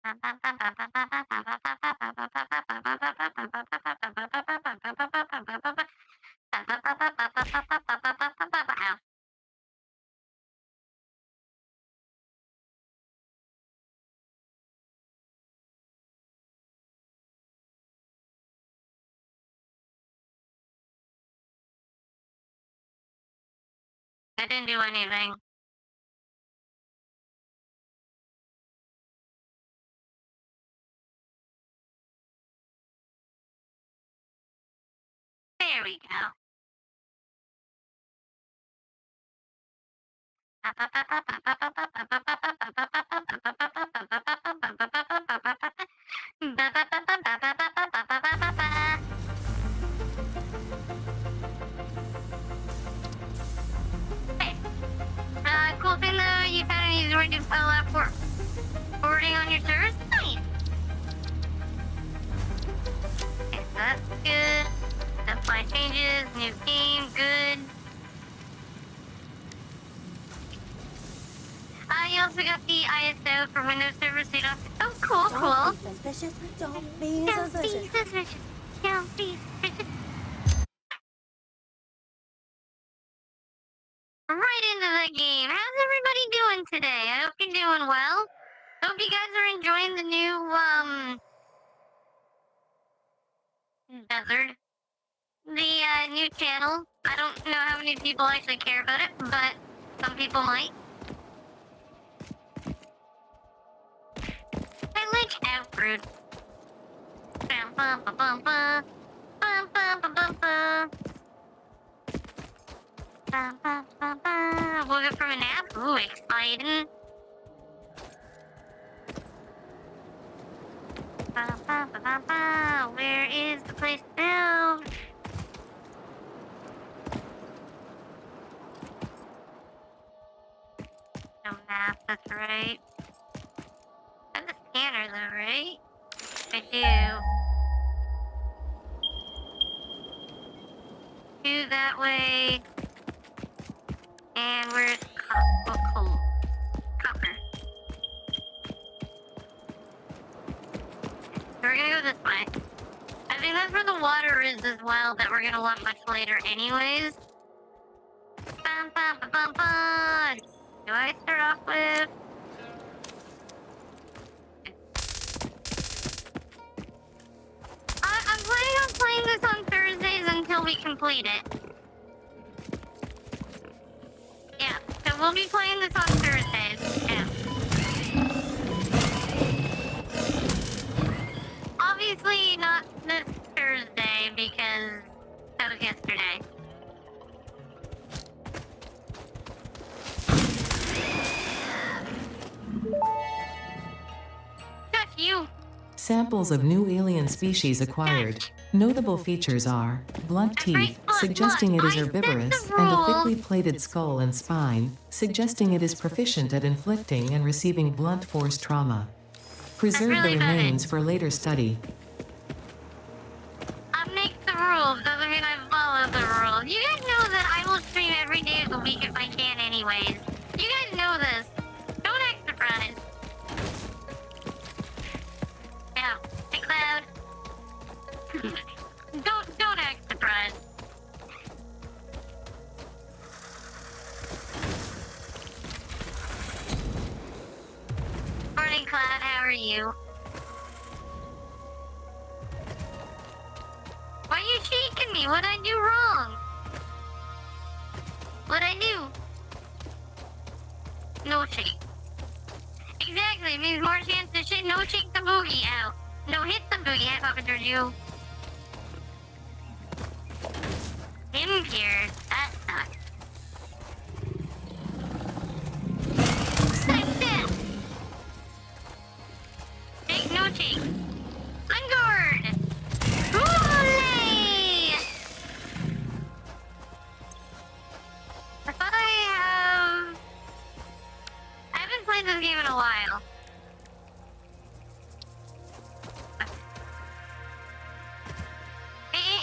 I didn't do anything. There we go. Hey, cool thing though, you found an easy way to spell out for forwarding on your servers. Nice. Okay, so that's good. Apply changes, new game, good. You also got the ISO for Windows Server, so you don't. Oh, cool, cool. Don't be suspicious. Don't be suspicious. Right into the game. How's everybody doing today? I hope you're doing well. Hope you guys are enjoying the new, desert. The, new channel. I don't know how many people actually care about it, but some people might. I like Outbrood. Bum bum bum bum bum. Bum bum bum bum bum. Bum bum bum bum. Woke up from a nap? Ooh, exciting. Bum bum bum bum bum. Where is the place to build? No map, that's right. I have a scanner though, right? I do. Two that way. And where's coal? Copper. So we're gonna go this way. I think that's where the water is as well, that we're gonna want much later anyways. Bum bum bum bum bum. Do I start off with? I'm planning on playing this on Thursdays until we complete it. Yeah, so we'll be playing this on Thursdays. Yeah. Obviously not this Thursday because that was yesterday. Just you. Samples of new alien species acquired. Notable features are blunt teeth, suggesting it is herbivorous, and a thickly plated skull and spine, suggesting it is proficient at inflicting and receiving blunt force trauma. Preserve the remains for later study. I make the rules, doesn't mean I follow the rules. You guys know that I will stream every day of the week if I can anyways. You guys know this. Don't act surprised. Yeah, hey Cloud. Don't act surprised. Morning Cloud, how are you? Why are you shaking me? What'd I do wrong? What'd I do? No shake. Exactly, it means more chance to shit. No shake the boogie out. No hit the boogie out, Papa Giorgio. Him here. That sucks. Like this. Shake, no shake. Unguard. Hooray! I thought I haven't played this game in a while.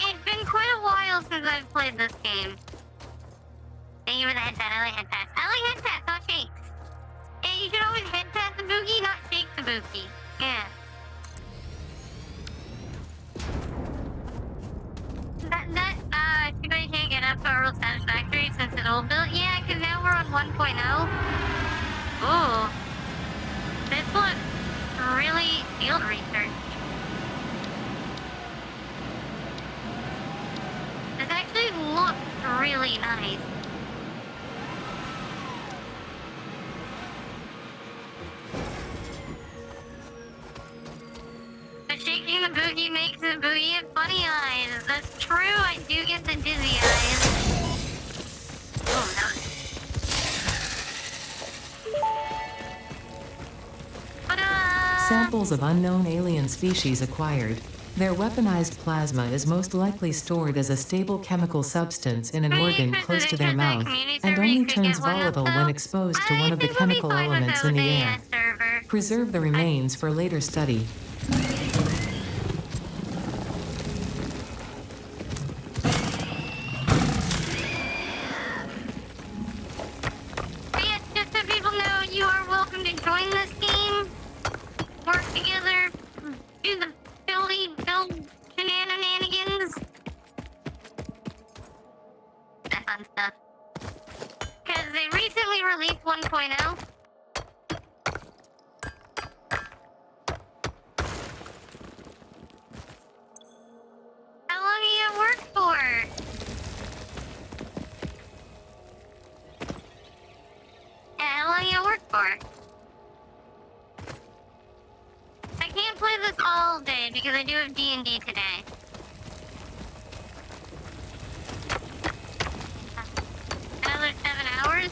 It's been quite a while since I've played this game. Thank you for the headpat. I like headpats. I like headpats, not shakes. And you should always headpat the boogie, not shake the boogie. Yeah. Too bad you can't get up to real satisfactory since it's old build. Yeah, because now we're on 1.0. Ooh. This looks really field research. This actually looks really nice. But shaking the Buki makes the Buki have funny eyes. That's true, I do get the dizzy eyes. Oh, no. Samples of unknown alien species acquired. Their weaponized plasma is most likely stored as a stable chemical substance in an organ close to their mouth, and only turns volatile when exposed to one of the chemical elements in the air. Preserve the remains for later study. Yes, just so people know, you are welcome to join this game. Work together, do the build shenanigans. That fun stuff. Because they recently released 1.0. How long are you at work for? Yeah, how long are you at work for? I can't play this all day because I do have D&D today. Another 7 hours?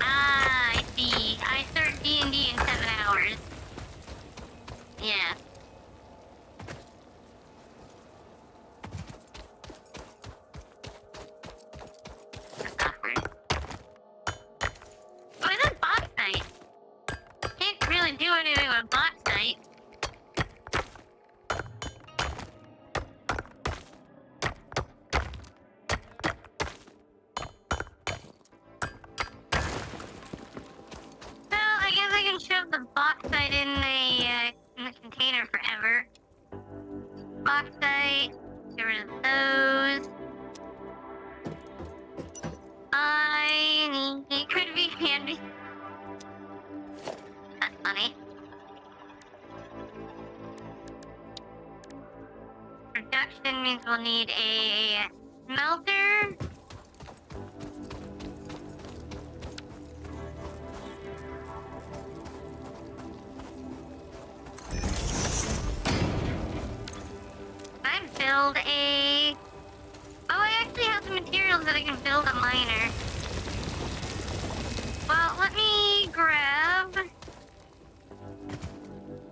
Ah, I see. I start D&D in 7 hours. Yeah. That's awkward. Oh, it's a bauxite. Can't really do anything with bauxite. Well, I guess I can shove the bauxite in the container forever. Bauxite, get rid of those. It could be handy. That's funny. Production means we'll need a smelter. I build a... Oh, I actually have the materials that I can build a miner. Well, let me grab...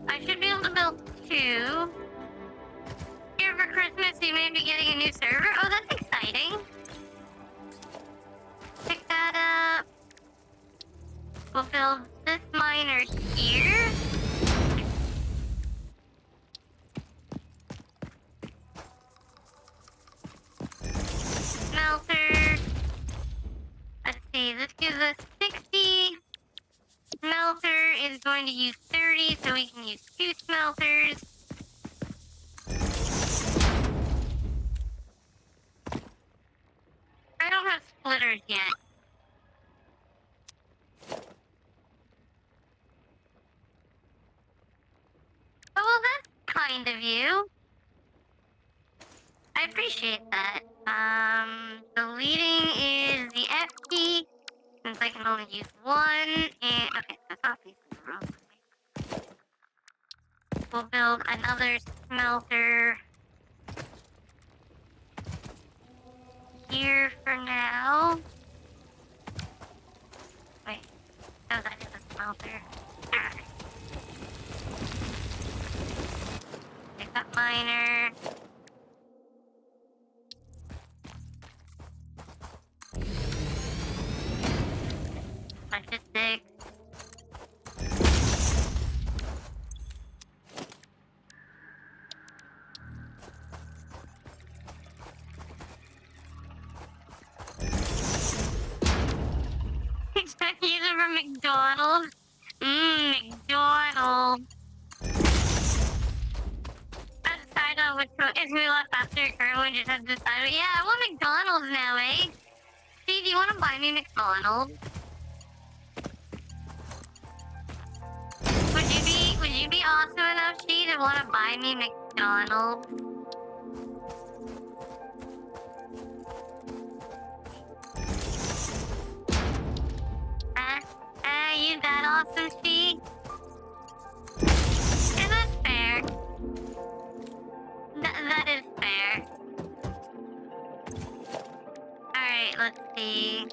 I should be able to build 2. Here for Christmas, you may be getting a new server. Oh, that's exciting. Pick that up. We'll build this miner here. Smelter. Let's see, this gives us 60. Smelter is going to use 30, so we can use 2 smelters. I don't have splitters yet. Oh, well, that's kind of you. I appreciate that. Deleting is the F key, since I can only use 1, and... Okay, that's not facing the wrong way. We'll build another smelter here for now. Wait, no, that is a smelter. Alright. Pick up miner. Logistics. Executive from McDonald's. McDonald's. which if we left after your current one, just have to decide. Yeah, I want McDonald's now, eh? Steve, do you want to buy me McDonald's? Would you be awesome enough, Steve, to want to buy me McDonald's? You that awesome, Steve? Is that fair? That is fair. Alright, let's see.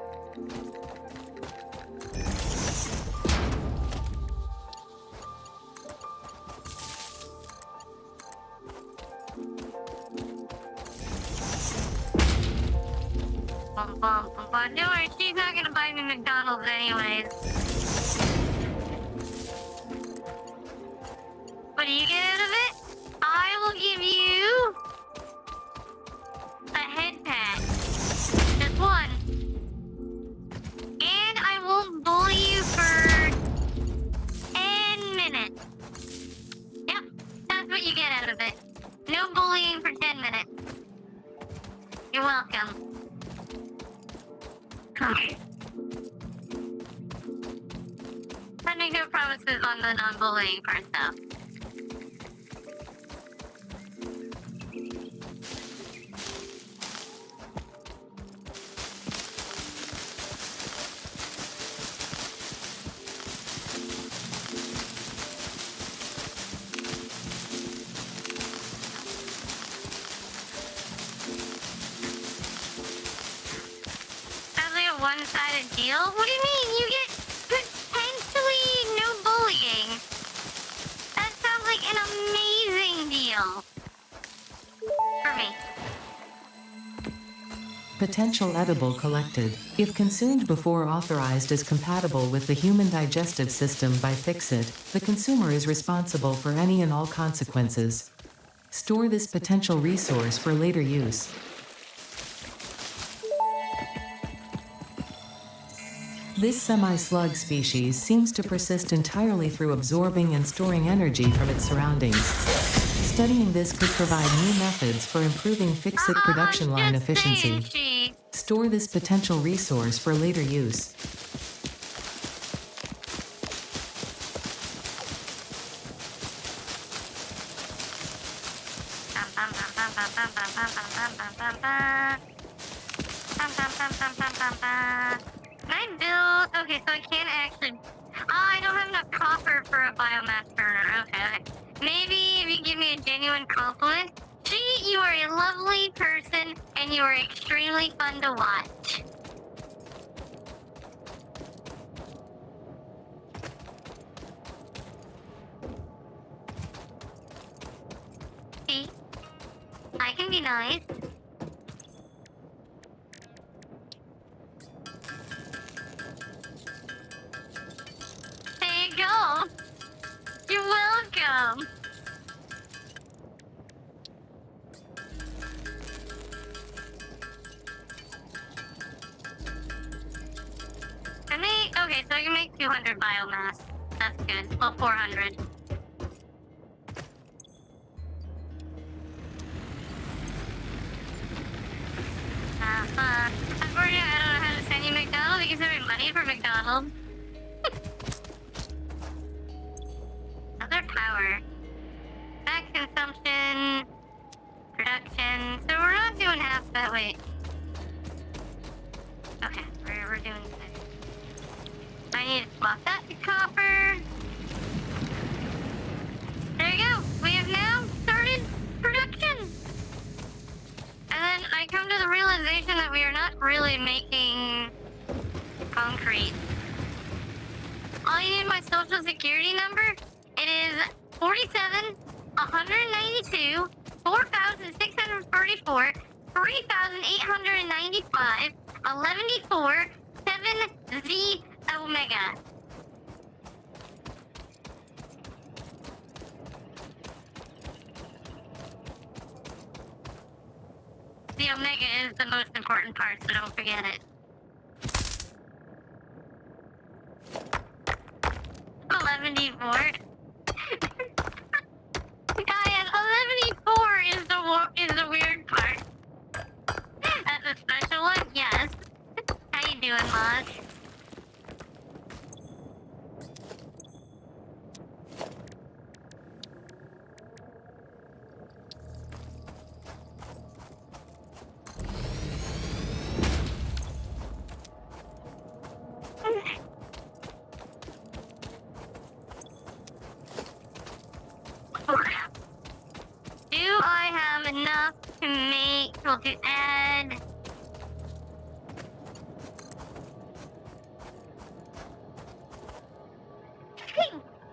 Don't worry, she's not gonna buy me McDonald's anyways. What do you get out of it? I will give you a Headpat. Just one. And I won't bully you for 10 minutes. Yep, that's what you get out of it. No bullying for 10 minutes. You're welcome. Okay. I make no promises on the non-bullying part, though. One-sided deal? What do you mean? You get potentially no bullying. That sounds like an amazing deal. For me. Potential edible collected. If consumed before authorized as compatible with the human digestive system by Fix-It, the consumer is responsible for any and all consequences. Store this potential resource for later use. This semi-slug species seems to persist entirely through absorbing and storing energy from its surroundings. Studying this could provide new methods for improving Fix-It production line efficiency. Store this potential resource for later use. Okay, so I can't actually... Oh, I don't have enough copper for a biomass burner. Okay. Maybe if you give me a genuine compliment. Gee, you are a lovely person, and you are extremely fun to watch. See? I can be nice. Go. You're welcome. Okay, so I can make 200 biomass. That's good. Well, 400. Unfortunately, I don't know how to send you McDonald's. You can send me money for McDonald's. Other power. Max consumption. Production. So we're not doing half that. Wait. Okay, we're doing this. I need to swap that to copper. There you go. We have now started production. And then I come to the realization that we are not really making concrete. All you need my social security number. It is 47 192 4634 3895 114 7Z Omega. The Omega is the most important part, so don't forget it. 114. Guys, 114 is the weird part. That's a special one? Yes. How you doing, Moss? Do I have enough to make, well, to add...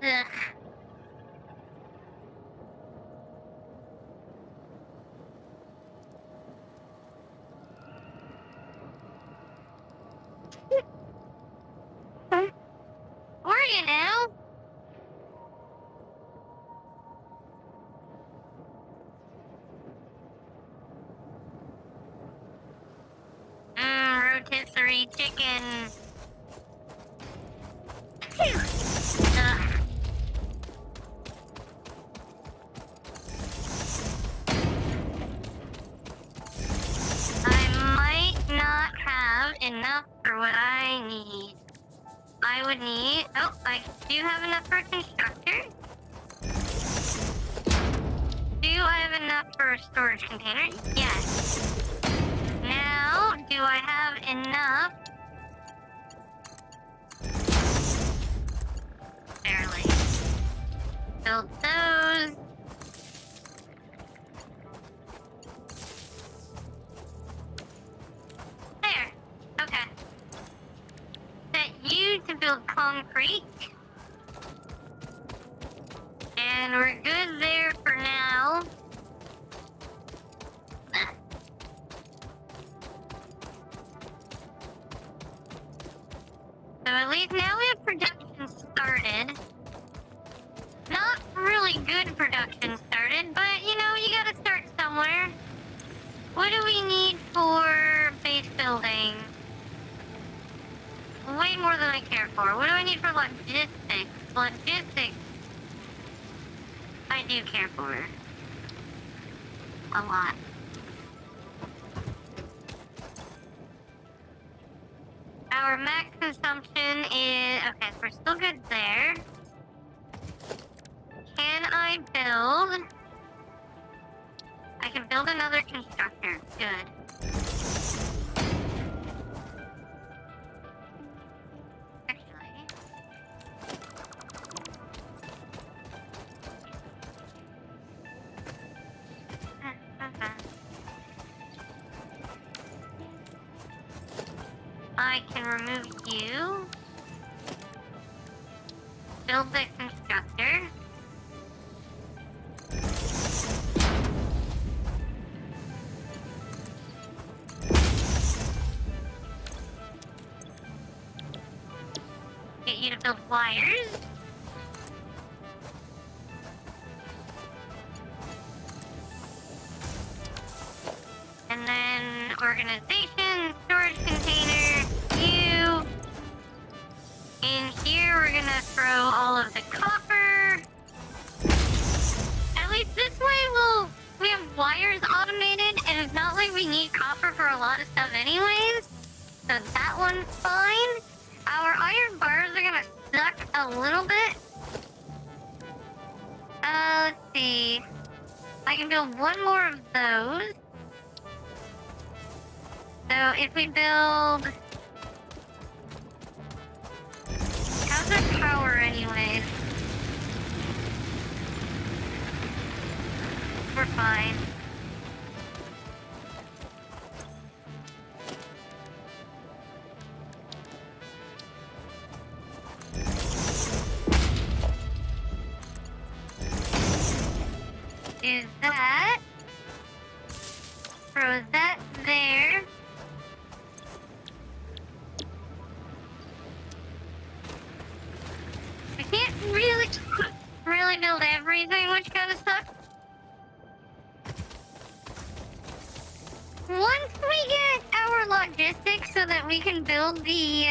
Ugh. Where are you now? Rotisserie chicken. Ugh. I might not have enough for what I need. I would need... Oh, I do have enough for a constructor. Do I have enough for a storage container? Yes. Now, do I have enough? Barely. Build those. There. Okay. Set you to build concrete. And we're good there for now. So at least now we have production started. Not really good production started, but you know, you gotta start somewhere. What do we need for base building? Way more than I care for. What do I need for logistics? Logistics, I do care for. A lot. Our max consumption is... Okay, so we're still good there. Can I build... I can build another constructor. Good. Actually... I can remove you. Build the constructor. Get you to build wires. And then organization, storage container, you. In here we're gonna throw all of the copper. At least this way we have wires automated and it's not like we need copper for a lot of stuff anyways. So that one's fine. Our iron bars are gonna suck a little bit. Let's see. I can build one more of those. So if we build... How's the power anyways? We're fine. Is that? Throw that there. I can't really build everything, which kind of sucks. Once we get our logistics so that we can build the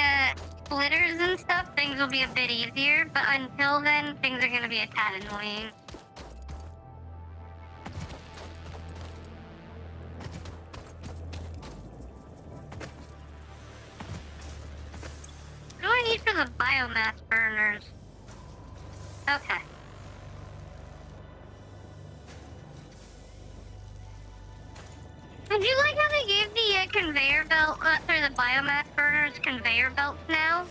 splitters and stuff, things will be a bit easier. But until then, things are going to be a tad annoying. the biomass burners? Okay. Did you like how they gave the conveyor belt, sorry, the biomass burners conveyor belts now?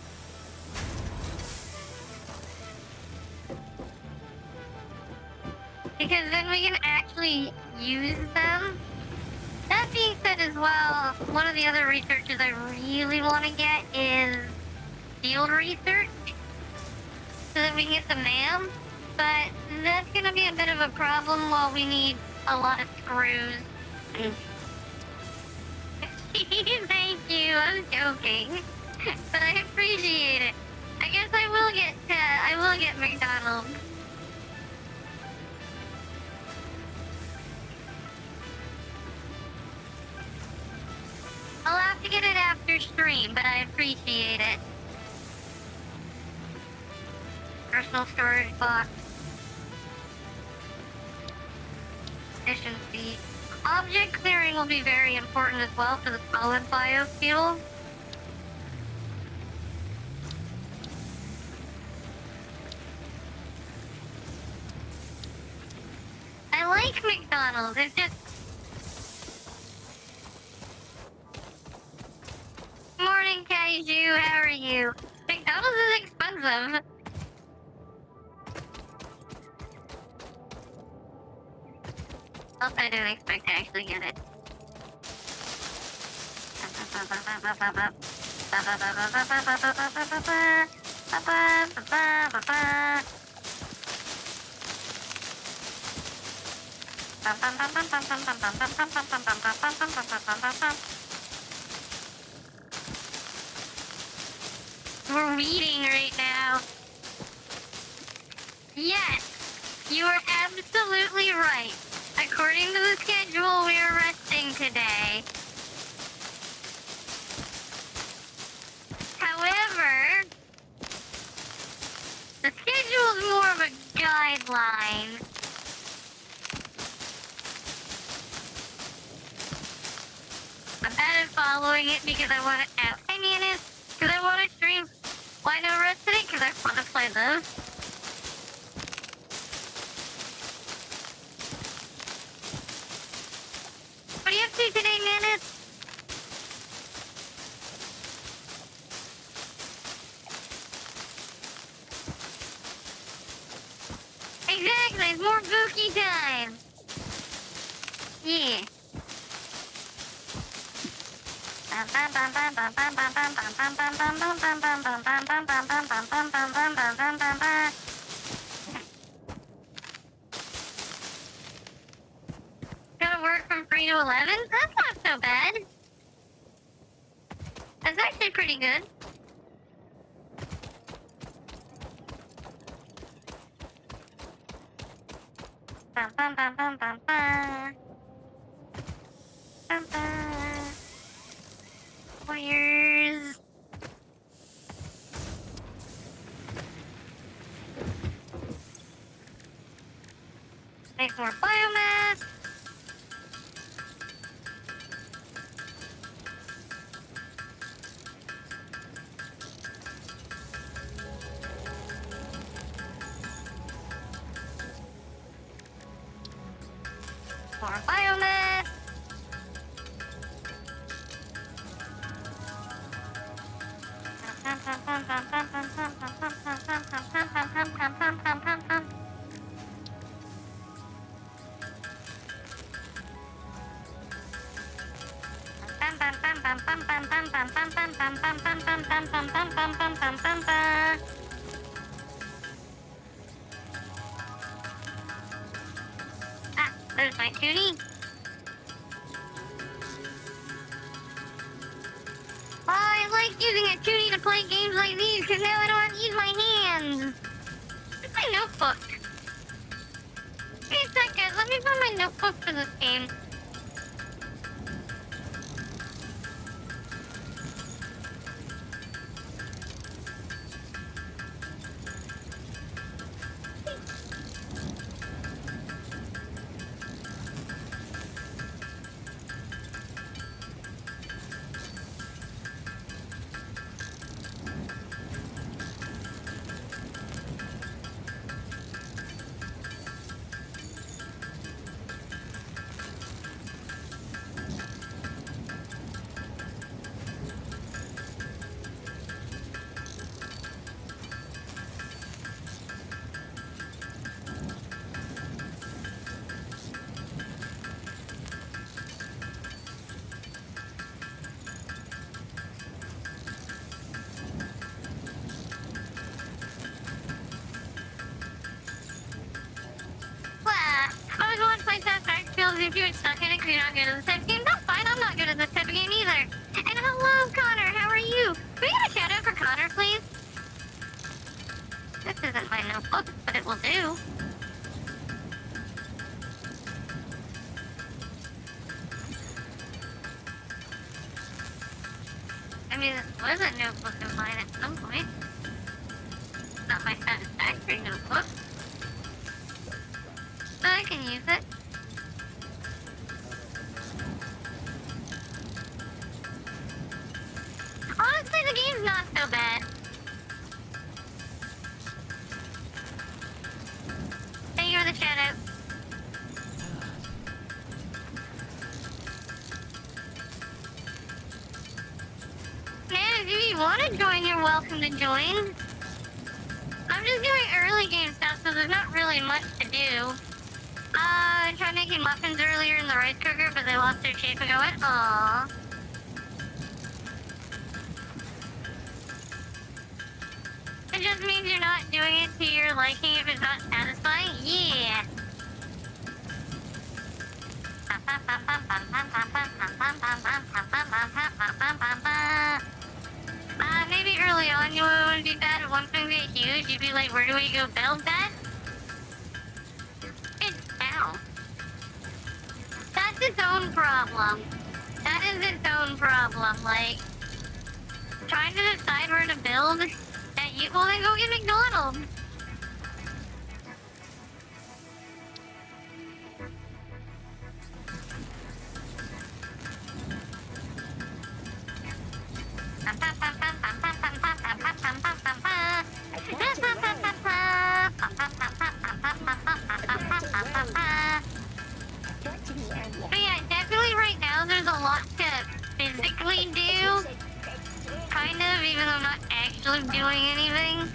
Because then we can actually use them. That being said as well, one of the other researches I really want to get is field research. So that we can get the MAM. But that's going to be a bit of a problem while we need a lot of screws. Thank you, I'm joking. But I appreciate it. I guess I will get McDonald's. I'll have to get it after stream, but I appreciate it. Personal storage box. Efficiency. Object clearing will be very important as well for the solid biofuel. I like McDonald's, it's just... Morning, Kaiju, how are you? McDonald's is expensive. Oh, I didn't expect to actually get it. We're reading right now. Yes, you are absolutely right. According to the schedule, we are resting today. However, the schedule is more of a guideline. I'm bad at following it because I want to ask. I mean, because I want to stream Why No Rest today because I want to play those. What are you up to today, Manus? Exactly, it's more Buki time. Yeah. Gotta work from 3 to 11? That's not so bad. That's actually pretty good. Warriors. Make more biomass. More biomass. Ah, there's my tootie. Oh, I like using a tootie to play games like these because now I don't have to use my hands. Where's my notebook? Wait a second, let me find my notebook for this game. if you were stuck in it because you're not good at this type of game. That's fine, I'm not good at this type of game either. And hello, Connor, how are you? Can we get a shout out for Connor, please? This isn't my notebook, but it will do. I mean, this was a notebook of mine at some point. Not my satisfactory notebook. But I can use it. Honestly, the game's not so bad. Thank you for the shout out. Man, if you want to join, you're welcome to join. I'm just doing early game stuff, so there's not really much to do. I tried making muffins earlier in the rice cooker, but they lost their shape and I went, aww. It just means you're not doing it to your liking if it's not satisfying? Yeah. Maybe early on you would do that. Once things get huge, you'd be like, where do we go build that? It's down. That's its own problem. That is its own problem. Like, trying to decide where to build, well then go get McDonald's. But yeah, definitely right now there's a lot to physically do. Kind of, even though I'm not actually doing anything.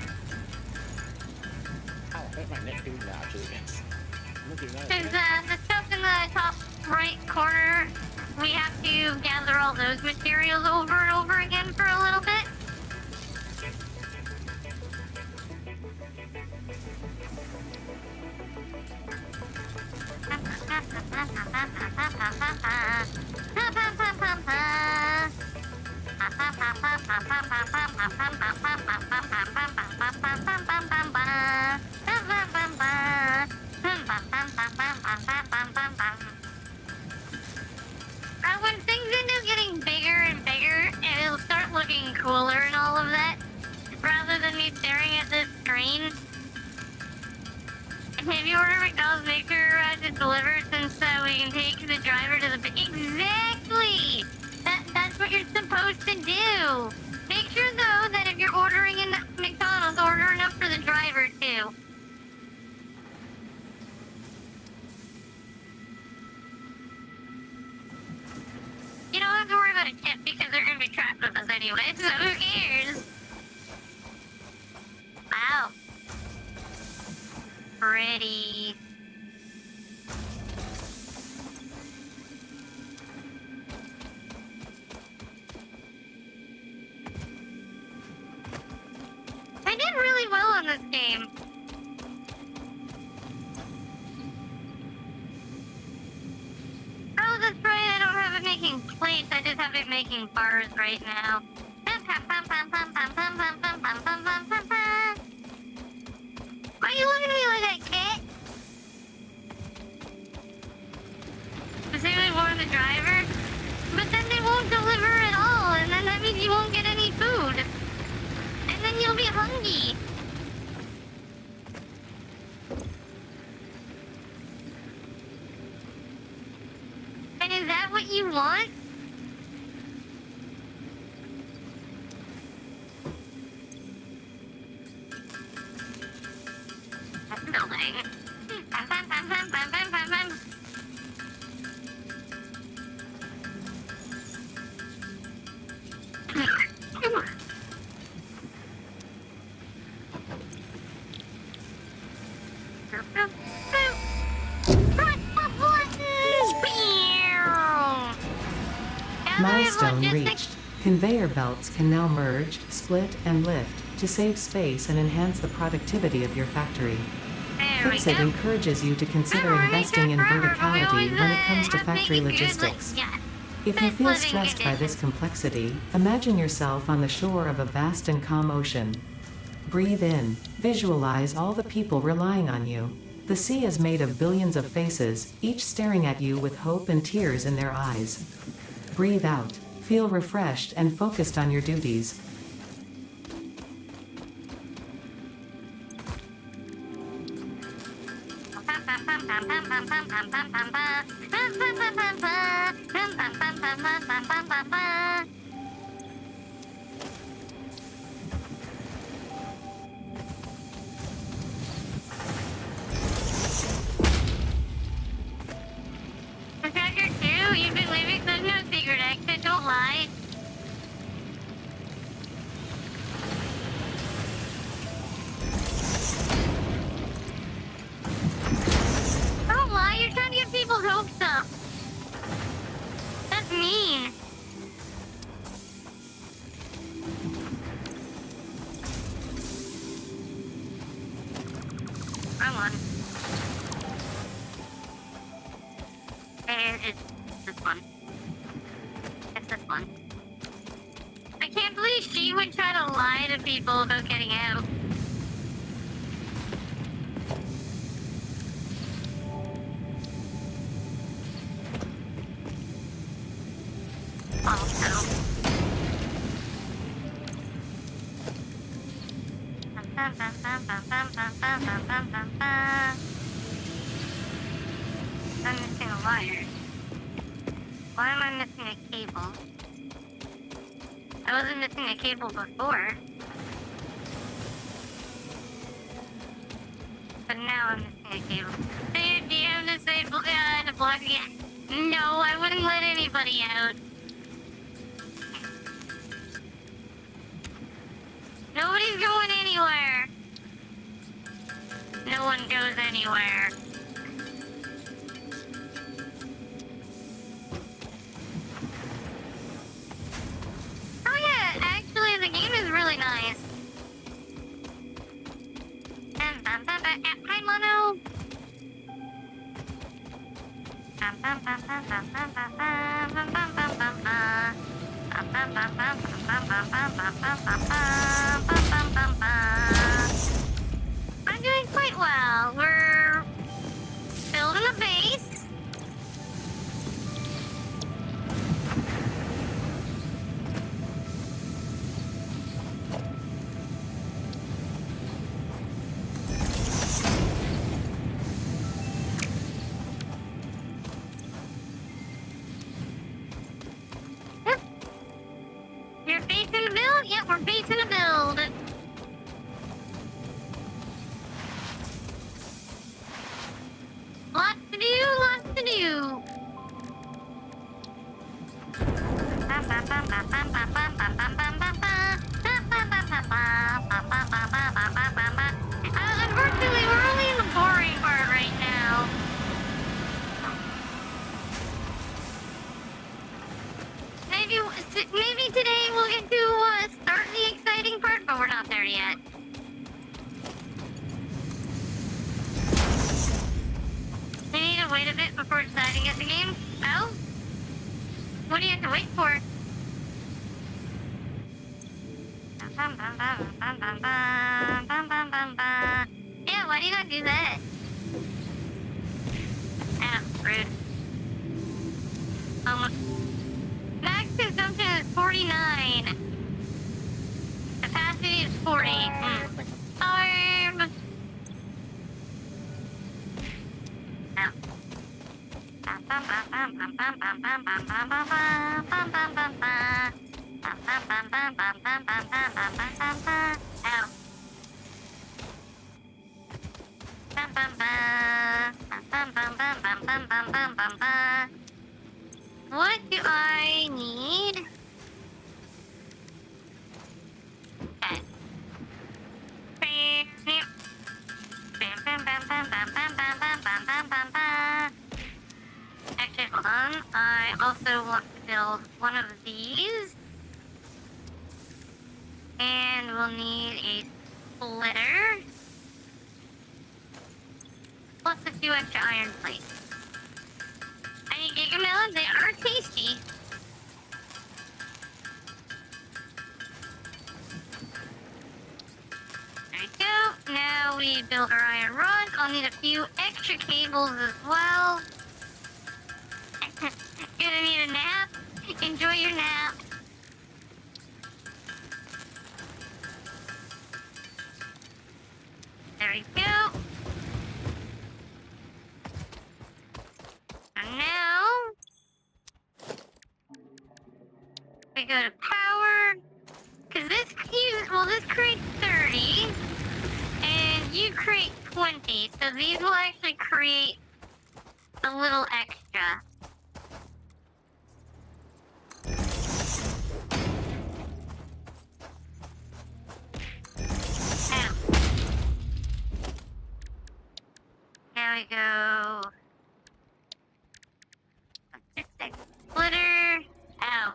Oh, I hurt my neck doing that actually. There's the stuff in the top right corner. We have to gather all those materials over and over again for a little bit. When things end up getting bigger and bigger, it'll start looking cooler and all of that, rather than me staring at this screen. And if you order McDonald's, make sure your ride is delivered since we can take the driver to the... Exactly! That's what you're supposed to do! Make sure, though, that if you're ordering in McDonald's, order enough for the driver, too. You don't have to worry about a tip because they're gonna be trapped with us anyway, so who cares? Wow. Pretty. I did really well on this game. Oh, that's right, I don't have it making plates, I just have it making bars right now. Why are you looking at me like that, cat? Specifically for the driver? But then they won't deliver at all, and then that means you won't get any food. And then you'll be hungry. And is that what you want? That's building. Milestone reached. Conveyor belts can now merge, split, and lift to save space and enhance the productivity of your factory. There There we Fixit go. encourages you to consider We're investing in making forever, but we verticality always, when it comes to have factory make it good, logistics. yeah. If you Best feel living stressed by this conditions. complexity, imagine yourself on the shore of a vast and calm ocean. Breathe in. Visualize all the people relying on you. The sea is made of billions of faces, each staring at you with hope and tears in their eyes. Breathe out. Feel refreshed and focused on your duties. Protector 2, you've been leaving. There's no secret exit. Don't lie. Don't lie. You're trying to get people's hopes up. That's mean. Wrong one. It's this one. It's this one. I can't believe she would try to lie to people about getting out. Oh, no. I'm missing a wire. Why am I missing a cable? I wasn't missing a cable before. But now I'm missing a cable. Dude, do you have to say to block again? No, I wouldn't let anybody out. Nobody's going anywhere. No one goes anywhere. Oh yeah, actually the game is really nice. Hi Mono. I'm doing quite well. We're building a base. Yep. You're basing a build? Yep, we're basing a build. Lots to do, lots to do. Unfortunately, we're only in the boring part right now. Maybe today we'll get to start the exciting part, but we're not there yet. We need to wait a bit before deciding at the game. Oh? What do you have to wait for? Yeah, why do you not do that? Ah, rude. Max consumption is 49. Capacity is 40. Arm. What do I need? Okay. Actually, hold on. I also want to build one of these. And we'll need a splitter. plus a few extra iron plates. I need Giga melons, they are tasty. There we go. Now we built our iron rods. I'll need a few extra cables as well. Gonna need a nap. Enjoy your nap. There we go. And now we go to power. Cause this creates 30. And you create 20. So these will actually create a little extra. There we go. Splitter. Ow.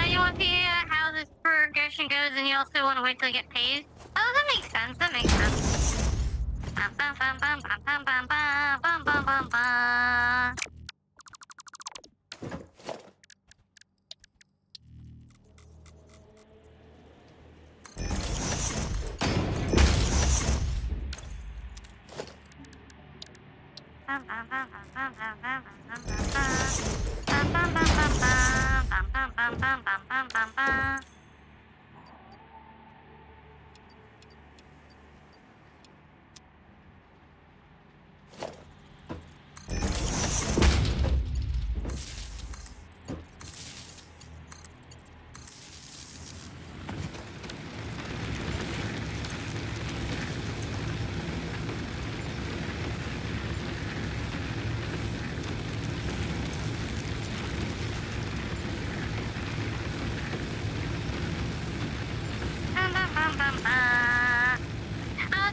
You want to see how this progression goes, and you also want to wait till you get paid? Oh, that makes sense. That makes sense. Bum, bum, bum, bum, bum, bum, bum, bum, bum, bum, bum.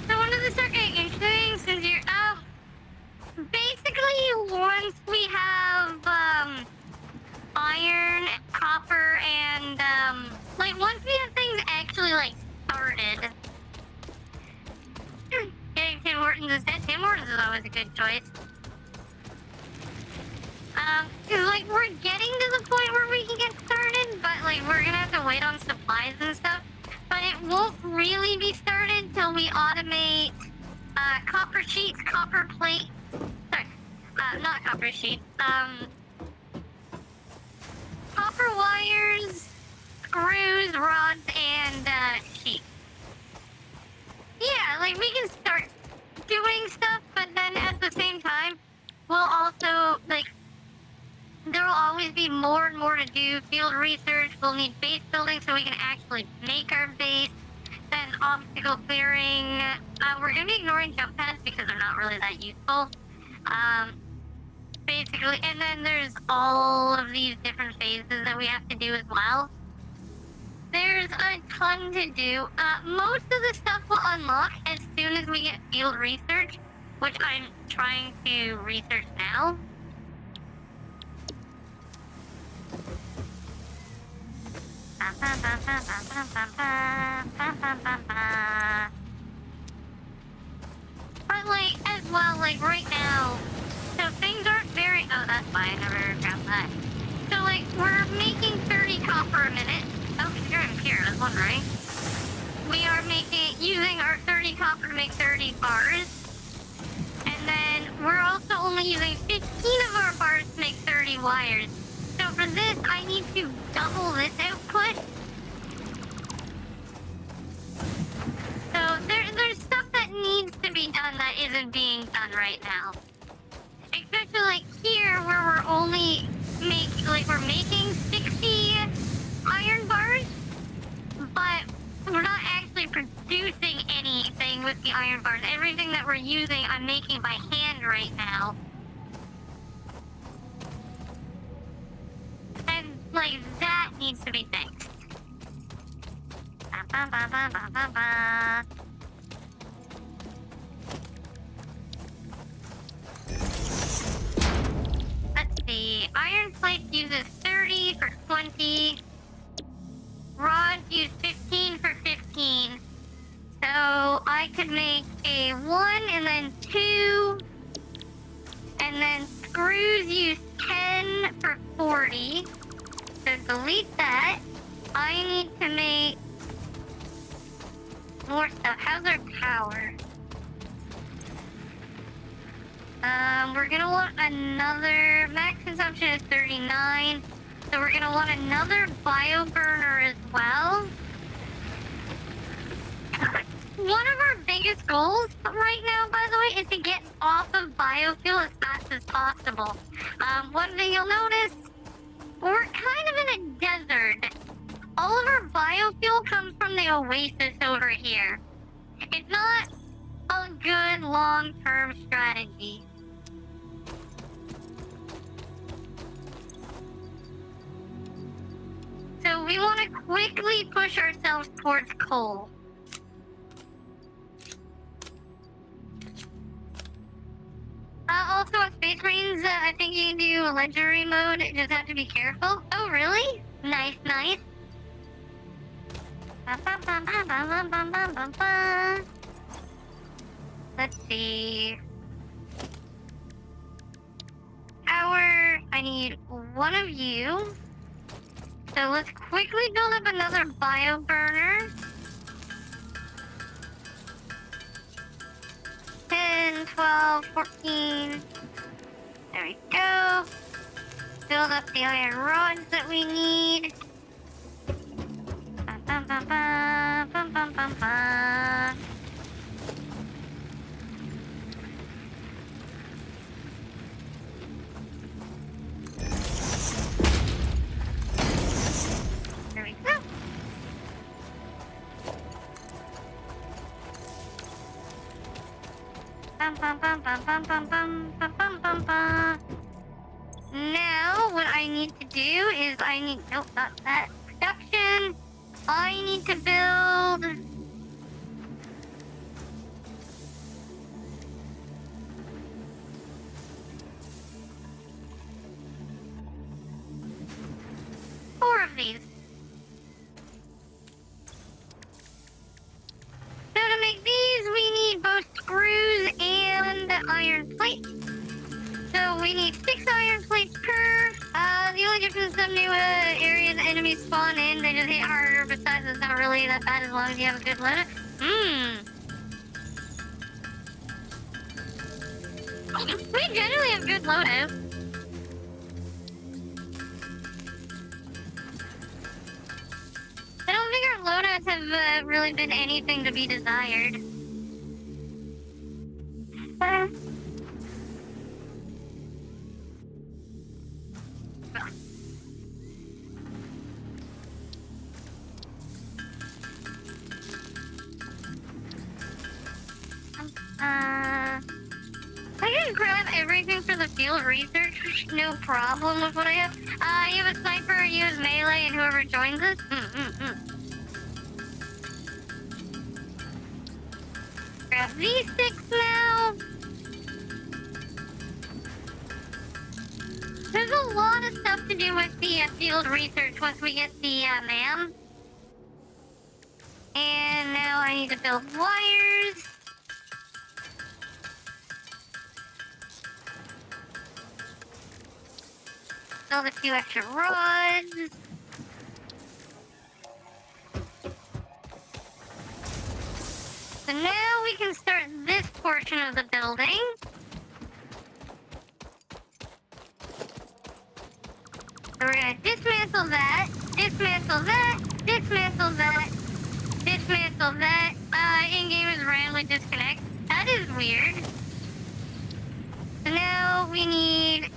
So when does it start getting interesting? Since you're basically once we have iron, copper, and like once we have things actually like started. Getting Tim Hortons instead. Tim Hortons is always a good choice. Cause like we're getting to the point where we can get started, but like we're gonna have to wait on supplies and stuff. But it won't really be started till we automate copper sheets, copper plate. Sorry, not copper sheets. Copper wires, screws, rods, and sheets. Yeah, like we can start doing stuff, but then at the same time, we'll also like. There will always be more and more to do. Field research, we'll need base building so we can actually make our base. Then obstacle clearing. We're going to be ignoring jump pads because they're not really that useful. Basically, and then there's all of these different phases that we have to do as well. There's a ton to do. Most of the stuff will unlock as soon as we get field research, which I'm trying to research now. But like, as well, like right now, so things aren't very, oh that's why I never grabbed that. So like, we're making 30 copper a minute. Oh, here I'm here, I was wondering. We are using our 30 copper to make 30 bars. And then we're also only using 15 of our bars to make 30 wires. So for this, I need to double this output. So there's stuff that needs to be done that isn't being done right now. Especially like here where we're only we're making 60 iron bars, but we're not actually producing anything with the iron bars. Everything that we're using, I'm making by hand right now. And like that needs to be fixed. Let's see. Iron plate uses 30 for 20. Rods use 15 for 15. So I could make a 1 and then 2, and then screws use 10 for 40. So delete that. I need to make more stuff. How's our power? We're gonna want another, max consumption is 39, so we're gonna want another bio burner as well. One of our biggest goals right now, by the way, is to get off of biofuel as fast as possible. One thing you'll notice, we're kind of in a desert. All of our biofuel comes from the oasis over here. It's not a good long-term strategy. So we want to quickly push ourselves towards coal. Also on Space Marines, I think you can do legendary mode, you just have to be careful. Oh, really? Nice, nice. Let's see. Power, I need one of you. So let's quickly build up another bio burner. 10, 12, 14. There we go. Build up the iron rods that we need. Bum, bum, bum, bum, bum, bum, bum. There we go. Bum, bum, bum, bum, bum, bum, bum, bum, bum, bum, bum. Now, what I need to do is I need, nope, not that. Production. I need to build four of these. So to make these, we need both screws and iron plates. So we need 6 iron plates per. The only difference, some new areas enemies spawn in, they just hit harder. Besides, it's not really that bad as long as you have a good loader. We generally have good loadout. I don't think our loadouts have really been anything to be desired. I can grab everything for the field research, no problem with what I have. You have a sniper, you have melee, and whoever joins us. Grab these 6 now. There's a lot of stuff to do with the field research once we get the man. And now I need to build wires. Build a few extra rods. So now we can start this portion of the building. So we're gonna dismantle that, dismantle that, dismantle that, dismantle that. In-game is randomly disconnect. That is weird. So now we need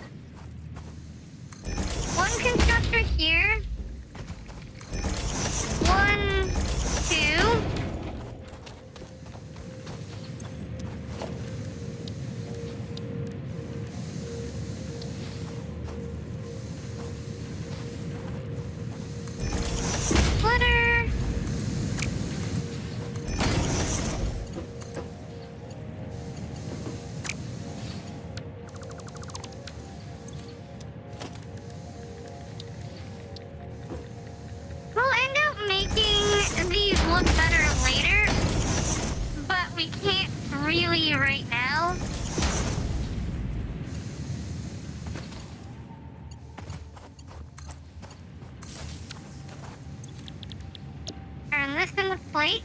one constructor here. 1, 2. Splitter. We'll end up making these look better later. we can't really right now. Turn this into plate.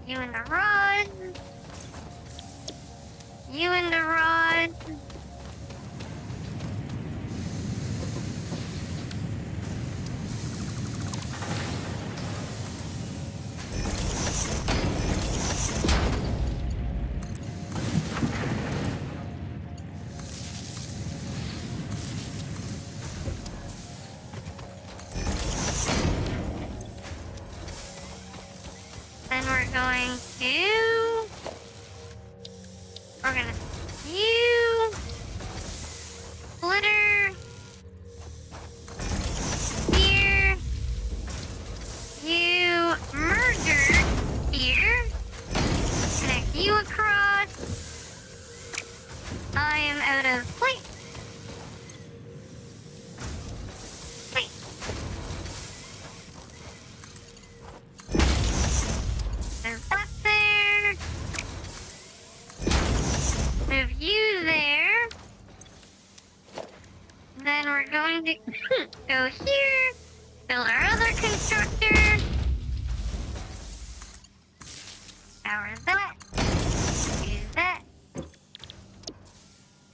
You in the rod. You in the rod. Then we're going to... We're gonna... You... Splitter... Here... You... Merger... Here... Connect you across... I am out of plate. Plate. There's that there. Move you there. Then we're going to go here. Build our other constructor. Power that. Use that.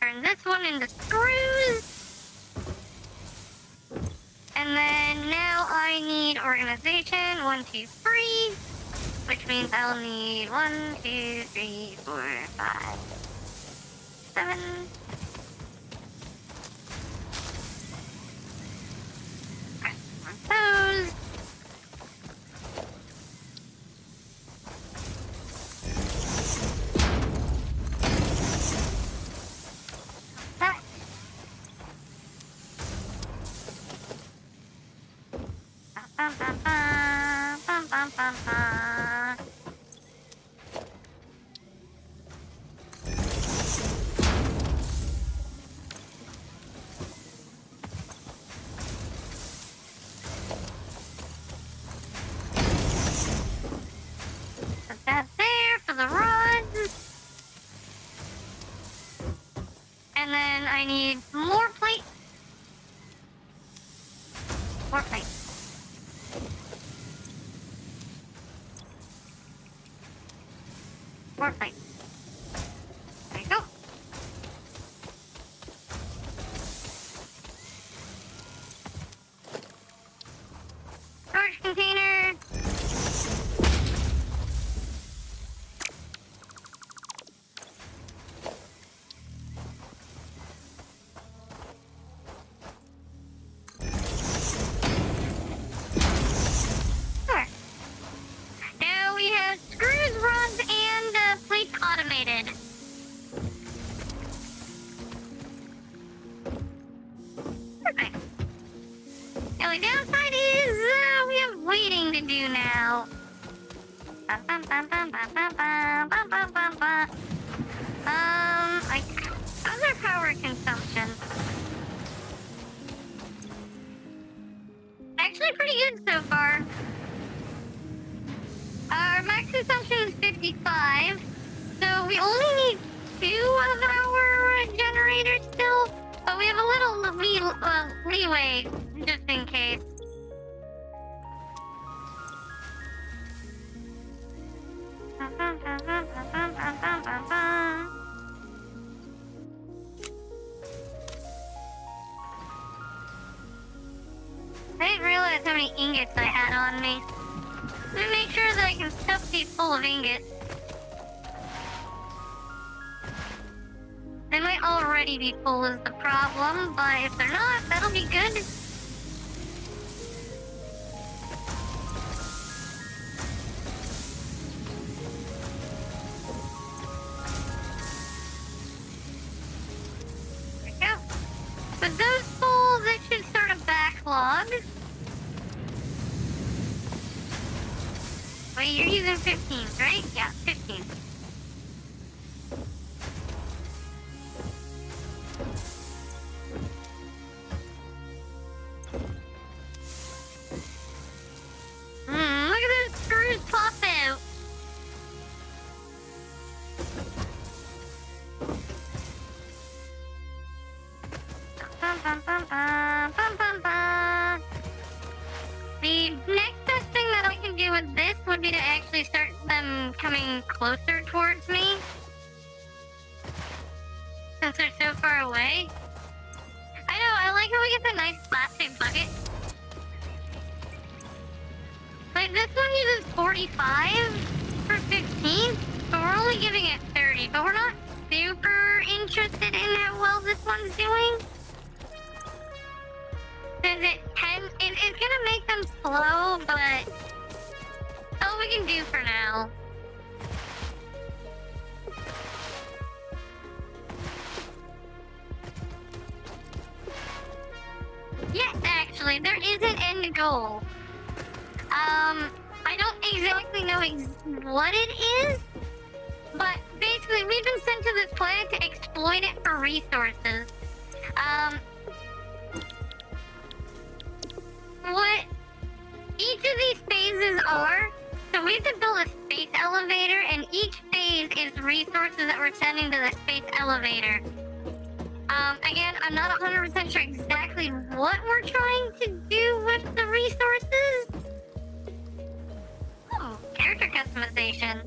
Turn this one into screws. And then now I need organization. 1, 2, 3. Which means I'll need 1, 2, 3, 4, 5, 7. Alright, those. That. Bum, bum, bum, bum, bum, bum, bum. Put that there for the rods. And then I need more plates. More plates. More plates. There you go. Storage container. There. Now we have screws, rods, and plates automated. Perfect. The only downside is we have waiting to do now. Bum, bum, bum, bum, bum, bum, bum, bum, bum, bum, bum. Like other power consumption. Actually pretty good so far. Our max consumption is 55, so we only need 2 of our generators still, but we have a little leeway just in case. Bum, bum, bum, bum, bum, bum, bum, bum, bum. I didn't realize how many ingots I had on me. Let me make sure that I can stuff these full of ingots. They might already be full is the problem, but if they're not, that'll be good. There we go. With those full, that should start a backlog. Wait, you're using 15, right? Yeah, 15. Look at this. The next best thing that I can do with this would be to actually start them coming closer towards me. Since they're so far away. I know, I like how we get the nice plastic bucket. Like, this one uses 45 for 15, but we're only giving it 30. But we're not super interested in how well this one's doing. Because it's gonna make them slow, but that's all we can do for now. Yes, actually, there is an end goal. I don't exactly know what it is, but basically we've been sent to this planet to exploit it for resources. What each of these phases are, so we have to build a space elevator, and each phase is resources that we're sending to the space elevator. Again, I'm not 100% sure exactly what we're trying to do with the resources. Oh, character customization.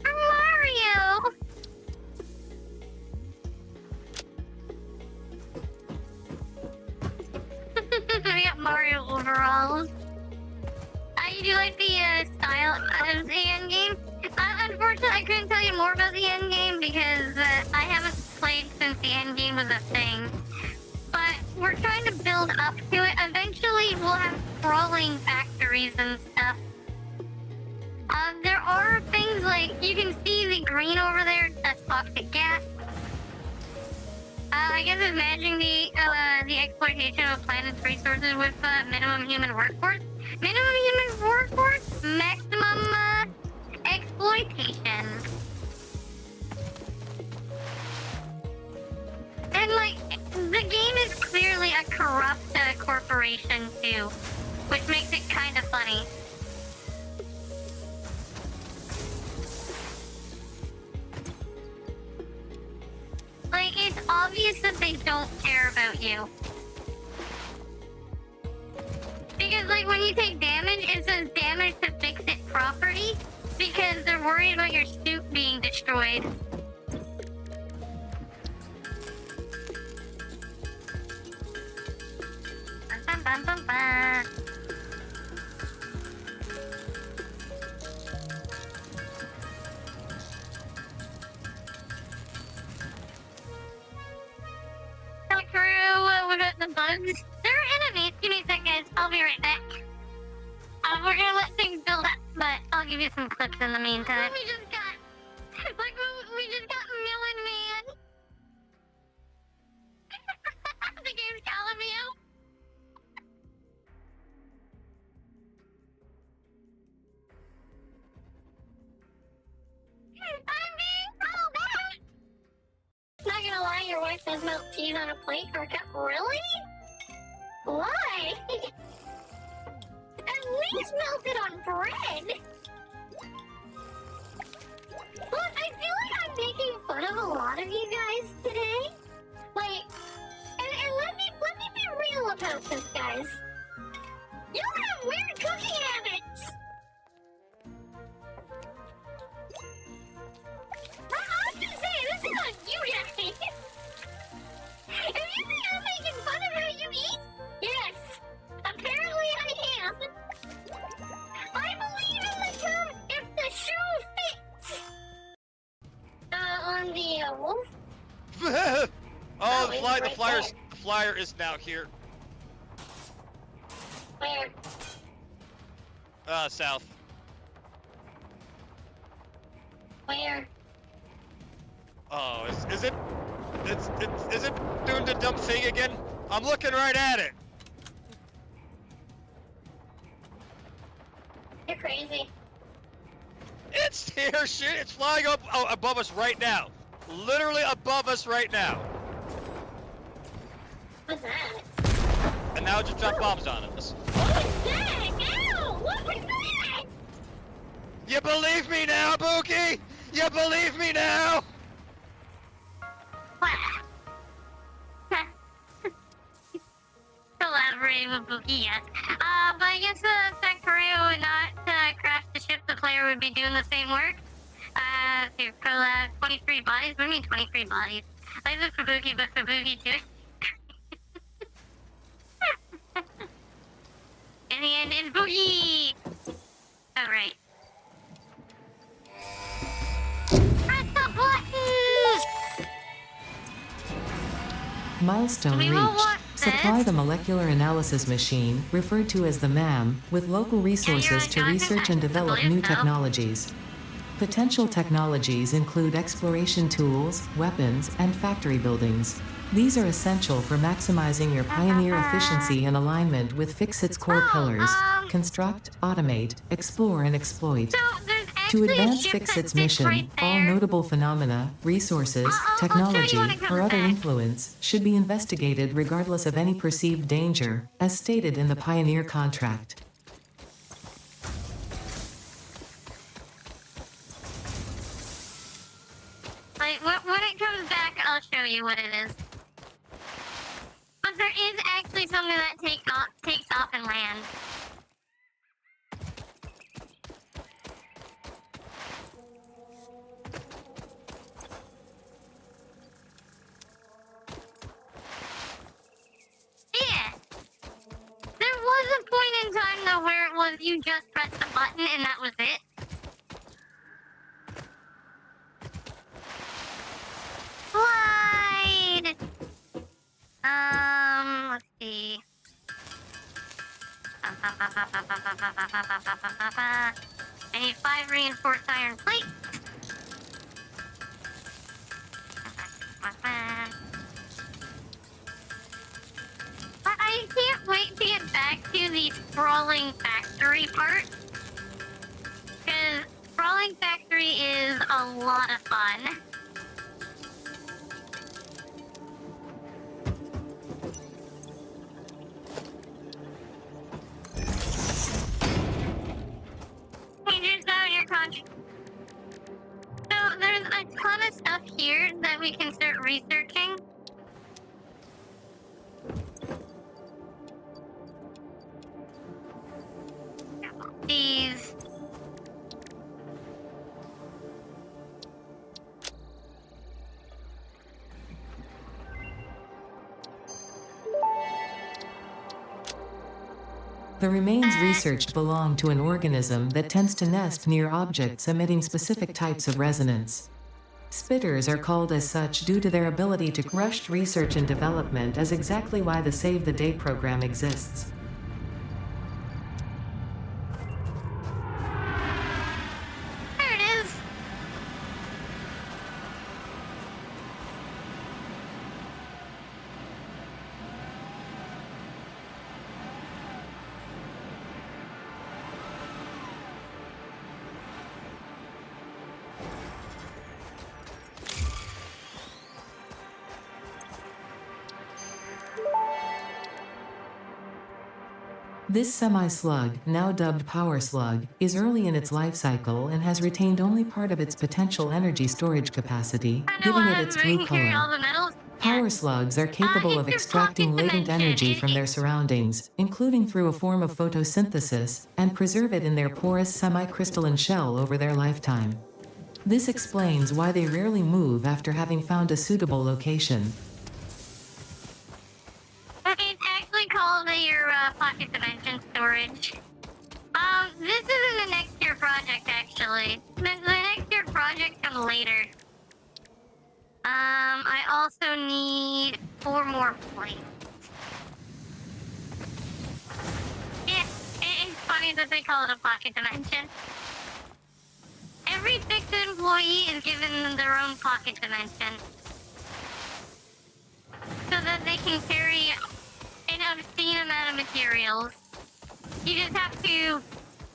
Mario! We got Mario overalls. You do like the style of the endgame? Unfortunately, I couldn't tell you more about the endgame because I haven't played since the endgame was a thing. But we're trying to build up to it. Eventually, we'll have crawling factories and stuff. There are things like, you can see the green over there, that's toxic gas. I guess it's managing the exploitation of a planet's resources with minimum human workforce. Minimum human workforce, maximum exploitation. And like, the game is clearly a corrupt corporation too, which makes it kind of funny. Like, it's obvious that they don't care about you. Because, like, when you take damage, it says damage to fix-it property, because they're worried about your suit being destroyed. Bum, bum, bum, bum. The bugs. They're enemies. Give me a sec, guys. I'll be right back. We're gonna let things build up, but I'll give you some clips in the meantime. We just got Melon Man. The game's calling me out. I'm being called out. Not gonna lie, your wife does melt cheese on a plate or a cup. Really? Why? At least melt it on bread. Look, I feel like I'm making fun of a lot of you guys today. Like, and let me be real about this, guys. You have weird cooking habits. I'm just saying, this is on you guys. If you think I'm making fun of how you eat, yes, apparently I am. I believe in the term, if the shoe fits. On the wolf? Oh, the flyer is now here. Where? South. Where? Oh, is it doing the dumb thing again? I'm looking right at it. You're crazy. It's here, shit. It's flying up above us right now. Literally above us right now. What's that? And now it just dropped bombs on us. What was that? Ow! What was that? You believe me now, Buki? You believe me now? Collaborate with Buki, yes. But I guess South Korea would not crash the ship. The player would be doing the same work. To collab 23 bodies. What do you mean 23 bodies? I look for Buki, but for Buki too. In the end, it's Buki! Oh, right. Press the button! Milestone We will reached. watch Supply this. the molecular analysis machine, referred to as the MAM, with local resources to Johnson. research and I develop believe new so. technologies. Potential technologies include exploration tools, weapons, and factory buildings. These are essential for maximizing your Pioneer efficiency and alignment with Fixit's core pillars: construct, automate, explore, and exploit. So, there's To actually a advance ship that Fixit's sits mission, right all there. notable phenomena, resources, I'll show you technology, when it comes or other back. influence should be investigated regardless of any perceived danger, as stated in the Pioneer contract. Like, when it comes back, I'll show you what it is. But there is actually something that takes off and lands. Yeah. There was a point in time, though, where it was you just press the button and that was it. Slide! Let's see. I need 5 reinforced iron plates. But I can't wait to get back to the sprawling factory part. Because sprawling factory is a lot of fun. Changes out your contract. So there's a ton of stuff here that we can start researching. These. The remains researched belong to an organism that tends to nest near objects emitting specific types of resonance. Spitters are called as such due to their ability to rush research and development, as exactly why the Save the Day program exists. There it is. This semi-slug, now dubbed Power Slug, is early in its life cycle and has retained only part of its potential energy storage capacity, I know giving why it its we blue can carry all color. the metals. Power Yeah. slugs are capable of it's your extracting pocket latent dimension. energy from their It- surroundings, including through a form of photosynthesis, and preserve it in their porous semi-crystalline shell over their lifetime. This explains why they rarely move after having found a suitable location. It's actually called your pocket dimension storage. This isn't the next year project, actually. The next year project comes later. I also need 4 more points. Yeah, it's funny that they call it a pocket dimension. Every fixed employee is given their own pocket dimension. So that they can carry an obscene amount of materials. You just have to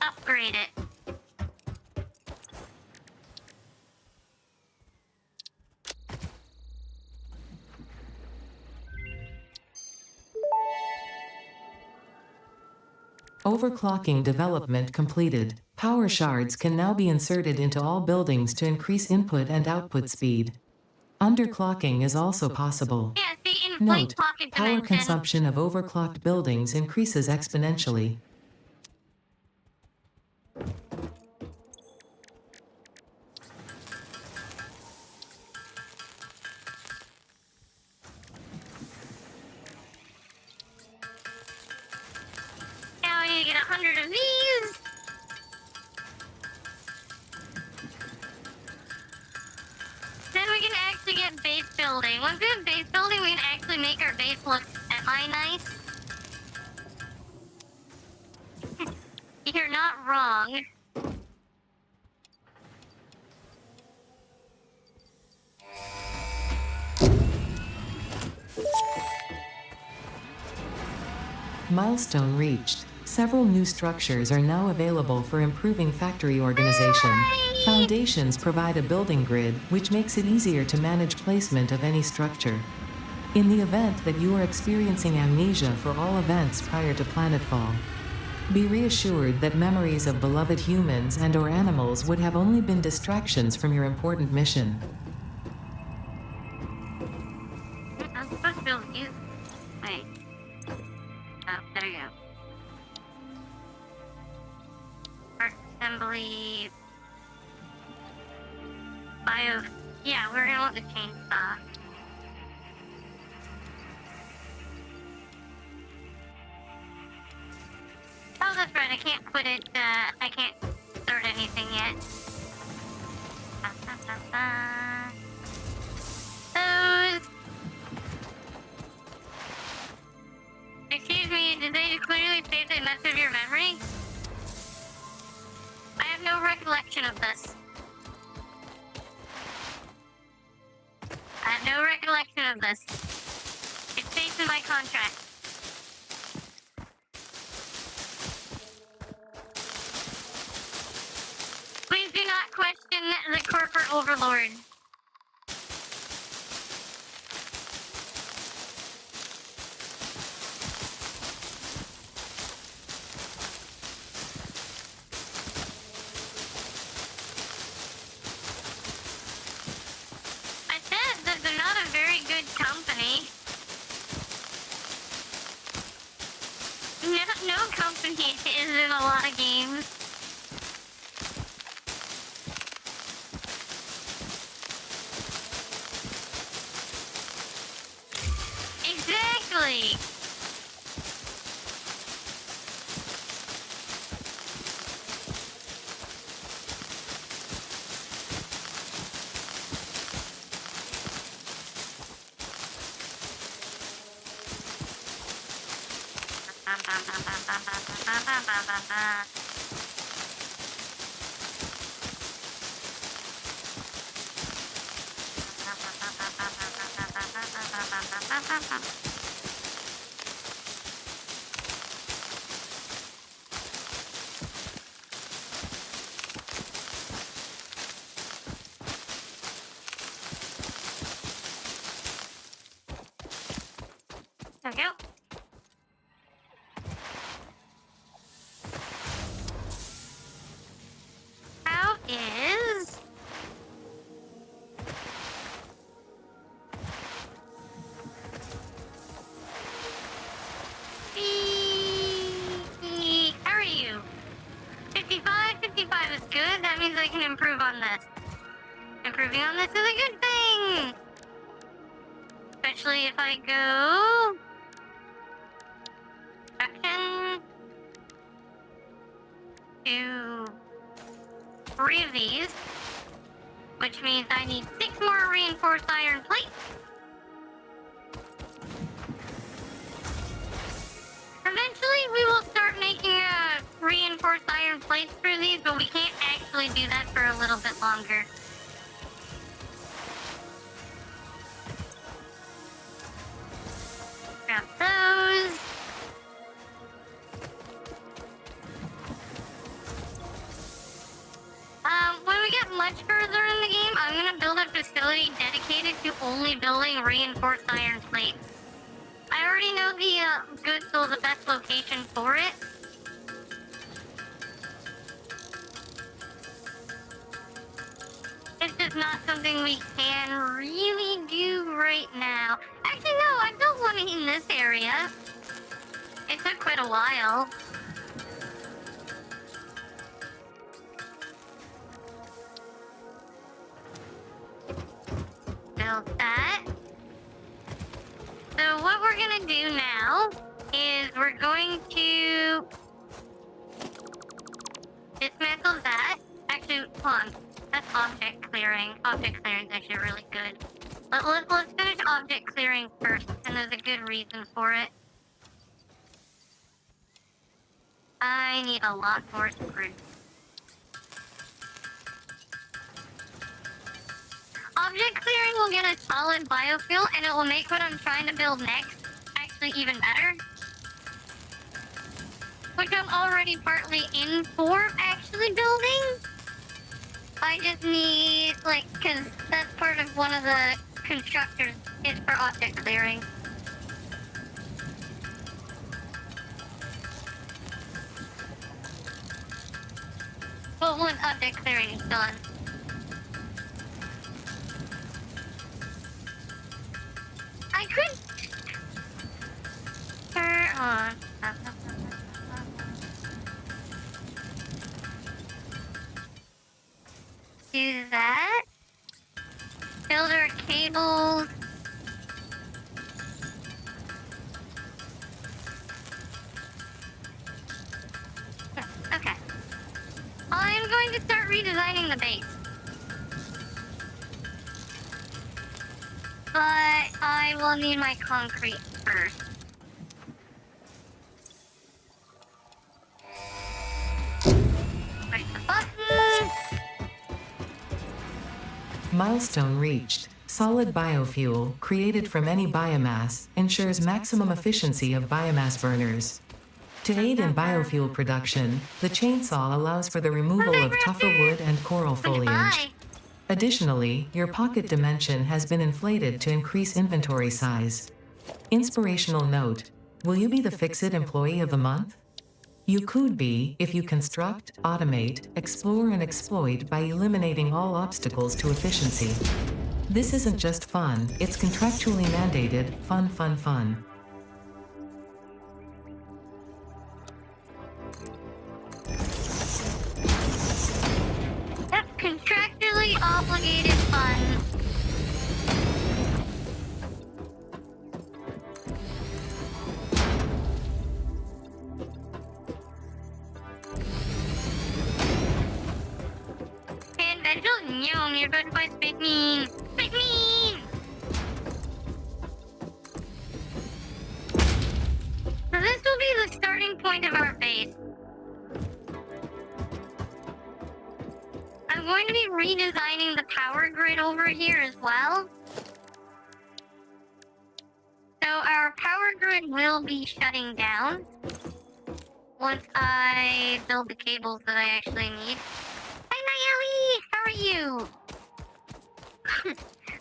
upgrade it. Overclocking development completed. Power shards can now be inserted into all buildings to increase input and output speed. Underclocking is also possible. Yeah, see, in Note, pocket power dimension. consumption of overclocked buildings increases exponentially. Now I need to get 100 of these. Then we can actually get base building. Once we have base building, we can actually make our base look semi-nice. You're not wrong. Milestone reached. Several new structures are now available for improving factory organization. Hooray! Foundations provide a building grid, which makes it easier to manage placement of any structure. In the event that you are experiencing amnesia for all events prior to planetfall, be reassured that memories of beloved humans and/or animals would have only been distractions from your important mission. I'm supposed to be able to use. Wait. Oh, there you go. Part assembly. Bio. Yeah, we're gonna want the chainsaw. Oh, that's right. I can't put it. I can't start anything yet. Those. Excuse me, did they clearly state they messed with your memory? I have no recollection of this. I have no recollection of this. It states in my contract. Please do not question the corporate overlord. I said that they're not a very good company. No company is in a lot of games. Exactly. There we go. How is... How are you? 55? 55 is good. That means I can improve on this. Improving on this is a good thing! Especially if I go... Production... to... 3 of these. Which means I need 6 more reinforced iron plates. Eventually, we will start making reinforced iron plates for these, but we can't actually do that for a little bit longer. Grab those. When we get much further in the game, I'm gonna build a facility dedicated to only building reinforced iron plates. I already know the good, so the best location for it. just not something we can really do right now. Actually, no, I built one in this area. It took quite a while. Build that. So what we're gonna do now is we're going to dismantle that. Actually, hold on. That's object clearing. Object clearing is actually really good. Let's finish object clearing first, and there's a good reason for it. I need a lot more screws. Object clearing will get a solid biofuel, and it will make what I'm trying to build next actually even better. Which I'm already partly in for actually building. I just need, like, cause that's part of one of the constructors is for object clearing. Well, once object clearing is done. I could turn on. Do that. Build our cables. Okay. I'm going to start redesigning the base. But I will need my concrete first. Push the button. Milestone reached. Solid biofuel, created from any biomass, ensures maximum efficiency of biomass burners. To aid in biofuel production, the chainsaw allows for the removal of tougher wood and coral foliage. Goodbye. Additionally, your pocket dimension has been inflated to increase inventory size. Inspirational note: will you be the Fix-It Employee of the Month? You could be if you construct, automate, explore and exploit by eliminating all obstacles to efficiency. This isn't just fun, it's contractually mandated, fun. That's contractually obligated fun. And Vengeful, no, you're going to buy Space Mean. Space Mean! So this will be the starting point of our base. I'm going to be redesigning the power grid over here as well. So our power grid will be shutting down once I build the cables that I actually need. Hi, Nayeli! How are you?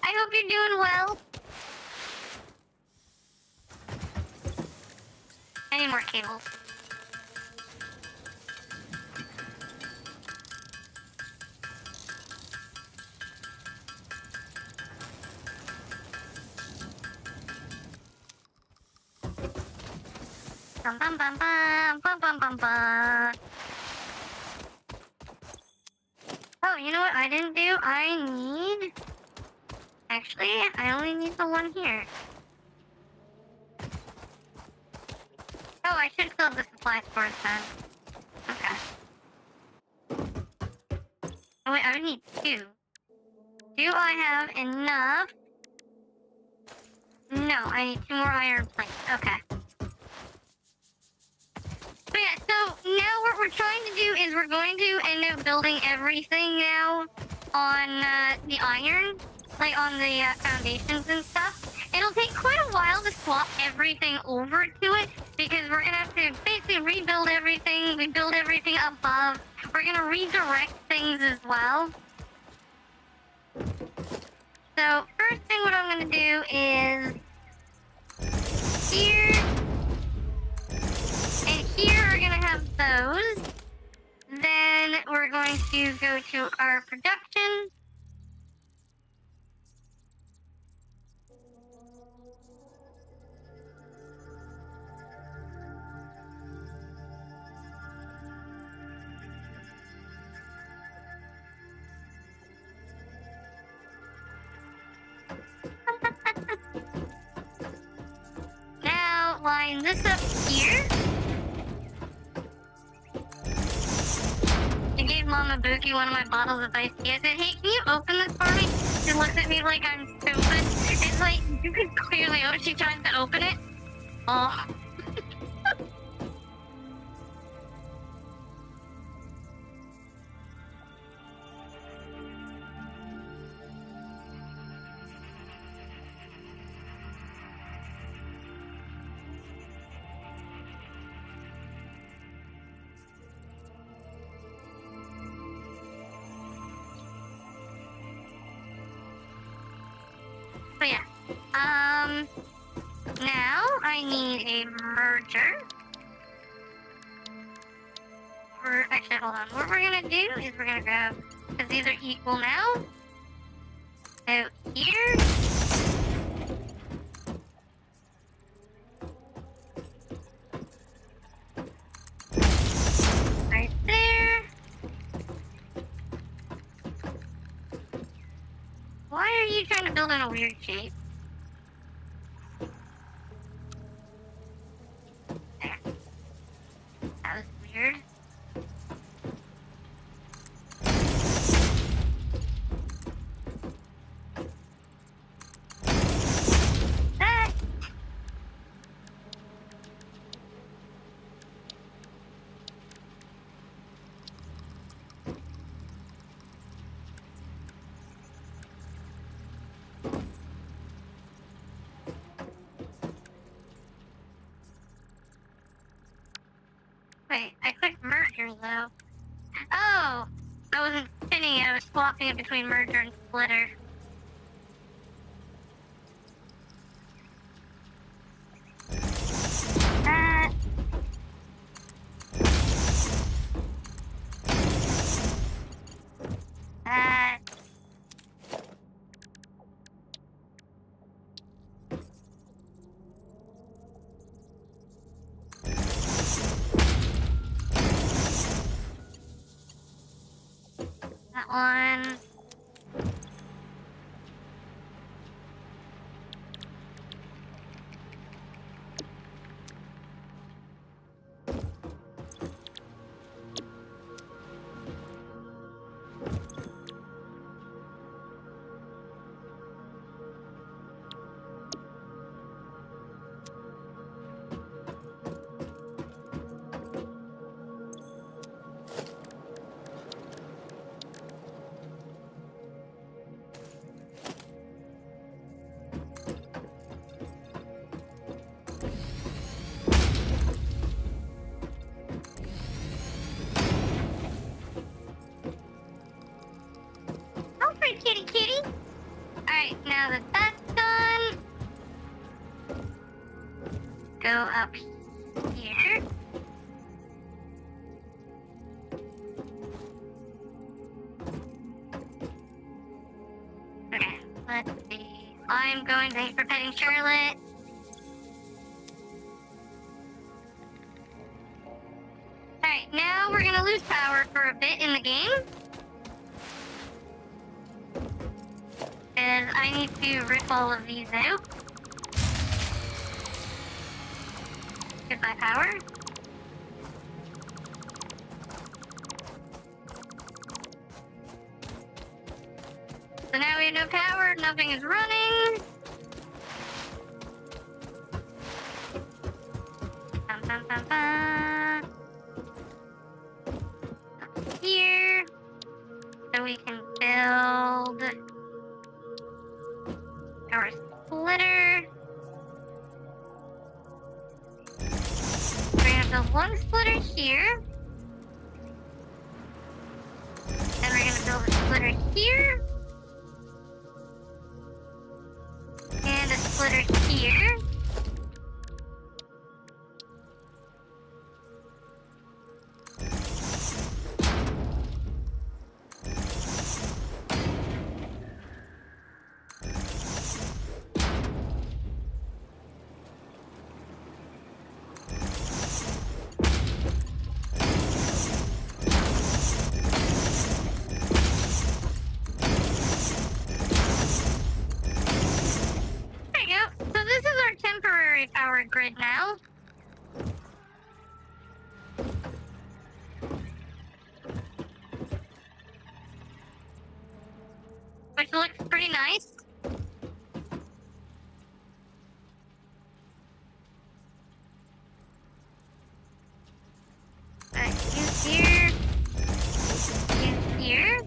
I hope you're doing well. I need more cables. Bum bum bum bum bum bum bum bum. Oh, you know what I didn't do? Actually, I only need the one here. Oh, I should fill the supply stores then. Okay. Oh wait, I need 2. Do I have enough? No, I need 2 more iron plates. Okay. But yeah, so now what we're trying to do is we're going to end up building everything now on the iron, like on the foundations and stuff. It'll take quite a while to swap everything over to it because we're gonna have to basically rebuild everything, rebuild everything above. We're gonna redirect things as well. So first thing what I'm gonna do is here. And here we're gonna have those. Then we're going to go to our production. line this up here. I gave Mama Buki one of my bottles of iced tea. I said, hey, can you open this for me? She looks at me like I'm stupid. It's like, you can clearly, she tries to open it. Oh. But yeah, now I need a merger. Actually, hold on. What we're gonna do is we're gonna grab, because these are equal now. So here. Right there. Why are you trying to build in a weird shape? There. That was weird. Ah! Wait, I clicked merger though. Oh! I wasn't spinning it, I was swapping it between merger and splitter. That. That. That one. Oh, pretty kitty kitty. Alright, now that that's done, go up here. Okay, let's see. I'm going, thanks for petting Charlotte. Alright, now we're gonna lose power for a bit in the game. And I need to rip all of these out. Goodbye, power. So now we have no power, nothing is running. Bum, bum, bum, bum. Up here. So we can build our splitter. We're gonna build one splitter here. Then we're gonna build a splitter here. And a splitter here. There you go. So this is grid now. Which looks pretty nice. You here. You here.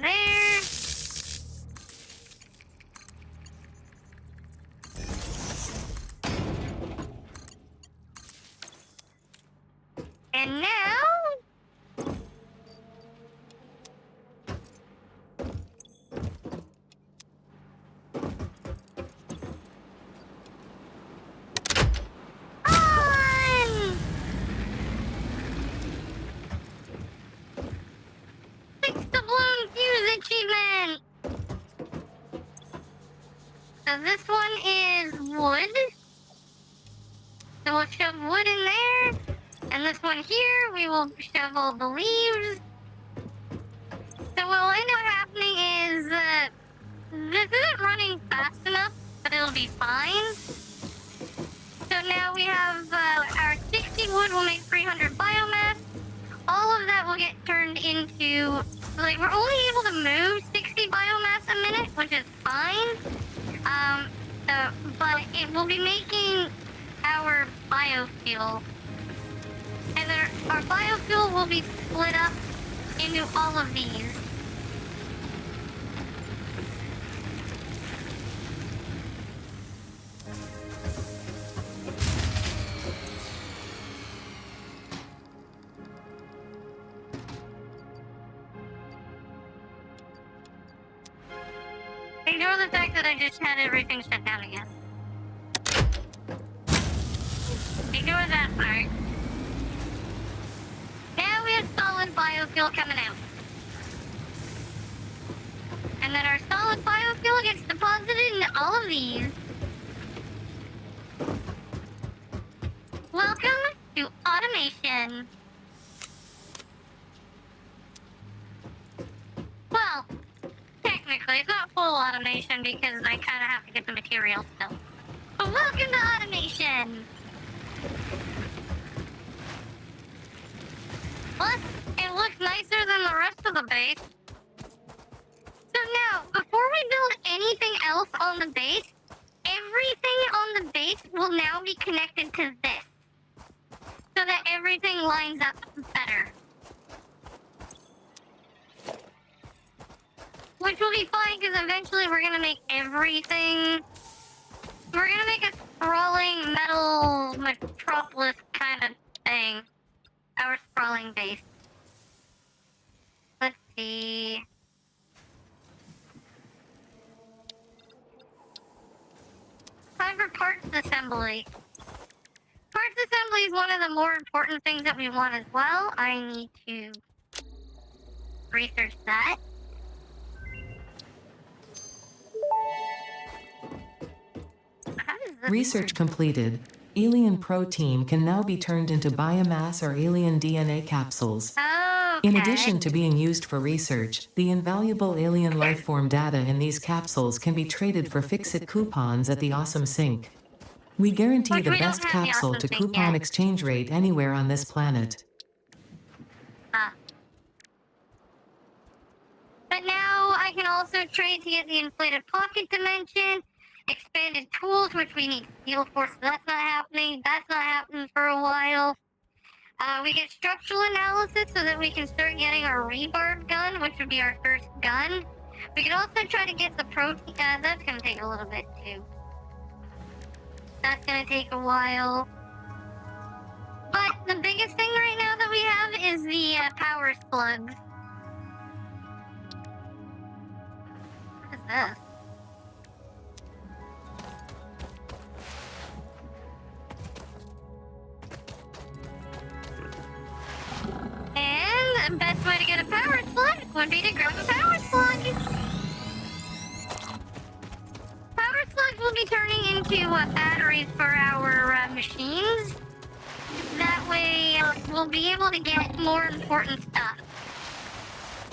There. And now on! 6 doubloon fuse achievement! So this one is wood. So we'll shove wood in there. And this one here, we will shove all the leaves. So what will end up happening is this isn't running fast enough, but it'll be fine. So now we have our 60 wood will make 300 biomass. All of that will get turned into, like, we're only able to move 60 biomass a minute, which is fine. But it will be making our biofuel. And then our biofuel will be split up into all of these. Ignore the fact that I just had everything shut down again. Ignore that part. Now we have solid biofuel coming out. And then our solid biofuel gets deposited into all of these. Welcome to automation. Well, technically, it's not full automation because I kind of have to get the material still. But welcome to automation! Plus, it looks nicer than the rest of the base. So now, before we build anything else on the base, everything on the base will now be connected to this. So that everything lines up better. Which will be fine, because eventually we're gonna make everything... We're gonna make a sprawling metal metropolis kind of thing. Our sprawling base. Let's see... Time for parts assembly. Parts assembly is one of the more important things that we want as well. I need to research that. Research completed. Alien protein can now be turned into biomass or alien DNA capsules. Okay. In addition to being used for research, the invaluable alien lifeform data in these capsules can be traded for fix-it coupons at the Awesome Sink. We guarantee Which the we don't best have the capsule Awesome to Sink coupon yet. exchange rate anywhere on this planet. But now I can also trade to get the inflated pocket dimension, expanded tools, which we need steel for, so that's not happening. That's not happening for a while. We get structural analysis so that we can start getting our rebarb gun, which would be our first gun. We can also try to get the protein. That's gonna take a little bit too. That's gonna take a while. But the biggest thing right now that we have is the power slugs. What is this? And the best way to get a power slug would be to grab a power slug. Power slugs will be turning into batteries batteries for our machines. That way, we'll be able to get more important stuff.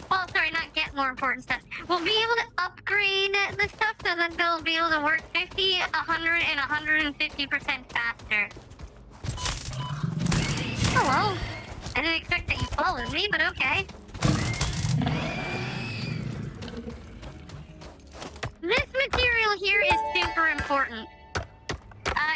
Well, sorry, not get more important stuff. We'll be able to upgrade the stuff so that they'll be able to work 50, 100, and 150% faster. Hello. I didn't expect that you followed me, but okay. This material here is super important.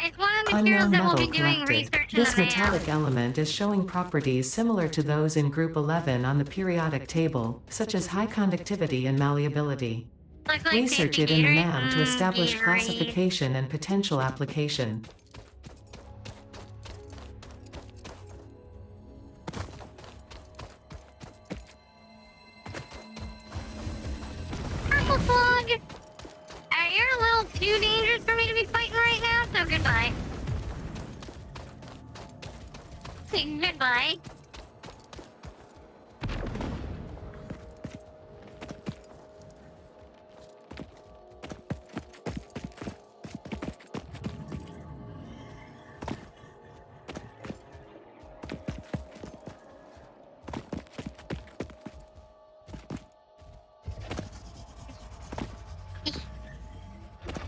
It's one of the materials Unknown that we'll metal be doing collected. research in This the metallic lab. element is showing properties similar to those in Group 11 on the periodic table, such as high conductivity and malleability. Looks like Research it safety in the Gatorade. MAM to establish Gatorade. classification and potential application. Purple slug! You're a little too dangerous for me to be fighting right now, so goodbye. Goodbye.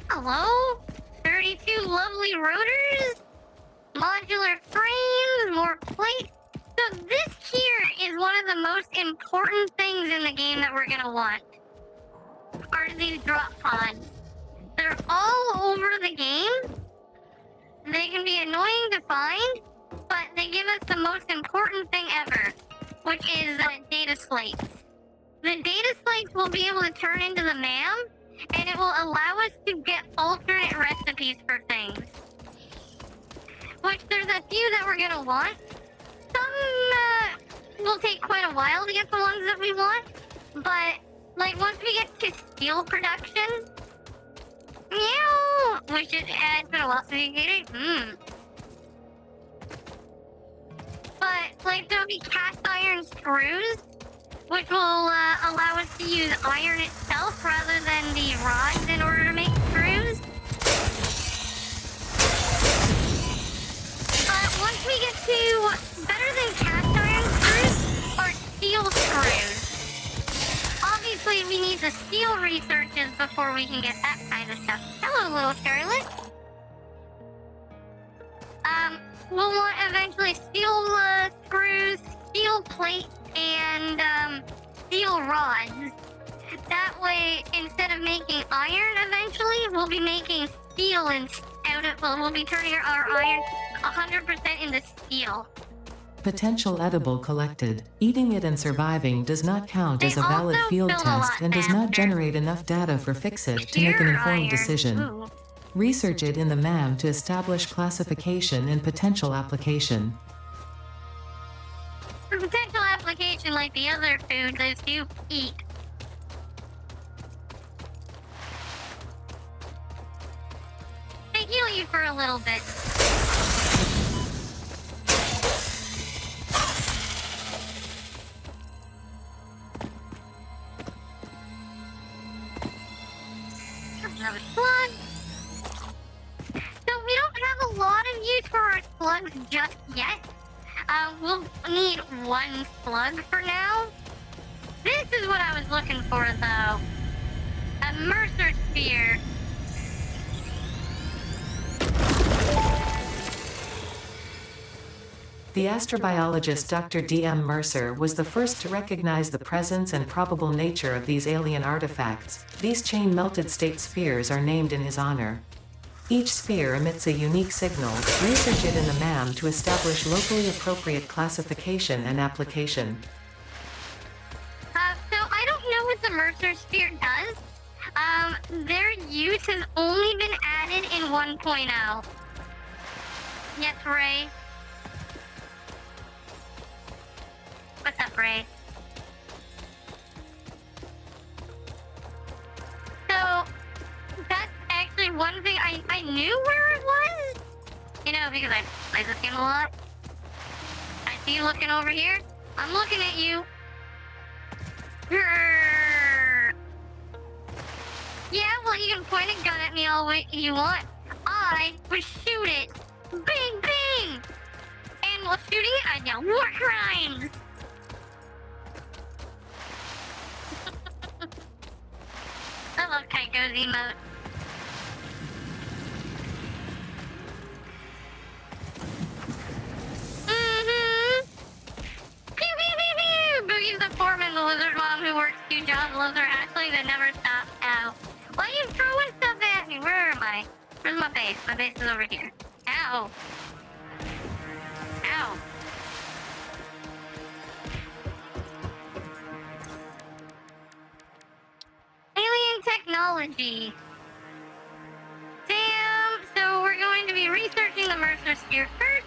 Hello? 32 lovely rotors? Modular frames, more plates. So this here is one of the most important things in the game that we're gonna want. Are these drop pods. They're all over the game. They can be annoying to find, but they give us the most important thing ever, which is data slates. The data slates will be able to turn into the MAM, and it will allow us to get alternate recipes for things. Which there's a few that we're gonna want. Some will take quite a while to get the ones that we want, but like once we get to steel production, meow, which is it's been a while since you get it. But like there'll be cast iron screws, which will allow us to use iron itself rather than the rods in order to make screws. But once we get to better than cast iron screws are steel screws. Obviously, we need the steel researches before we can get that kind of stuff. Hello, little Charlotte. We'll want eventually steel screws, steel plates, and steel rods. That way, instead of making iron eventually, we'll be making steel and we'll be turning our iron 100% into steel. Potential edible collected. Eating it and surviving does not count They as a valid also field fill a test lot and does not faster. generate enough data for Fix-It to make an Pure informed iron. decision. Ooh. Research it in the MAM to establish classification and potential application. For potential application like the other foods is to eat. They heal you for a little bit. Another slug. So we don't have a lot of use for our slugs just yet. We'll need one slug for now. This is what I was looking for, though. A Mercer Sphere. The astrobiologist Dr. D.M. Mercer was the first to recognize the presence and probable nature of these alien artifacts. These chain-melted state spheres are named in his honor. Each sphere emits a unique signal. Research it in the MAM to establish locally appropriate classification and application. So I don't know what the Mercer Sphere does. Their use has only been added in 1.0. Yes, Ray. What's up, Ray? So, that's actually one thing I knew where it was. You know, because I play this game a lot. I see you looking over here. I'm looking at you. Grrr. Yeah, well, you can point a gun at me all you want. side, we shoot it. Bing, bing! And while shooting it, I yell, war crimes! I love Kaiko's emote. Mm-hmm. Pew, pew, pew, pew! Boogie's the foreman, the lizard mom who works 2 jobs, loves her Ashley that never stops. Ow. Why are you throwing stuff at me? Where am I? Where's my base? My base is over here. Ow. Ow. Alien technology. Damn, so we're going to be researching the Mercer Sphere first.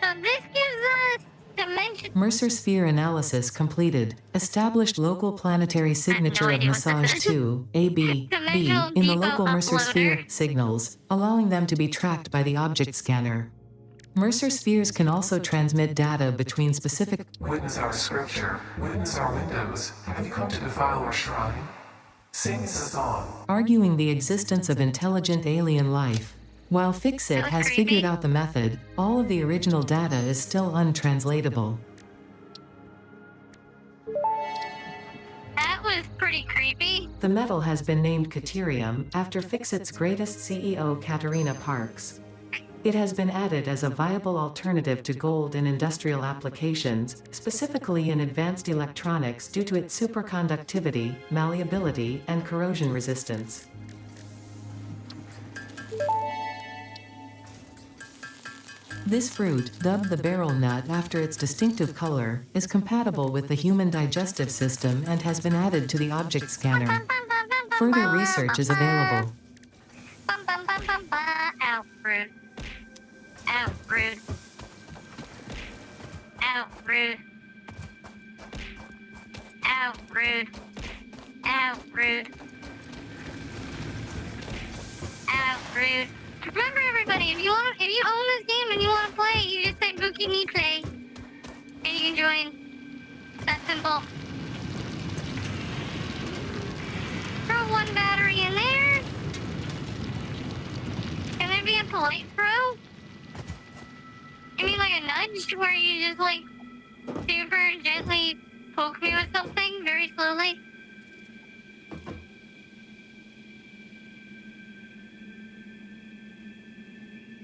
So this gives us dimension. Mercer sphere analysis completed. Established local planetary signature of massage 2, AB, B, in the local Mercer sphere signals, allowing them to be tracked by the object scanner. Mercer spheres can also transmit data between specific. Witness our scripture, witness our windows. Have you come to defile our shrine? Sing us a song. Arguing the existence of intelligent alien life. While Fixit has figured out the method, all of the original data is still untranslatable. That was pretty creepy. The metal has been named Caterium after Fixit's greatest CEO, Katerina Parks. It has been added as a viable alternative to gold in industrial applications, specifically in advanced electronics due to its superconductivity, malleability, and corrosion resistance. This fruit, dubbed the beryl nut after its distinctive color, is compatible with the human digestive system and has been added to the object scanner. Further research is available. Ow, rude. Ow, rude. Ow, rude. Ow, rude. Ow, rude. Ow, rude. Remember, everybody, if you own this game and you want to play, you just say Buki need play, and you can join. That's simple. Throw 1 battery in there. Can there be a polite throw? You mean like a nudge, where you just like super gently poke me with something very slowly?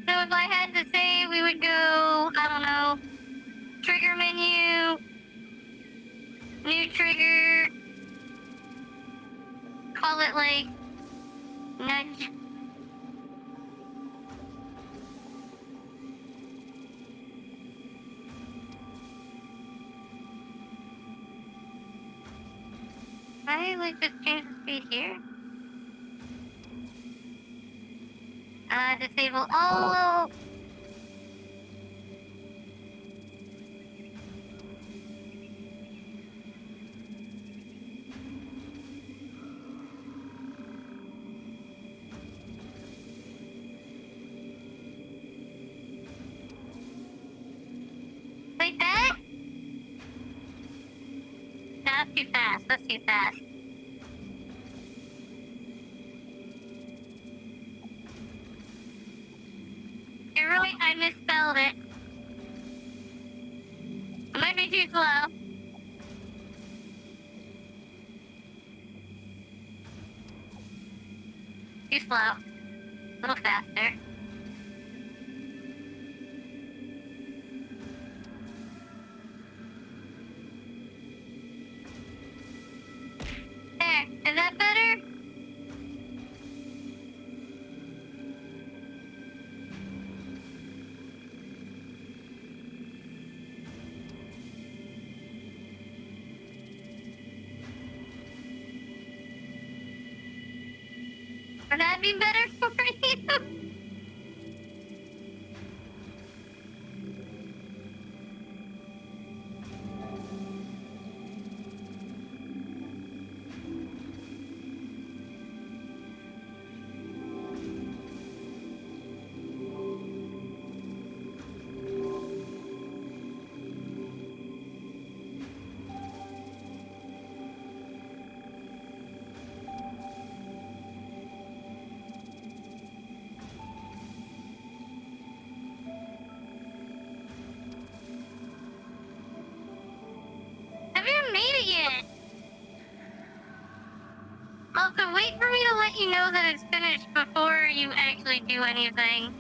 So if I had to say, we would go, I don't know, trigger menu, new trigger, call it like, nudge. I like just change the speed here. Disable all. Like that? No, that's too fast. That's too fast. You're right, I misspelled it. It might be too slow. Too slow. A little faster. There, is that better? Would that be better for you? Also, wait for me to let you know that it's finished before you actually do anything.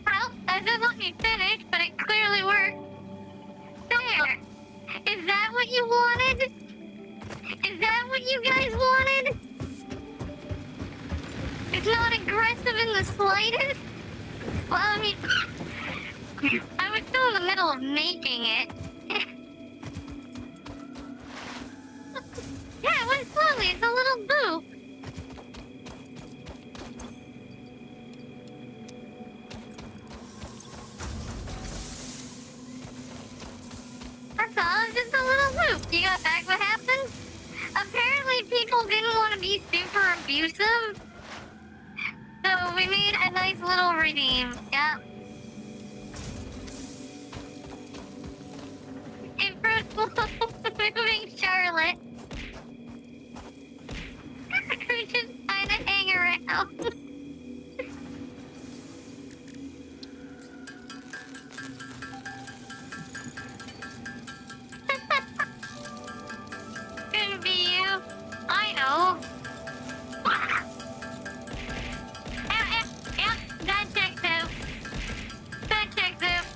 Well, that doesn't let me finish, but it clearly worked. There! Is that what you wanted? Is that what you guys wanted? It's not aggressive in the slightest? Well, I mean, I was still in the middle of making it. Yeah, it went slowly. It's a little boo. That's all. It's just a little loop. You got back what happened? Apparently people didn't want to be super abusive. So we made a nice little redeem. Yep. Moving Charlotte. We just kind of hang around. Couldn't be you. I know. Yep, that checks out. That checks out.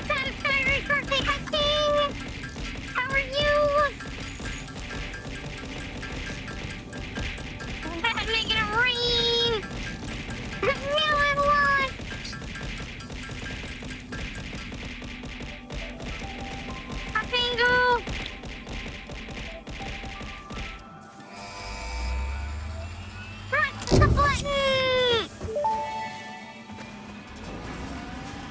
Satisfactory birthday, King! How are you? That's making it rain! Melon launch! A bingo! Press the button!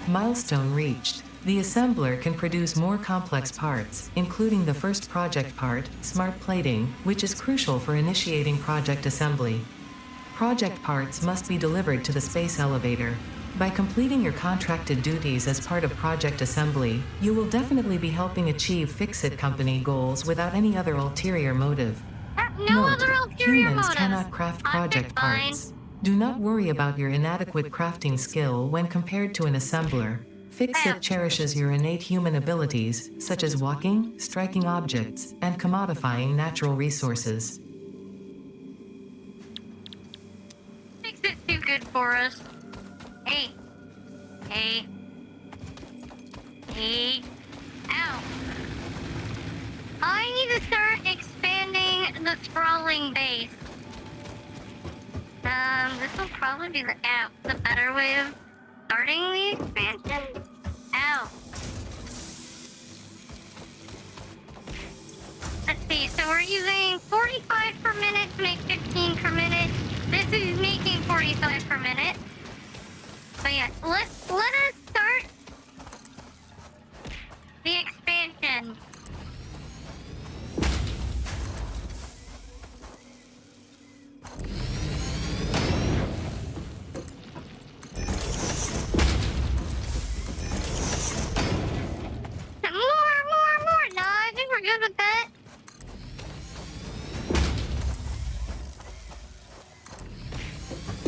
Milestone reached. The assembler can produce more complex parts, including the first project part, smart plating, which is crucial for initiating project assembly. Project parts must be delivered to the space elevator. By completing your contracted duties as part of project assembly, you will definitely be helping achieve Fix-It Company goals without any other ulterior motive. No Note, other ulterior humans motives. cannot craft I'm project just fine. parts. Do not worry about your inadequate crafting skill when compared to an assembler. Fix-It cherishes your innate human abilities, such as walking, striking objects, and commodifying natural resources. Makes it too good for us. Hey. Hey. Hey. Ow. I need to start expanding the sprawling base. This will probably be the better way of starting the expansion. Ow. Let's see, so we're using 45 per minute to make 15 per minute. This is making 45 per minute. So yeah, let us start the expansion. More. No, I think we're good with that.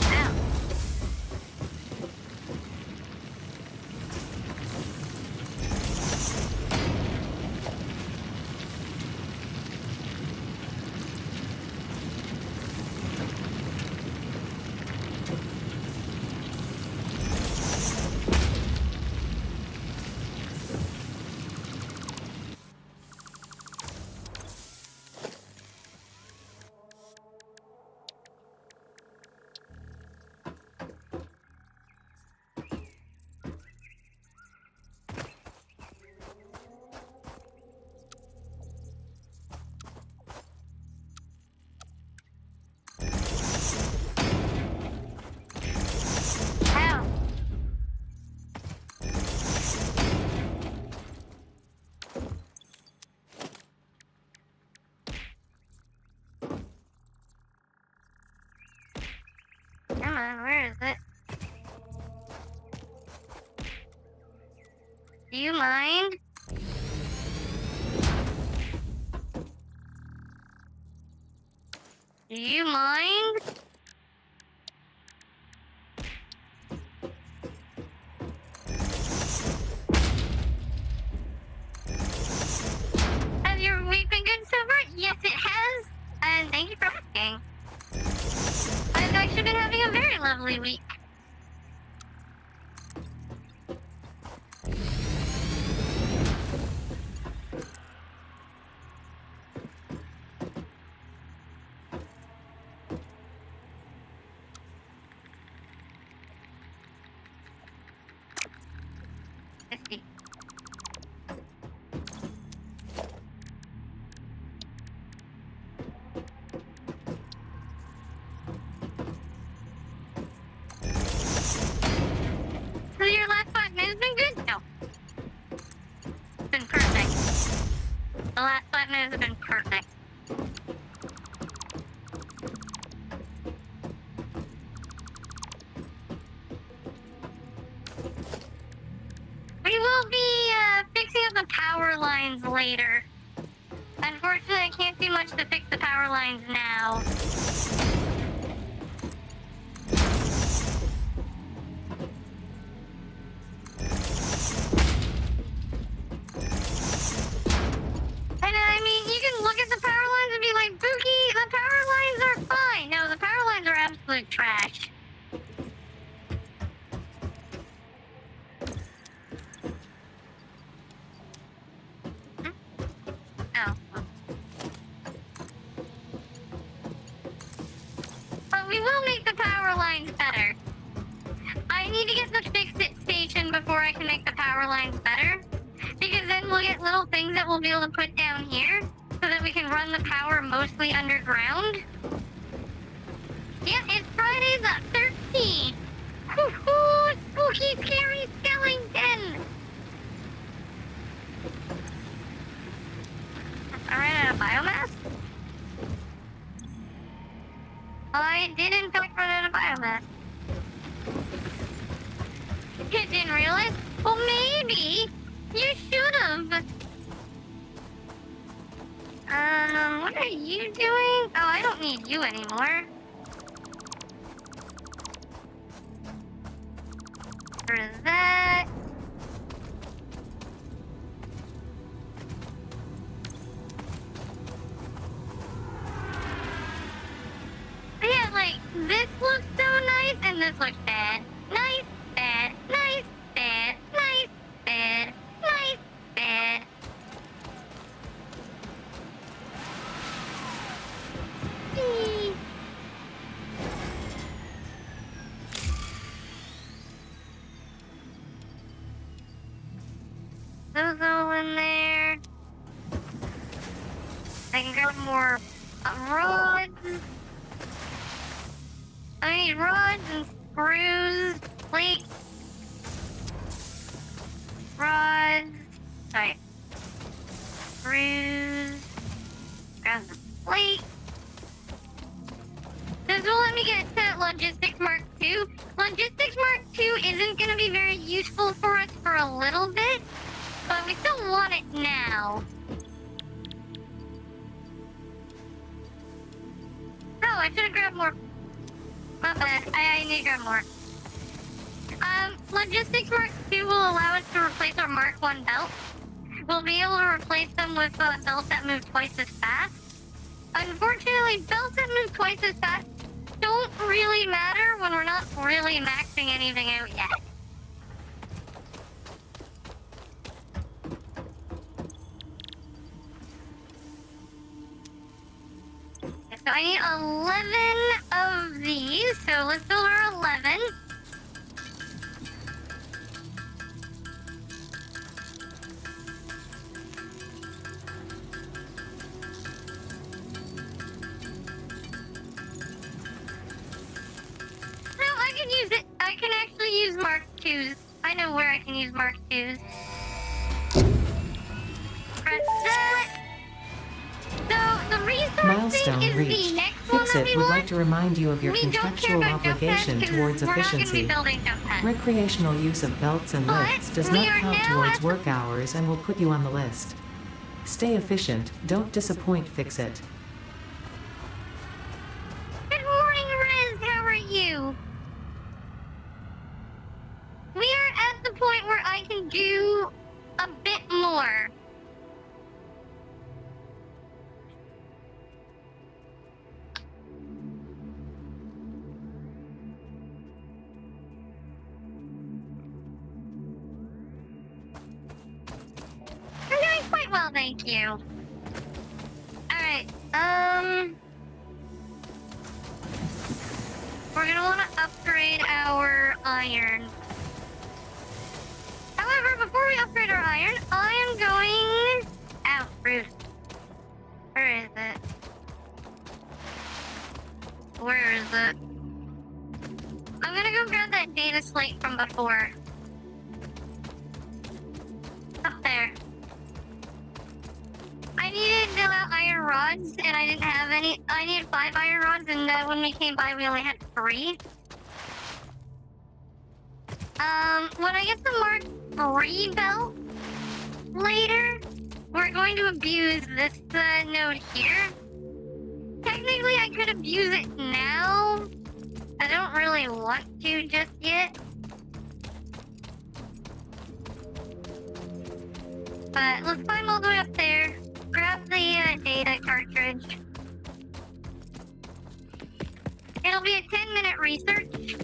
Ow. on, where is it? Do you mind? Do you mind? Has your week been good so far? Yes, it has. And thank you for asking. I've actually been having a very lovely week. Let's see. So your last 5 minutes been good? No. It's been perfect. The last 5 minutes have been perfect. We will be fixing up the power lines later. Unfortunately, I can't do much to fix the power lines now. And I mean, you can look at the power lines and be like, Buki, the power lines are fine. No, the power lines are absolute trash. Oh. But we will make the power lines better. I need to get the fix-it station before I can make the power lines better. Because then we'll get little things that we'll be able to put down here so that we can run the power mostly underground. Yeah, it's Friday the 13th. Woohoo! Spooky, scary skeleton! I ran out of biomass? I did in fact run out of biomass. You didn't realize? Well, maybe you should have. What are you doing? Oh, I don't need you anymore. There's that. But yeah, like, this looks so nice and this looks bad. Nice, bad, nice, bad, nice, bad, nice, bad. Eee. Those all in there. I can grab more rods. I need rods and screws, plates, rods, sorry, screws, grab the plate. This will let me get to Logistics Mark II. Logistics Mark II isn't going to be very useful for us for a little bit, but we still want it now. Oh, I should have grabbed more. My bad. I need to grab more. Logistics Mark II will allow us to replace our Mark I belts. We'll be able to replace them with belts that move twice as fast. Unfortunately, belts that move twice as fast don't really matter when we're not really maxing anything out yet. So I need 11 of these, so let's build our 11. No, I can use it. I can actually use Mark IIs. I know where I can use Mark IIs. Press that. So the resource Milestone thing is reached. the next one Fix Fix-It would like to remind you of your We don't care contractual about jump pads obligation 'cause towards we're not gonna be efficiency. building jump pads. Recreational use of belts and But lifts does we not are count now towards at the- work hours and will put you on the list. Stay efficient, don't disappoint, Fix-It. Good morning, Riz. How are you? We are at the point where I can do a bit more. I'm doing quite well, thank you. Alright, we're gonna wanna upgrade our iron. However, before we upgrade our iron, I am going... Ow, Bruce. Where is it? Where is it? I'm gonna go grab that data slate from before. Up there. I needed iron rods, and I didn't have any. I needed 5 iron rods, and when we came by, we only had 3. When I get the Mark III belt later, we're going to abuse this node here. Technically, I could abuse it now. I don't really want to just yet. But let's climb all the way up there. Grab the data cartridge. It'll be a 10-minute research.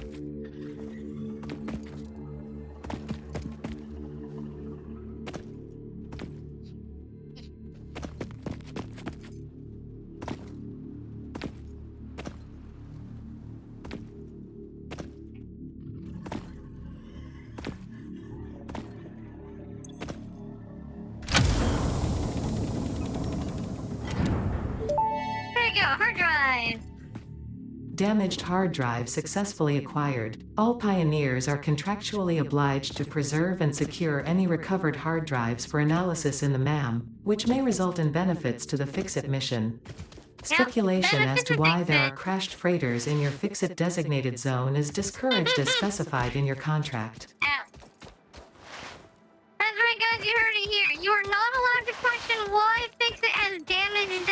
Hard drive. Damaged hard drive successfully acquired. All pioneers are contractually obliged to preserve and secure any recovered hard drives for analysis in the MAM, which may result in benefits to the Fix-It mission. Speculation as to why there are crashed freighters in your Fix-It designated zone is discouraged as specified in your contract. Ow. That's right, guys, you heard it here. You are not allowed to question why Fix-It has damaged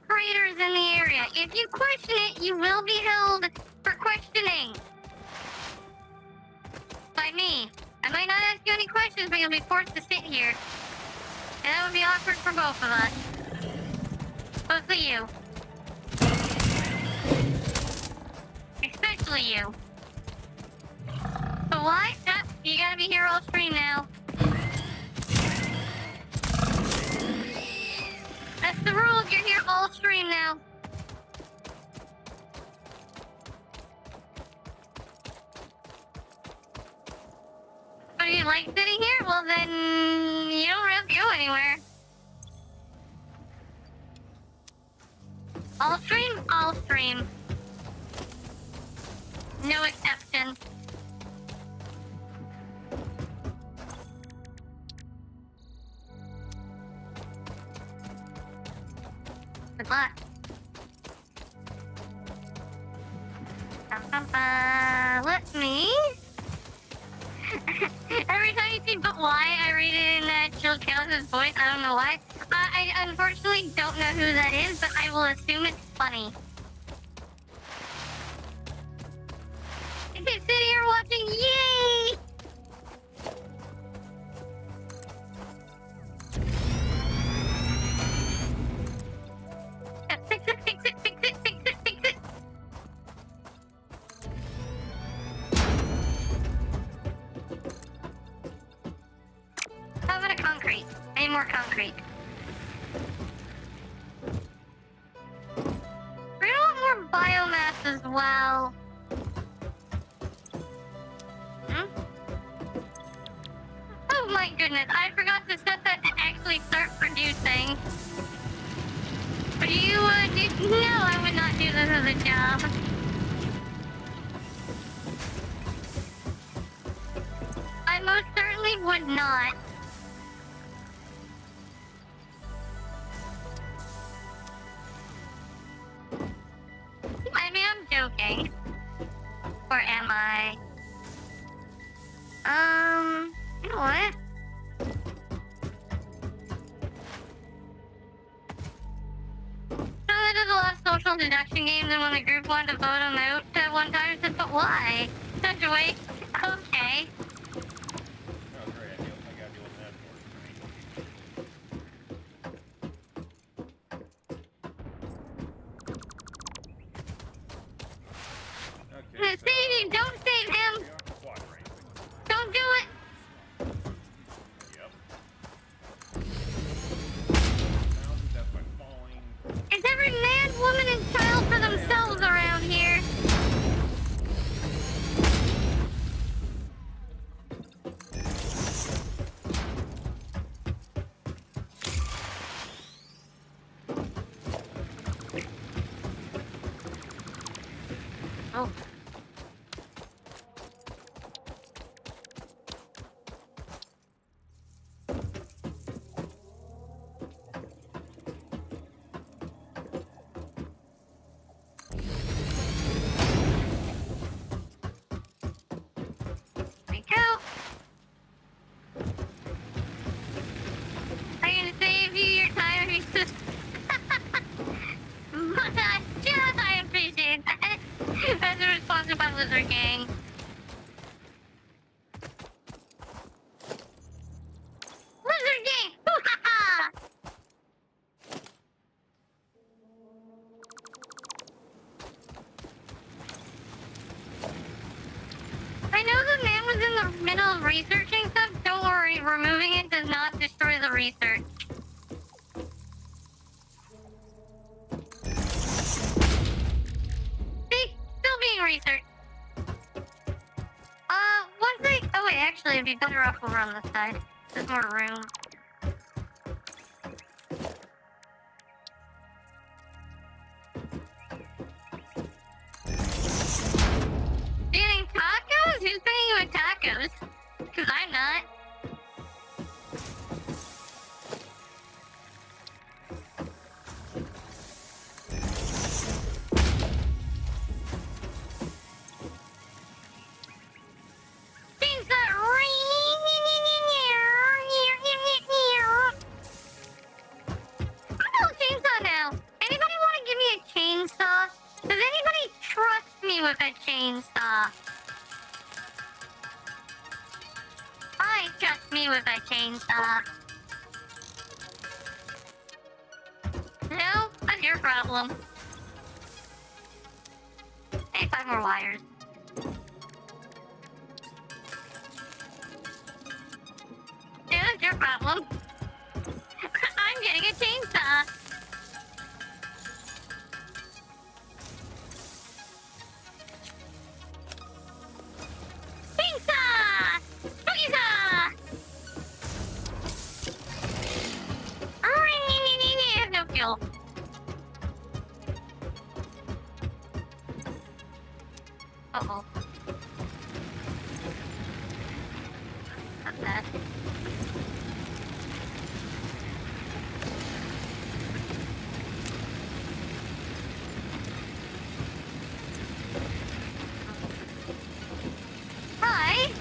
freighters in the area. If you question it, you will be held for questioning. By me. I might not ask you any questions, but you'll be forced to sit here. And that would be awkward for both of us. Mostly you. Especially you. But why? You gotta be here all stream now. That's the rules. You're here all stream now. But if you like sitting here, well then you don't have to go anywhere. All stream, all stream. No exception. Good luck. Let me. Every time you see "but why," I read it in Chill Chaos' voice. I don't know why. I unfortunately don't know who that is, but I will assume it's funny. You can sit here watching. Yay! Fix it, fix it, fix it, fix it, fix it. How about a concrete? Any more concrete? We're gonna want more biomass as well. Oh my goodness, I forgot to set that to actually start producing. But you would... No, I would not do this as a job. I most certainly would not. joking. Or am I? You know what? I did a lot of social deduction games, and when the group wanted to vote him out at one time, I said, but why? Such a waste. Okay. Oh, great. I gotta deal with that for tonight. Okay, Save him! Don't save him! we are quadrant. Don't do it! Yep. Thousand death by falling. Is every man, woman, and child for themselves around here? Oh. There you go. I'm gonna save you your time if you just... I appreciate that. That's a response by Lizard Gang. Lizard Gang! Hoo-ha-ha! I know the man was in the middle of researching stuff. Don't worry, removing it does not destroy the research. See? Still being researched. One thing... Oh wait, actually it'd be better off over on this side. There's more room. Getting tacos? Who's paying you with tacos? Because I'm not. Chainsaw now. Anybody want to give me a chainsaw? Does anybody trust me with a chainsaw? I trust me with a chainsaw. No, that's your problem. Hey, 5 more wires. Yeah, that's your problem. I'm getting a chainsaw. Chainsaw! Chainsaw! No fuel. Uh-oh. Not bad. Hi!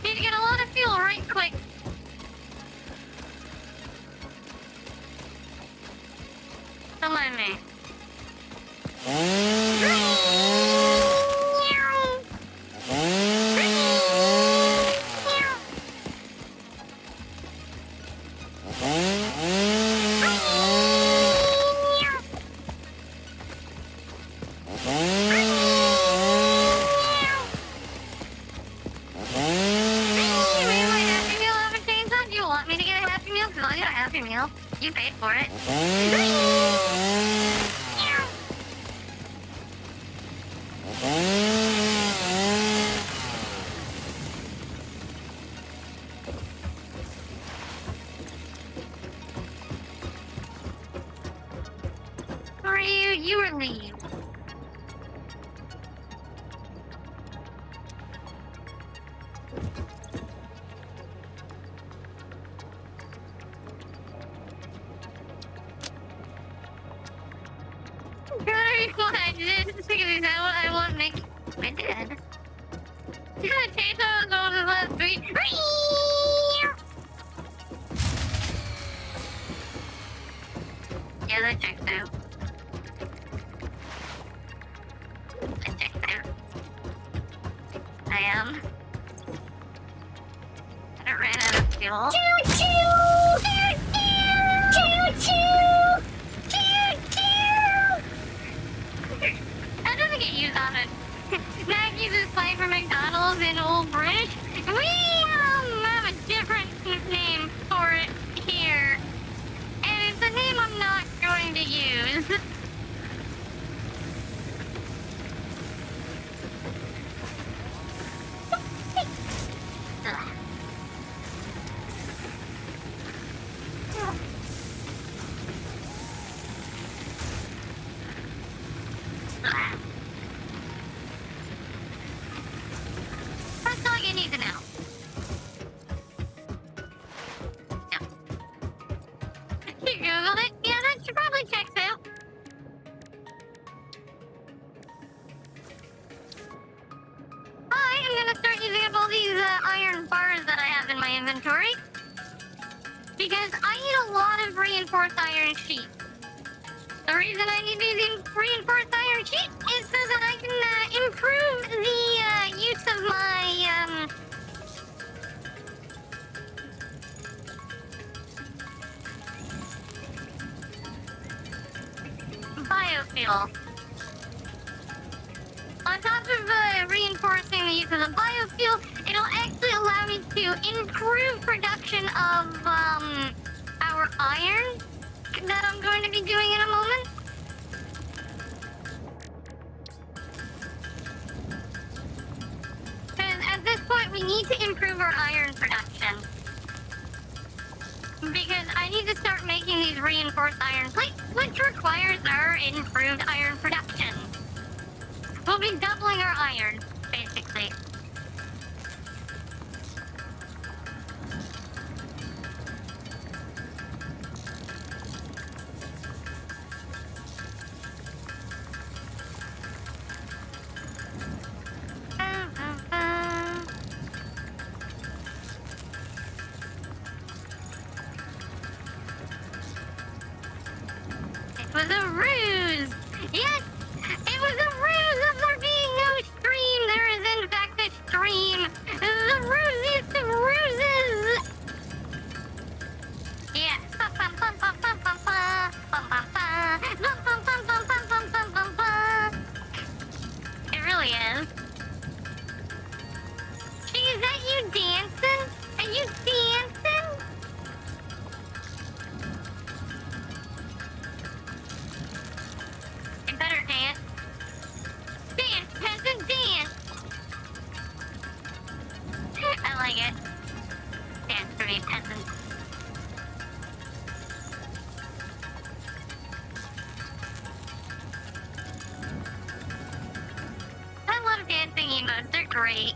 Need to get a lot of fuel right quick. Don't mind me. You paid for it. Or you or leave. Good, I did because is that what I want Nick? I did. Potato was on the last week. Yeah, that checks out. That checks out. I am. I ran out of fuel. Choo-choo! Choo-choo! Choo-choo! That doesn't get used often. Mac uses play for McDonald's in Old British. We have a different name for it here. And it's a name I'm not going to use. That's all you need to know. Yeah. You Googled it? Yeah, that should probably checks out. I'm gonna start using up all these iron bars that I have in my inventory. Because I need a lot of reinforced iron sheet. The reason I need these reinforced iron sheet is so that I can improve the use of my biofuel. On top of reinforcing the use of the biofuel, it'll actually allow me to improve production of our iron that I'm going to be doing in a moment. Because at this point, we need to improve our iron production. Because I need to start making these reinforced iron plates, which requires our improved iron production. We'll be doubling our iron, basically. It was a ruse! Yes! It was a ruse of there being no stream! There is in fact a stream! The rusiest of ruses! Yeah. It really is. Gee, is that you dancing? Are you dancing? You better dance. Dance, peasant, dance! I like it. Dance for me, peasant. I love dancing emotes, they're great.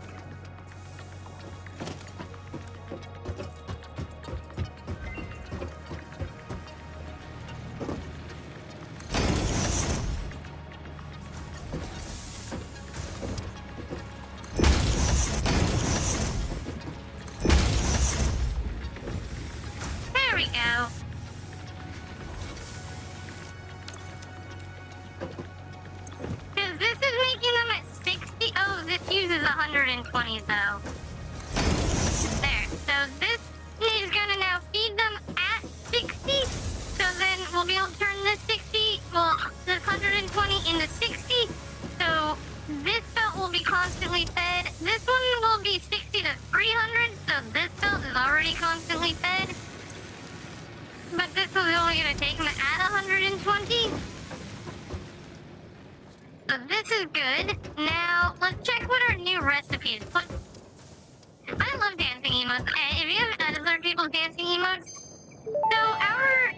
There we go. Because this is making them at 60. Oh, this uses 120 though. There. So this is gonna now feed them at 60. So then we'll be able to turn this 60, well, this 120 into 60. So this belt will be constantly fed. This one will be 60 to 300. So this belt is already constantly fed. But this was only going to take them at 120. So this is good. Now, let's check what our new recipe is. I love dancing emotes. If you haven't had other people's dancing emotes, so our...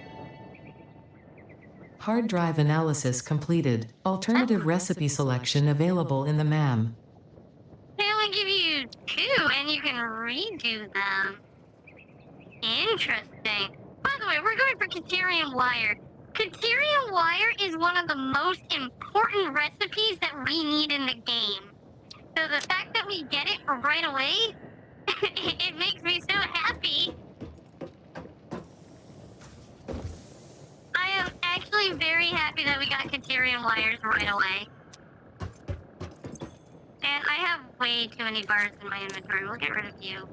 Hard drive analysis completed. Alternative recipe selection available in the MAM. They only give you 2, and you can redo them. Interesting. By the way, we're going for Caterium wire. Caterium wire is one of the most important recipes that we need in the game. So the fact that we get it right away, it makes me so happy. I am actually very happy that we got Caterium wires right away. And I have way too many bars in my inventory. We'll get rid of you.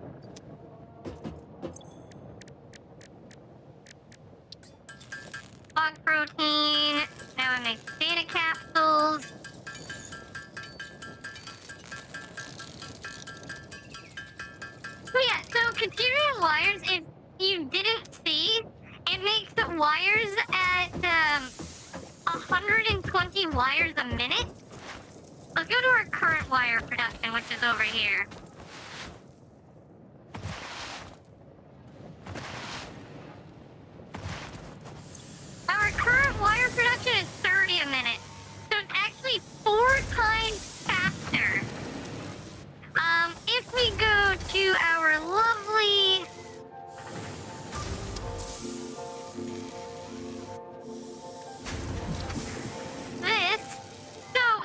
Hog protein. Now I make data capsules. So yeah, so Caterium wires, if you didn't see, it makes the wires at 120 wires a minute. Let's go to our current wire production, which is over here. Our current wire production is 30 a minute. So it's actually 4 times faster. If we go to our lovely...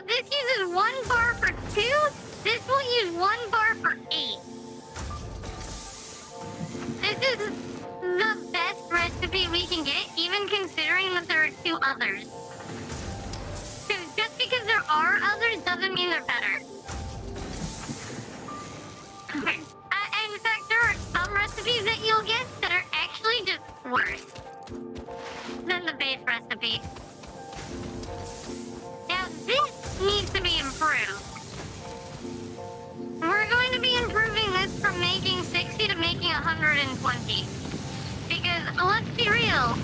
This uses 1 bar for 2. This will use 1 bar for 8. This is the best recipe we can get, even considering that there are 2 others. Just because there are others doesn't mean they're better. In fact, there are some recipes that you'll get that are actually just worse than the base recipe. Now, this needs to be improved. We're going to be improving this from making 60 to making 120. Because, let's be real,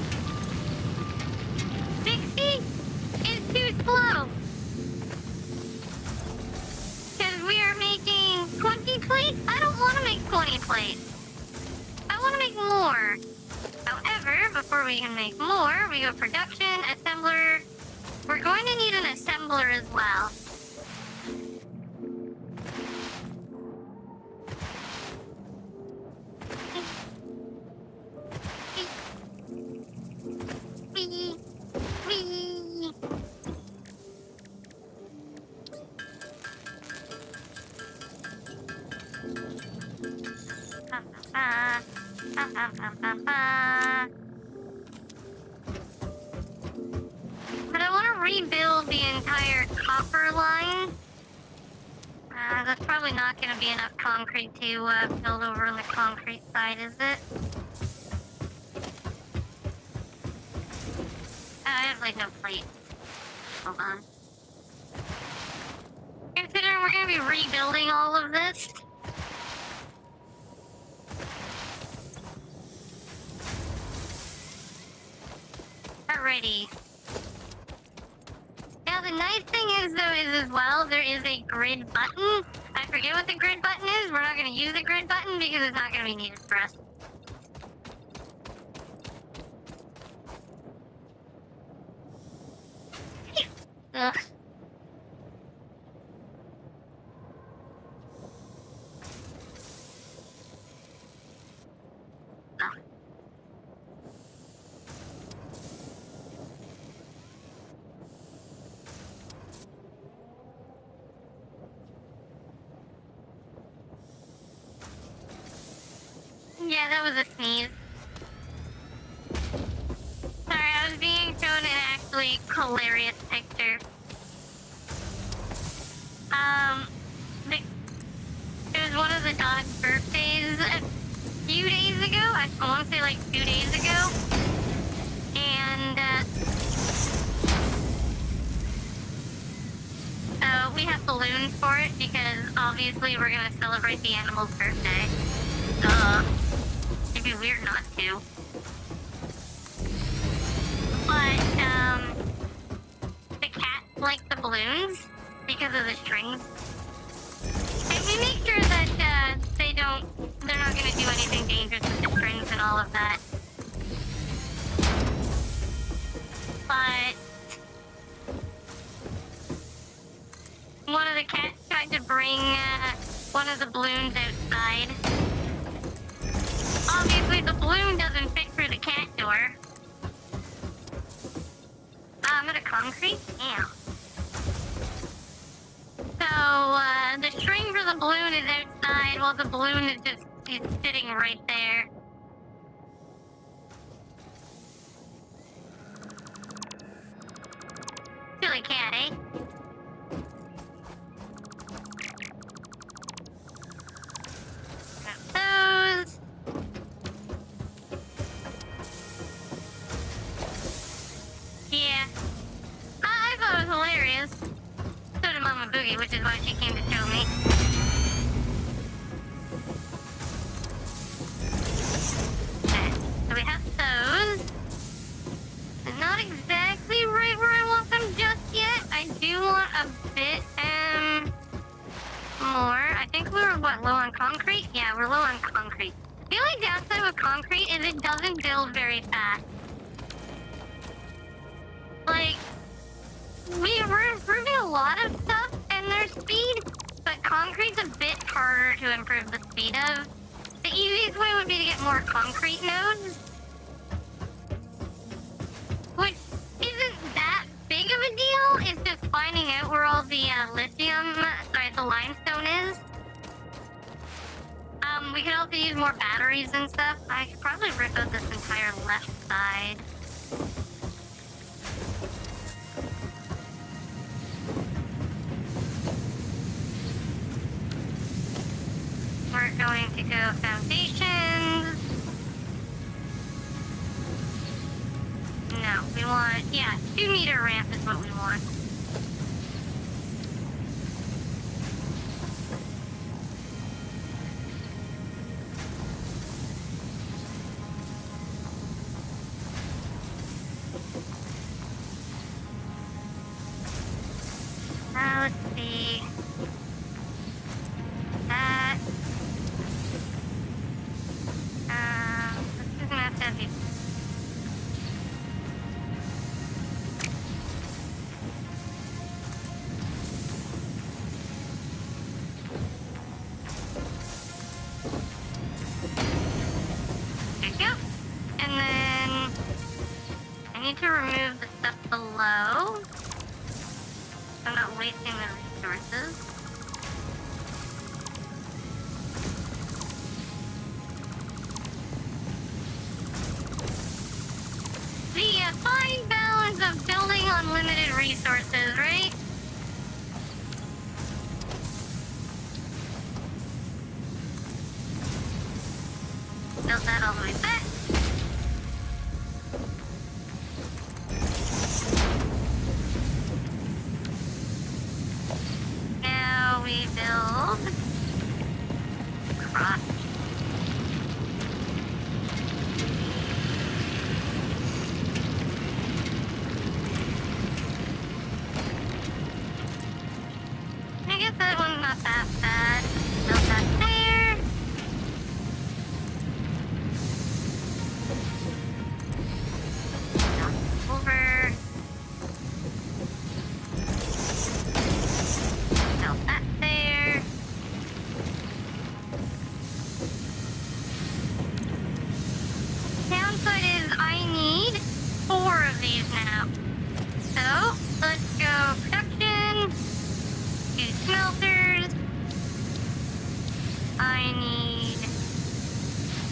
60 is too slow. Because we are making 20 plates? I don't want to make 20 plates. I want to make more. However, before we can make more, we go production, assembler. We're going to need an assembler as well. But I want to rebuild the entire copper line. That's probably not going to be enough concrete to build over on the concrete side, is it? I have like no plate. Hold on. Considering we're going to be rebuilding all of this. Alrighty. Now the nice thing is though is as well, there is a grid button. I forget what the grid button is. We're not going to use the grid button because it's not going to be needed for us. Ugh. Yeah, that was a sneeze. Sorry, I was being shown an actually hilarious picture. It was one of the dog's birthdays a few days ago. I want to say like 2 days ago. And, we have balloons for it because obviously we're gonna celebrate the animal's birthday. It'd be weird not to. But, the cats like the balloons because of the strings. And we make sure that, they're not gonna do anything dangerous with the strings and all of that. But one of the cats tried to bring, one of the balloons outside. Obviously, the balloon doesn't fit through the cat door. diameter concrete? Damn. So, the string for the balloon is outside while the balloon is just sitting right there. Silly cat, eh? Got those. Yeah. I thought it was hilarious. So did Mama Buki, which is why she came to show me. Okay, so we have those. They're not exactly right where I want them just yet. I do want a bit, more. I think we were, what, low on concrete? Yeah, we're low on concrete. The only downside with concrete is it doesn't build very fast. Like, we're improving a lot of stuff and their speed, but concrete's a bit harder to improve the speed of. The easiest way would be to get more concrete nodes, which isn't that big of a deal. It's just finding out where all the the limestone is. We could also use more batteries and stuff. I could probably rip out this entire left side. We're going to go foundations. No, we want, yeah, 2-meter ramp is what we want. Let's see. That. This is gonna have to be. There you go. And then I need to remove the stuff below. I'm not wasting the resources. The fine balance of building unlimited resources, right? Build that all the way back. Now we build cross. I guess that one's not that bad. Build that there. Over. Build that there. Downside is I need 4 of these now. So, let's go production. 2 smelters. I need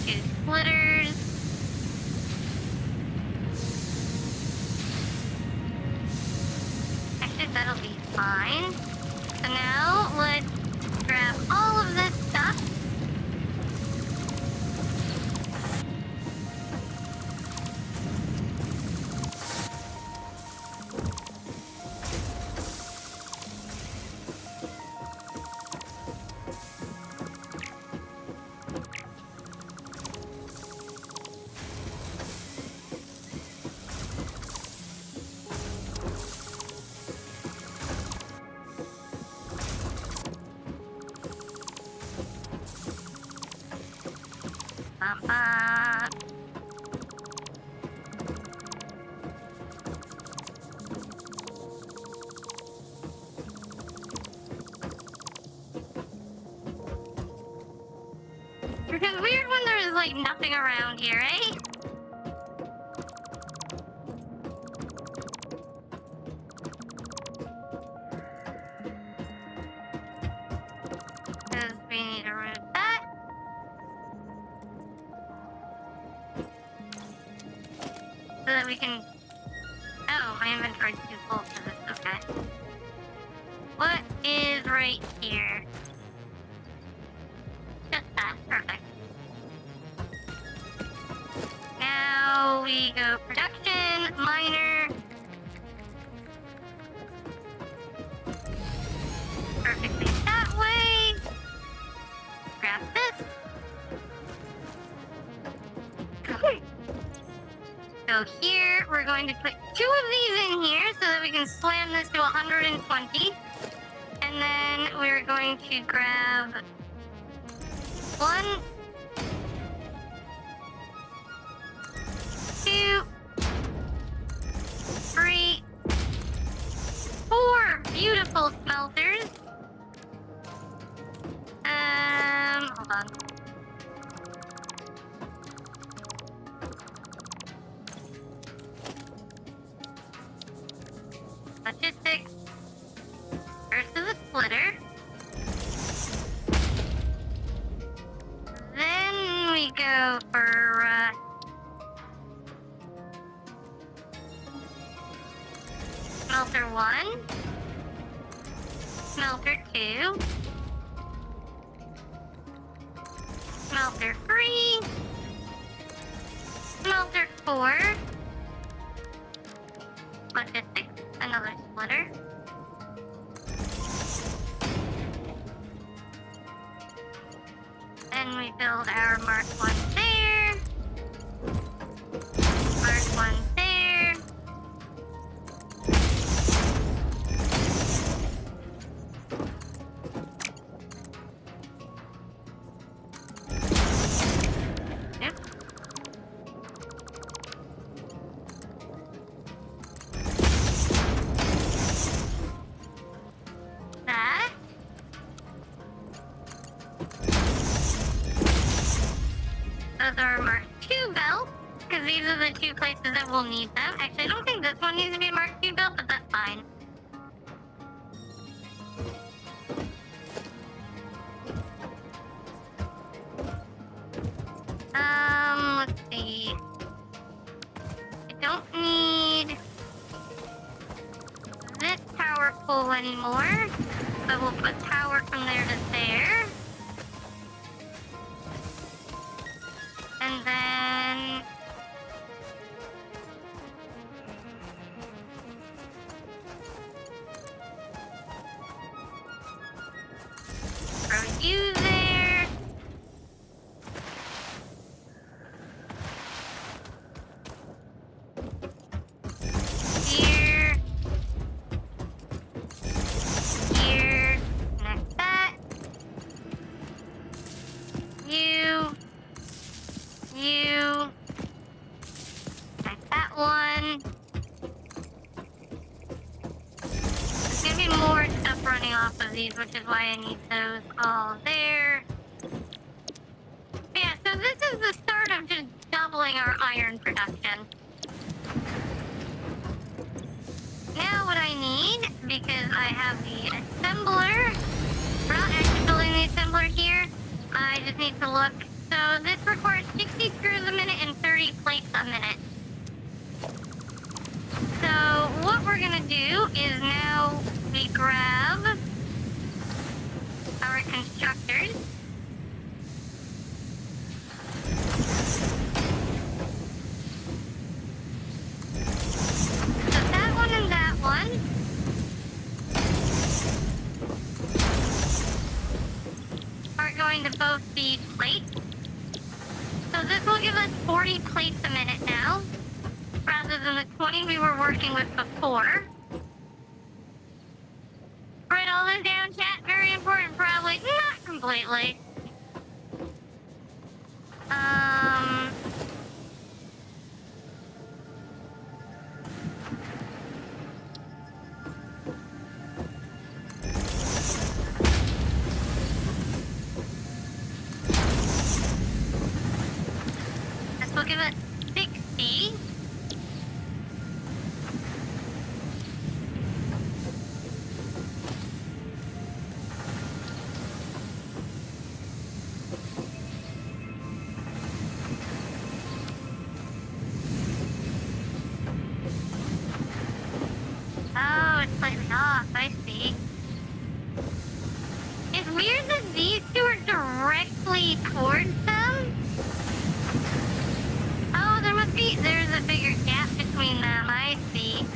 2 splitters. Actually, that'll be fine. So now, let's grab all of this stuff. Because weird when there's like nothing around here, eh? to remove that. So that we can... Oh, my inventory's too full for this, okay. What is right here? Just that, perfect. Now we go production, miner. Perfectly that way. Grab this. So here, we're going to put 2 of these in here so that we can slam this to 120. And then we're going to grab 1, 2, 3, 4 beautiful smelters. Hold on. Logistics. First is a splitter. Then we go for, smelter 1. Smelter 2. Smelter 3. Smelter 4. Logistics. Another splitter. Then we build our Mark 1 there. Mark 1 there. Yep. That. Those are Mark 2 belts, because these are the 2 places that we'll need them. Actually, I don't think this one needs to be a Mark 2 belt, but that's fine. Let's see. I don't need this power pole anymore, but we'll put power from there to there. And then... throw you there. Here. Here. Connect that. You. Connect that one. There's gonna be more stuff running off of these, which is why I need those all there. Yeah, so this is the start of just doubling our iron production. Now what I need, because I have the assembler, we're not actually building the assembler here, I just need to look. So this requires 60 screws a minute and 30 plates a minute. So what we're gonna do is now we grab our constructors. So that one and that one. Are going to both be plates. So this will give us 40 plates a minute now, rather than the 20 we were working with before. Write all this down, chat. Very important, probably. Not completely. This will give us 60. towards them? Oh, there's a bigger gap between them, I see.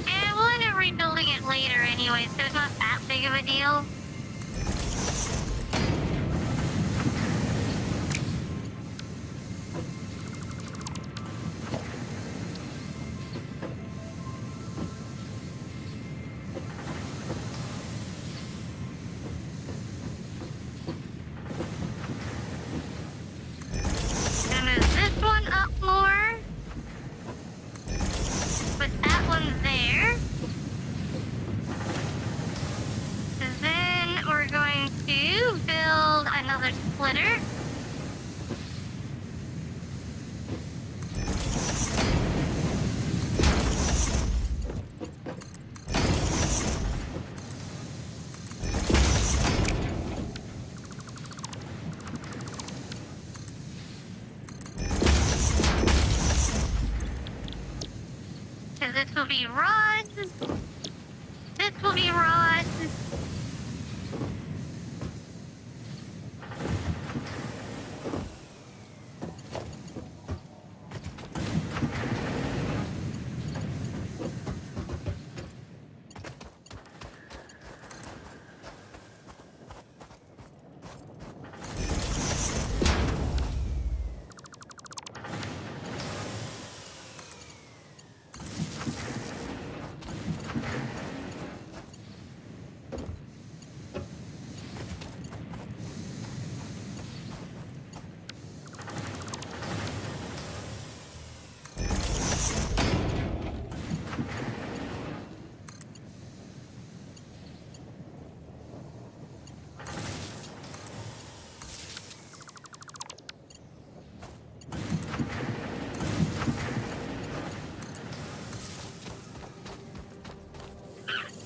And we'll end up rebuilding it later anyway, so it's not that big of a deal. Gonna move this one up more. Put that one there. And then we're going to build another splitter. Because this will be rods. This will be rods.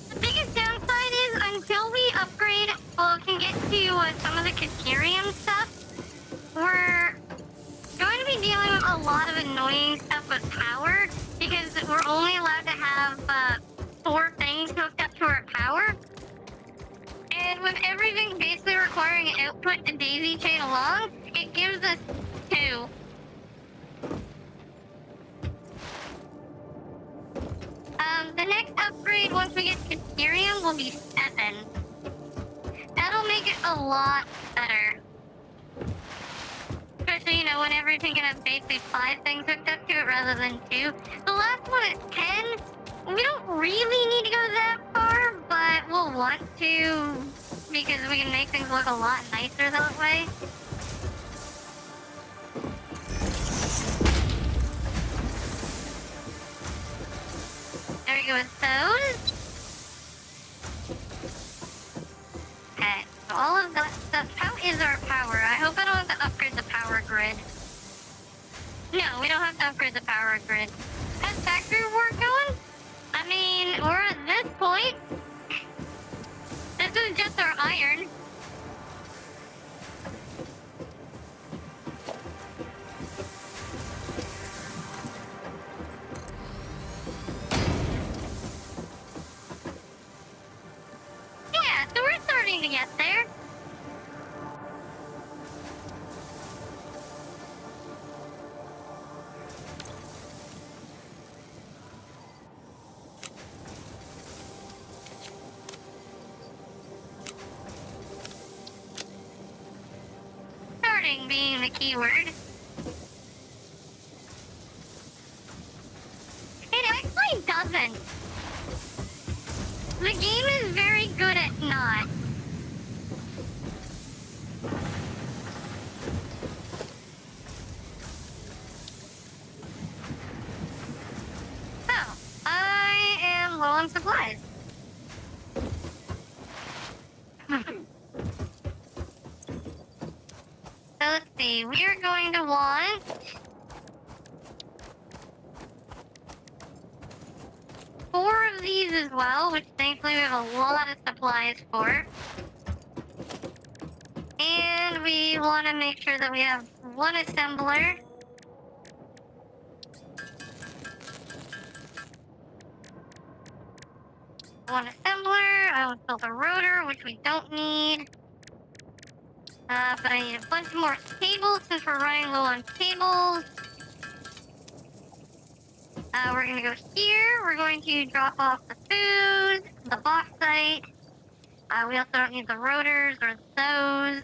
The biggest downside is until we upgrade, well, can get to some of the Caterium stuff, we're going to be dealing with a lot of annoying stuff with power because we're only allowed to have 4 things hooked up to our power. And with everything basically requiring an output to daisy chain along, it gives us 2. The next upgrade once we get to Caterium will be 7. That'll make it a lot better. Especially, you know, when everything can have basically 5 things hooked up to it rather than 2. The last one is 10. We don't really need to go that far, but we'll want to because we can make things look a lot nicer that way. There we go with those. Okay, so all of that stuff. How is our power? I hope I don't have to upgrade the power grid. No, we don't have to upgrade the power grid. How's factory work going? I mean, we're at this point. This is just our iron. Yeah, so we're starting to get there. Starting being the key word. It actually doesn't. The game is very good at not. So, I am low on supplies. So let's see, we are going to want 4 of these as well, which thankfully we have a lot of supplies for. And we want to make sure that we have 1 assembler. One assembler, I will build a rotor, which we don't need. But I need a bunch more tables since we're running low on tables. We're gonna go here. We're going to drop off the food, the bauxite. We also don't need the rotors or those.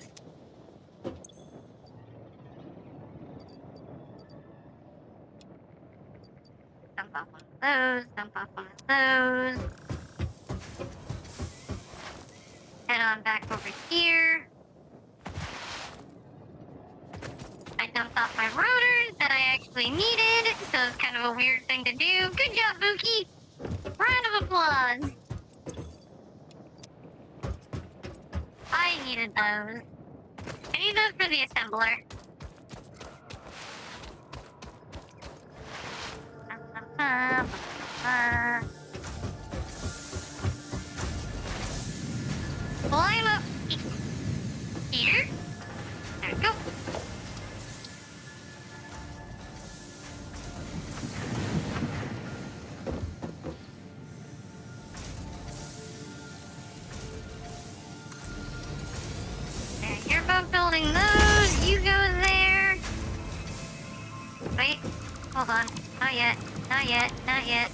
Dump off one of those, dump off one of those. Head on back over here. I dumped off my rotors that I actually needed, so it's kind of a weird thing to do. Good job, Buki! Round of applause! I needed those. I need those for the assembler. Climb up here. There we go. There, you're both building those. You go there. Wait, hold on. Not yet. Not yet. Not yet.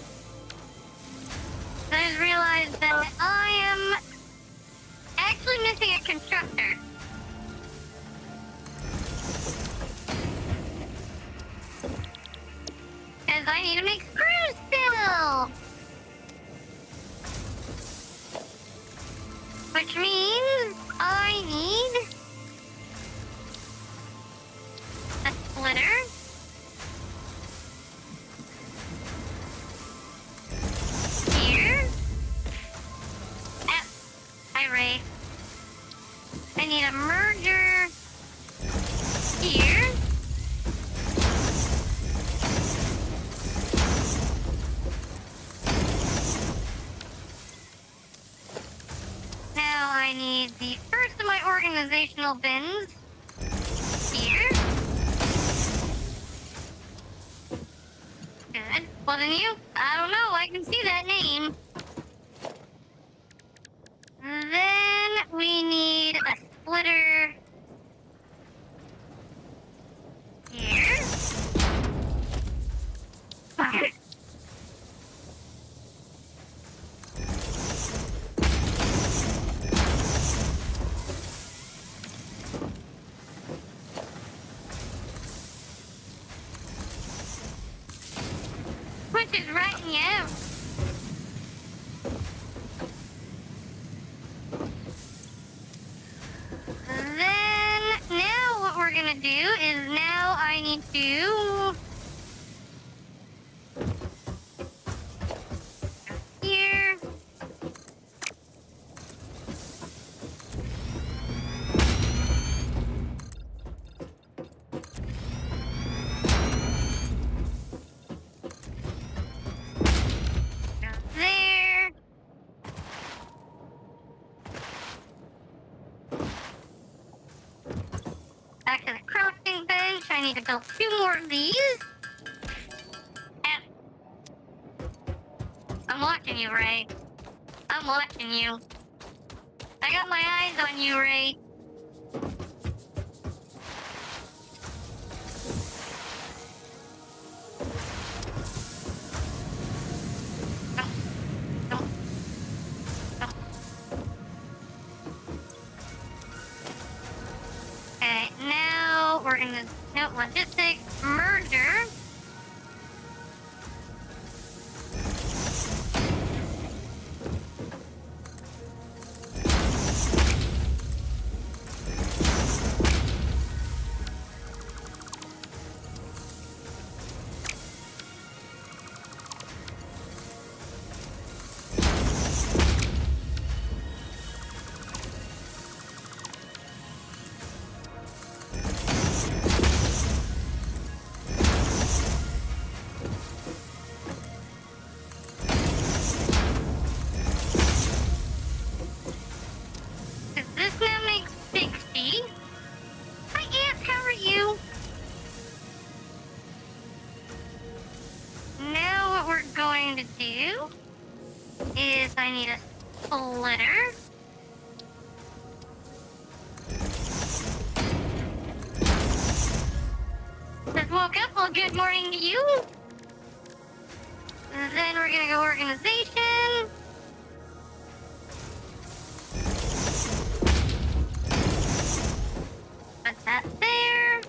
I just realized that I am actually missing a constructor. Because I need to make screws still! Which means I need a splitter. Here. Hi, Ray. I need a merger here. Now I need the first of my organizational bins here. Good. Wasn't you? I don't know. I can see that name. Then we need a splitter here. Which is writing you out. Then, now what we're gonna do is now I need to... here. Go there. Back to the crafting bench. I need to build 2 more of these. And I'm watching you, Ray. I'm watching you. I got my eyes on you, Ray. Okay, now we're in the logistics merger. Does this now make 60? Hi, Aunt, how are you? Now what we're going to do is I need a splitter. Well, good morning to you. And then we're gonna go organization. Put that there.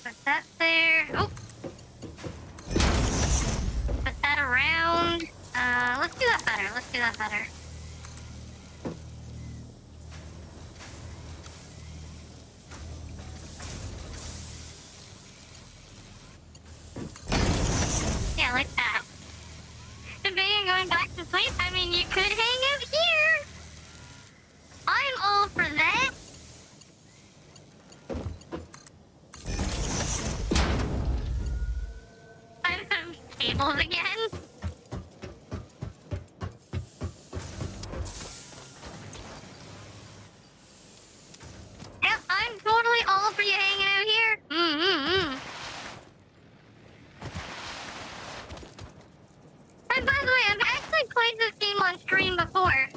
Put that there. Oh. Put that around. Let's do that better. Let's do that better. Yeah, like that. Debating going back to sleep? I mean, you could hang out here. I'm all for that. I'm tables again. Yep, I'm totally all for you hanging out here. And by the way, I've actually played this game on stream before.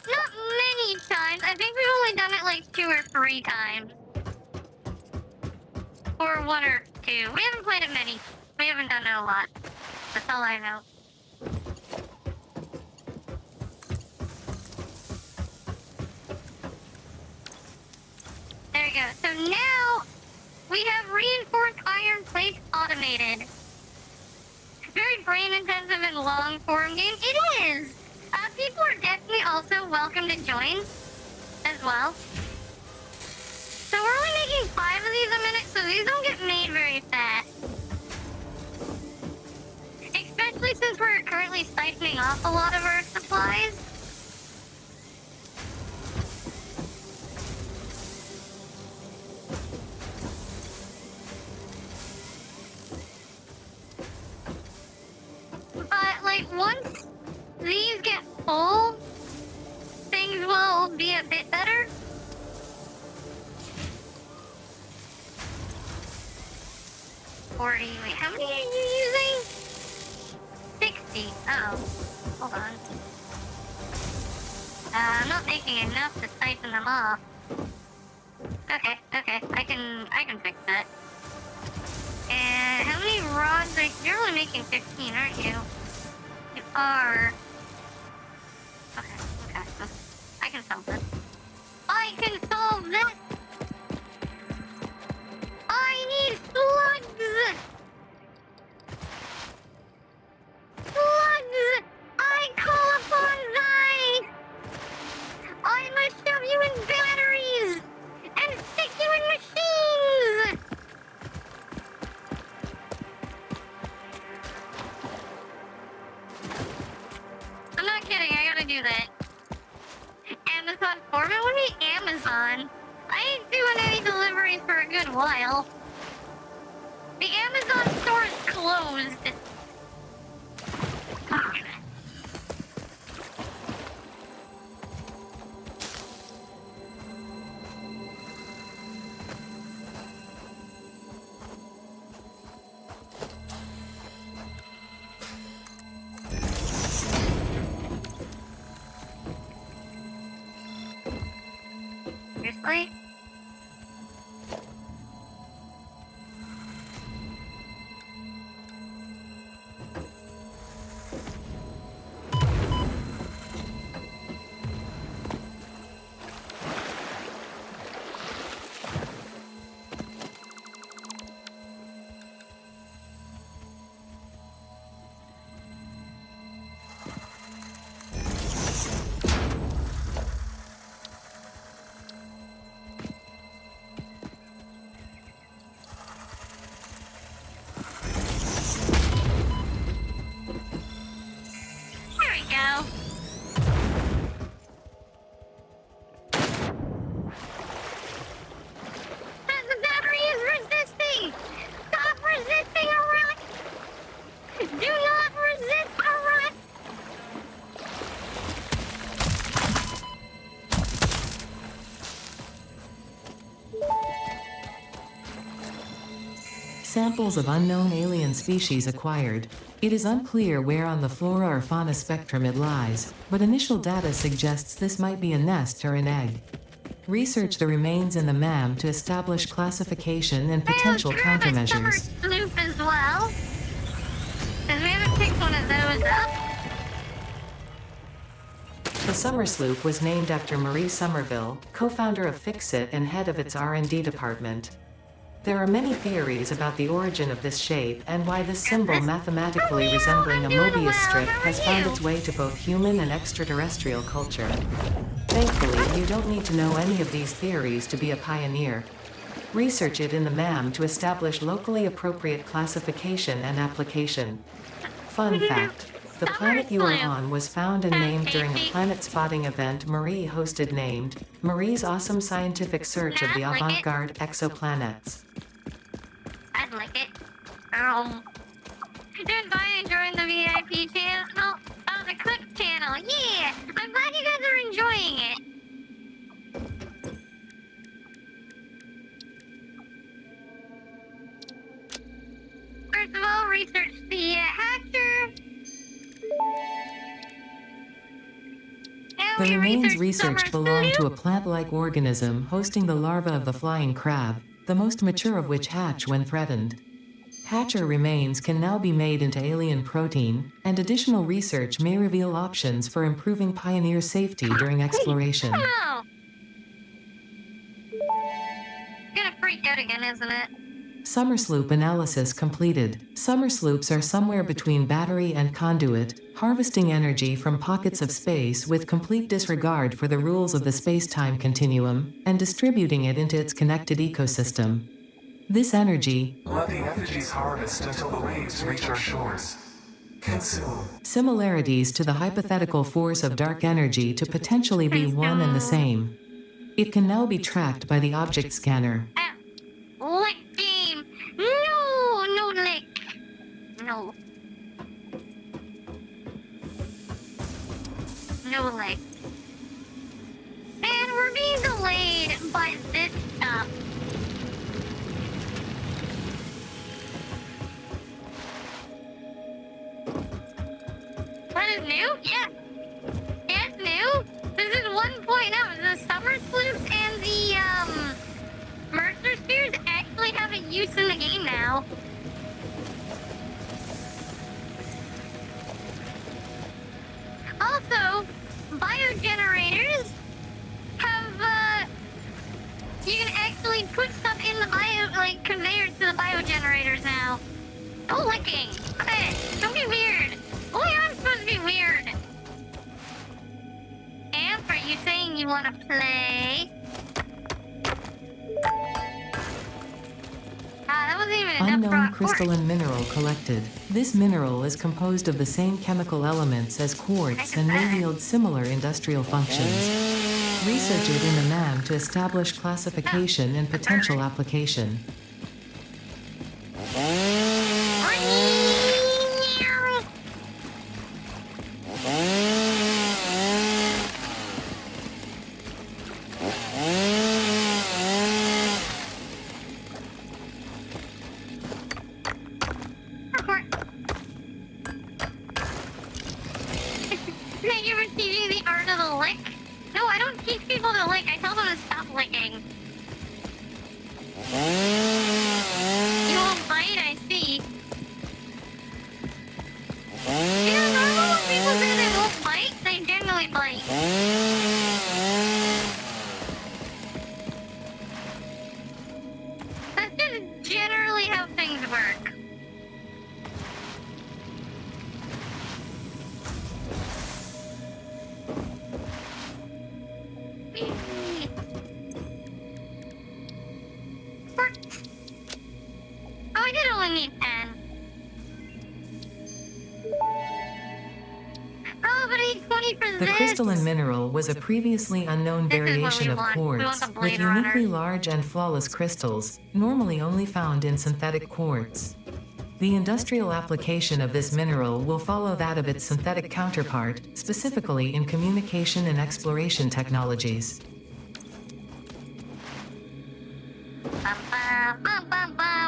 Not many times. I think we've only done it like 2 or 3 times. Or 1 or 2. We haven't played it many. We haven't done it a lot. That's all I know. There we go. So now we have reinforced iron plates automated. Very brain intensive and long form game. It is! People are definitely also welcome to join as well. So we're only making 5 of these a minute, so these don't get made very fast. Especially since we're currently siphoning off a lot of our supplies. But, like, once these get full, things will be a bit better. Wait, how many are you using? 60. Uh-oh. Hold on. I'm not making enough to siphon them off. Okay, I can fix that. And how many rods you're only making 15, aren't you? You are. Okay. I can solve this. I can solve this! I need slugs! Slugs! I call upon thy! I must shove you in batteries! And stick you in machines! I'm not kidding, I gotta do that. Amazon Foreman? What do you mean Amazon? I ain't doing any deliveries for a good while. The Amazon store is closed. Seriously? Do not resist arrest! Samples of unknown alien species acquired. It is unclear where on the flora or fauna spectrum it lies, but initial data suggests this might be a nest or an egg. Research the remains in the MAM to establish classification and potential countermeasures. Sloop as well. Because we haven't picked one of those up. The Summer Sloop was named after Marie Somerville, co-founder of Fixit and head of its R&D department. There are many theories about the origin of this shape and why this symbol mathematically resembling a Mobius strip has found its way to both human and extraterrestrial culture. Thankfully, you don't need to know any of these theories to be a pioneer. Research it in the MAM to establish locally appropriate classification and application. Fun fact. The planet you are on was found and named during a planet spotting event Marie hosted named Marie's Awesome Scientific Search of the Avant-Garde Exoplanets. I'd like it. Did I enjoying the VIP channel? No, oh, the Cook channel. Yeah! I'm glad you guys are enjoying it. First of all, research the hatcher. The remains researched belong to a plant-like organism hosting the larva of the flying crab, the most mature of which hatch when threatened. Hatcher remains can now be made into alien protein, and additional research may reveal options for improving pioneer safety during exploration. Oh. Gonna freak out again, isn't it? Summer Sloop analysis completed. Summer Sloops are somewhere between battery and conduit, harvesting energy from pockets of space with complete disregard for the rules of the space-time continuum, and distributing it into its connected ecosystem. This energy, Let the effigies harvest until the waves reach our shores. Consume. similarities to the hypothetical force of dark energy to potentially be one and the same. It can now be tracked by the object scanner. Lick game. No, no lick. No. No lick. And we're being delayed by this stuff. What is new? Yeah. Yeah, it's new. This is 1.0. The Summer Sloop and the, Mercer Spheres actually have a use in the game now. Also, biogenerators have, you can actually put stuff in the conveyors to the biogenerators now. No licking. Hey, don't be weird. Oh, I'm supposed to be weird. Amp, are you saying you want to play? That wasn't even enough Unknown rock crystalline mineral collected. This mineral is composed of the same chemical elements as quartz and may yield similar industrial functions. Research it in the MAM to establish classification and potential application. Thank you for teaching the art of the lick. No, I don't teach people to lick. I tell them to stop licking. You won't bite, I see. You know, normal when people say they won't bite, they generally bite. That's just generally how things work. Oh, I did only need 10. Oh, but I need 20 for The this. crystalline mineral was a previously unknown This is what variation we of want. We want quartz, the with Blade uniquely Runner. large and flawless crystals, normally only found in synthetic quartz. The industrial application of this mineral will follow that of its synthetic counterpart, specifically in communication and exploration technologies. Why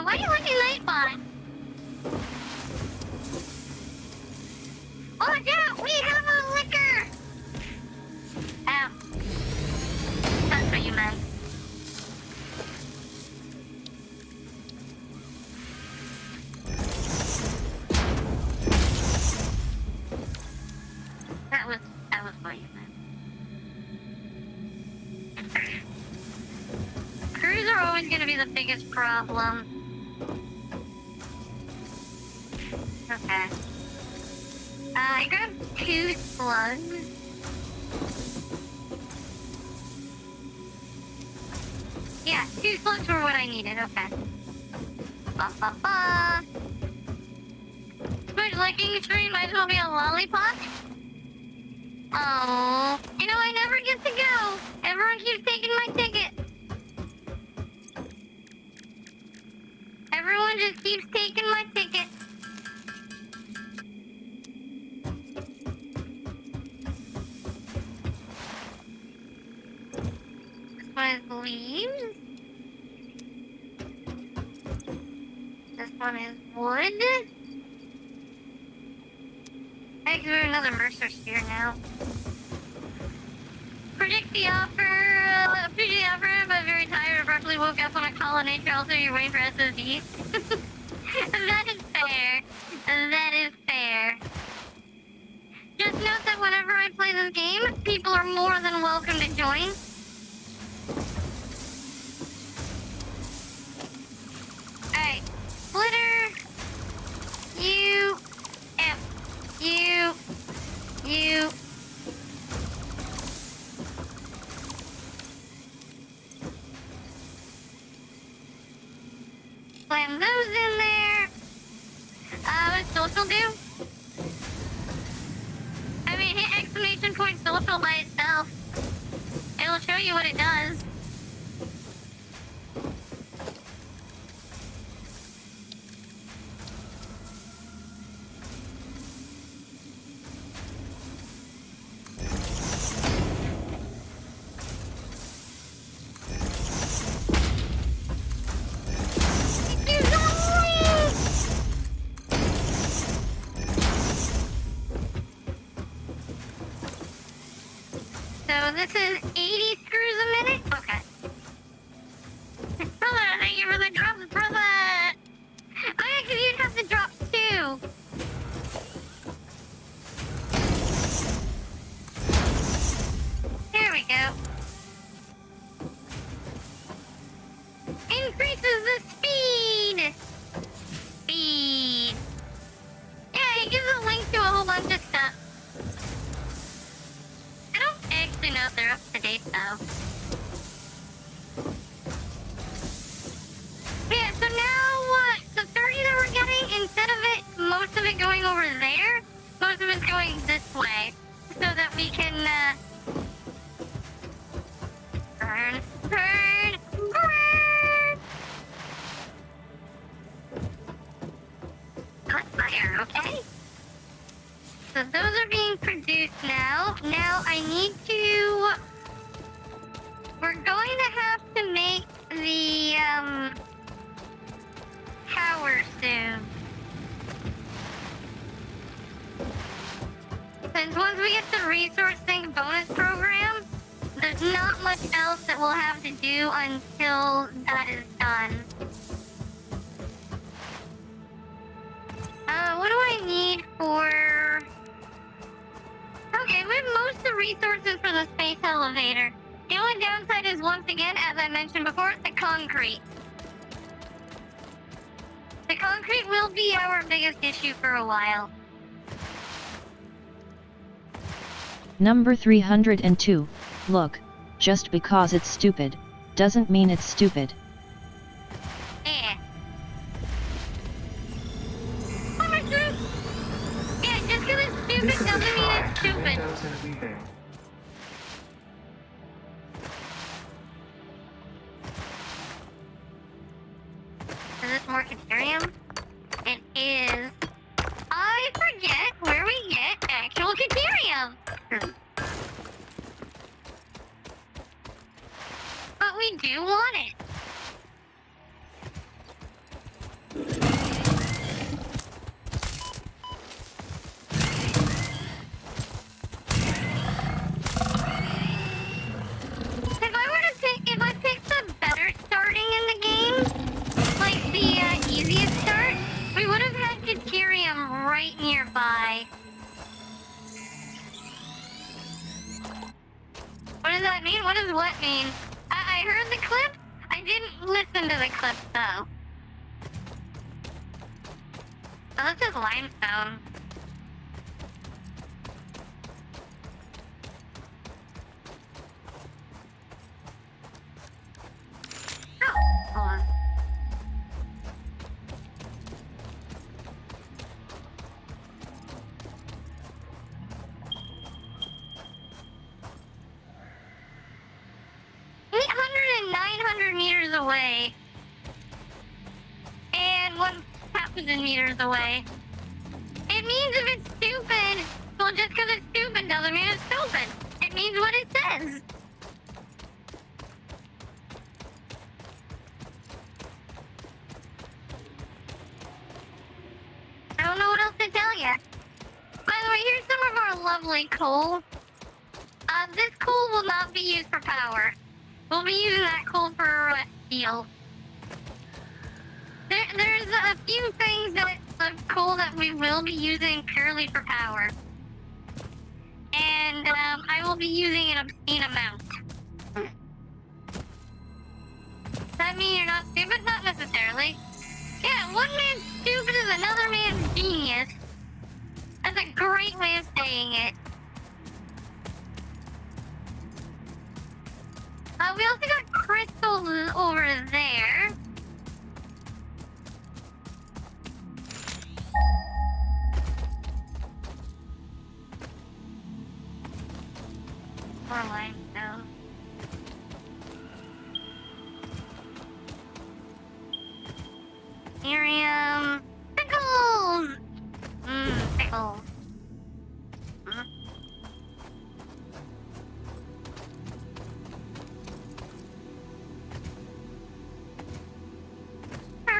are you looking Nightbot? Oh yeah, we have a liquor! Ow. That's what you meant. That was what you meant. Crews are always gonna be the biggest problem. Okay. I grabbed 2 slugs. Yeah, 2 slugs were what I needed, okay. But liking stream might as well be a lollipop. Oh, you know, I never get to go. Everyone keeps taking my ticket. Everyone just keeps taking my ticket. This one is leaves. This one is wood. I can do another Mercer Spear now. Predict the offer, appreciate the offer, but very tired. Abruptly woke up on a call on nature. Also, you're waiting for SSD. That is fair. That is fair. Just note that whenever I play this game, people are more than welcome to join. Alright. Splitter. You. You. Slam those in there. What's social do? I mean, hit exclamation point social by itself. It'll show you what it does. So this is 80 screws a minute? Okay. Brother, thank you for the drops, brother! Oh yeah, because you'd have to drop 2. There we go. Increases the speed! Speed. Yeah, it gives a link to a whole bunch of stuff. I don't actually know if they're up to date though. Yeah, so now the 30 that we're getting, instead of it, most of it going over there, most of it's going this way. So that we can, burn. Cut fire, okay? So those are being produced now. Now I need to... We're going to have to make the, tower soon. Since once we get the resource sync bonus program, there's not much else that we'll have to do until that is done. What do I need for... Okay, we have most of the resources for the space elevator. The only downside is, once again, as I mentioned before, the concrete. The concrete will be our biggest issue for a while. Number 302. Look, just because it's stupid, doesn't mean it's stupid. Yeah. Oh, true. Yeah, just because it's stupid This is a doesn't mean shrine it's to stupid. windows and weaving. Is this more Ethereum? It do want it. If I picked the better starting in the game, like the easiest start, we would have had Deuterium right nearby. What does that mean? What does what mean? I heard the clip. I didn't listen to the clip though. Oh, that's just limestone. Oh, hold on. And 900 meters away. And 1,000 meters away. It means if it's stupid, well, just because it's stupid doesn't mean it's stupid. It means what it says. I don't know what else to tell you. By the way, here's some of our lovely coal. This coal will not be used for power. We'll be using that coal for steel. There's a few things of coal that we will be using purely for power. And I will be using an obscene amount. Does that mean you're not stupid? Not necessarily. Yeah, one man's stupid is another man's genius. That's a great way of saying it. We also got crystals over there. More limestone. Miriam. Pickles! Pickles.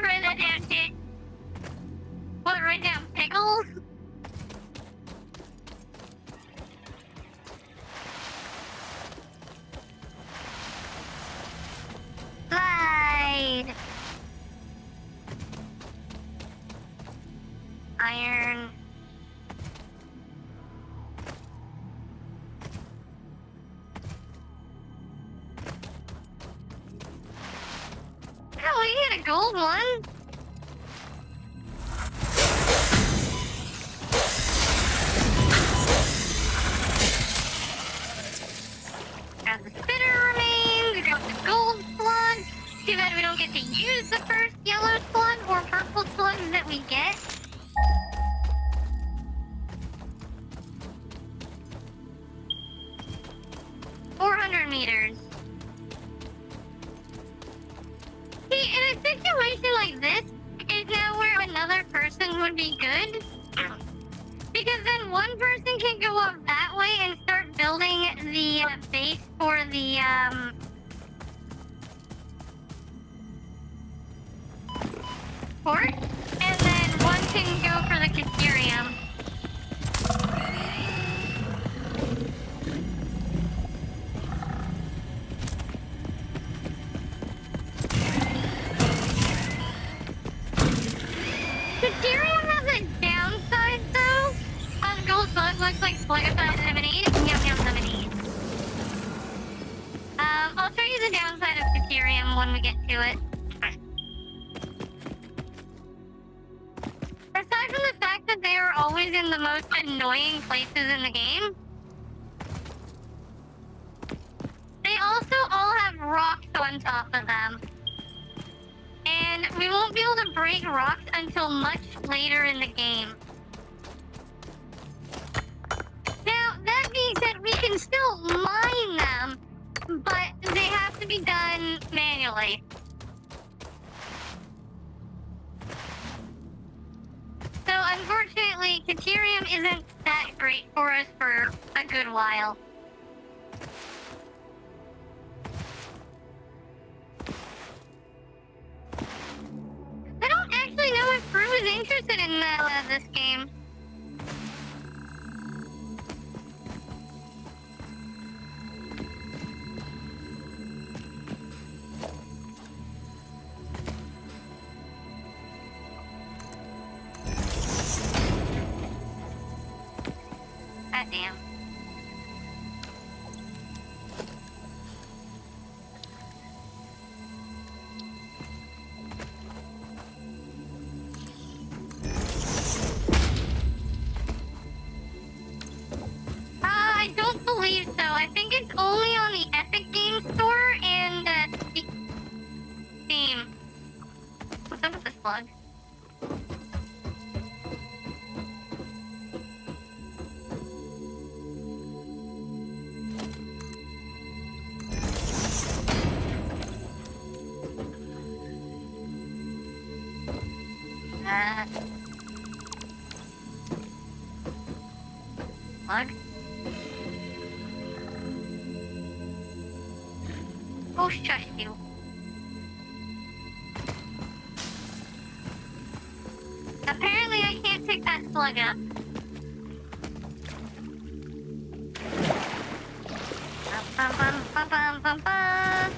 Write that down, shit. What, write down pickles? Slide. Iron. Oh, we get a gold one. Got the spitter remains, we got the gold slug. Too bad we don't get to use the first yellow slug or purple slug that we get. Meters. See, in a situation like this, is now where another person would be good. Because then one person can go up that way and start building the base for the, port. And then one can go for the Caterium. Caterium has a downside, though. Gold bug looks like sluggified lemonade. Yum yum lemonade. I'll show you the downside of Caterium when we get to it. Aside from the fact that they are always in the most annoying places in the game, they also all have rocks on top of them. And we won't be able to break rocks until much later in the game. Now, that being said, we can still mine them, but they have to be done manually. So, unfortunately, Caterium isn't that great for us for a good while. really know if Brew is interested in this game. God damn. I don't believe so. I think it's only on the Epic Game Store and Steam. What's up with this plug? Plug? Oh, shush you. Apparently I can't pick that plug up. Bum, bum, bum, bum, bum, bum.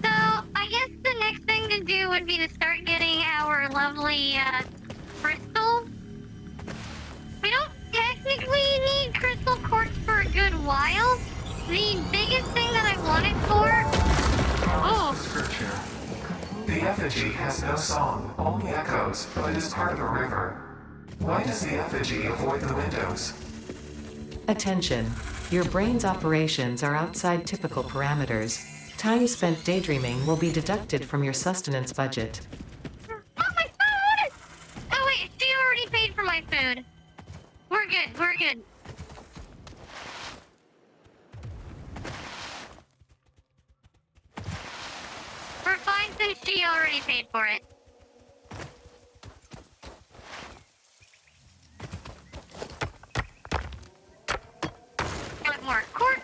So, I guess the next thing to do would be to start getting our lovely, crystal. We don't technically need crystal quartz for a good while. The biggest thing that I want it for... Oh! Scripture. The effigy has no song, only echoes, but is part of a river. Why does the effigy avoid the windows? Attention. Your brain's operations are outside typical parameters. Time spent daydreaming will be deducted from your sustenance budget. Oh, my food! Oh, wait, she already paid for my food. We're good, we're good. We're fine since she already paid for it. Got more quartz.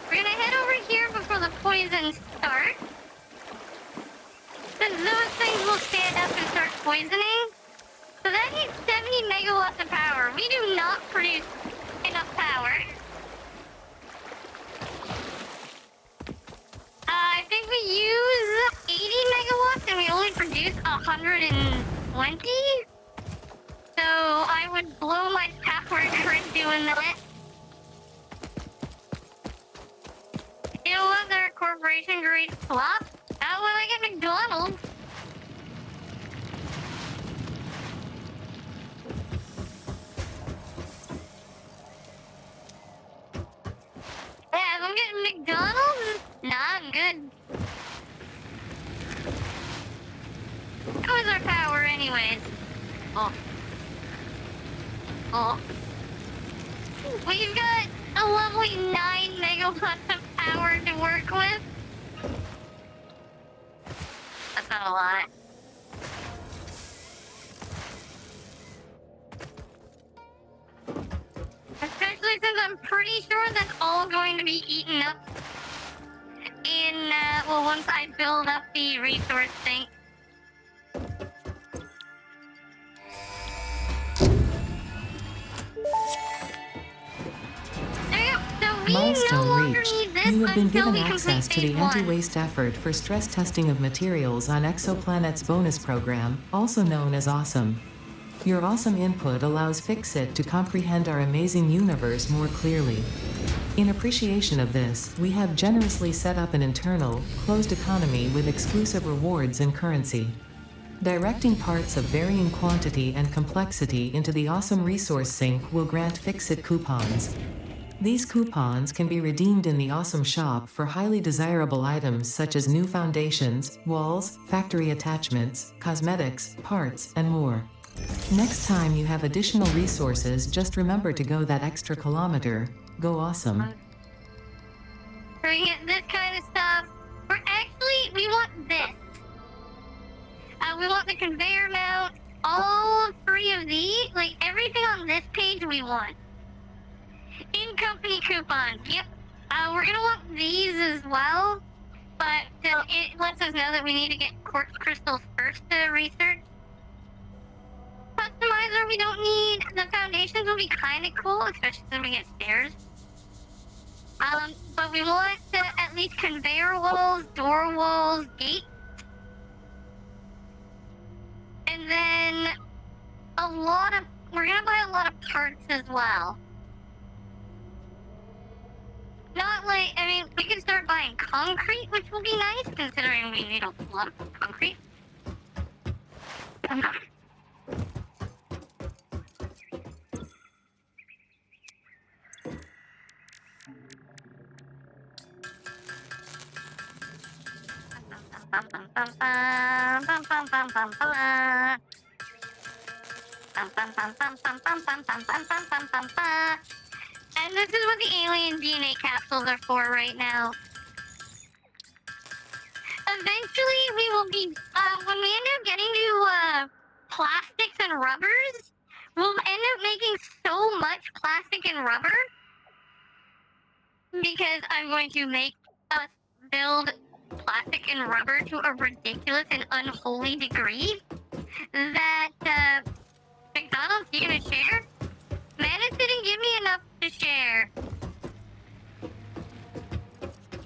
We're gonna head over here before the poisons start. Since those things will stand up and start poisoning. So that needs 70 megawatts of power. We do not produce enough power. I think we use 80 megawatts and we only produce 120. So I would blow my power grid doing that. You know what? Their corporation grade flop. How will I get McDonald's? Yeah, if I'm getting McDonald's, nah, I'm good. How is our power anyways? Oh. Oh. We've got a lovely 9 megawatts of power to work with. That's not a lot. Especially since I'm pretty sure that's all going to be eaten up in, well, once I build up the resource sink. Milestone reached. You have been given access to the phase 1. anti-waste effort for stress testing of materials on Exoplanet's bonus program, also known as Awesome. Your awesome input allows Fixit to comprehend our amazing universe more clearly. In appreciation of this, we have generously set up an internal, closed economy with exclusive rewards and currency. Directing parts of varying quantity and complexity into the Awesome resource sink will grant Fixit coupons. These coupons can be redeemed in the Awesome shop for highly desirable items such as new foundations, walls, factory attachments, cosmetics, parts, and more. Next time you have additional resources, just remember to go that extra kilometer. Go Awesome. We get this kind of stuff. We want this. We want the conveyor mount. All 3 of these, like everything on this page we want. company coupons. Yep. We're gonna want these as well, but it lets us know that we need to get quartz crystals first to research. Customizer we don't need. The foundations will be kind of cool, especially when we get stairs. But we want at least conveyor walls, door walls, gates. And then we're gonna buy a lot of parts as well. Not like, I mean, we can start buying concrete, which will be nice, considering we need a lot of concrete. And this is what the alien DNA capsules are for right now. Eventually, we will be, when we end up getting to, plastics and rubbers, we'll end up making so much plastic and rubber, because I'm going to make us build plastic and rubber to a ridiculous and unholy degree that, McDonald's, you gonna share? Manus didn't give me enough to share.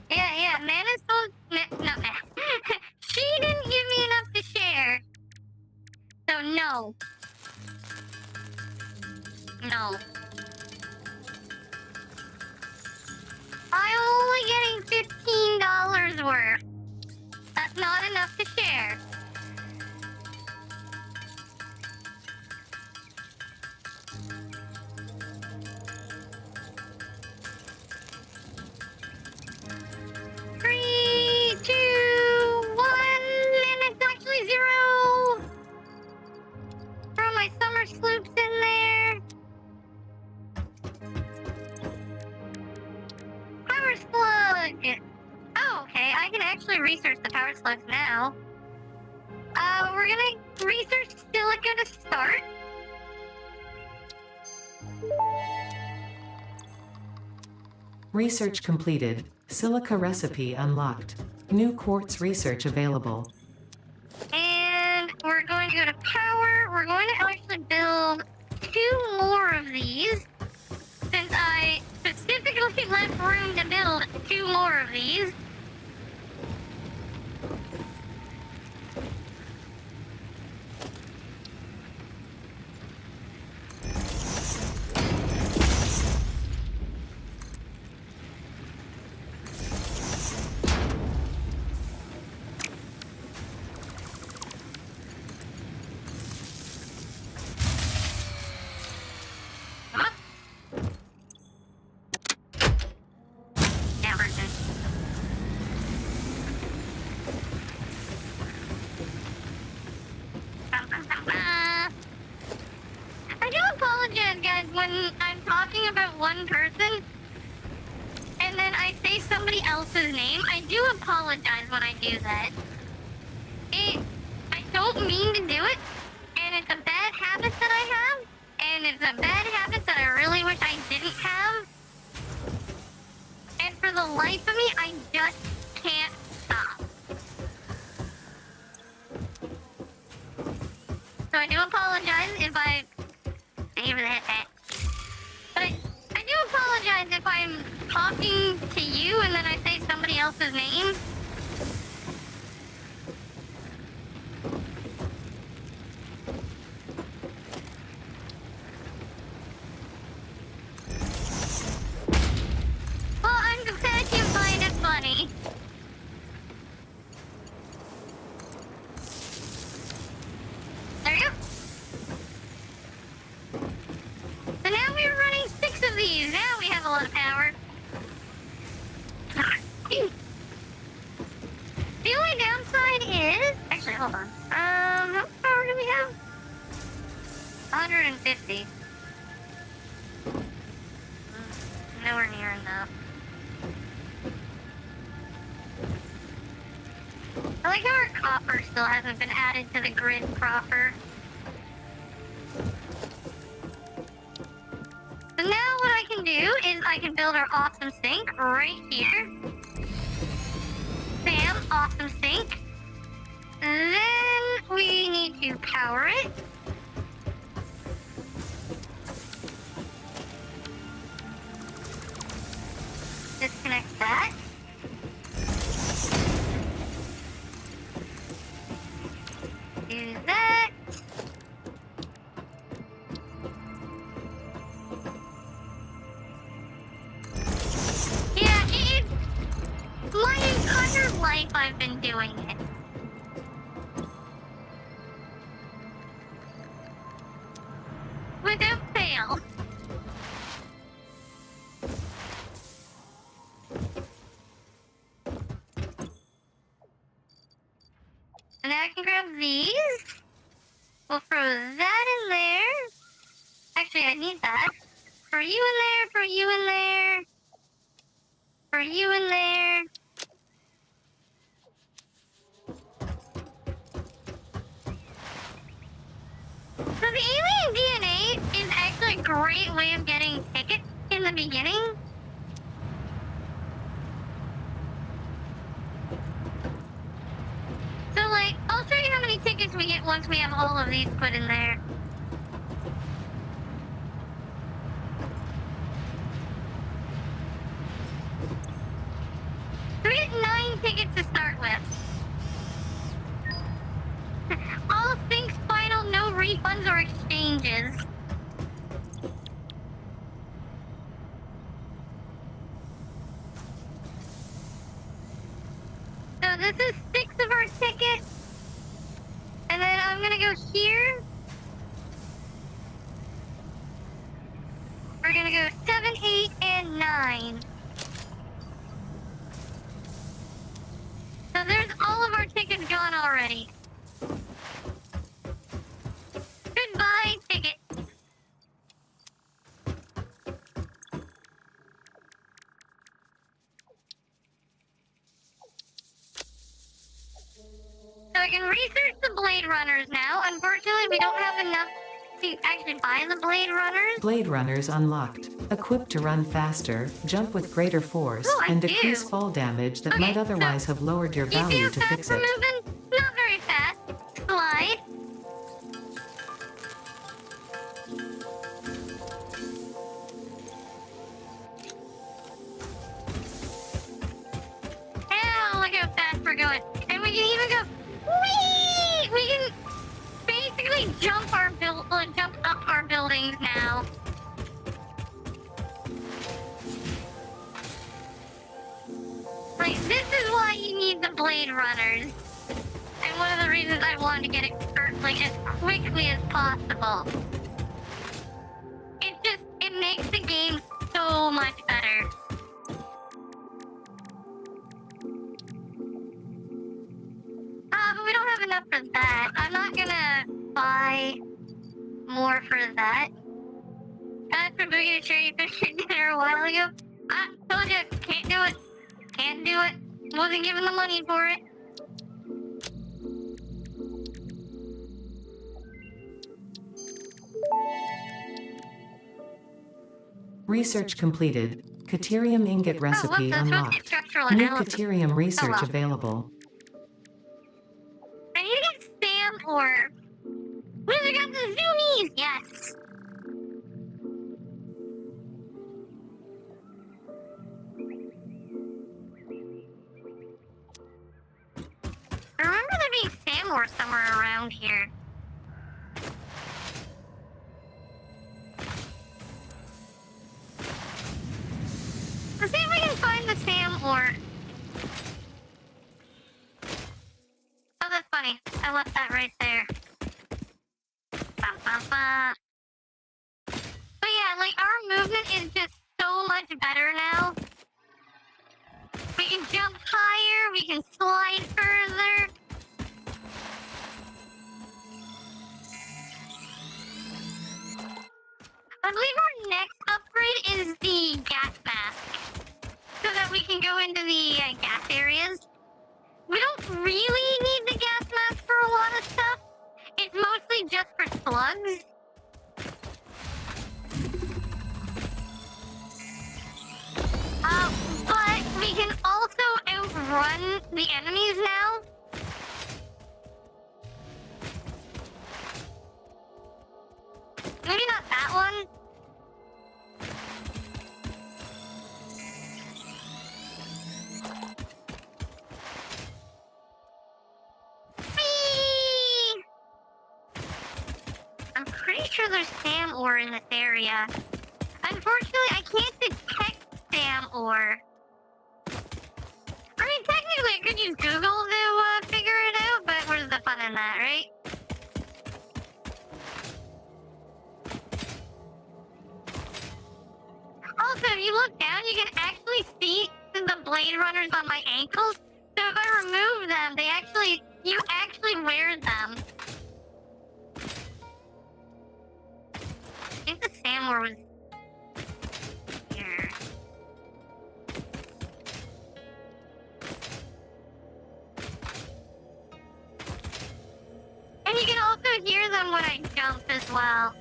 Yeah, Manus told... not Manus. She didn't give me enough to share. So, no. No. I'm only getting $15 worth. That's not enough to share. Three, two, one, and it's actually 0. Throw my summer sloops in there. Power slug. Oh, okay. I can actually research the power slugs now. We're gonna research silica to start. Research completed. Silica recipe unlocked. New quartz research available. And we're going to go to power. We're going to actually build 2 more of these, since I specifically left room to build 2 more of these. I do apologize, guys, when I'm talking about one person and then I say somebody else's name. I do apologize when I do that. I don't mean to do it, and it's a bad habit that I have, and it's a bad habit that I really wish I didn't have. And for the life of me, I just can't stop. So I do apologize if I... Save the Headpat. But I do apologize if I'm talking to you and then I say somebody else's name. Well, I'm glad you find it funny. There you go. So now we're running 6 of these. Now we have a lot of power. The only downside is... Actually, hold on. How much power do we have? 150. Nowhere near enough. I like how our copper still hasn't been added to the grid proper. So now what I can do is is I can build our awesome sink right here. Bam, awesome sink. Then we need to power it. Disconnect that. Do that. Yeah, it's my entire life I've been doing it. Without fail. And now I can grab these. We'll throw that in there. Actually, I need that. For you in there, for you in there. For you in there. So the alien DNA is actually a great way of getting tickets in the beginning. So like, I'll show you how many tickets we get once we have all of these put in there. So we get 9 tickets to start with. All things final, no refunds or exchanges. So this is 6 of our tickets. And then I'm gonna go here. We're gonna go 7, 8, and 9. So there's all of our tickets gone already. Goodbye, ticket. So I can research the Blade Runners now. Unfortunately, we don't have enough to actually buy the Blade Runners. Blade Runners unlocked. Equipped to run faster, jump with greater force, Oh, I and do. decrease fall damage that Okay, might otherwise have lowered your You see value how to fast fix we're it. moving? Not very fast. Slide. Ow, look how fast we're going. And we can even go, whee! We can basically jump up our buildings now. Like, this is why you need the Blade Runners. And one of the reasons I wanted to get it like as quickly as possible. It makes the game so much better. But we don't have enough for that. I'm not gonna buy more for that. That's for Buki to cherry fish dinner a while ago. I told you, can't do it. Can't do it. Wasn't given the money for it. Research completed. Caterium ingot recipe that's not unlocked. structural New analysis. Caterium research well. available. I need to get Sam or... We got the zoomies! Yes! I remember there being Sam or somewhere around here. Let's see if we can find the Sam or... Oh, that's funny. I left that right there. Bum, bum, bum. But yeah, like, our movement is just so much better now. We can jump higher, we can slide further. I believe our next upgrade is the gas mask. So that we can go into the gas areas. We don't really need the gas mask for a lot of stuff. It's mostly just for slugs. But we can also outrun the enemies now. Maybe not that one. Whee! I'm pretty sure there's Sam ore in this area. Unfortunately, I can't detect Sam ore. I mean, technically, I could use Google to figure it out, but where's the fun in that, right? Also, if you look down, you can actually see the Blade Runners on my ankles. So if I remove them, you actually wear them. I think the Sam ore was here. And you can also hear them when I jump as well.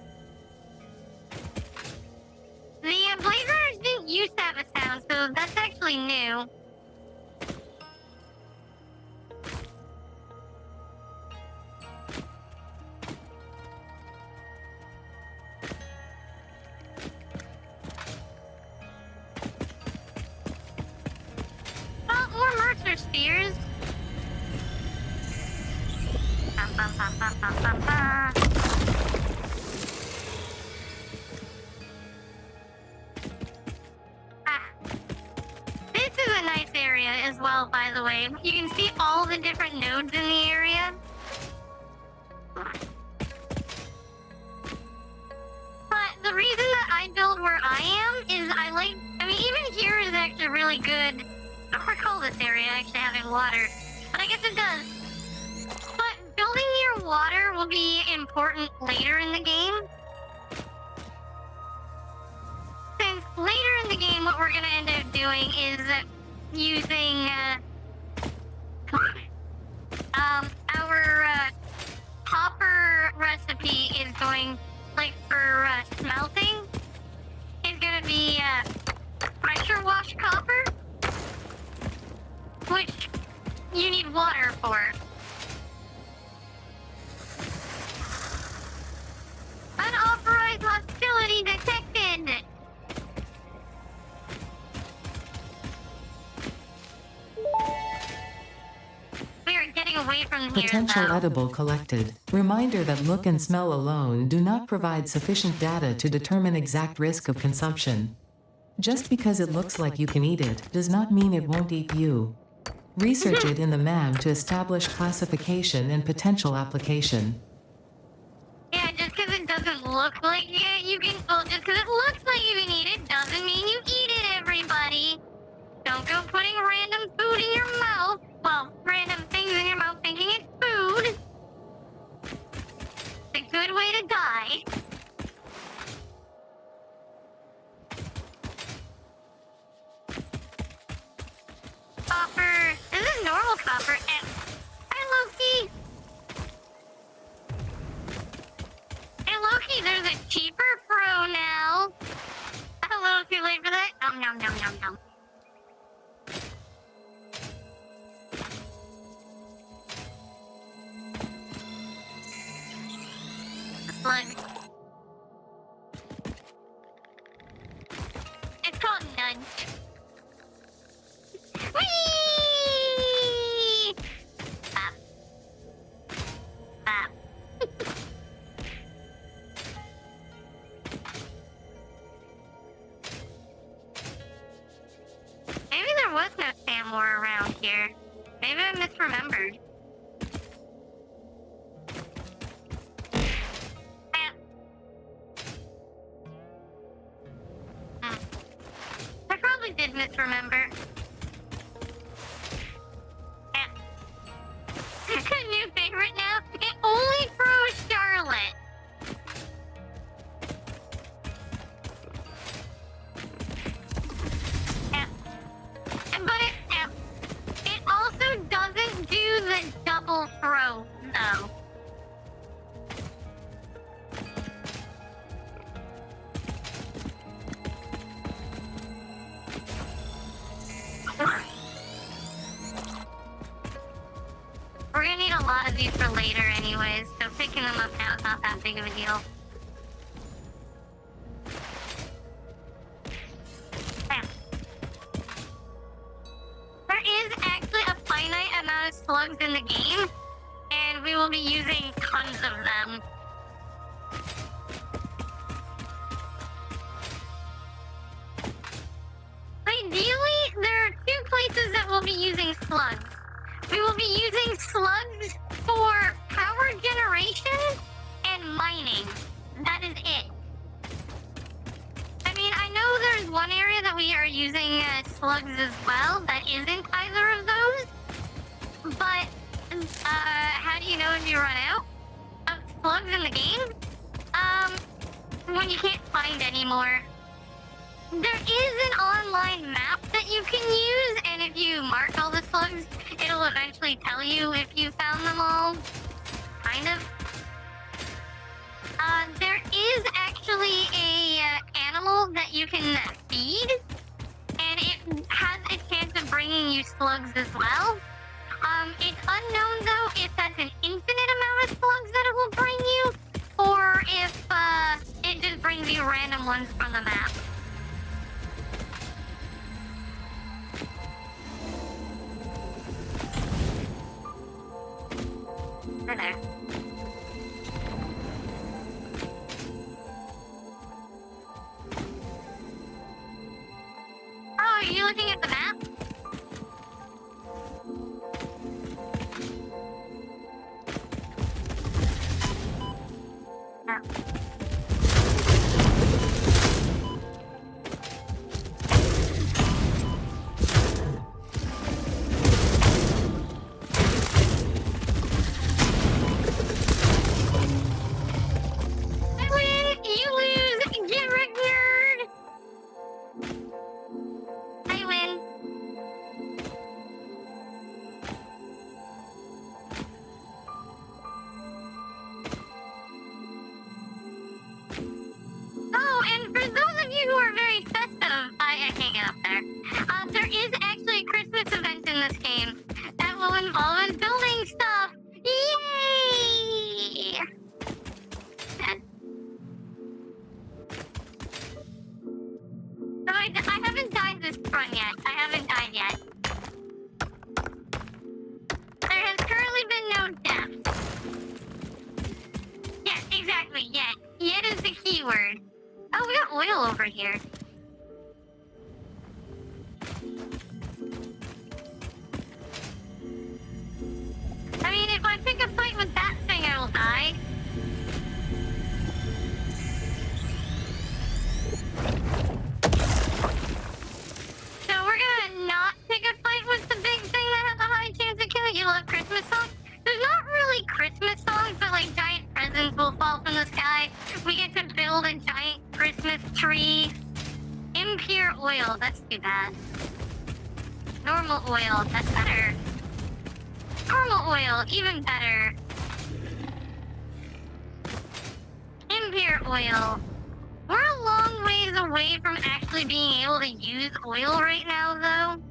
The Blade Runners didn't used to have a sound, so that's actually new. Oh, more Mercer spheres. Bum, bum, bum, bum, bum, bum, bum. This is a nice area as well, by the way. You can see all the different nodes in the area. But the reason that I build where I am is even here is actually really good. I don't recall this area actually having water, but I guess it does. But building near water will be important later in the game. Since later in the game, what we're gonna end up doing is using our copper recipe is going, like, for smelting, is gonna be pressure wash copper, which you need water for. Unauthorized hostility detected. We are getting away from here. Potential though. edible collected. Reminder that look and smell alone do not provide sufficient data to determine exact risk of consumption. Just because it looks like you can eat it does not mean it won't eat you. Research it in the MAM to establish classification and potential application. Yeah, just because it doesn't look like you can. Well, just because it looks like you can eat it doesn't mean you eat it, everybody. Don't go putting random food in your mouth. Well, random things in your mouth thinking it's food. It's a good way to die. Copper. This is normal copper. Hi, Loki. Hey, Loki, there's a cheaper pro now. I'm a little too late for that. Nom nom nom nom nom. Slug. It's called nudge. Whee! Bap. Bap. Maybe there was no Sam ore around here. Maybe I misremembered. I probably did misremember. New favorite now? It only froze Charlotte. But it also doesn't do the double throw, though. these for later anyways, so picking them up now is not that big of a deal. Bam. There is actually a finite amount of slugs in the game, and we will be using tons of them. Ideally, there are two places that we'll be using slugs. We will be using slugs for power generation and mining. That is it. I mean, I know there's one area that we are using slugs as well that isn't either of those. But, how do you know if you run out of slugs in the game? When you can't find any more. There is an online map that you can use, and if you mark all the slugs, it'll eventually tell you if you found them all. Kind of. There is actually a animal that you can feed, and it has a chance of bringing you slugs as well. It's unknown though if that's an infinite amount of slugs that it will bring you, or if it just brings you random ones from the map. They're there. Oh, are you looking at the map? Oh. There is actually a Christmas event in this game that will involve us building stuff. Yay! So I haven't died this run yet. I haven't died yet. There has currently been no deaths. Yes, exactly, yet. Yet is the key word. Oh, we got oil over here. I mean, if I pick a fight with that thing, I will die. So we're gonna not pick a fight with the big thing that has a high chance of killing you. Love Christmas songs? There's not really Christmas songs, but like giant presents will fall from the sky. We get to build a giant Christmas tree. Impure oil, that's too bad. Normal oil, that's better. Normal oil, even better. Impure oil. We're a long ways away from actually being able to use oil right now, though.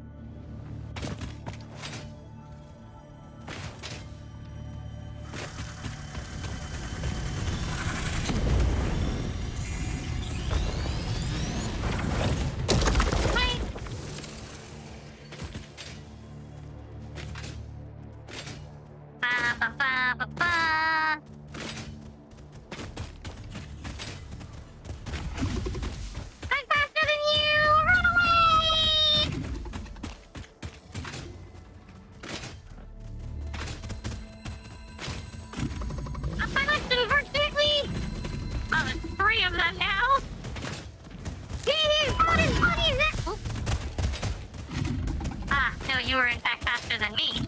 You were in fact faster than me.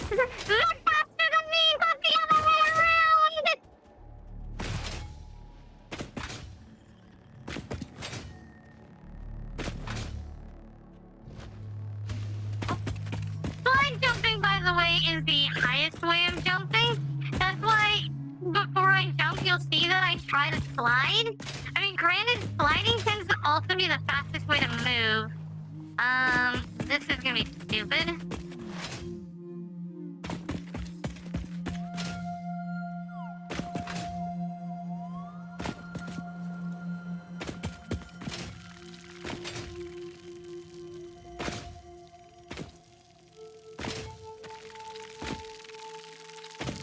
Look faster than me, but the other way around! Slide jumping, by the way, is the highest way of jumping. That's why before I jump, you'll see that I try to slide. I mean, granted, sliding tends to also be the fastest way to move. This is gonna be stupid.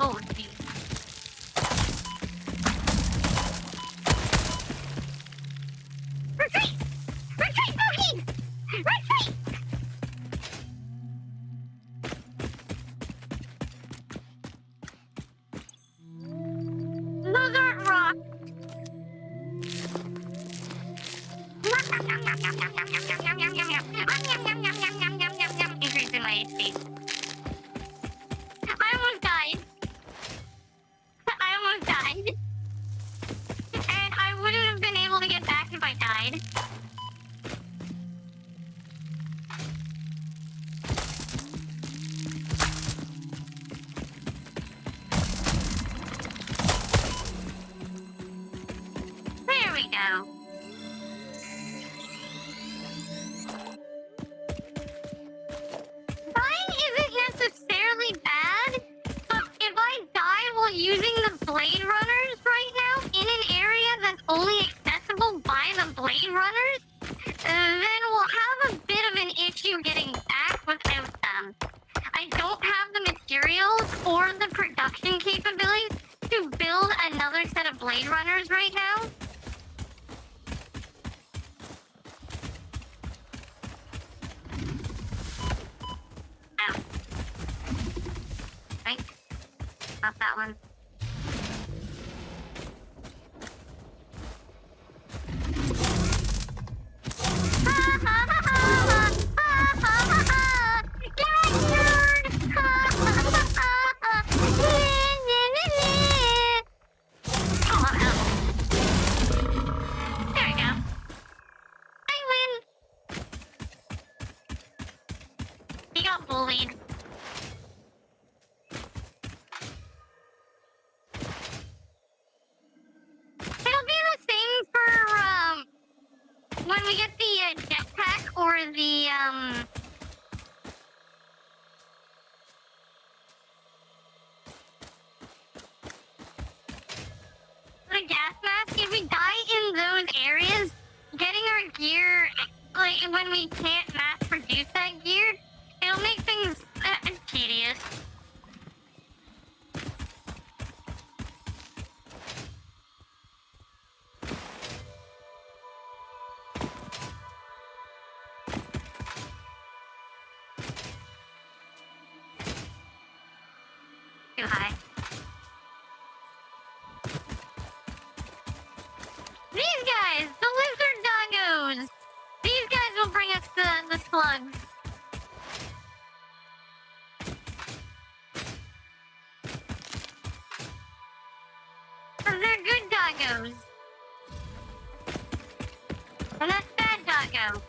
Oh, geez. Retreat! Retreat, Buki! Retreat! Those aren't rocks. Increasing my HP. I almost died. I almost died. And I wouldn't have been able to get back if I died. There we go. Dying isn't necessarily bad, but if I die while using the Blade Runners right now in an area that's only accessible by the Blade Runners, then we'll have a bit of an issue getting back without them. I don't have the materials or the production capabilities to build another set of Blade Runners right now. Ow. Right? Not that one. Bullied. It'll be the same for when we get the jetpack or the gas mask. If we die in those areas, getting our gear, like when we can't mass produce that gear, it'll make things tedious. Too high. These guys, the lizard doggos. These guys will bring us the slugs. They're good doggos. And that's bad doggo.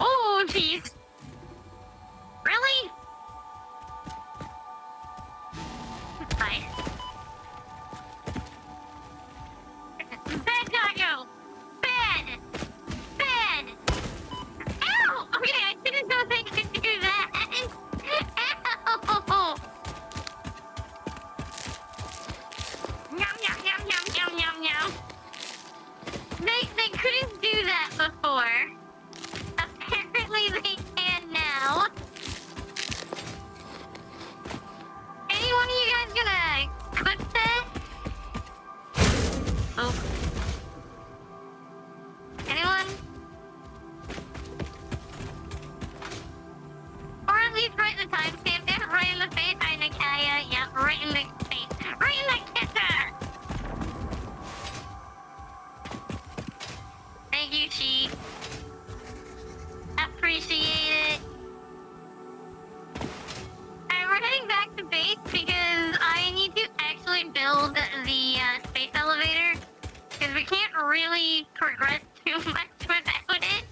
Oh, jeez. Really? Nice. Bad doggo. Bad. Bad. Ow! Okay, I didn't know they could do that. Ow! Yum, yum, yum, yum, yum, yum, yum. They couldn't do that before. Apparently they can now. Any one of you guys gonna clip that? Oh. Anyone? Or at least write the timestamp down right in the face. I think, yeah, right in the face. Right in the kisser! Thank you, Chi. Appreciate it. Alright, we're heading back to base because I need to actually build the space elevator. Because we can't really progress too much without it.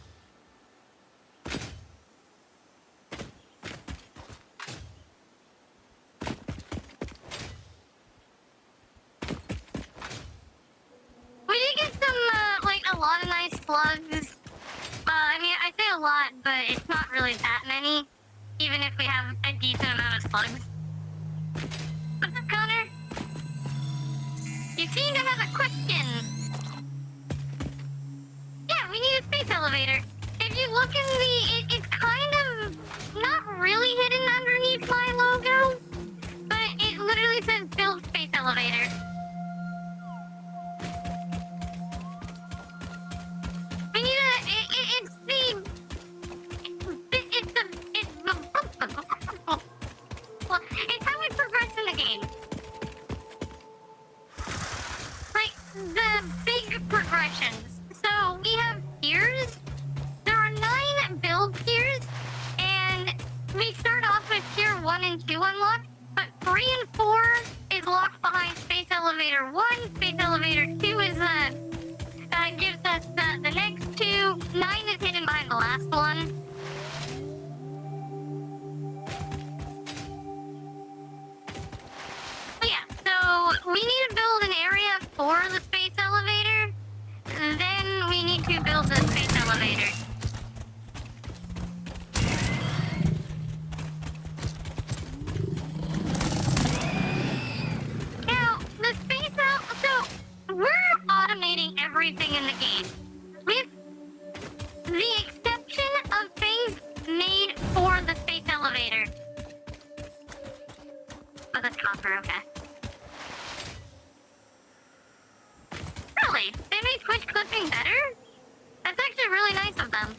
We did get some, like, a lot of nice slugs. I mean, I lot, but it's not really that many, even if we have a decent amount of slugs. What's up, Connor? You seem to have a question. Yeah, we need a space elevator. If you look in the... it's kind of not really hidden underneath my logo, but it literally says build space elevator. We need a... it's the... well, it's how we progress in the game. Like, the big progressions. So, we have tiers. There are 9 build tiers, and we start off with tier 1 and 2 unlocked, but 3 and 4 is locked behind Space Elevator 1. Space Elevator 2 is, gives us the next 2. 9 is hidden behind the last one. But yeah, so we need to build an area for the space elevator. Then we need to build the space elevator. Now, the space so we're automating everything in the game, with the exception of things made for the space elevator. Oh, that's copper, okay. Really? They made Twitch clipping better? That's actually really nice of them.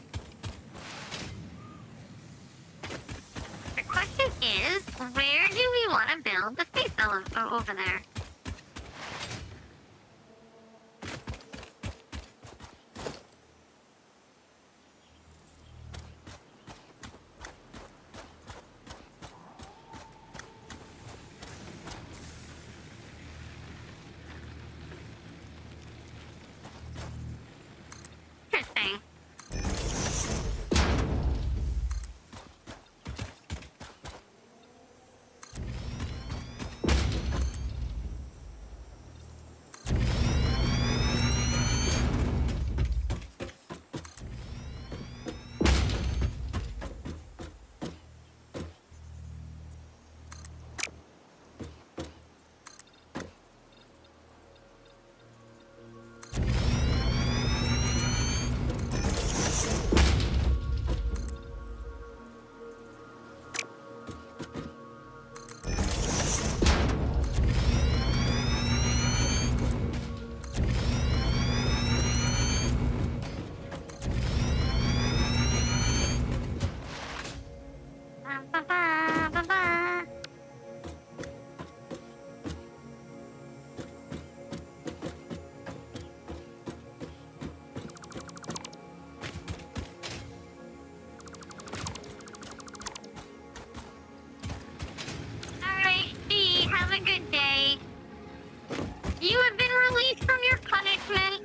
The question is, where do we want to build the space elevator over there? Interesting. Alright, G, have a good day. You have been released from your punishment.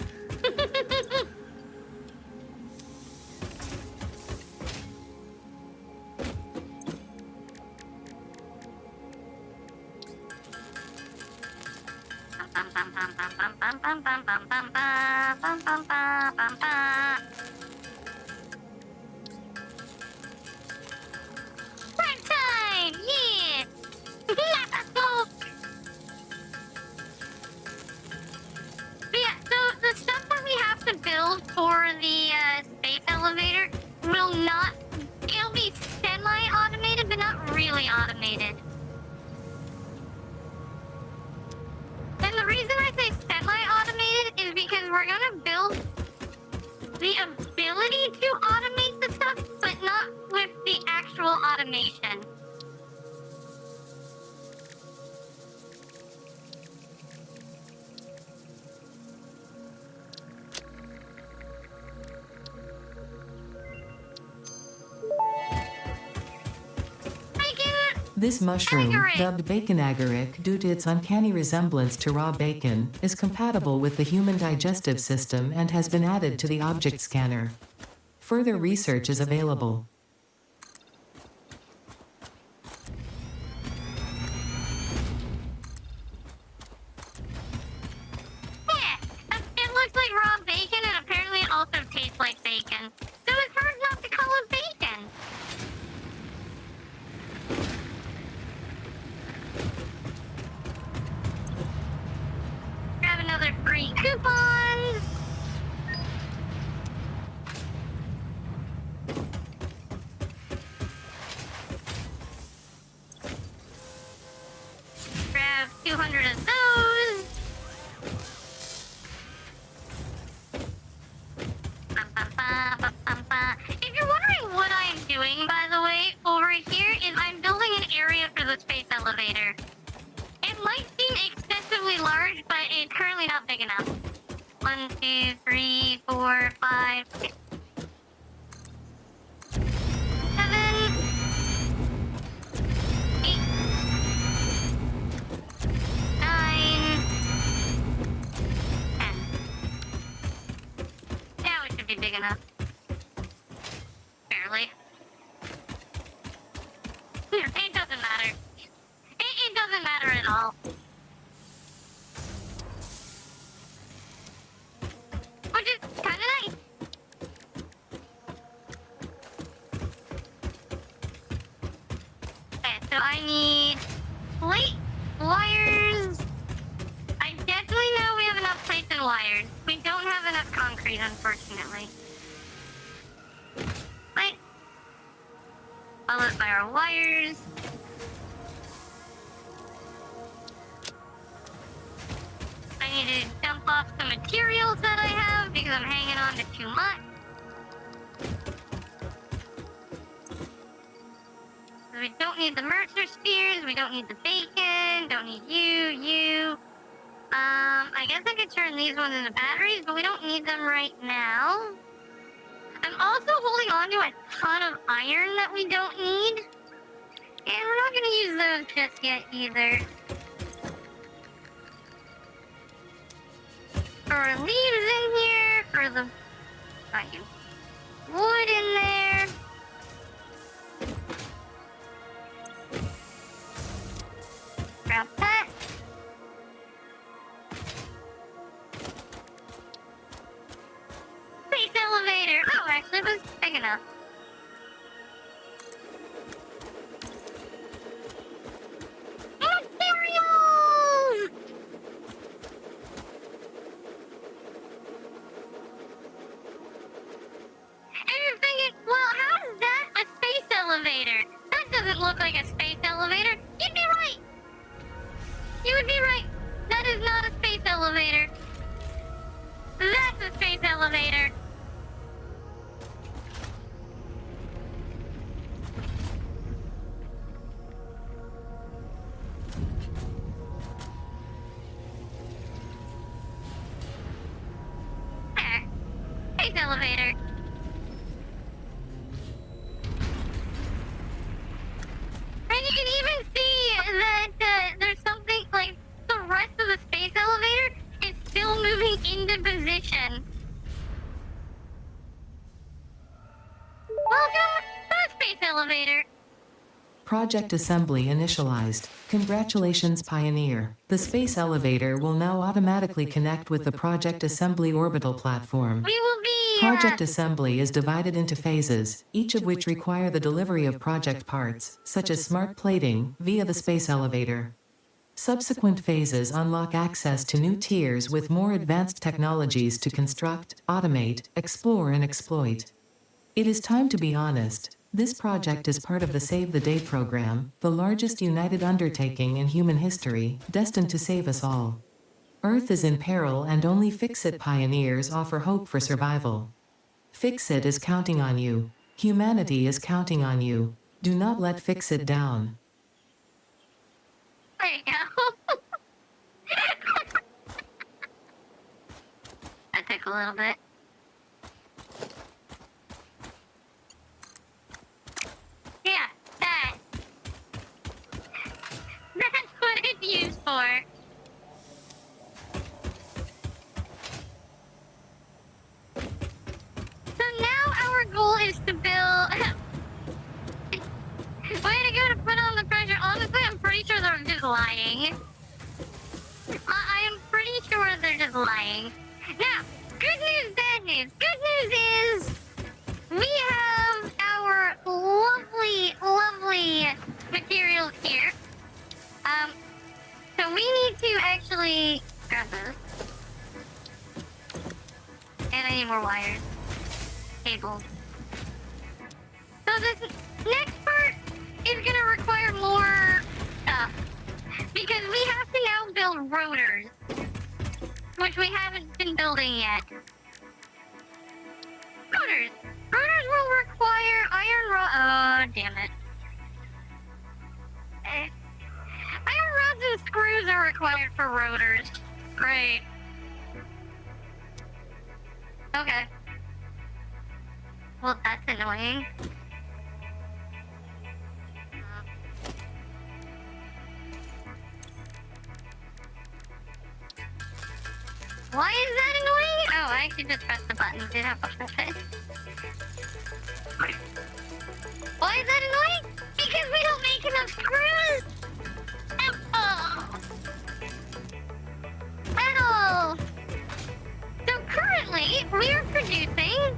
Prime time! Yeah! But yeah, so the stuff that we have to build for the space elevator will not... it'll be semi-automated, but not really automated. And the reason I say semi-automated is because we're gonna build the ability to automate the stuff, but not with the actual automation. This mushroom, dubbed bacon agaric due to its uncanny resemblance to raw bacon, is compatible with the human digestive system and has been added to the object scanner. Further research is available. Yeah, it looks like raw bacon and apparently it also tastes like bacon. So it's hard not to call the space elevator. It might seem excessively large, but it's currently not big enough. 1, 2, 3, 4, 5, 6, 7, 8, 9, 10. Now it should be big enough. Barely. It doesn't matter. It doesn't matter at all. Which is kind of nice. Okay, so I need plate, wires. I definitely know we have enough plates and wires. We don't have enough concrete, unfortunately. Right. Followed by our wires. I need to dump off some materials that I have because I'm hanging on to too much. So we don't need the Mercer spheres, we don't need the bacon, don't need you. I guess I could turn these ones into batteries, but we don't need them right now. I'm also holding on to a ton of iron that we don't need. And we're not gonna use those just yet either. Throw leaves in here for the wood in there. Grab that. Space elevator. Oh, actually, it was big enough. Materials! And you're thinking, well, how is that a space elevator? That doesn't look like a space elevator. You'd be right. You would be right. That is not a space elevator. That's a space elevator. There. Space elevator. And you can even see that there's something like the rest of the space elevator is still moving into position. Welcome to the space elevator. Project assembly initialized. Congratulations, Pioneer. The space elevator will now automatically connect with the Project Assembly orbital platform. We will be Project assembly is divided into phases, each of which require the delivery of project parts, such as smart plating, via the space elevator. Subsequent phases unlock access to new tiers with more advanced technologies to construct, automate, explore and exploit. It is time to be honest. This project is part of the Save the Day program, the largest united undertaking in human history, destined to save us all. Earth is in peril and only Fix-It pioneers offer hope for survival. Fix-It is counting on you. Humanity is counting on you. Do not let Fix-It down. There you go. That took a little bit. Yeah, that. That's what it's used for. So now our goal is to build... Way to go to put on the pressure. Honestly, I'm pretty sure they're just lying. I am pretty sure they're just lying. Now, good news, bad news. Good news is we have our lovely materials here. So we need to actually grab those. And I need more wires. Cables. So this next part is gonna require more stuff. Because we have to now build rotors. Which we haven't been building yet. Rotors. Rotors will require iron rod. Oh, damn it. screws are required for rotors. Great. Okay. Well, that's annoying. Why is that annoying? Oh, I actually just pressed the button. Did have to press it. Why is that annoying? Because we don't make enough screws! At all! So currently, we are producing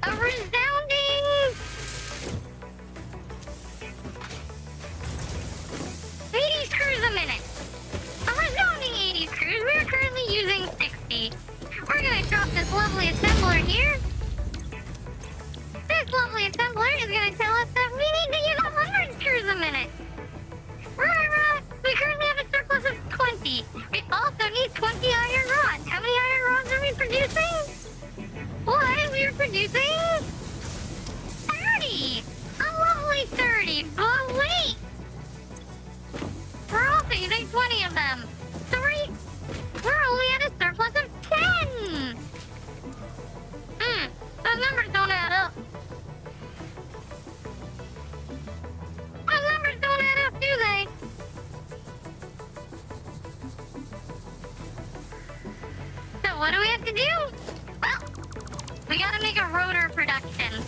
a resounding 80 screws a minute. A resounding 80 screws. We're currently using 60. We're gonna drop this lovely assembler here. This lovely assembler is gonna tell us that we need to use 100 screws a minute. We currently have a surplus of 20. We also need 20 iron rods. How many iron rods are we producing? What? We are producing 30. A lovely 30. But wait. We're also using 20 of them. So we're only at a surplus of 10. Those numbers don't add up. Those numbers don't add up, do they? So what do we have to do? Well, we gotta make a rotor production.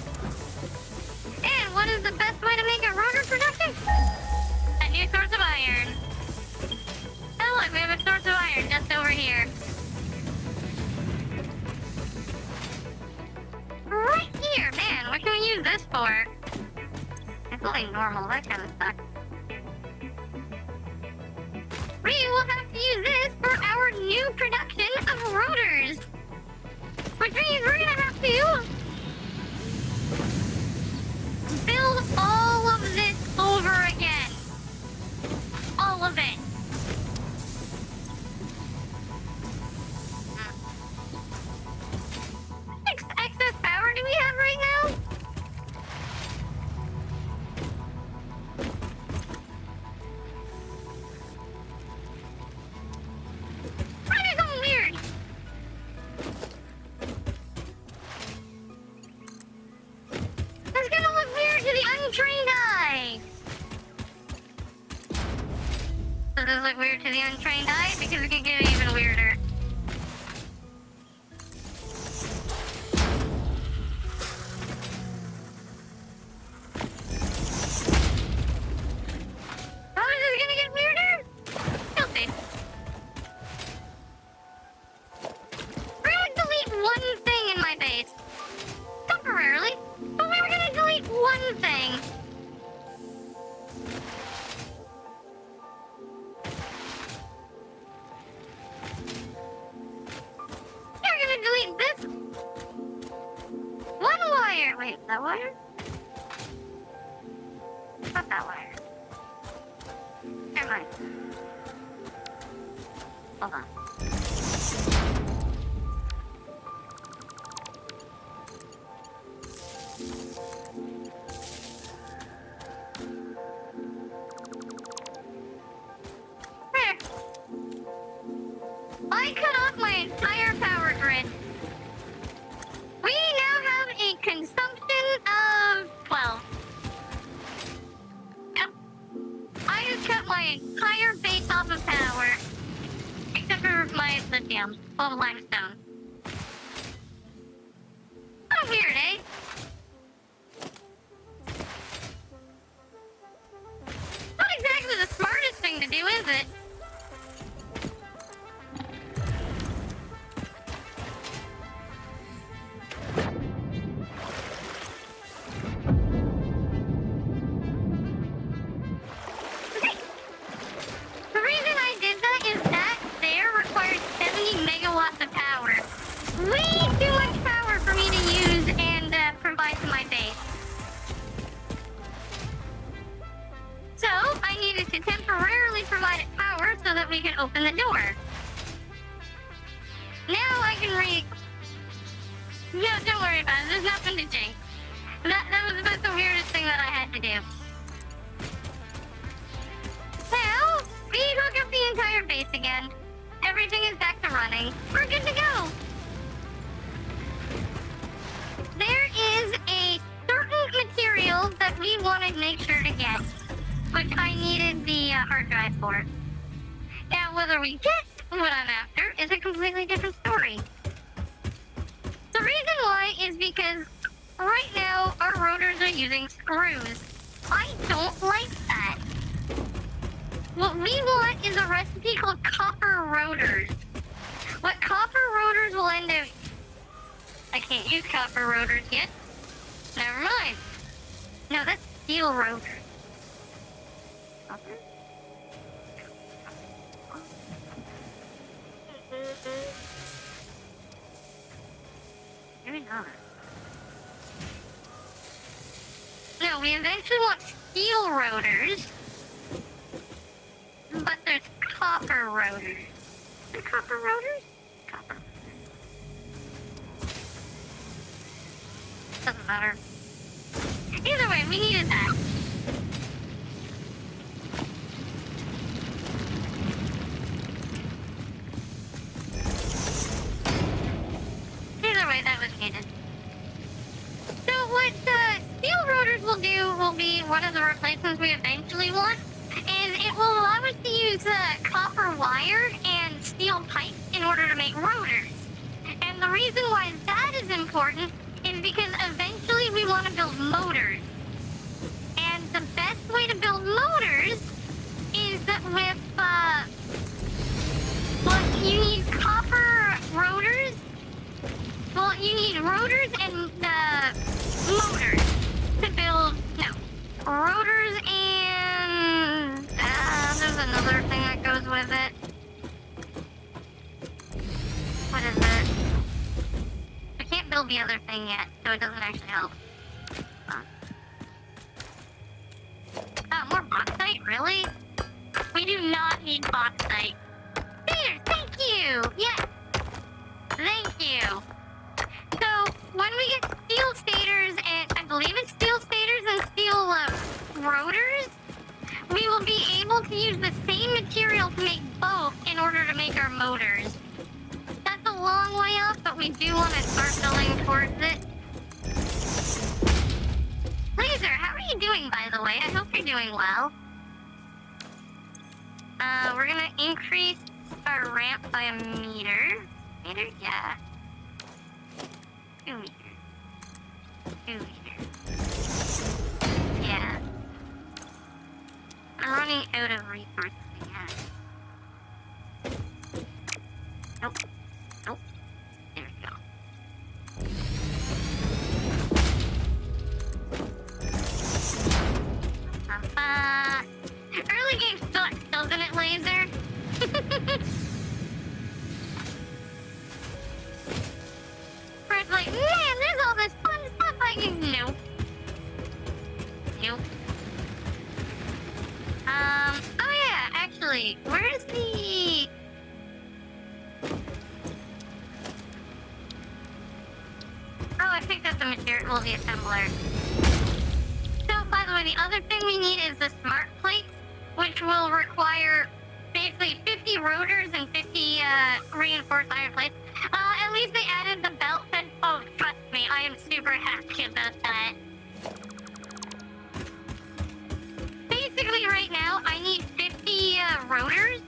And what is the best way to make a rotor production? A new source of iron. Oh look, we have a source of iron just over here. Right here, man, what can we use this for? It's only normal, that kind of sucks. We will have to use this for our new production of rotors. Which means we're gonna have to build all of this over again. All of it. Excess power do we have right now? That is so weird. That's gonna look weird to the untrained eye. Does this look weird to the untrained eye? Because it can get even weirder. How is this gonna get weirder? You'll see. We're gonna delete one thing in my base. Temporarily. But we're gonna delete one thing. We're gonna delete this one wire. Wait, that wire? Not that wire. Never mind. Hold on. There. I cut off my entire power grid. We now have a consumption of 12. Yep. I just cut my entire base off of power. Except for my lithium. Well, limestone. Oh, weird, eh? Not exactly the smartest thing to do, is it? The reason I did that is that there requires 70 megawatts of power. Way too much power for me to use and provide to my base. So, I needed to temporarily provide it power so that we can open the door. Now I can No, don't worry about it. There's nothing to jinx. That was about the weirdest thing that I had to do. Now, we go the entire base again. Everything is back to running. We're good to go. There is a certain material that we want to make sure to get, which I needed the hard drive for. Now, whether we get what I'm after is a completely different story. The reason why is because right now our rotors are using screws. I don't like that. What we want is a recipe called copper rotors. What copper rotors will end up... I can't use copper rotors yet. Never mind. No, that's steel rotors. Copper? Maybe not. No, we eventually want steel rotors. But there's copper rotors. The copper rotors? Copper. Doesn't matter. Either way, we needed that. Either way, that was needed. So what steel rotors will do will be one of the replacements we eventually want. And it will allow us to use copper wire and steel pipe in order to make rotors. And the reason why that is important is because eventually we want to build motors. And the best way to build motors is with, well, you need copper rotors. Well, you need rotors and, motors to build, no, rotors and, there's another thing that goes with it. What is it? I can't build the other thing yet, so it doesn't actually help. More bauxite? Really? We do not need bauxite. Peter, thank you! Yes! Thank you! So, when we get steel stators, and I believe it's steel stators and steel rotors, we will be able to use the same material to make both in order to make our motors. That's a long way off, but we do want to start building towards it. Laser, how are you doing, by the way? I hope you're doing well. We're gonna increase our ramp by a meter. Meter? Yeah. 2 meters. 2 meters. Yeah. I'm running out of resources again. Nope. Nope. There we go. Early game sucks, doesn't it, Laser? Where it's like, man, there's all this fun stuff I can... Nope. Nope. Oh yeah, actually, where's the... Oh, I picked up the material, well, the assembler. So, by the way, the other thing we need is the smart plates, which will require basically 50 rotors and 50 reinforced iron plates. At least they added the belt and oh, trust me, I am super happy about that. Basically, right now, I need 50 rotors,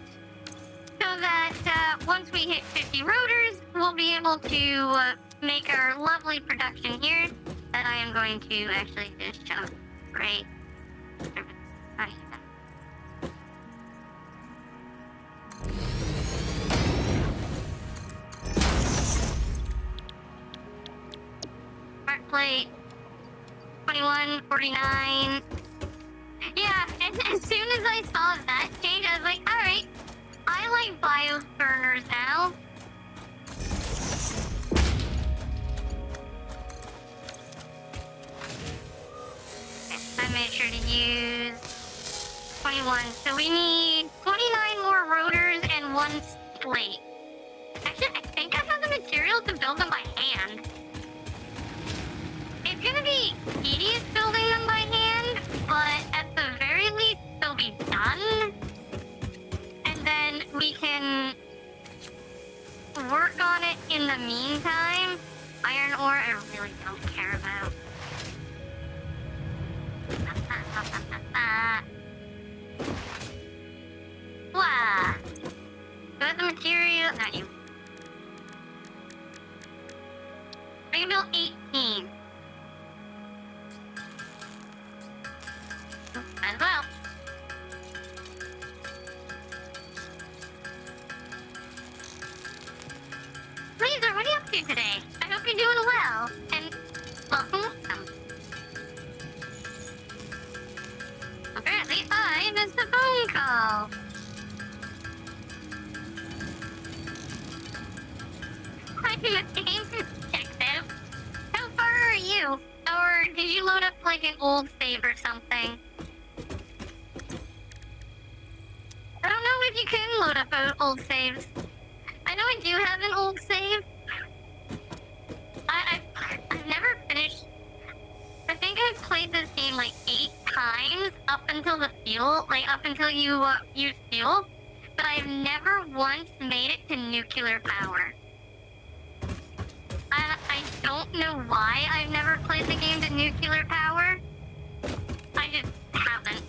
so that once we hit 50 rotors, we'll be able to make our lovely production here that I am going to actually just jump right. Smart plate 2149. Yeah, and as soon as I saw that change, I was like, alright, I like BIOS burners now. I made sure to use 21. So we need 29 more rotors and 1 plate. Actually, I think I have the material to build them by hand. It's gonna be tedious building them by hand, but at the very least, they'll be done. And then work on it in the meantime. Iron ore, I really don't care about. Wow. What's the material? Not you. I can build 18. Might as well. Laser, what are you up to today? I hope you're doing well. And welcome. Apparently, I missed a phone call. I'm a game detective. How far are you? Or did you load up like an old save or something? I don't know if you can load up old saves. I know I do have an old save. I've never finished. I think I've played this game like 8 times up until the fuel, like up until you use fuel, but I've never once made it to nuclear power. I don't know why I've never played the game to nuclear power. I just haven't.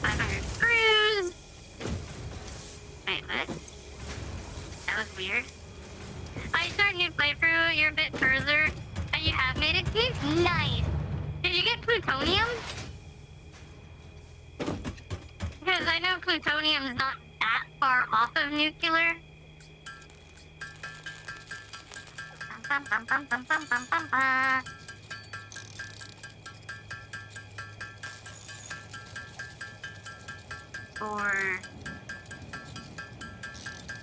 500 screws. Wait, what? That was weird. I started a new playthrough, you're a bit further, and you have made it to nice. Did you get plutonium? Because I know plutonium's not that far off of nuclear. Bum, bum, bum, bum, bum, bum, bum, bum. Four,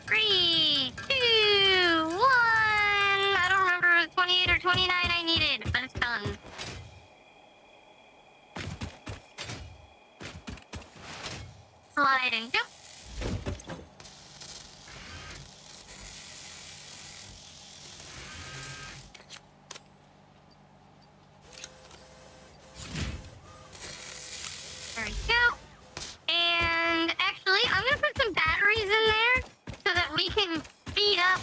3, 2, 1. I don't remember if it was 28 or 29 I needed, but it's done. Slide and jump. There we go. And actually, I'm gonna put some batteries in there so that we can speed up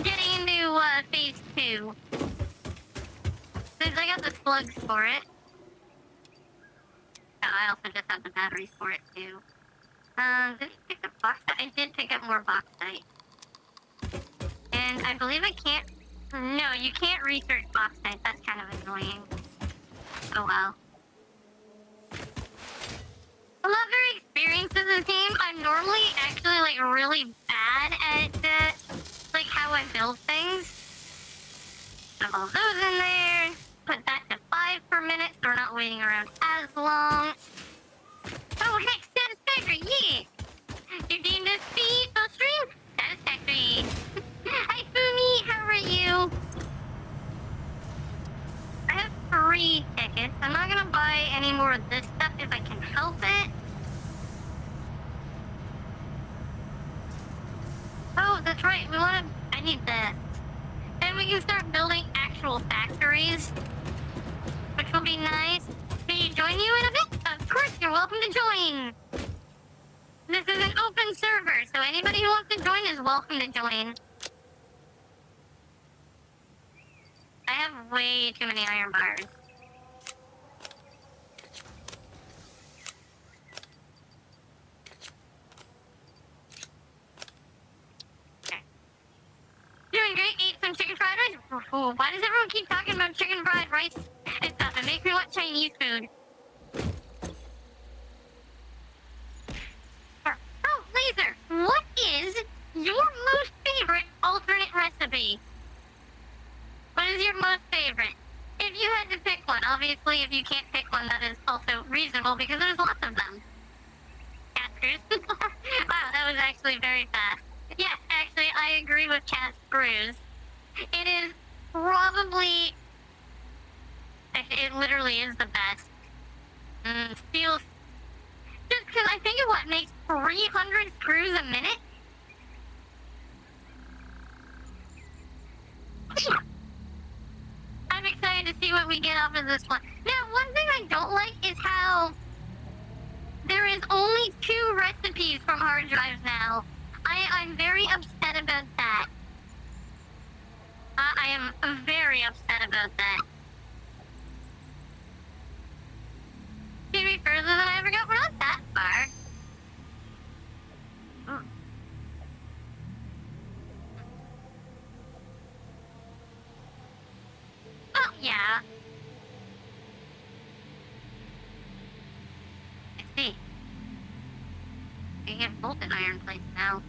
getting into phase 2. Since I got the slugs for it. Oh, I also just have the batteries for it too. Did I pick up bauxite? I did pick up more bauxite. And I believe I can't... No, you can't research bauxite. That's kind of annoying. Oh well. I love their experience in this game. I'm normally actually like really bad at like how I build things. Put all those in there. Put that to 5 per minute so we're not waiting around as long. Oh heck, satisfactory, yeah! You deemed this speed full stream? Satisfactory. Hi Fumi, how are you? I have 3 tickets. I'm not gonna buy any more of this stuff if I can help it. Oh, that's right. I need this. Then we can start building actual factories, which will be nice. Can you join you in a bit? Of course, you're welcome to join. This is an open server, so anybody who wants to join is welcome to join. I have way too many iron bars. Okay. Doing great. Ate some chicken fried rice. Oh, why does everyone keep talking about chicken fried rice and stuff? It makes me want Chinese food. Oh, Laser, what is your most favorite alternate recipe? What is your most favorite? If you had to pick one, obviously if you can't pick one, that is also reasonable because there's lots of them. Casters. Wow, that was actually very fast. Yes, actually, I agree with Cast Brews. It is probably... Actually, it literally is the best. Feels... Just because I think of what makes 300 screws a minute. I'm excited to see what we get off of this one. Now, one thing I don't like is how there is only 2 recipes for hard drives now. I'm very upset about that. I am very upset about that. To be further than I ever got, we're not that far. Oh. Oh, yeah. I see. I get bolted iron plates now.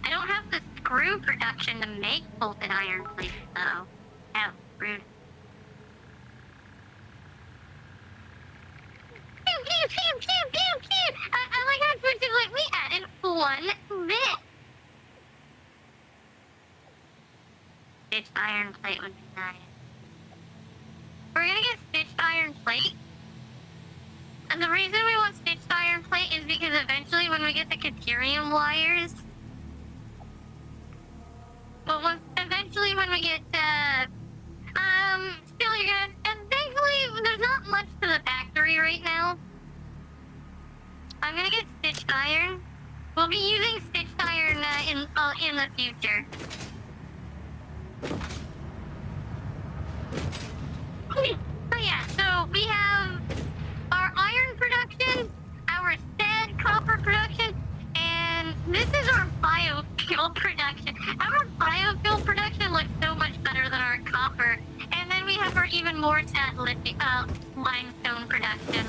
I don't have the screw production to make bolted iron plates, though. Oh, rude. I like how Twitch is like, we added 1 bit. Stitched iron plate would be nice. We're gonna get stitched iron plate. And the reason we want stitched iron plate is because eventually when we get the Caterium wires, eventually when we get, still you're gonna, and thankfully there's not much to the factory right now. I'm gonna get stitched iron. We'll be using stitched iron, in the future. So yeah, so we have our iron production, our said copper production, and this is our biofuel production. Our biofuel production looks so much better than our copper. And then we have our even more sad limestone production.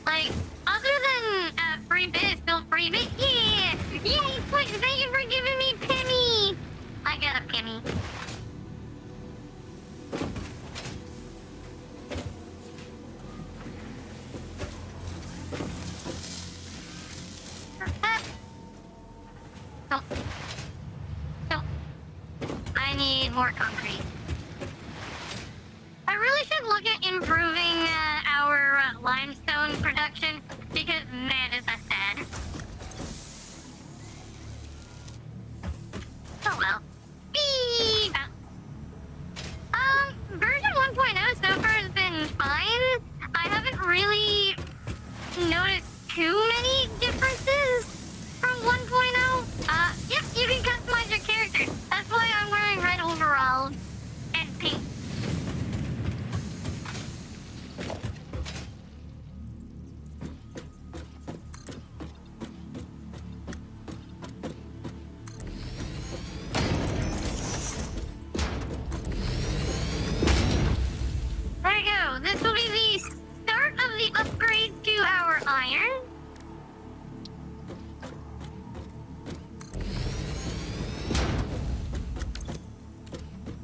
Like, other than free bit is still free bit, yeah! Yay, Twitch, thank you for giving me Pimmy! I got a Pimmy. I need more concrete. I really should look at improving our limestone production because man, is that sad. Oh well. Beep. Version 1.0 so far has been fine. I haven't really noticed too many differences from 1.0. Yep, you can customize your character. That's why I'm wearing red overalls and pink. There you go. This will be the start of the upgrade to our iron.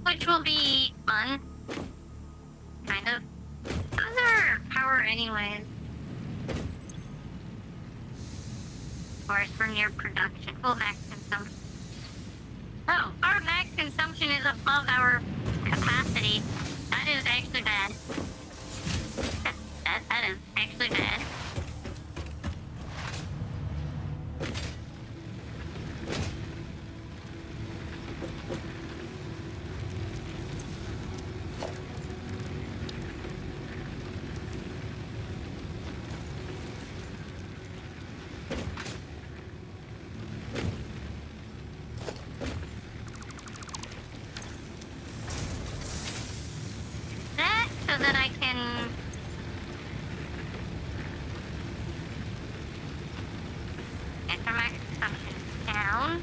Which will be fun. Kind of. Those are power anyways. Of course, we're near production. Well, max consumption. Oh, our max consumption is above our capacity. That is actually bad. That is actually bad. So that I can get the max consumption down.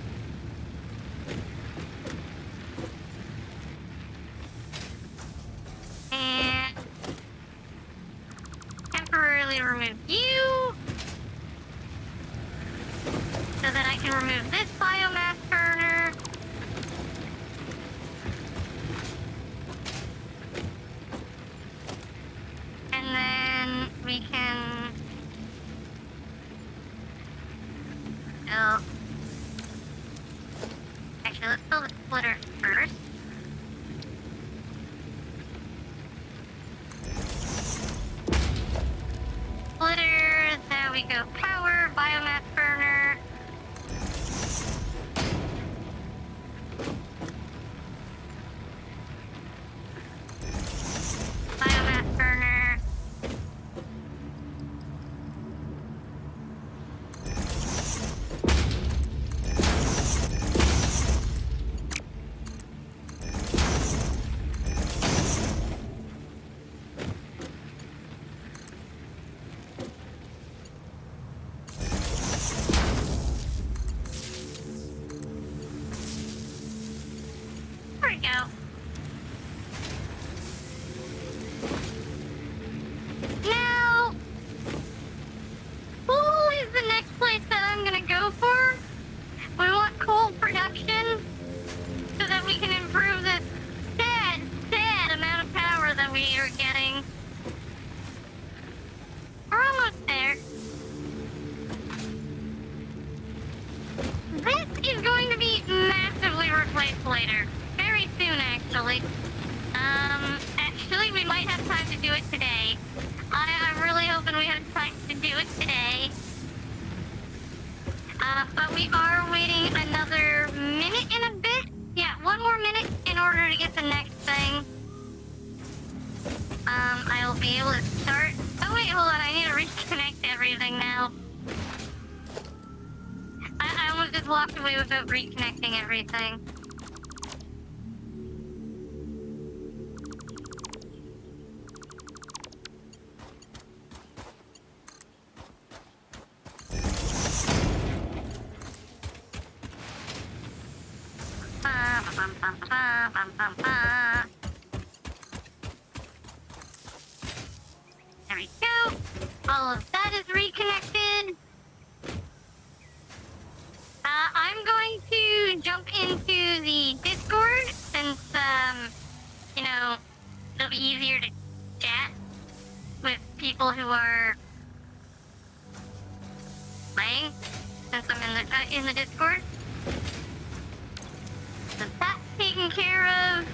And temporarily remove you so that I can remove this biomass burner. And then we can build. Actually, let's build a splitter first. Splitter, there we go. Power, biomass burner. Biomass burner. There we go. Now, coal is the next place that I'm gonna go for. We want coal production so that we can improve this sad amount of power that we are getting. We're almost there. This is going to be massively replaced later. Very soon, actually. Actually, we might have time to do it today. I'm really hoping we have time to do it today. But we are waiting another minute and a bit. Yeah, one more minute in order to get the next thing. I will be able to start. Oh wait, hold on, I need to reconnect everything now. I almost just walked away without reconnecting everything. There we go. All of that is reconnected. I'm going to jump into the Discord since, you know, it'll be easier to chat with people who are playing since I'm in the Discord. So that's taken care of.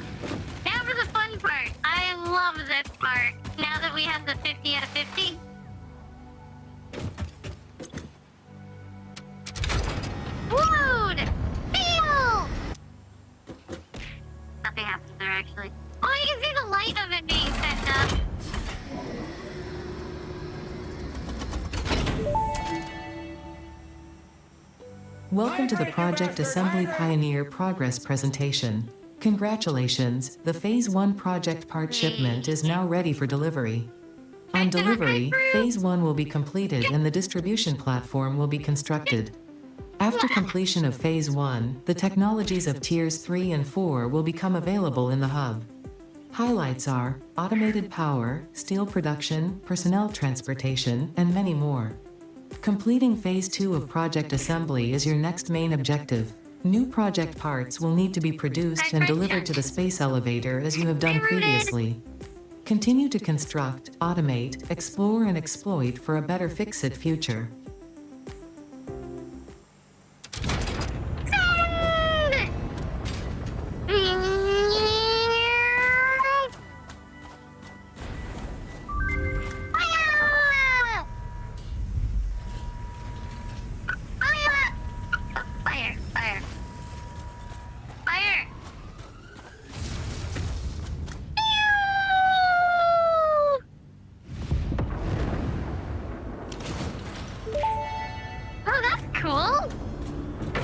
Now for the fun part. I love this part. Now that we have the 50 out of 50. Wood! Feel! Nothing happens there, actually. Oh, you can see the light of it being set up. Welcome to the Project Assembly Pioneer Progress presentation. Congratulations, the Phase 1 project part shipment is now ready for delivery. On delivery, Phase 1 will be completed and the distribution platform will be constructed. After completion of Phase 1, the technologies of Tiers 3 and 4 will become available in the hub. Highlights are automated power, steel production, personnel transportation, and many more. Completing Phase 2 of Project Assembly is your next main objective. New project parts will need to be produced and delivered to the space elevator as you have done previously. Continue to construct, automate, explore and exploit for a better Fix-It future.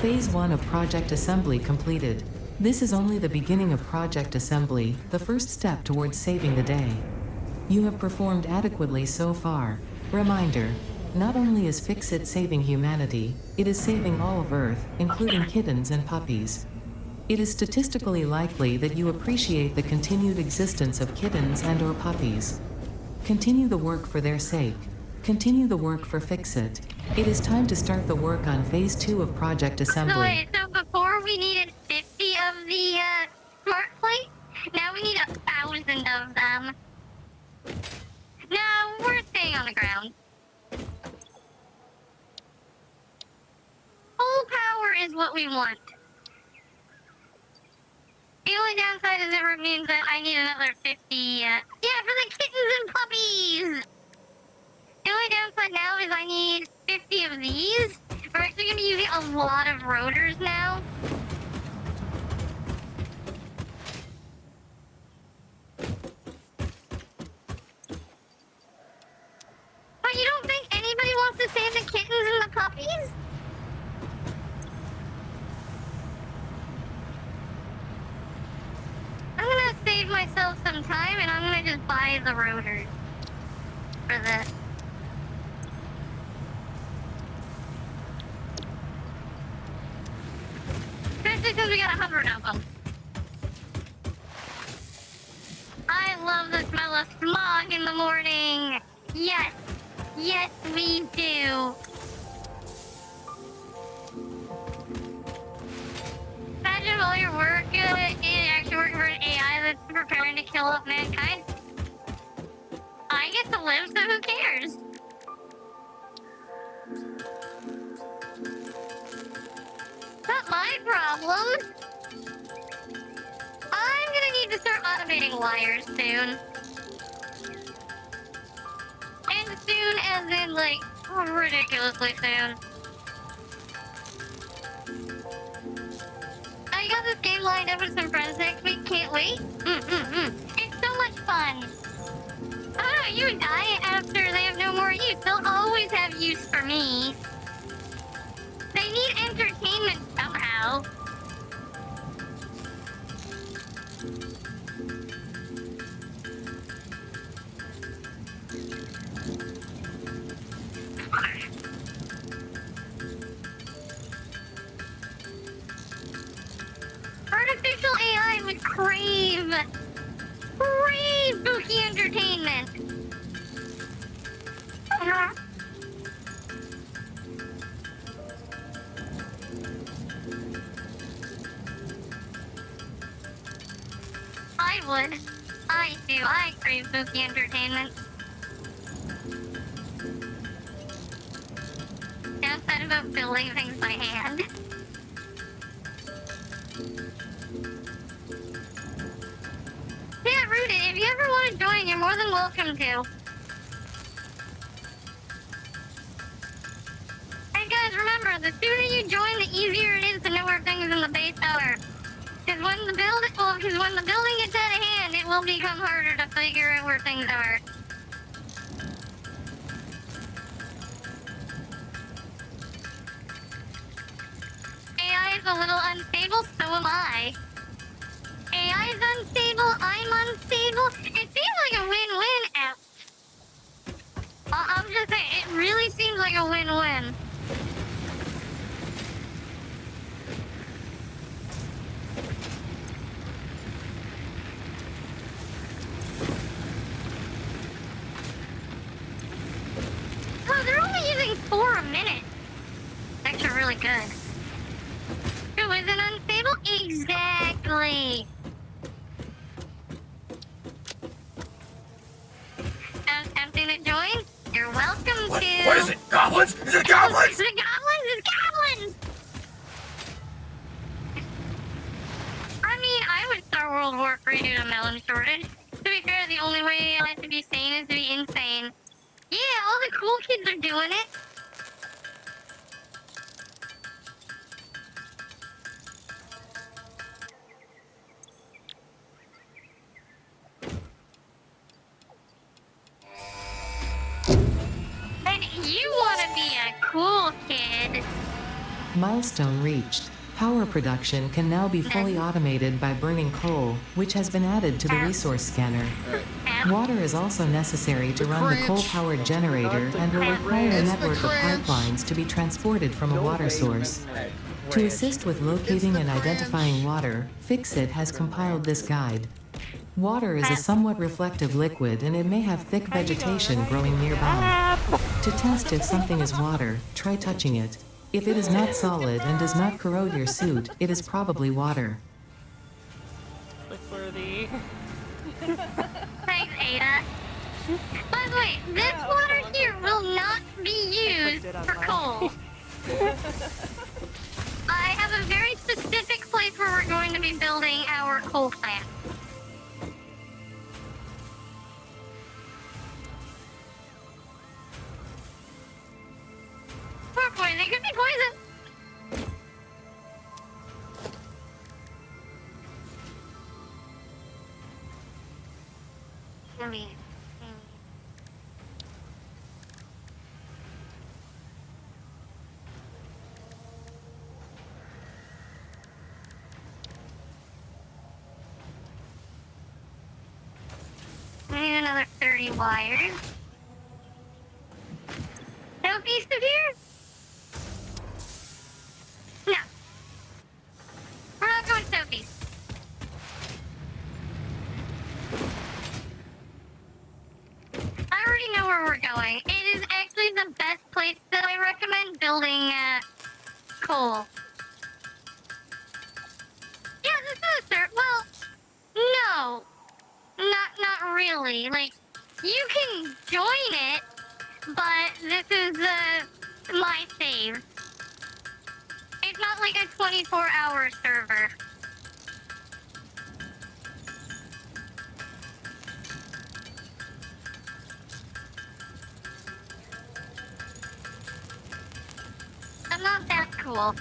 Phase 1 of Project Assembly completed. This is only the beginning of Project Assembly, the first step towards saving the day. You have performed adequately so far. Reminder, not only is Fix-It saving humanity, it is saving all of Earth, including kittens and puppies. It is statistically likely that you appreciate the continued existence of kittens and/or puppies. Continue the work for their sake. Continue the work for Fix-It. It is time to start the work on Phase 2 of Project Assembly. So wait, so before we needed 50 of the smart plate, now we need 1,000 of them. No, we're staying on the ground. Full power is what we want. The only downside is it means that I need another 50, yeah, for the kittens and puppies! The only downside now is I need 50 of these. We're actually going to be using a lot of rotors now. But you don't think anybody wants to save the kittens and the puppies? I'm going to save myself some time and I'm going to just buy the rotors for this. Especially because we got 100 of them. love the smell of smog in the morning. Yes. Yes, we do. Imagine all your work in actually working for an AI that's preparing to kill off mankind. I get to live, so who cares? Not my problem. I'm gonna need to start automating wires soon. And soon as in, like, ridiculously soon. I got this game lined up with some friends next week. Can't wait. It's so much fun. I don't know, you die after they have no more use. They'll always have use for me. They need entertainment somehow. Artificial AI would crave Buki entertainment. I would. I do. I crave Buki entertainment. Downside about building things by hand. Yeah, Rudy, if you ever want to join, you're more than welcome to. Hey guys, remember, the sooner you join, the easier it is to know where things in the base are. Because when the building gets out of hand, it will become harder to figure out where things are. AI is a little unstable, so am I. AI is unstable, I'm unstable. It seems like a win-win app. I'm just saying, it really seems like a win-win. Oh, they're only using 4 a minute. That's actually really good. Who isn't unstable? Exactly. Sounds tempting to join? You're welcome to. What is it? Goblins? Is it goblins? The goblins is goblins! I mean, I would start World War III due to melon shortage. To be fair, the only way I have to be sane is to be insane. Yeah, all the cool kids are doing it. And you want to be a cool kid. Milestone reached. Power production can now be fully automated by burning coal, which has been added to the resource scanner. Water is also necessary to run the coal-powered generator and will require a network of pipelines to be transported from a water source. To assist with locating and identifying water, Fixit has compiled this guide. Water is a somewhat reflective liquid and it may have thick vegetation growing nearby. To test if something is water, try touching it. If it is not solid and does not corrode your suit, it is probably water. Click-worthy. Thanks, Ada. By the way, this water here will not be used for coal. I have a very specific place where we're going to be building our coal plant. Poor poison, it could be poison. I mean, I need another 30 wires. Southeast of here? No. We're not going southeast. building coal. Yeah, this is a server. Well, no, not really. Like, you can join it, but this is my save. It's not like a 24-hour server. I'm not that cool.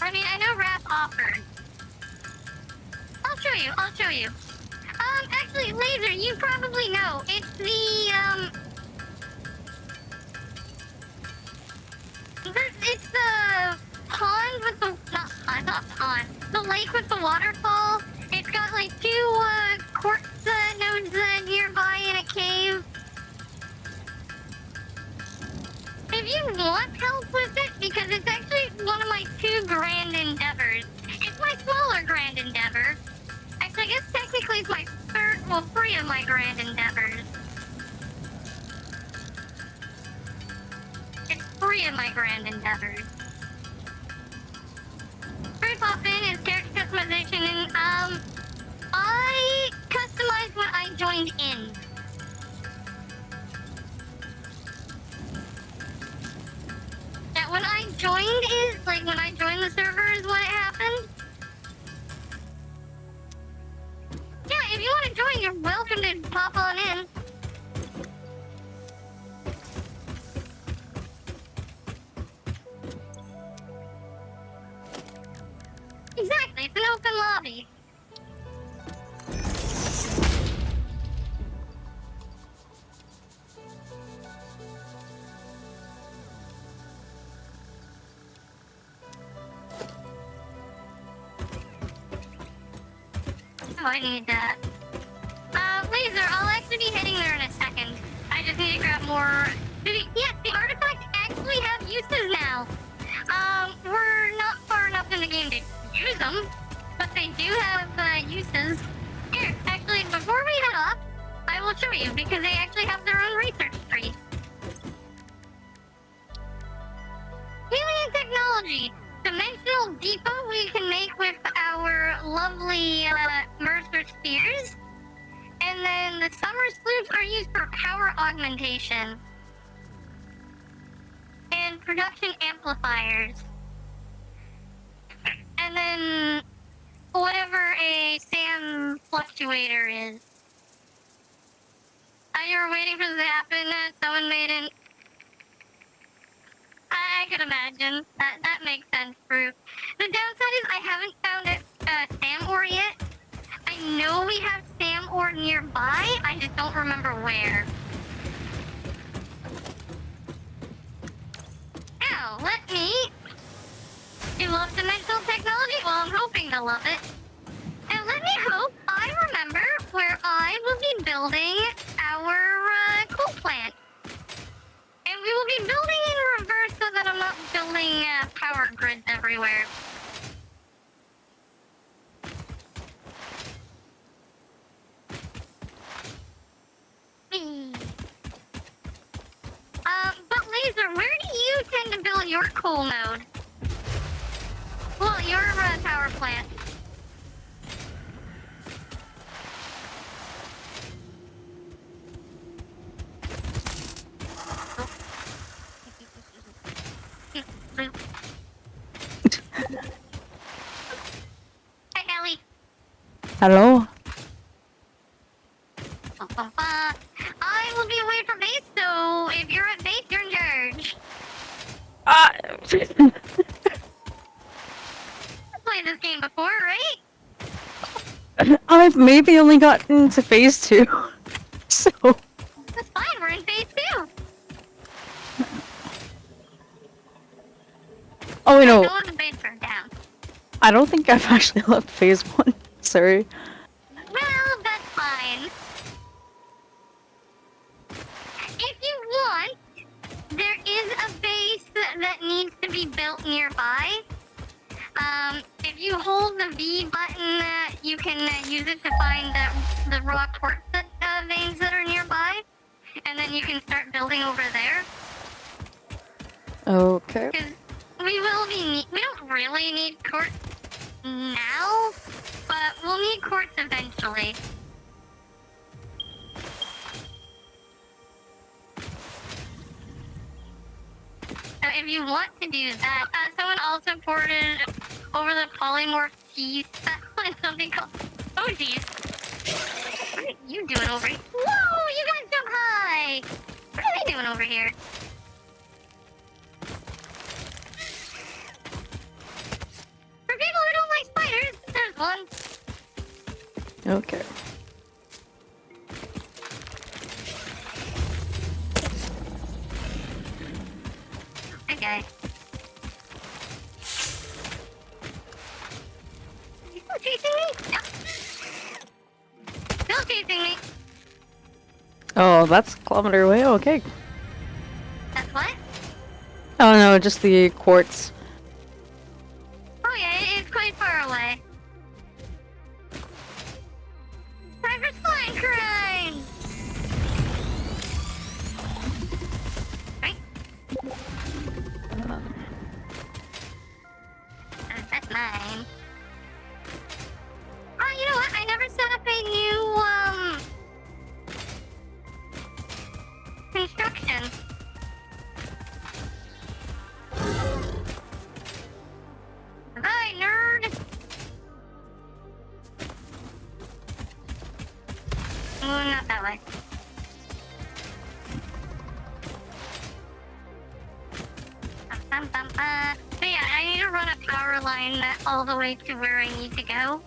I mean, I know Wrath offered. I'll show you. Actually, Laser, you probably know. It's it's the pond with the, not pond, the lake with the waterfall. It's got like two, quartz nodes nearby in a cave. If you want help with it, because it's actually one of my 2 grand endeavors. It's my smaller grand endeavor. Actually, I guess technically it's my 3 of my grand endeavors. It's 3 of my grand endeavors. First pop in is character customization, and I customized when I joined in. Yeah, when I joined is, like, when I joined the server is when it happened. Yeah, if you want to join, you're welcome to pop on in. Exactly, it's an open lobby. Oh, I need that. Laser, I'll actually be heading there in a second. I just need to grab more... Yes, the artifacts actually have uses now. We're not far enough in the game to use them, but they do have, uses. Here, actually, before we head off, I will show you, because they actually have their own research tree. Alien technology. Dimensional depot we can make with our lovely Mercer spheres. And then the summer sloops are used for power augmentation. And production amplifiers. And then whatever a SAM fluctuator is. You were waiting for this to happen, someone made an... I could imagine. That makes sense, Fruit. The downside is I haven't found a SAM ore yet. I know we have SAM ore nearby, I just don't remember where. Now, let me... You love dimensional technology? Well, I'm hoping to love it. And let me hope I remember where I will be building our coal plant. And we will be building in reverse so that I'm not building power grids everywhere. But Laser, where do you tend to build your coal node? Well, your power plant. Hi, Ellie. Hello? I will be away from base, so if you're at base, you're in charge. Played this game before, right? I've maybe only gotten to phase 2, so... That's fine, we're in phase 2. Oh, wait, no. Don't let the base burn down. I don't think I've actually left phase 1. Sorry. Well, that's fine. If you want, there is a base that needs to be built nearby. If you hold the V button, you can use it to find the raw quartz veins that are nearby. and then you can start building over there. Okay. Because we don't really need quartz now, but we'll need quartz eventually. So if you want to do that, someone also ported over the polymorph piece. That's something called. Oh jeez. What are you doing over here? Whoa! You guys jump high! What are they doing over here? For people who don't like spiders, there's one. Okay. Okay. You still chasing me? No. Still chasing me. Oh, that's a kilometer away. Okay. That's what? Oh no, just the quartz. Oh yeah, it's quite far away. Time for slime crime! Right? That's mine. Oh, you know what? I never set up a new, construction. Bye, nerd! Oh, not that way. So yeah, I need to run a power line all the way to where I need to go.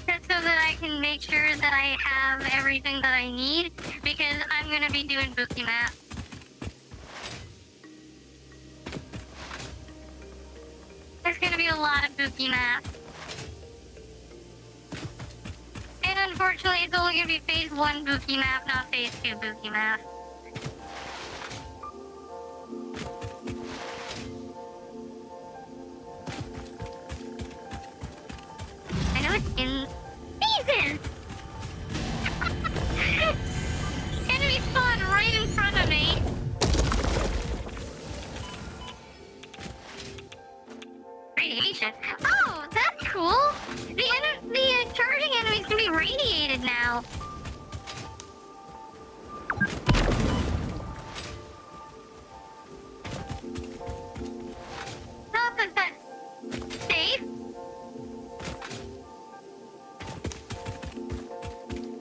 Just so that I can make sure that I have everything that I need, because I'm gonna be doing Buki map. There's gonna be a lot of Buki map. And unfortunately, it's only gonna be phase 1 Buki map, not phase 2 Buki map. I know it's in pieces! Enemy spawned right in front of me. Radiation. Oh, that's cool. The charging enemies can be radiated now. Not that that's safe.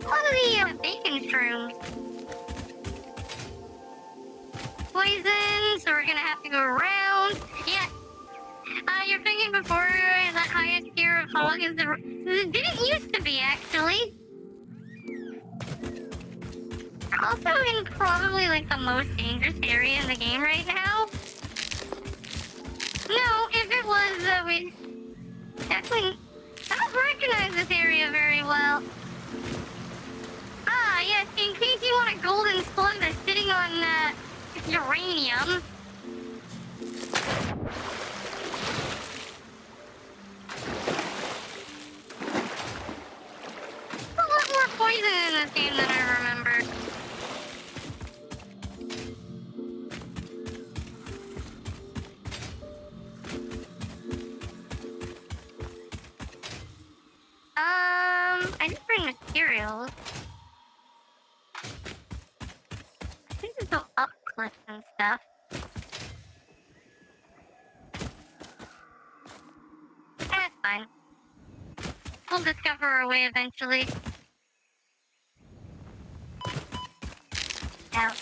What are the bacon shrooms? Poison, so we're gonna have to go around. Yeah. You're thinking before that highest tier of fog is the... It didn't used to be, actually. Also in probably, like, the most dangerous area in the game right now. No, if it was, we... Definitely... I don't recognize this area very well. Ah, yes, in case you want a golden slug that's sitting on, uranium. A lot more poison in this game than I remembered. I didn't bring materials. This is some up clips and stuff. That's fine. We'll discover our way eventually. Out.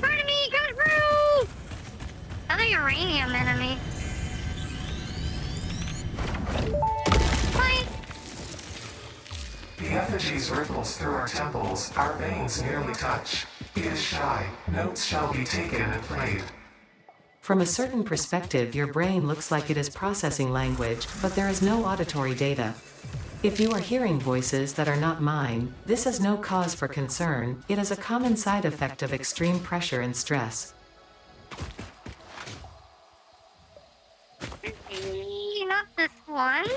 Pardon me, come through! Another uranium enemy. Fine. The effigies ripples through our temples, our veins nearly touch. He is shy, notes shall be taken and played. From a certain perspective, your brain looks like it is processing language, but there is no auditory data. If you are hearing voices that are not mine, this is no cause for concern. It is a common side effect of extreme pressure and stress. Not this one.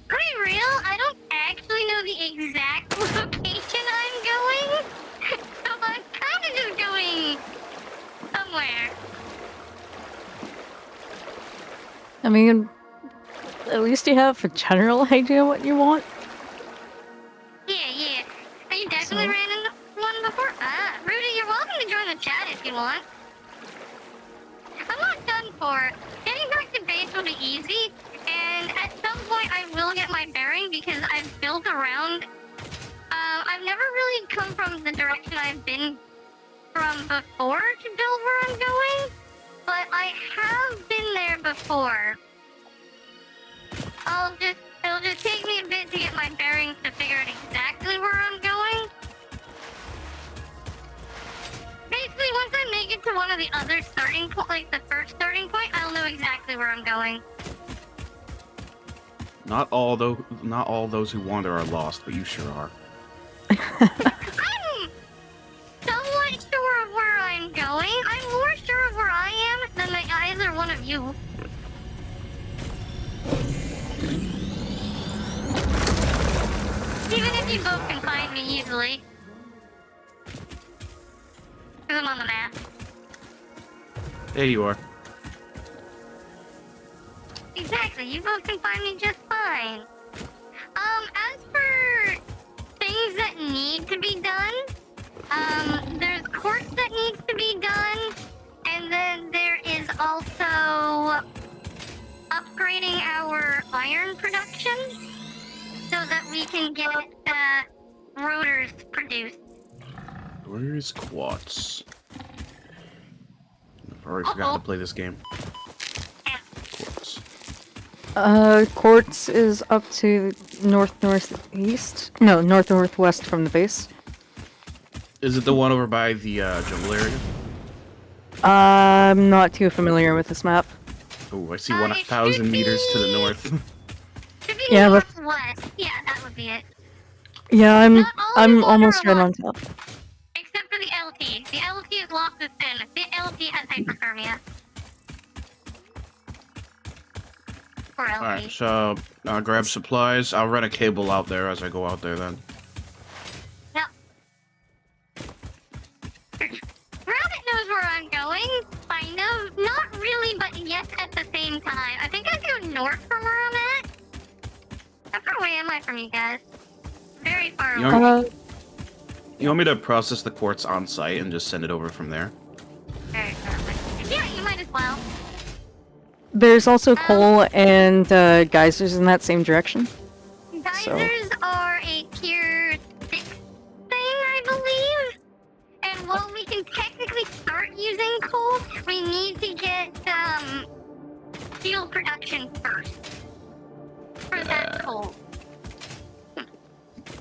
Come be real, I don't actually know the exact location I'm going. So I'm kind of just going somewhere. I mean, at least you have a general idea what you want. Yeah. You definitely ran into one before. Ah, Rudy, you're welcome to join the chat if you want. I'm not done for. Getting back to base will be easy, and at some point I will get my bearing because I've built around. I've never really come from the direction I've been from before to build where I'm going, but I have been there before. It'll just take me a bit to get my bearings to figure out exactly where I'm going. Basically, once I make it to one of the other starting point, like the first starting point, I'll know exactly where I'm going. Not all those who wander are lost, but you sure are. I'm somewhat sure of where I'm going. I'm more sure of where I am than either one of you. Even if you both can find me easily. Because I'm on the map. There you are. Exactly, you both can find me just fine. As for things that need to be done, there's quartz that needs to be done, and then there is also upgrading our iron production so that we can get rotors produced. Where is quartz? I've already forgotten to play this game. Quartz. Quartz is up to northeast. No, northwest from the base. Is it the one over by the jungle area? I'm not too familiar with this map. Oh, I see 1,000 meters to the north. Should be Yeah, but northwest. Yeah, that would be it. yeah, I'm almost right locked, on top. except for the LT. The LT is locked as thin. The LT has hypothermia. Or LT. Alright, so I'll grab supplies. I'll run a cable out there as I go out there then. Yep. Rabbit knows where I'm going. Kind of. Not really, but yes at the same time. I think I go north from where I'm at. How far away am I from you guys? Very far away. You want me to process the quartz on site and just send it over from there? Very far away. Yeah, you might as well. There's also coal and geysers in that same direction. Geysers are a tier 6 thing, I believe. And while we can technically start using coal, we need to get steel production first. For that coal.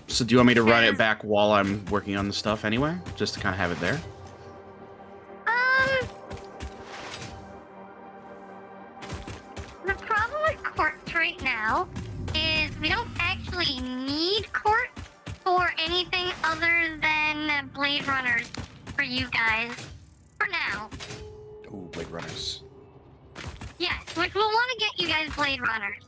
So do you want me to run it back while I'm working on the stuff anyway? Just to kind of have it there? The problem with quartz right now is we don't actually need quartz for anything other than blade runners for you guys. For now. Ooh, Blade Runners. Yes, which we'll want to get you guys blade runners.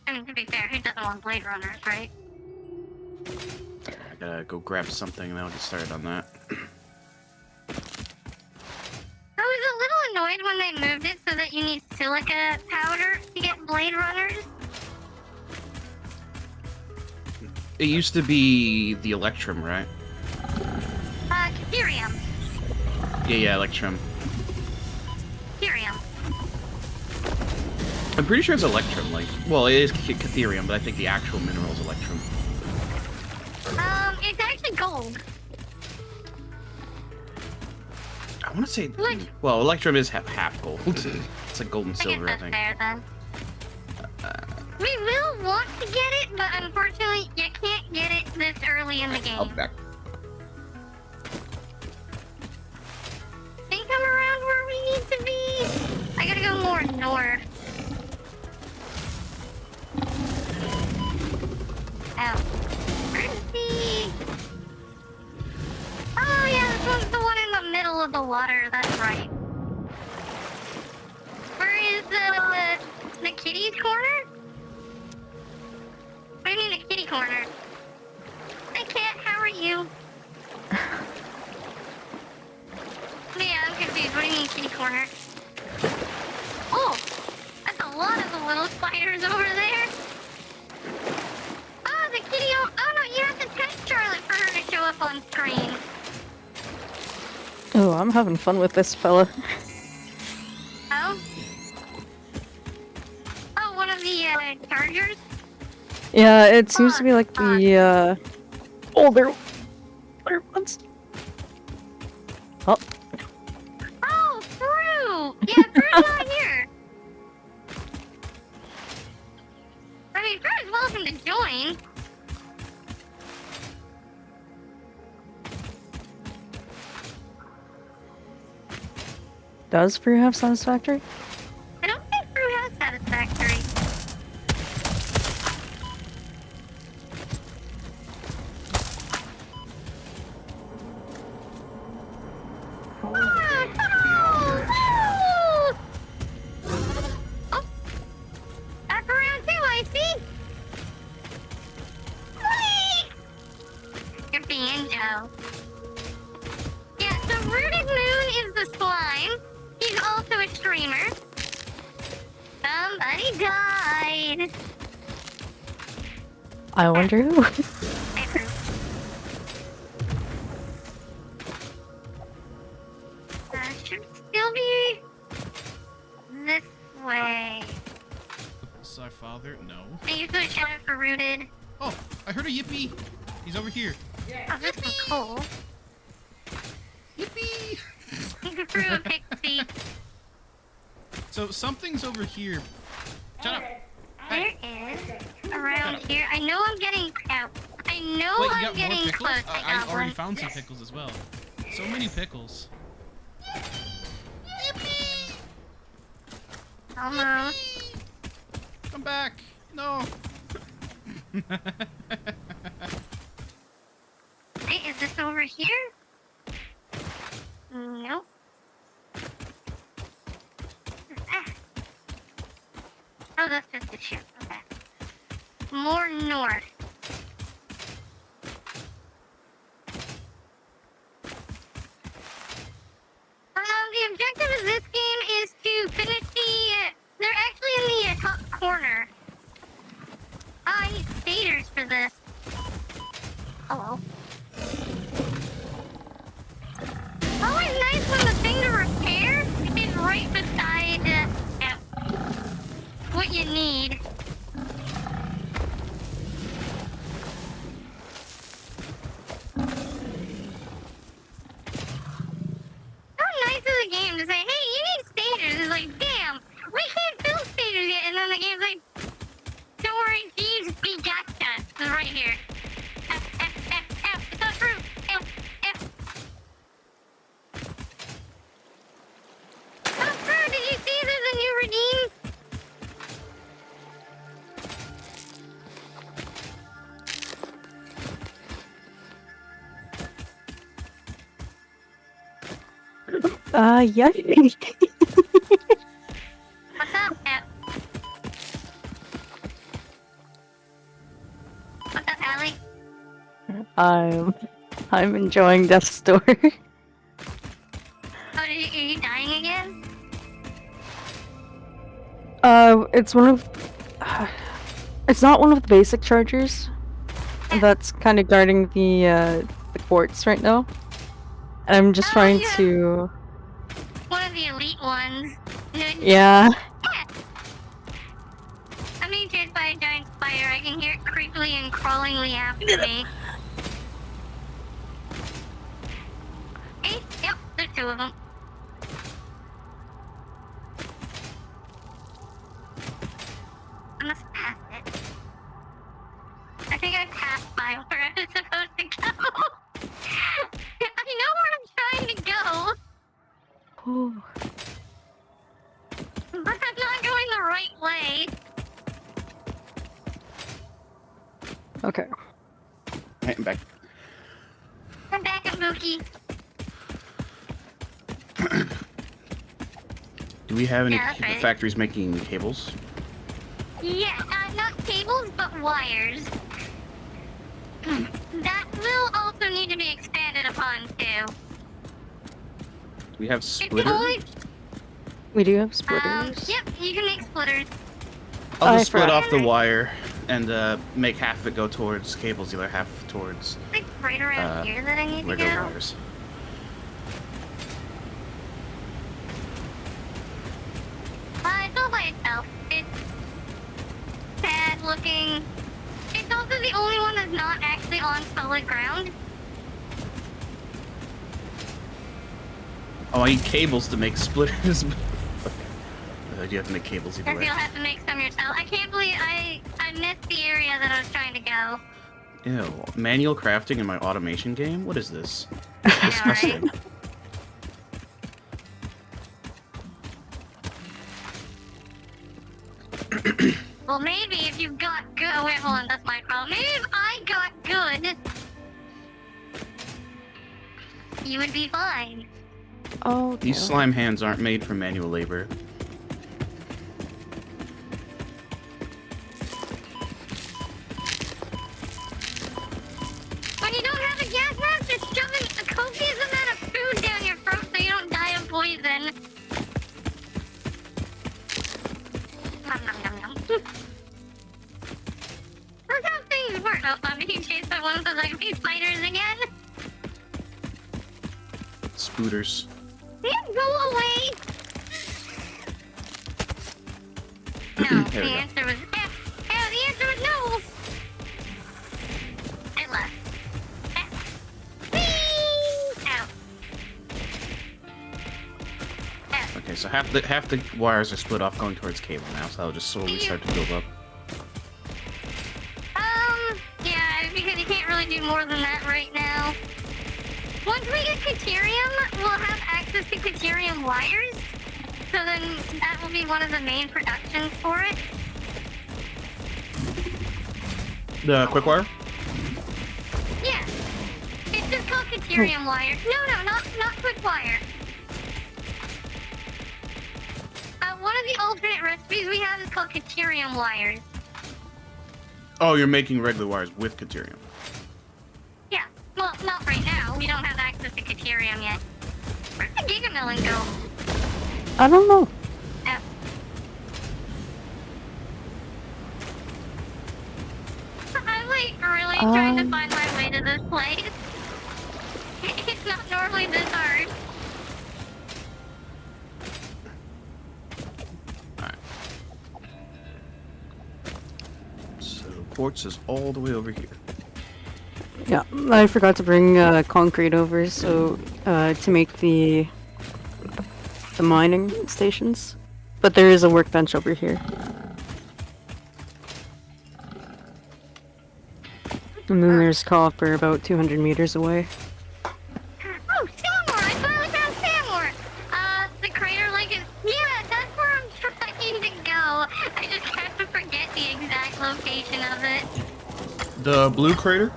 I mean, to be fair, who doesn't want blade runners, right? I gotta go grab something and then I'll get started on that. I was a little annoyed when they moved it so that you need silica powder to get blade runners. It used to be the Electrum, right? Catherium. Yeah, Electrum. Catherium. I'm pretty sure it's Electrum, like... Well, it is Catherium, but I think the actual mineral is Electrum. It's actually gold. I want to say... Well, Electrum is half gold. It's like gold and silver, I guess think. that's fair, then. We will want to get it, but unfortunately, you can't get it this early in the game. I'll be back. Think I'm around where we need to be? I gotta go more north. Ow. Where's the... Oh yeah, this one's the one in the middle of the water, that's right. Where is the kitty's corner? mean a kitty corner. Hi, cat. How are you? Yeah, I'm confused. What do you mean kitty corner? Oh, that's a lot of the little spiders over there. Oh, the kitty. Oh no, you have to text Charlotte for her to show up on screen. Oh, I'm having fun with this fella. Oh? Oh, one of the chargers? Yeah, it seems to be like the older ones. Oh. Oh, Brew! Yeah, Brew's not here. I mean, Brew's welcome to join. Does Brew have Satisfactory? I don't think Brew has Satisfactory. Back around too, I see. Whee! You're being Joe. Yeah, so Rooted Moon is the slime. He's also a streamer. Somebody died. I wonder who. Hey, Brew. Should still be this way. Sorry, father. No. Thank you for the shout out for Rooted. Oh, I heard a yippee. He's over here. Oh, this is cool. Yippee! Thank you for a pixie. So something's over here. Shut up. There is around here. I know I'm getting out. I know Wait, you I'm got more getting pickles? close. I got already one. found some pickles as well. So many pickles. Almost. Come back. No. Wait, is this over here? Nope. Ah. Oh, that's just the ship. Okay. More north. The objective of this game is to finish they're actually in the top corner. Oh, I need stators for this. Hello. Always nice when the thing to repair is right beside what you need. How nice of the game to say, hey, you need stators. It's like, damn, we can't build stators yet. And then the game's like, don't worry, these be gotcha. It's right here. F, F, F, F. It's not true. F, F. Oh, bro, did you see there's a new redeem? Yeah. What's up, F? What's up, Allie? I'm enjoying Death's Door. Oh, are you dying again? It's one of... it's not one of the basic chargers. That's kind of guarding the quartz right now. And I'm just trying to... One of the elite ones. Yeah. I'm being chased by a giant spider. I can hear it creepily and crawlingly after me. Hey, yep, there's two of them. I must pass it. I think I passed by where I was supposed to go. I know where I'm trying to go. Ooh. But I'm not going the right way. Okay. Right, I'm back. I'm back at Buki. Do we have any Yeah, that's right. factories making cables? Yeah, not cables, but wires. will also need to be expanded upon too. We have It's splitters? only, We do have splitters. yep, you can make splitters. I'll I just split forgot. off the wire and make half of it go towards cables, the other half towards Like right around here that I need to regular go. wires. It's all by itself. It's bad looking. It's also the only one that's not actually on solid ground. Oh, I need cables to make splitters. You have to make cables either Or way. you'll have to make some yourself. I can't believe I missed the area that I was trying to go. Ew. Manual crafting in my automation game? What is this? I know, Disgusting. right? Well, maybe if you got good. Oh, wait, hold on. That's my problem. Maybe if I got good, you would be fine. Oh, okay. These slime hands aren't made for manual labor. When you don't have a gas mask, it's shoving a copious amount of food down your throat so you don't die of poison. Nom nom nom nom. That's how things work. Oh, I'm being chased by one of those ugly spiders again. Spooters. Go away! No, There the we go. answer was the answer was no! It left. Whee! Ow. Ow. Okay, so half the wires are split off going towards cable now, so that'll just slowly start to build up. Yeah, because you can't really do more than that right now. Once we get Caterium, we'll have access to Caterium wires. So then that will be one of the main productions for it. The quick wire? Yeah. It's just called Caterium wire. No, not quick wire. One of the alternate recipes we have is called Caterium wires. Oh, you're making regular wires with Caterium. Yeah. Well, not right now. We don't have access to Caterium yet. Where'd the Giga Melon go? I don't know. Oh. I'm like really trying to find my way to this place. It's not normally this hard. Alright. So, quartz is all the way over here. Yeah, I forgot to bring concrete over, so to make the mining stations. But there is a workbench over here. And then there's copper about 200 meters away. Oh, Samor! I finally found Samor! The crater lake is... Yeah, that's where I'm trying to go. I just have to forget the exact location of it. The blue crater?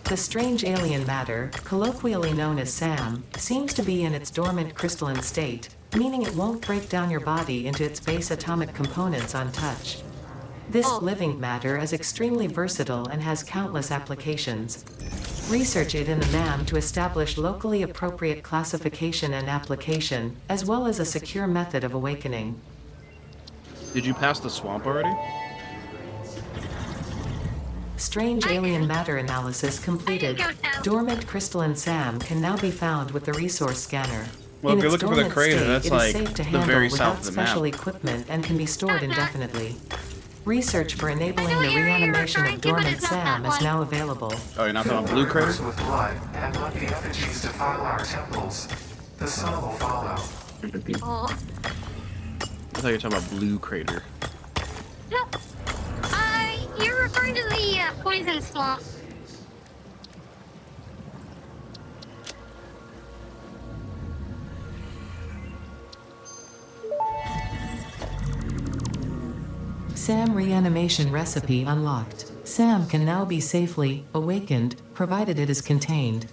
The strange alien matter, colloquially known as SAM, seems to be in its dormant crystalline state, meaning it won't break down your body into its base atomic components on touch. This living matter is extremely versatile and has countless applications. Research it in the MAM to establish locally appropriate classification and application, as well as a secure method of awakening. Did you pass the swamp already? Strange alien matter analysis completed. Dormant crystalline SAM can now be found with the resource scanner. Well, In if you're its looking for the dormant crater, state, that's it is like safe to the handle very without south of the map. special equipment and can be stored indefinitely. Research for enabling the area you're reanimation referring of to, but dormant it's not SAM that is one. now available. Oh, you're not talking about blue crater? Rivers with blood and let the effigies defile our temples. The sun will follow. Oh. I thought you were talking about blue crater. No. You're referring to the poison swamp. SAM reanimation recipe unlocked. SAM can now be safely awakened, provided it is contained.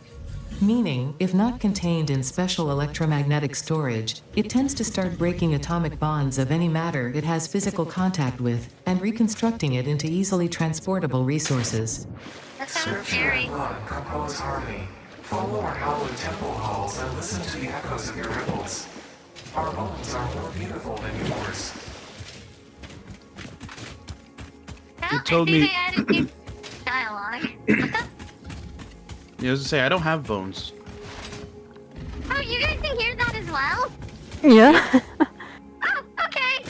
Meaning, if not contained in special electromagnetic storage, it tends to start breaking atomic bonds of any matter it has physical contact with, and reconstructing it into easily transportable resources. That sounds Scripture scary. and blood compose harmony. Follow our hallowed temple halls and listen to the echoes of your ripples. Our bones are more beautiful than yours. Well, You told I see me- they added new dialogue. What's up? Yeah, I was gonna say I don't have bones. Oh, you guys can hear that as well? Yeah. Oh, okay.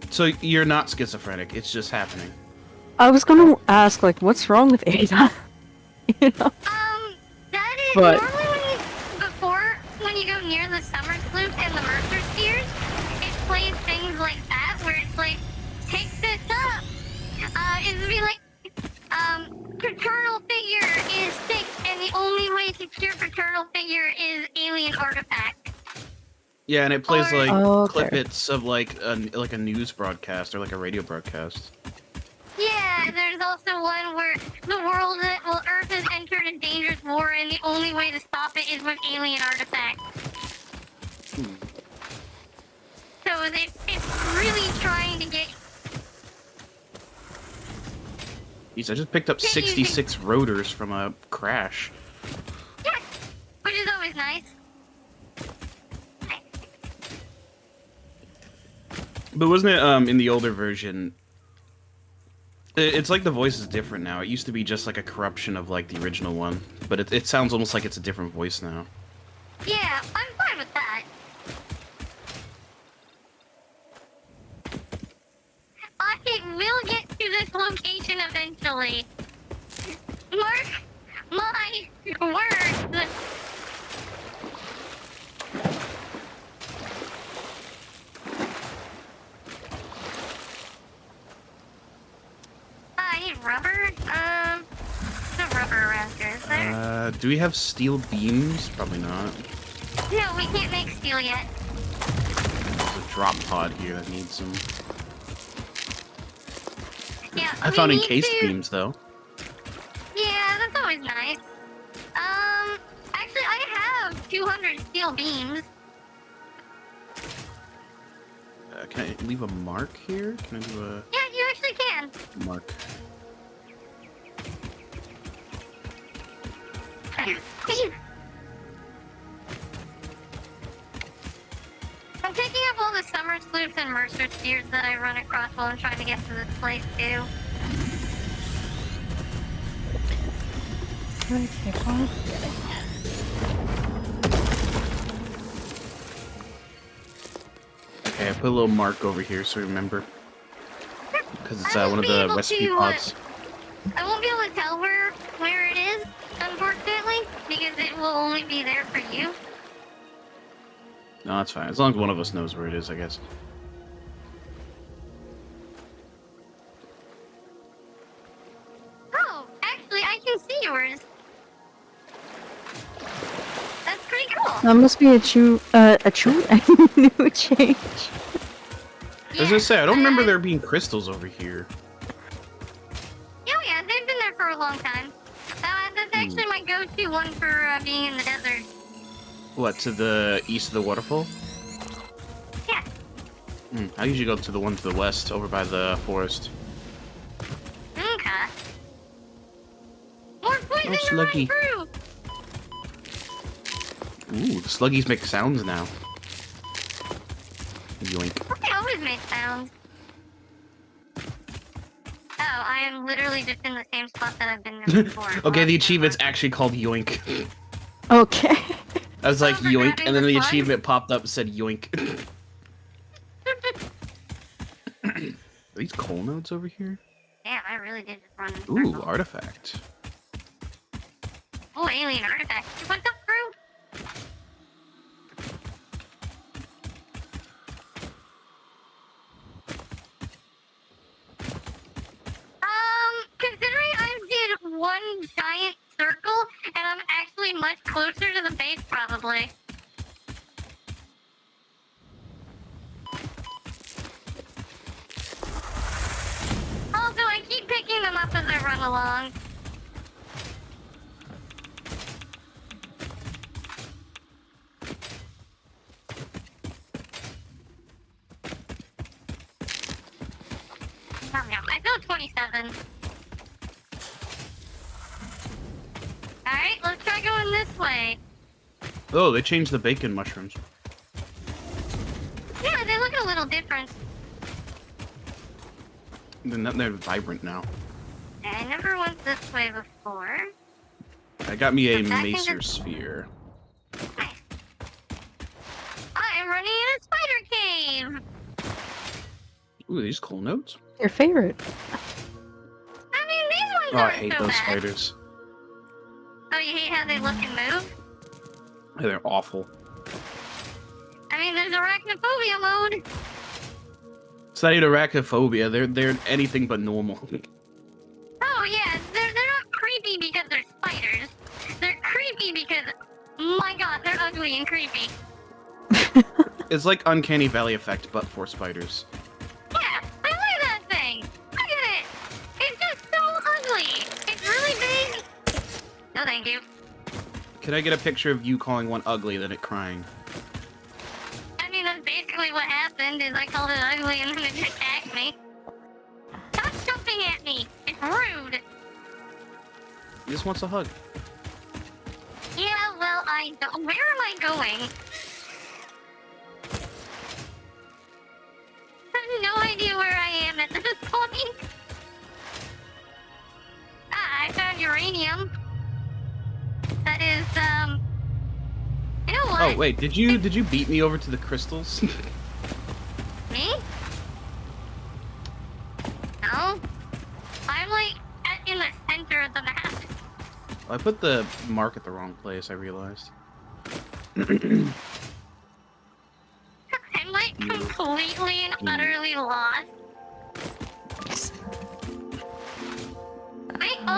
So you're not schizophrenic. It's just happening. I was gonna ask, like, what's wrong with Ada? You know? That is But- normally when you go near the summer loop and the Mercer spheres, it plays things like that, where it's like, take this up. It'd be like, paternal figure is sick, and the only way to cure paternal figure is alien artifact. Yeah, and it plays like Oh, okay. clippets of like a news broadcast or like a radio broadcast. Yeah, there's also one where Earth has entered a dangerous war, and the only way to stop it is with alien artifacts. So it's really trying to get. Jeez, I just picked up 66 rotors from a crash. Yeah, which is always nice. But wasn't it in the older version? It's like the voice is different now. It used to be just like a corruption of like the original one, but it sounds almost like it's a different voice now. Yeah, I'm fine with that. I will get to this location eventually. Mark my words. I need rubber. No rubber around here, is there? Do we have steel beams? Probably not. No, we can't make steel yet. There's a drop pod here that needs some. Yeah, I we found need encased to- beams though. Yeah, that's always nice. Actually, I have 200 steel beams. Can I leave a mark here? Can I do Yeah, you actually can. a mark? I'm picking up all the summer sloops and Mercer spheres that I run across while I'm trying to get to this place too. Okay, fine. Okay, I put a little mark over here so remember. Because it's I won't one of be the able recipe to, pods. I won't be able to tell where it is, unfortunately, because it will only be there for you. No, that's fine. As long as one of us knows where it is, I guess. Oh, actually, I can see yours. That's pretty cool. That must be a new change. I was gonna say, I don't remember there being crystals over here. Yeah, they've been there for a long time. That's actually my go-to one for being in the desert. What, to the east of the waterfall? Yeah. I usually go to the one to the west, over by the forest. Okay. More poison to Sluggy. run through. Ooh, the sluggies make sounds now. Yoink. They always make sounds. Oh, I am literally just in the same spot that I've been in before. Okay, the achievement's actually called Yoink. Okay. I was like, Oh, for Yoink, grabbing and then the the slug? achievement popped up and said Yoink. Are these coal nodes over here? Damn, I really did just run in Ooh, circles. artifact. Oh, alien artifact. What's up, crew? Considering I did one giant circle, and I'm actually much closer to the base, probably. Also, I keep picking them up as I run along. I feel 27. Alright, let's try going this way. Oh, they changed the bacon mushrooms. Yeah, they look a little different. They're vibrant now. I never went this way before. I got me a So back macer into- sphere. I'm running in a spider cave! Ooh, these cool notes. Your favorite. I mean, these ones Oh, I aren't hate so those bad. spiders. Oh, you hate how they look and move? They're awful. I mean, there's arachnophobia mode. It's not even arachnophobia. They're anything but normal. Oh, yeah, they're not creepy because they're spiders. They're creepy because, my god, they're ugly and creepy. It's like Uncanny Valley effect, but for spiders. Yeah, I like that thing. Look at it. It's just so ugly. It's really big. No, thank you. Can I get a picture of you calling one ugly, then it crying? I mean, that's basically what happened, is I called it ugly and then it attacked me. Stop jumping at me. It's rude. He just wants a hug. Yeah, well, I don't. Where am I going? I have no idea where I am at this point. Ah, I found uranium. That is, you know what? Oh wait, did you beat me over to the crystals? Me? No. I'm like in the center of the map. I put the mark at the wrong place. I realized. I'm like completely and utterly lost.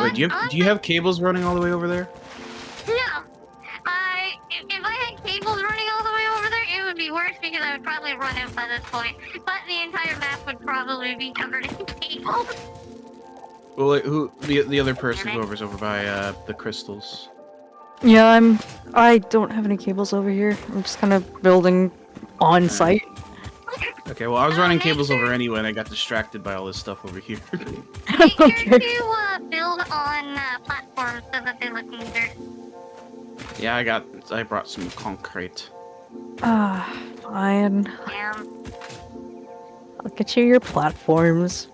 Wait, do you have cables running all the way over there? No. If I had cables running all the way over there, it would be worse because I would probably run out by this point. But the entire map would probably be covered in cables. Well, like, the other person whoever's over by the crystals. Yeah, I don't have any cables over here. I'm just kind of building on site. Okay, well I was running cables over anyway, and I got distracted by all this stuff over here. Make sure Okay. to build on platforms so that they look neater. Yeah, I brought some concrete. Fine. Yeah. I'll get you your platforms.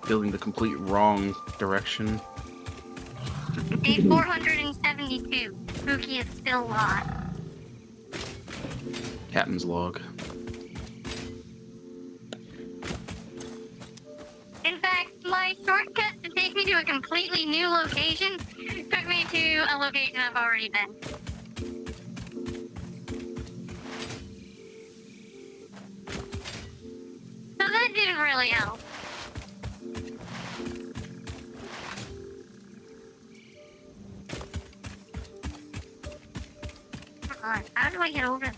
Building the complete wrong direction. Day 472. Buki is still lost. Captain's log. In fact, my shortcut to take me to a completely new location took me to a location I've already been. So that didn't really help. How do I get over this?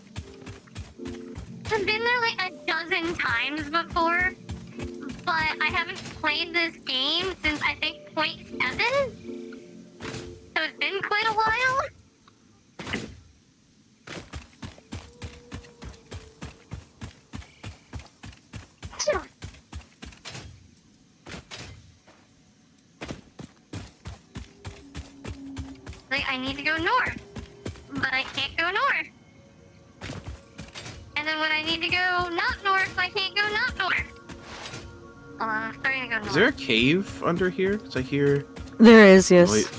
I've been there like a dozen times before, but I haven't played this game since I think 0.7. So it's been quite a while. Like, I need to go north, but I can't go north. And then when I need to go not north, I can't go not north. I'm starting to go north. Is there a cave under here? Cause I hear. There is, yes. Wait,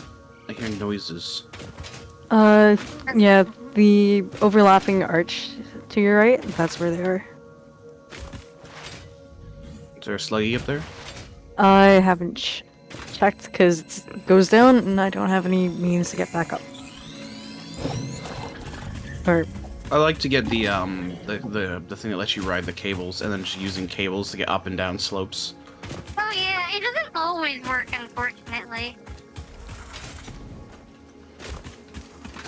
I hear noises. Yeah, the overlapping arch to your right, that's where they are. Is there a sluggy up there? I haven't checked because it goes down and I don't have any means to get back up. Or I like to get the thing that lets you ride the cables, and then just using cables to get up and down slopes. Oh yeah, it doesn't always work, unfortunately.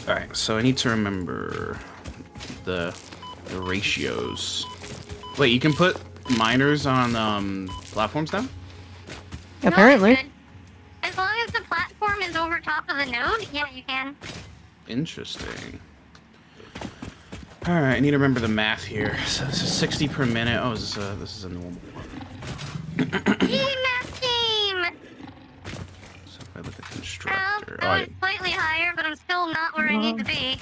Alright, so I need to remember the ratios. Wait, you can put miners on platforms now? apparently. No, as long as the platform is over top of the node, yeah, you can. Interesting. Alright, I need to remember the math here. So this is 60 per minute. Oh, this is a normal one. Yay, math game! So if I look at Well, constructor, I was slightly higher, but I'm still not where I need to be.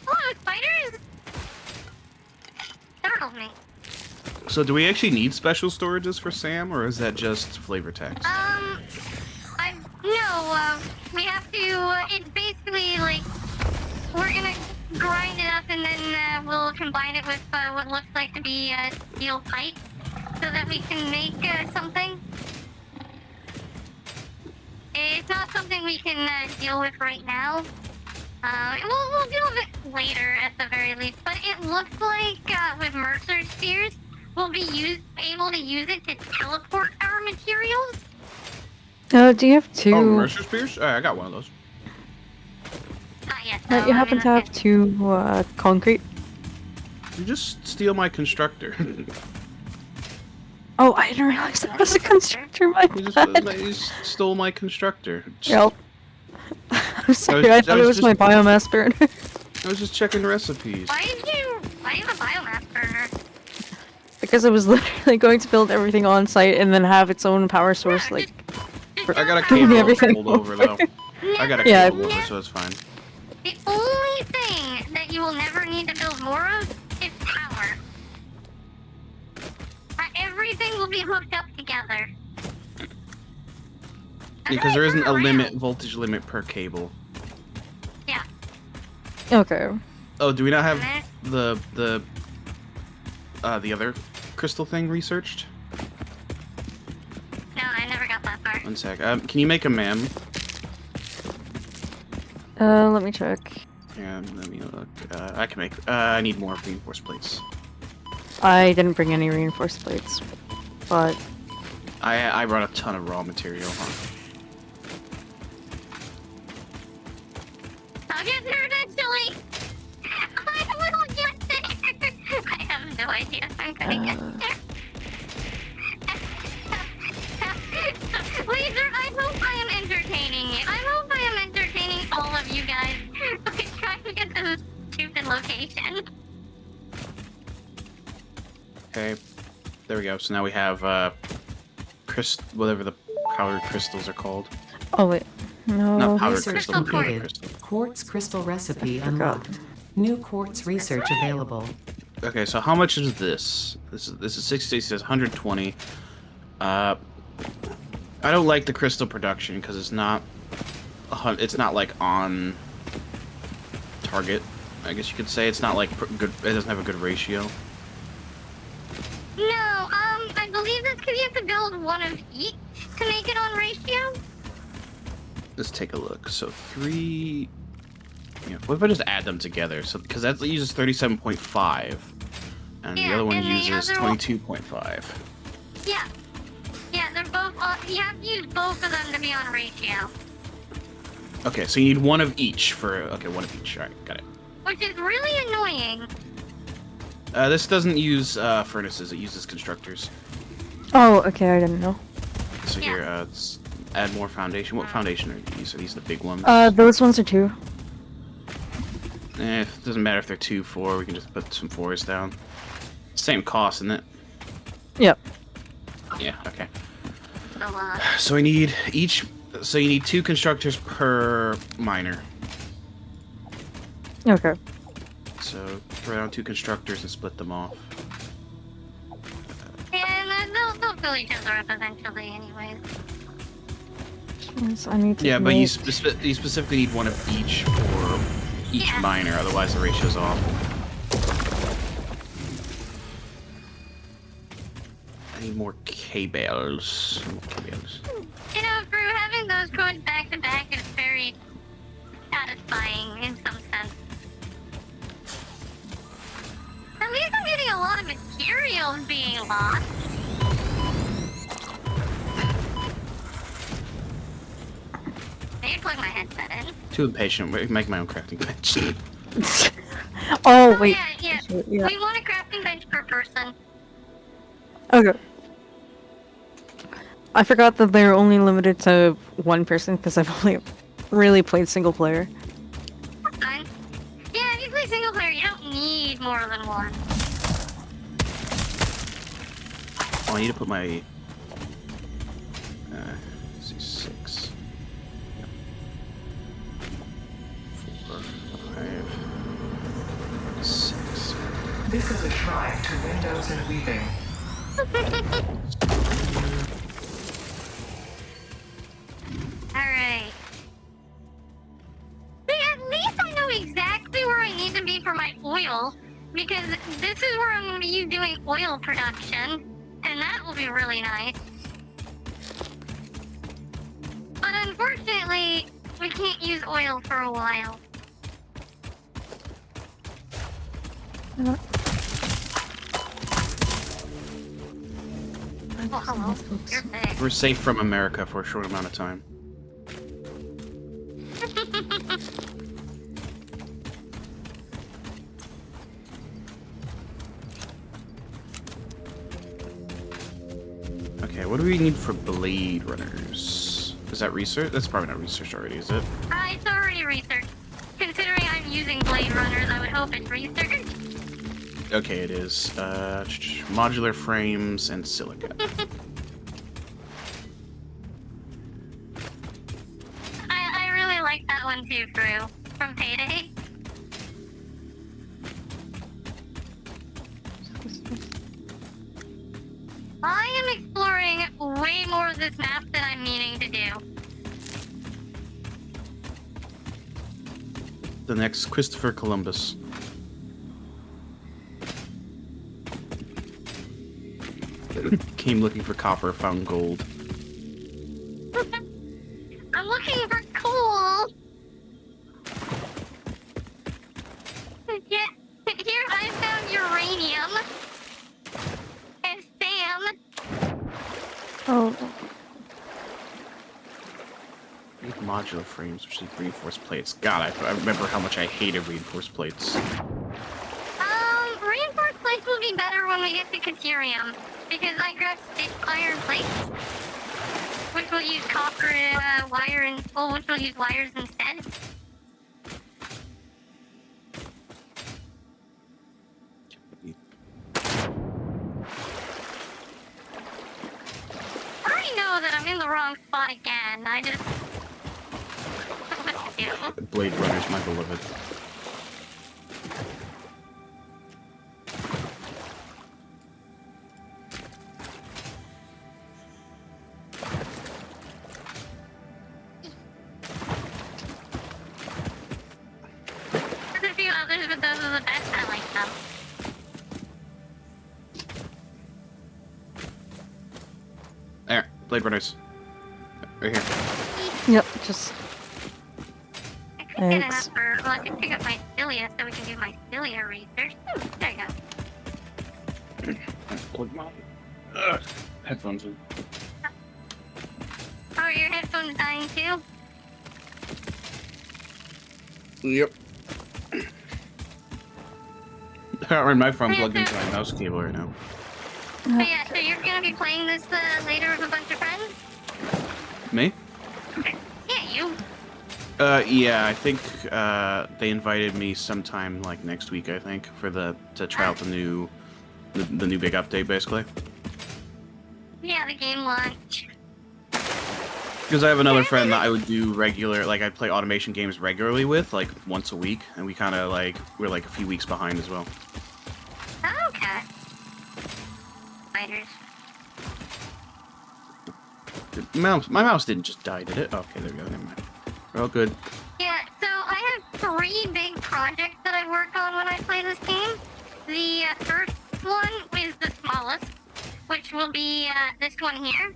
Oh, spiders! Startled me. So do we actually need special storages for Sam, or is that just flavor text? We have to, it's basically like, we're gonna grind it up and then we'll combine it with what looks like to be steel pipe so that we can make something. It's not something we can deal with right now. We'll deal with it later at the very least, but it looks like with Mercer Spheres, we'll be able to use it to teleport our materials. Do you have two? Oh, Mercer Spears? I got one of those. Not yet, You happen to have two concrete? You just steal my constructor. Oh, I didn't realize that was a constructor. My You bad. just stole my constructor. Yep. I'm sorry, I thought it was my biomass burner. I was just checking recipes. Why do you have a biomass burner? Because I was literally going to build everything on site and then have its own power source, like. I got a cable everything pulled over though. I got a Yeah. cable over, so it's fine. The only thing that you will never need to build more of is power. Everything will be hooked up together. Because there isn't a limit, voltage limit per cable. Yeah. Okay. Oh, do we not have the other crystal thing researched? No, I never got that far. One sec. Can you make a mem? Let me check. Yeah, let me look. I can make. I need more reinforced plates. I didn't bring any reinforced plates, but I brought a ton of raw material. Huh? I'll get there eventually. I will get there. I have no idea if I'm gonna get there. Laser, I hope I am entertaining you. I hope I am entertaining all of you guys by trying to get to this stupid location. Okay, there we go. So now we have whatever the powdered crystals are called. oh wait, no. Not powdered Research crystal, powdered completed. crystal. Quartz crystal recipe forgot. unlocked. New quartz research available. Okay, so how much is this? This is 60. It says 120. I don't like the crystal production because it's not like on target. I guess you could say it's not like good. It doesn't have a good ratio. No, I believe that's because you have to build one of each to make it on ratio. Let's take a look. So 3. Yeah, what if I just add them together? So because that uses 37.5, and the other one uses 22.5. Yeah. Yeah, they're both. You have to use both of them to be on ratio. Okay, so you need one of each for. Okay, one of each. All right, got it. Which is really annoying. This doesn't use furnaces. It uses constructors. Oh, okay, I didn't know. So here, let's add more foundation. What foundation are these? Are these the big ones? Those ones are 2. It doesn't matter if they're 2, 4. We can just put some 4s down. Same cost, isn't it? Yep. Yeah. Okay. So, So we need each. So you need 2 constructors per miner. Okay. So throw down 2 constructors and split them off. and they'll fill each other up eventually, anyways. I need to Yeah, but make... you specifically need one of each for each miner, otherwise the ratio's off. I need more cables. You know, Brew, having those going back to back is very satisfying in some sense. At least I'm getting a lot of materials being lost. Maybe plug my headset in. Too impatient. Make my own crafting bench. Oh, wait. Yeah. Yeah. We want a crafting bench per person. Okay. I forgot that they're only limited to 1 person because I've only really played single player. Fine. Yeah, if you play more than one. Oh, I need to put my... let's see, 6. 4, 5, 6. This is a shrine to windows and weaving. Alright. See, at least I know exactly where I need to be for my oil, because this is where I'm going to be doing oil production, and that will be really nice. But unfortunately, we can't use oil for a while. Oh, hello. You're big. We're safe from America for a short amount of time. Okay, what do we need for blade runners? Is that research? That's probably not research already, is it? It's already researched. Considering I'm using blade runners, I would hope it's researched. Okay, it is. Modular frames and silica. I really like that one too, Drew. From Payday. I am exploring way more of this map than I'm meaning to do. The next Christopher Columbus. Came looking for copper, found gold. I'm looking for coal. Yeah, here I found uranium and Sam. Oh. Need modular frames, which need reinforced plates. God, I remember how much I hated reinforced plates. Reinforced plates will be better when we get to Caterium, because I grabbed stitched iron plates, which will use copper wire and which will use wires instead. I already know that I'm in the wrong spot again. I just what to do. Blade runners, my beloved. There's a few others, but those are the best. I like them. There, blade runners. Right here. Yep, just... I could get Thanks. enough for, well, I could pick up my cilia so we can do my cilia research. There you go. Plug my headphones in. Oh, are your headphones dying too? Yep. Alright, my phone plugged into my mouse cable right now. So yeah, so you're gonna be playing this later with a bunch of friends? Me? Yeah, you. Yeah, I think they invited me sometime like next week, I think, for to try out the new big update, basically. Yeah, the game launch. Because I have another friend that I would do regular, like I'd play automation games regularly with, like once a week, and we kind of like we're like a few weeks behind as well. Oh, okay. Spiders. My mouse didn't just die, did it? Okay, there we go. Never mind. We're all good. Yeah, so I have 3 big projects that I work on when I play this game. The first one is the smallest, which will be this one here.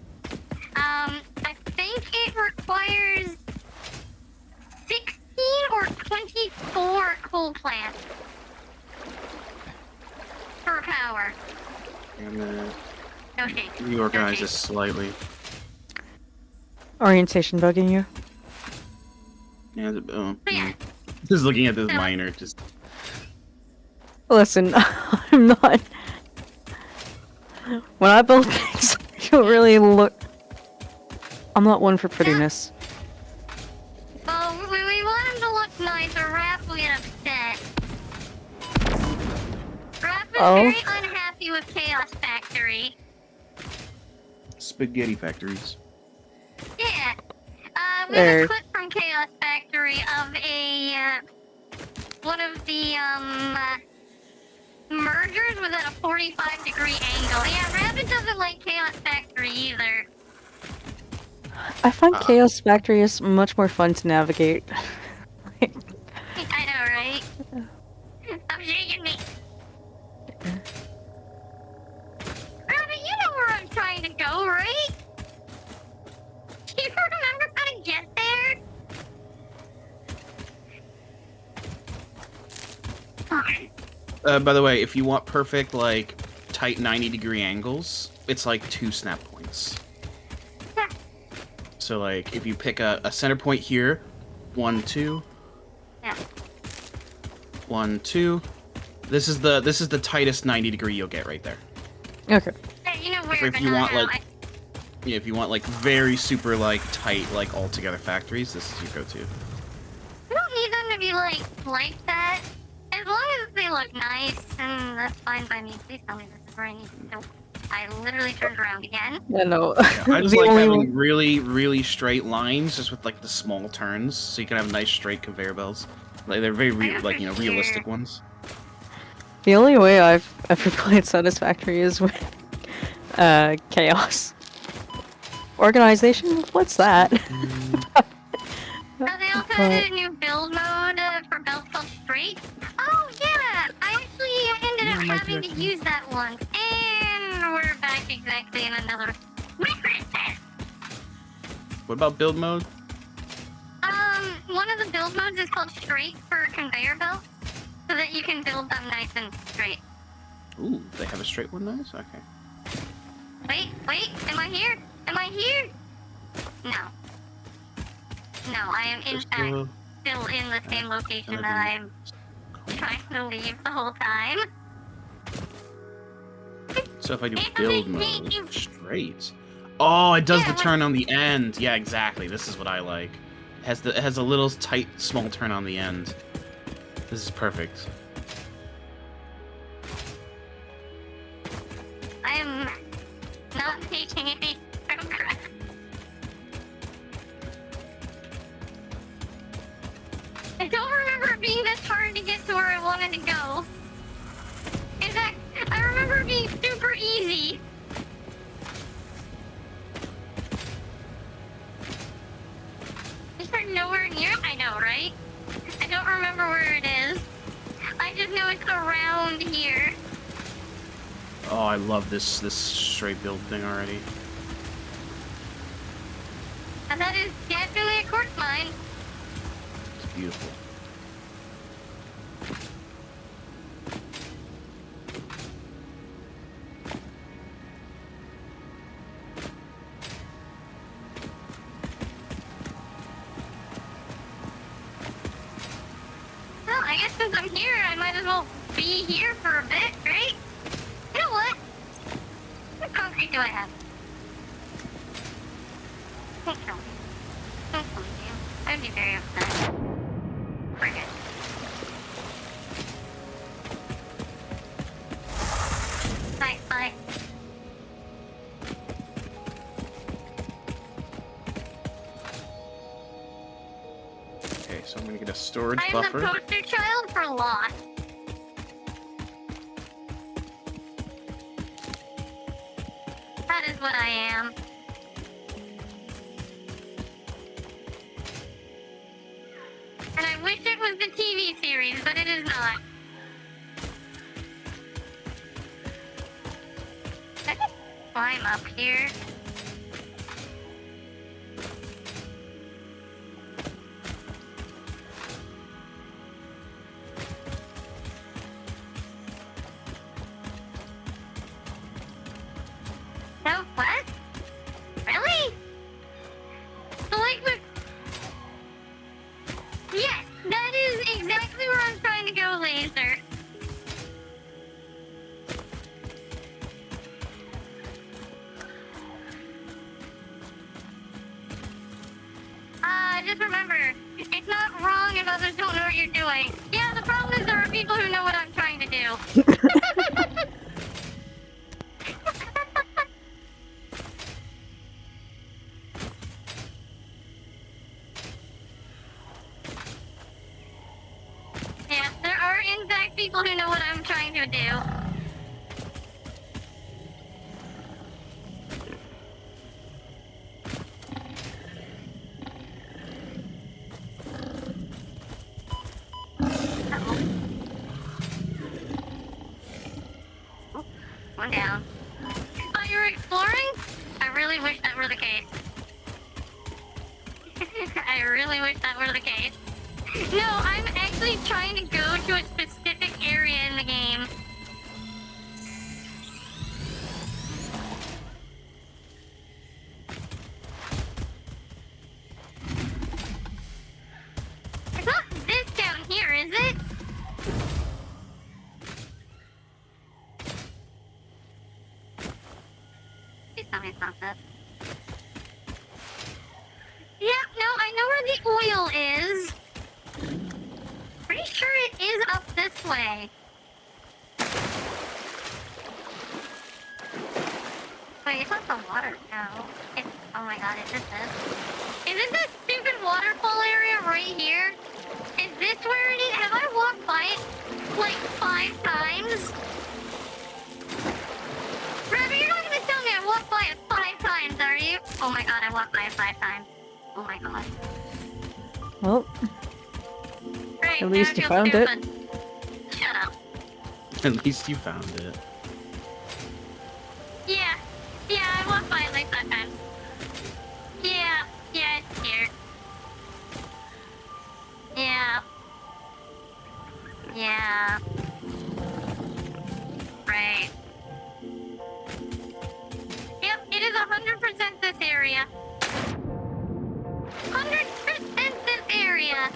I think it requires 16 or 24 coal plants for power. I'm gonna No shade. reorganize No this shade. slightly. Orientation bugging you? Yeah, Yeah. just looking at this miner, just Listen, I'm not... When I build things, I don't really look... I'm not one for prettiness. Oh, we want him to look nice or Raph will get upset. Uh-oh. very unhappy with Chaos Factory. Spaghetti factories. Yeah. We have There. a clip from Chaos Factory of a, one of the, mergers was at a 45-degree angle. Yeah, Rabbit doesn't like Chaos Factory either. I find Chaos Factory is much more fun to navigate. I know, right? I'm shaking me. Rabbit, you know where I'm trying to go, right? Do you remember how to get there? By the way, if you want perfect, like, tight 90-degree angles, it's like 2 snap points. So, like, if you pick a center point here, 1, 2. Yeah. 1, 2. This is the tightest 90-degree you'll get right there. Okay. Hey, you know where, If but you not want, how. like, yeah, if you want, like, very super, like, tight, like, all-together factories, this is your go-to. I don't need them to be like that. As long as they look nice, and that's fine by me. Please tell me this is where I need to go. I literally turned around again. Yeah, no. I just The like only having one- really, really straight lines, just with, like, the small turns, so you can have nice straight conveyor belts. Like, they're very, like, you know, realistic ones. The only way I've ever played Satisfactory is with Chaos. Organization? What's that? So they also had a new build mode for builds called Straight. Oh yeah! I actually ended up having to use that once. And we're back exactly in another... What about build mode? One of the build modes is called Straight for conveyor belts. So that you can build them nice and straight. Ooh, they have a straight one, nice? Okay. Wait, am I here? Am I here? No. No, I am in fact still in the same location that I'm trying to leave the whole time. So if I do build mode, straight. Oh, it does the turn on the end. Yeah, exactly. This is what I like. It has a little tight, small turn on the end. This is perfect. I am not taking any progress. I don't remember it being this hard to get to where I wanted to go. In fact, I remember it being super easy. Is there nowhere near? I know, right? I don't remember where it is. I just know it's around here. Oh, I love this straight build thing already. And that is definitely a quartz mine. It's beautiful. Well, I guess since I'm here, I might as well be here for a bit, right? You know what? What concrete do I have? Don't kill me. Don't kill me, dude. I'd be very upset. We're good. Nice, bye. Okay, so I'm gonna get a storage I'm buffer. the poster child for loss. That is what I am. And I wish it was the TV series, but it is not. I just climb up here. No, what? Really? So like the... Yes, that is exactly where I'm trying to go, Laser. Just remember, it's not wrong if others don't know what you're doing. Yeah, the problem is there are people who know what I'm trying to do. people who know what I'm trying to do. One down. Oh, you're exploring? I really wish that were the case. I really wish that were the case. No, I'm actually trying to go to a specific area in the game. It's not this down here, is it? Please tell me it's not this. Yeah, no, I know where the oil is. Pretty sure it is up this way. Wait, it's not the water. No. It's, oh my god, is this this? Is it this stupid waterfall area right here? Is this where it is? Have I walked by it like 5 times? Rabbit, you're not gonna tell me I walked by it 5 times, are you? Oh my god, I walked by it 5 times. Oh my god. Well, Great, at least you now I found feel it. stupid. Shut up. At least you found it. Yeah. Yeah, I walked by it like 5 times. Yeah. Yeah, it's here. Yeah. Yeah. Right. Yep, it is 100% this area. 100% this area.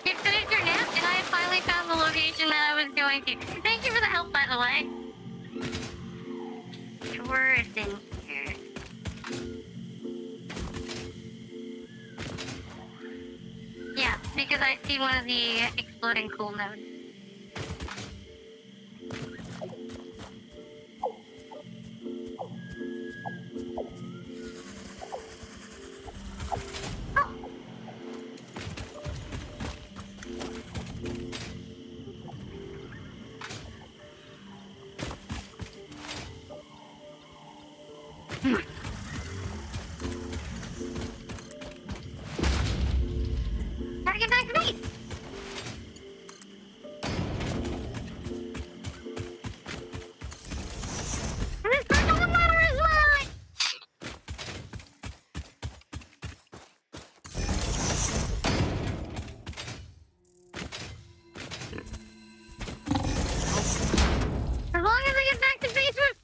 You finished your nap, and I have finally found the location that I was going to. Thank you for the help, by the way. Sure, it's in here. Yeah, because I see one of the exploding cool nodes. Gotta get back to base! And this part of the ladder is mine! As long as I get back to base with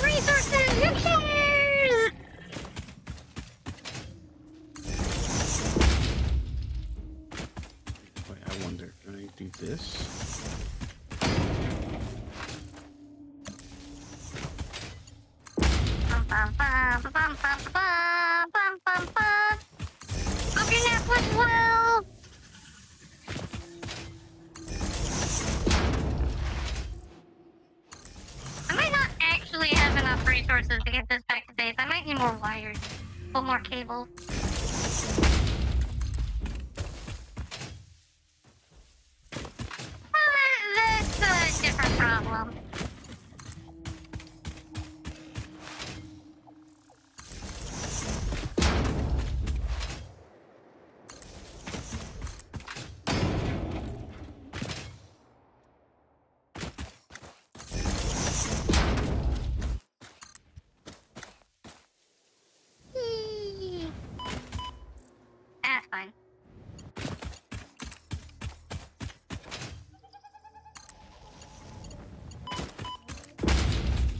resources, who cares? Wait, I wonder, can I do this? Bum, bum, bum, bum, bum, bum, bum, bum, bum. Hope your nap went well. I might not actually have enough resources to get this back to base. I might need more wires. Or more cables. That's a different problem. That's fine.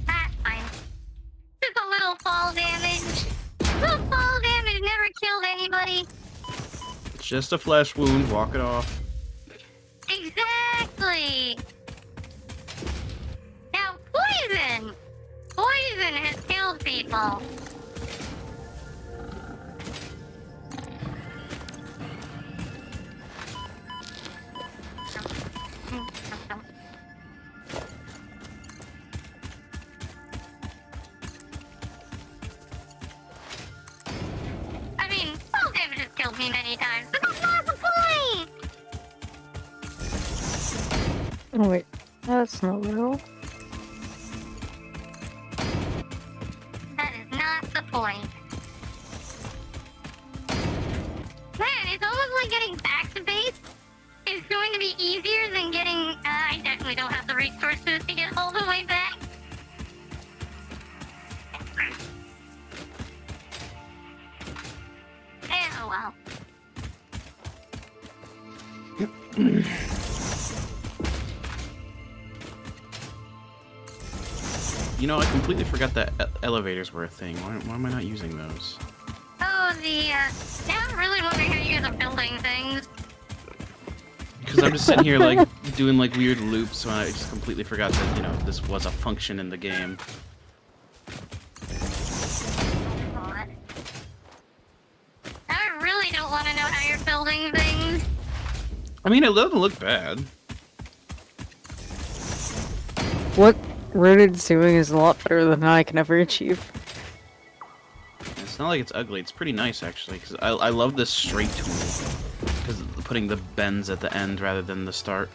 That's fine. Just a little fall damage. Little fall damage never killed anybody. It's just a flesh wound, walk it off. Exactly. Now, poison. Poison has killed people. I mean, fall damage has killed me many times, but that's not the point! Oh wait, that's not real. That is not the point. Man, it's almost like getting back to base is going to be easier than getting... I definitely don't have the resources to get all the way back. Oh well. You know, I completely forgot that elevators were a thing. Why am I not using those? Oh, now I'm really wondering how you guys are building things. Because I'm just sitting here, like, doing, like, weird loops when I just completely forgot that, you know, this was a function in the game. God. I really don't want to know how you're building things. I mean, it doesn't look bad. What Rooted's doing is a lot better than I can ever achieve. It's not like it's ugly. It's pretty nice, actually. Because I love this straight tool. Because putting the bends at the end rather than the start.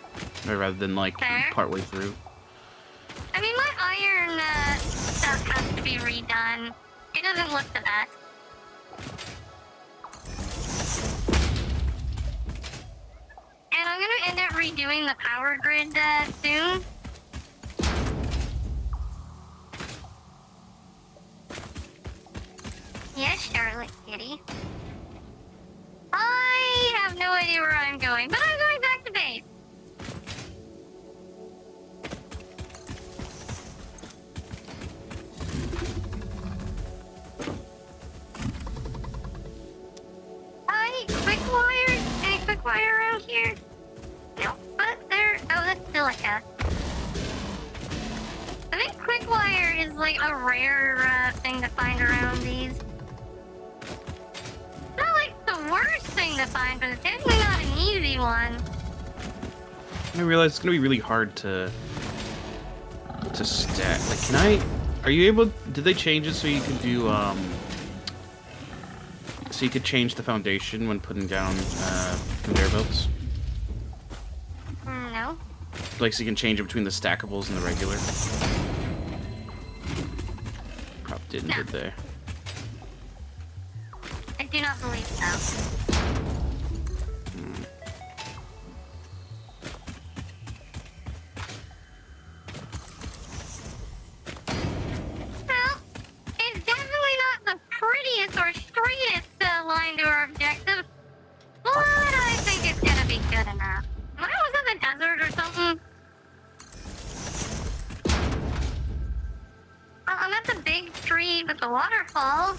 Or rather than, like, partway through. I mean, my iron stuff has to be redone. It doesn't look the best. And I'm gonna end up redoing the power grid soon. Yes, Charlotte Kitty. I have no idea where I'm going, but I'm going back to base. Quick wire? Any quick wire around here? No, but there. Oh, that's silica. I think quick wire is like a rare thing to find around these. Not like the worst thing to find, but it's definitely not an easy one. I realize it's gonna be really hard to stack. Like, can I? Are you able? Did they change it so you can do so you could change the foundation when putting down conveyor belts? No. Like, so you can change it between the stackables and the regular? Probably didn't, did they? I do not believe so. Well, it's definitely not the prettiest or straightest line to our objective, but I think it's gonna be good enough. What was in the desert or something? Well, I'm at the big tree with the waterfall.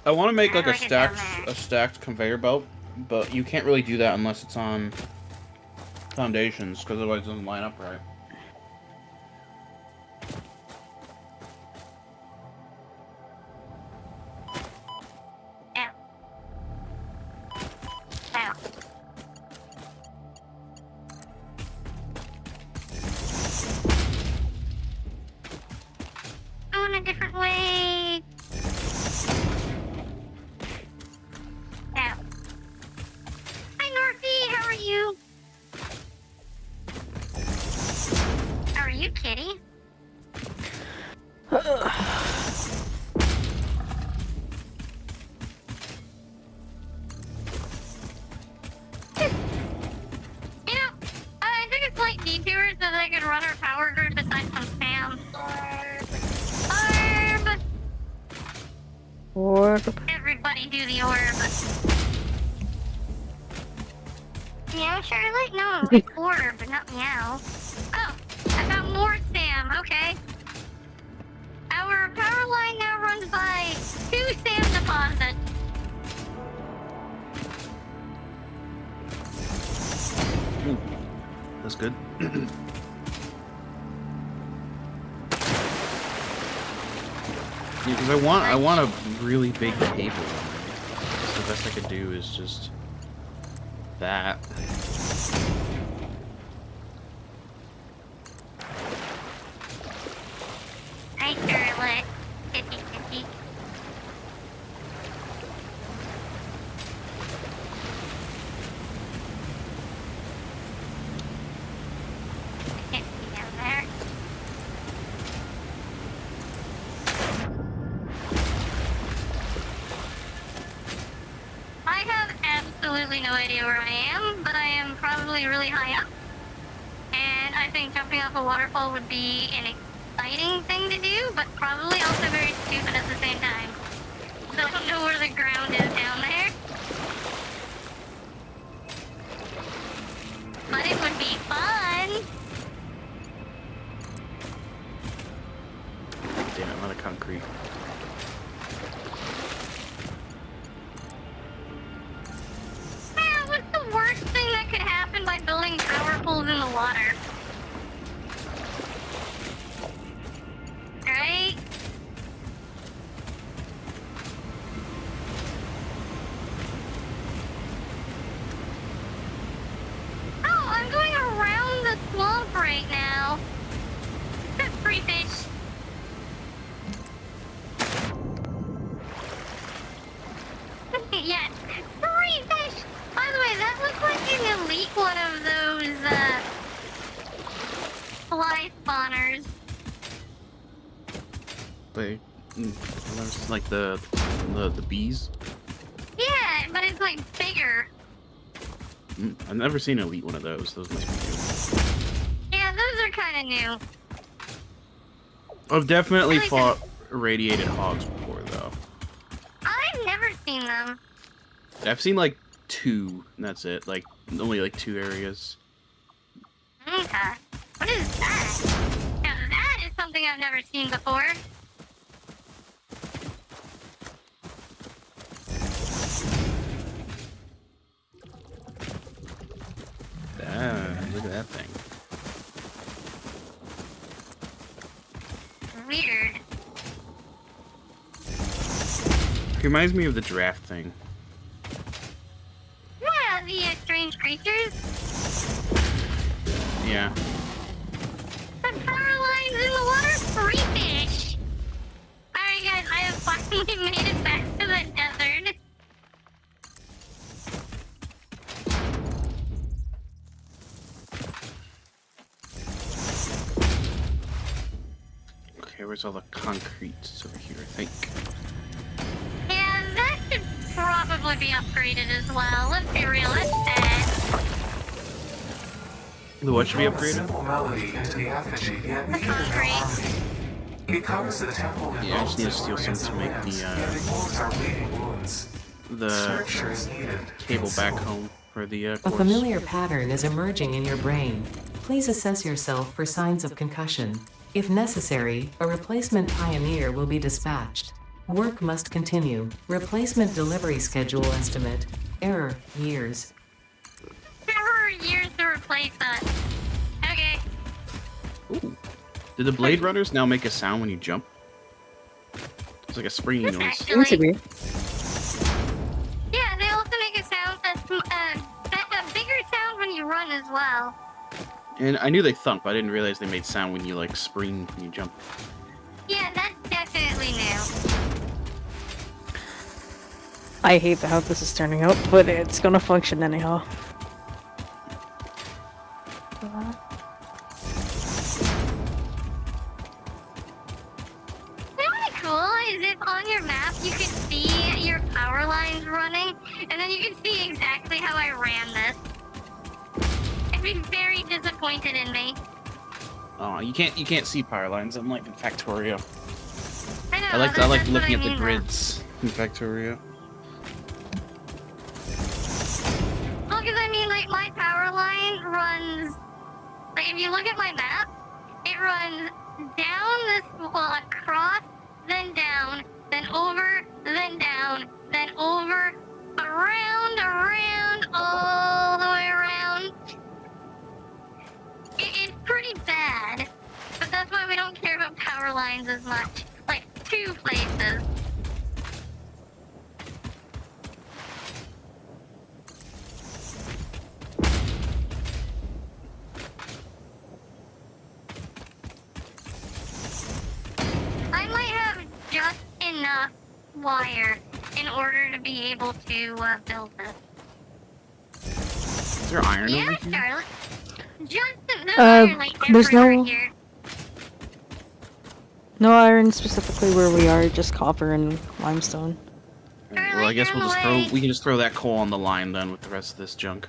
I want to make like a stacked conveyor belt, but you can't really do that unless it's on foundations, because otherwise it doesn't line up right. Going a different way. Now. Hi, Northie. How are you? How are you, kitty? I took a slight detour so that I could run our power grid beside some spam. Orb. Everybody do the orb. Meow, Charlotte? No, it's orb, but not meow. Oh, I found more Sam, okay. Our power line now runs by 2 Sam deposits. Ooh, that's good. Yeah, because I want a really big cable. So the best I could do is just that. Hi, Charlotte. 50-50. idea where I am, but I am probably really high up. And I think jumping off a waterfall would be an exciting thing to do, but probably also very stupid at the same time. So I don't know where the ground is down there. But it would be fun! Damn it, not a concrete. Man, what's the worst thing that could happen by building power pools in the water? Right? Oh, I'm going around the swamp right now. That's free fish. Yes, free fish! By the way, that looks like an elite one of those, fly spawners. There's like the bees. Yeah, but it's like bigger. I've never seen an elite one of those. Those must be new. Yeah, those are kind of new. I've definitely Really fought irradiated hogs before, though. I've never seen them. I've seen like 2, and that's it. Like only like 2 areas. Okay. What is that? Now that is something I've never seen before. Look at that thing. Weird. It reminds me of the draft thing. Yeah, the strange creatures. Yeah. The power lines in the water, free fish. Alright guys, I have finally made it back to the desert. Okay, where's all the concrete? It's over here, I think. Yeah, that should probably be upgraded as well. Let's be realistic. The what should be A upgraded? simple melody into the effigy, yet needed in harmony. It covers the temple in Yeah, I just need to both steal some historians to and make lands, the, yet ignores our bleeding wounds. The Scripture is needed. cable and back so- home for the A course. familiar pattern is emerging in your brain. Please assess yourself for signs of concussion. If necessary, a replacement pioneer will be dispatched. Work must continue. Replacement delivery schedule estimate. Error, years. There were years to replace that. Okay. Ooh. Did the Blade Runners now make a sound when you jump? It's like a springy This noise. Seems to be. Yeah, they also make a sound that's a bigger sound when you run as well. And I knew they thunk, but I didn't realize they made sound when you like spring when you jump. Yeah, that's definitely new. I hate how this is turning out, but it's gonna function anyhow. What's cool is if on your map you can see your power lines running, and then you can see exactly how I ran this. I'd be very disappointed in me. Oh, you can't see power lines. I'm like in Factorio. I know, I like that's looking what at I the mean, though. grids in Factorio. Well, because I mean, like, my power line runs... Like, if you look at my map, it runs down this... Well, across, then down, then over, then down, then over, around, all the way around. It's pretty bad. But that's why we don't care about power lines as much. Like, 2 places. I might have just enough wire in order to be able to build this. Is there iron Yeah, over here? Charlotte. Just there's iron like there's everywhere no- here. No iron specifically where we are, just copper and limestone. Well, I guess we'll just we can just throw that coal on the line then with the rest of this junk.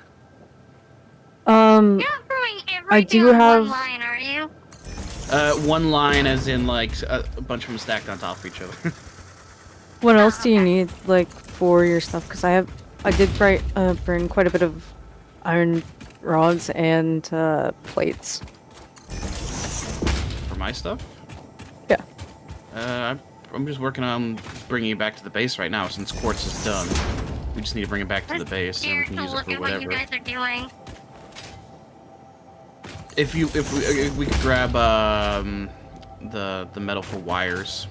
You're not throwing everything I do on have one line, are you? One line as in like a bunch of them stacked on top of each other. What else do you need, like, for your stuff? Because I did burn quite a bit of iron rods and plates. For my stuff? Yeah. I'm just working on bringing it back to the base right now since quartz is done. We just need to bring it back to the base and we can use it for whatever. What you guys are doing. If we could grab the metal for wires,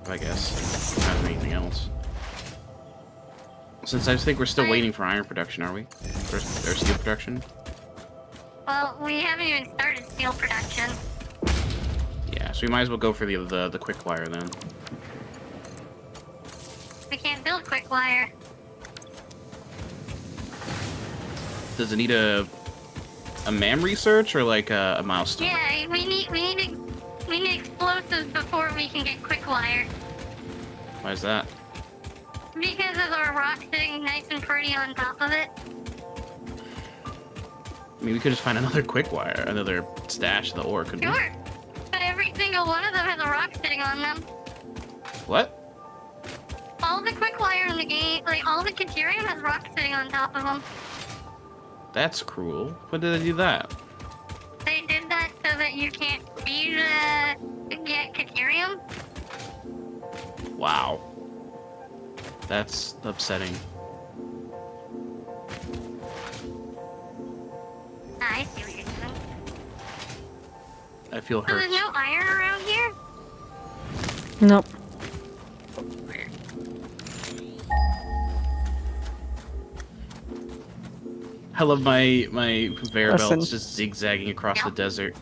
I guess, not anything else. Since I think we're still waiting for iron production, are we? Or steel production? Well, we haven't even started steel production. Yeah, so we might as well go for the quick wire then. We can't build quick wire. Does it need a MAM research or like a milestone? Yeah, we need explosives before we can get quick wire. Why is that? Because of our rock sitting nice and pretty on top of it. I mean, we could just find another quick wire, another stash of the ore, couldn't we? Sure. But every single one of them has a rock sitting on them. What? All the quick wire in the game, like all the Caterium has rocks sitting on top of them. That's cruel. When did they do that? They did that so that you can't get Caterium. Wow. That's upsetting. I see what you're doing. I feel So hurt. there's no iron around here? Nope. I love my conveyor Listen. belts just zigzagging across the desert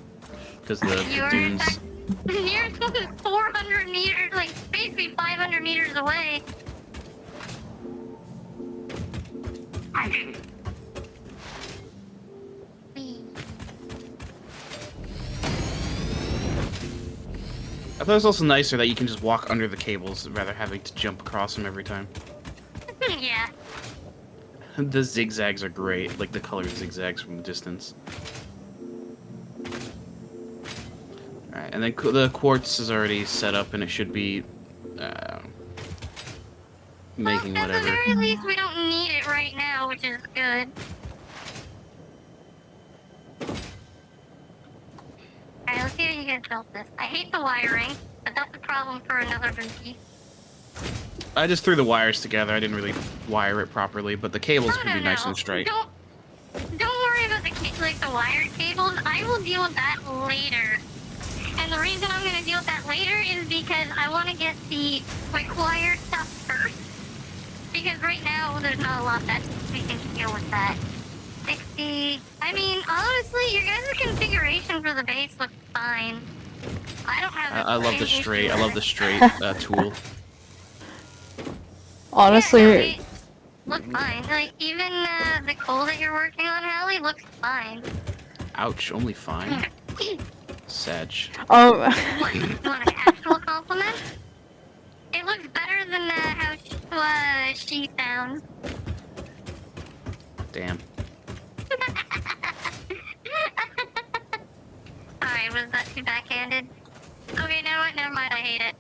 because the dunes. You're 400 meters, like basically 500 meters away. I thought it was also nicer that you can just walk under the cables rather than having to jump across them every time. Yeah. The zigzags are great, like the colored zigzags from a distance. Alright, and then the quartz is already set up and it should be making Well, at whatever. the very least, we don't need it right now, which is good. Alright, let's see how you guys built this. I hate the wiring, but that's a problem for another Buki. I just threw the wires together. I didn't really wire it properly, but the cables can be nice and straight. Don't worry about the the wired cables. I will deal with that later. And the reason I'm going to deal with that later is because I want to get the quick wire stuff first. Because right now there's not a lot that we can deal with that. 60. I mean, honestly, your guys' configuration for the base looks fine. I don't have. I love the straight. I love the straight tool. Honestly, yeah, no, looks fine. Like even the coal that you're working on, Hallie, looks fine. Ouch! Only fine. Sag. What, you want an actual compliment? It looks better than how she sounds. Damn. Alright, was that too backhanded? Okay, you know what? Never mind, I hate it.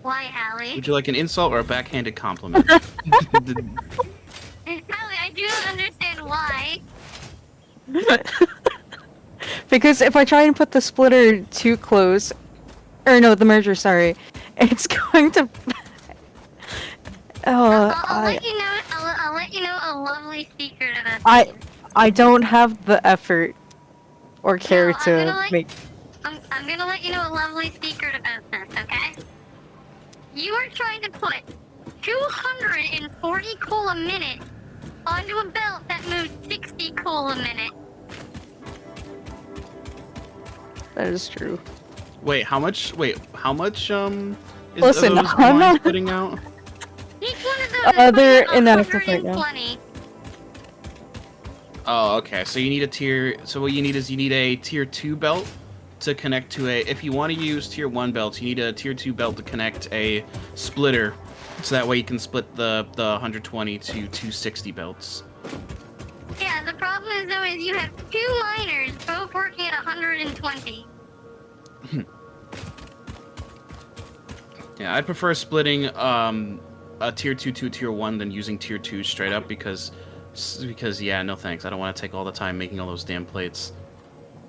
Why, Hallie? Would you like an insult or a backhanded compliment? Hallie, I do not understand why. because if I try and put the splitter too close, or no, the merger, sorry, it's going to. I'll let you know. I'll let you know a lovely secret about this. I don't have the effort or care to make. I'm gonna let you know a lovely secret about this, okay? You are trying to put 240 coal a minute onto a belt that moves 60 coal a minute. That is true. Wait, how much? Is Listen, those I'm lines not putting out? Each one of those is they're putting inactive right now. 120. Oh, okay. So you need a tier. So what you need is a tier 2 belt to connect to a... If you want to use tier 1 belts, you need a tier 2 belt to connect a splitter. So that way you can split the 120 to 260 belts. Yeah, the problem is though is you have 2 miners both working at 120. Yeah, I'd prefer splitting a tier 2 to tier 1 than using tier 2 straight up because yeah, no thanks. I don't want to take all the time making all those damn plates.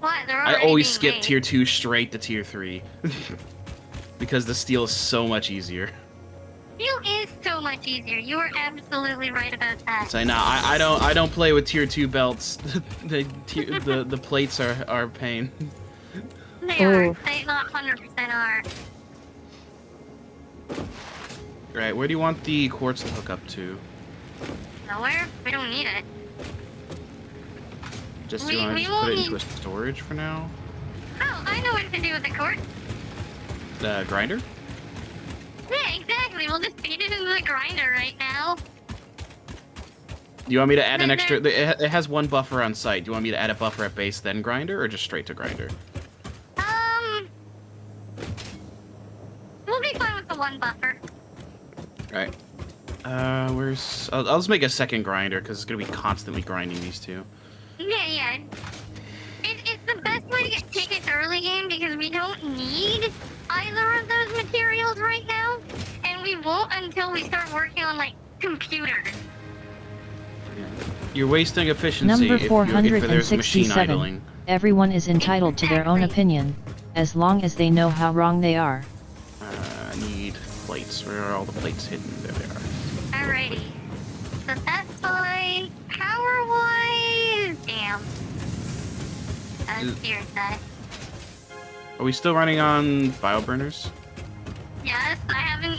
What? They're I already always being skip made. tier 2 straight to tier 3 because the steel is so much easier. Steel is so much easier. You are absolutely right about that. So no, I don't play with tier 2 belts. the plates are pain. They are. They not 100% are. Right, where do you want the quartz to hook up to? Nowhere. We don't need it. Just We- you want we to just put won't it into need- a storage for now? Oh, I know what to do with the quartz. The grinder? Yeah, exactly. We'll just feed it into the grinder right now. Do you want me to add an Right extra... It has 1 buffer on site. Do you want me to add a buffer at base, then grinder, or just straight to grinder? We'll be fine with the 1 buffer. Right. Where's... I'll just make a second grinder, because it's going to be constantly grinding these two. Yeah. It's the best way to get tickets early game because we don't need either of those materials right now, and we won't until we start working on, like, computers. You're wasting efficiency Number if there's a machine 467. idling. Everyone is entitled to their own opinion, as long as they know how wrong they are. Need plates. Where are all the plates hidden? There they are. Alrighty. So that's fine. Power-wise... Damn. Here's that. Are we still running on bioburners? Yes, I haven't...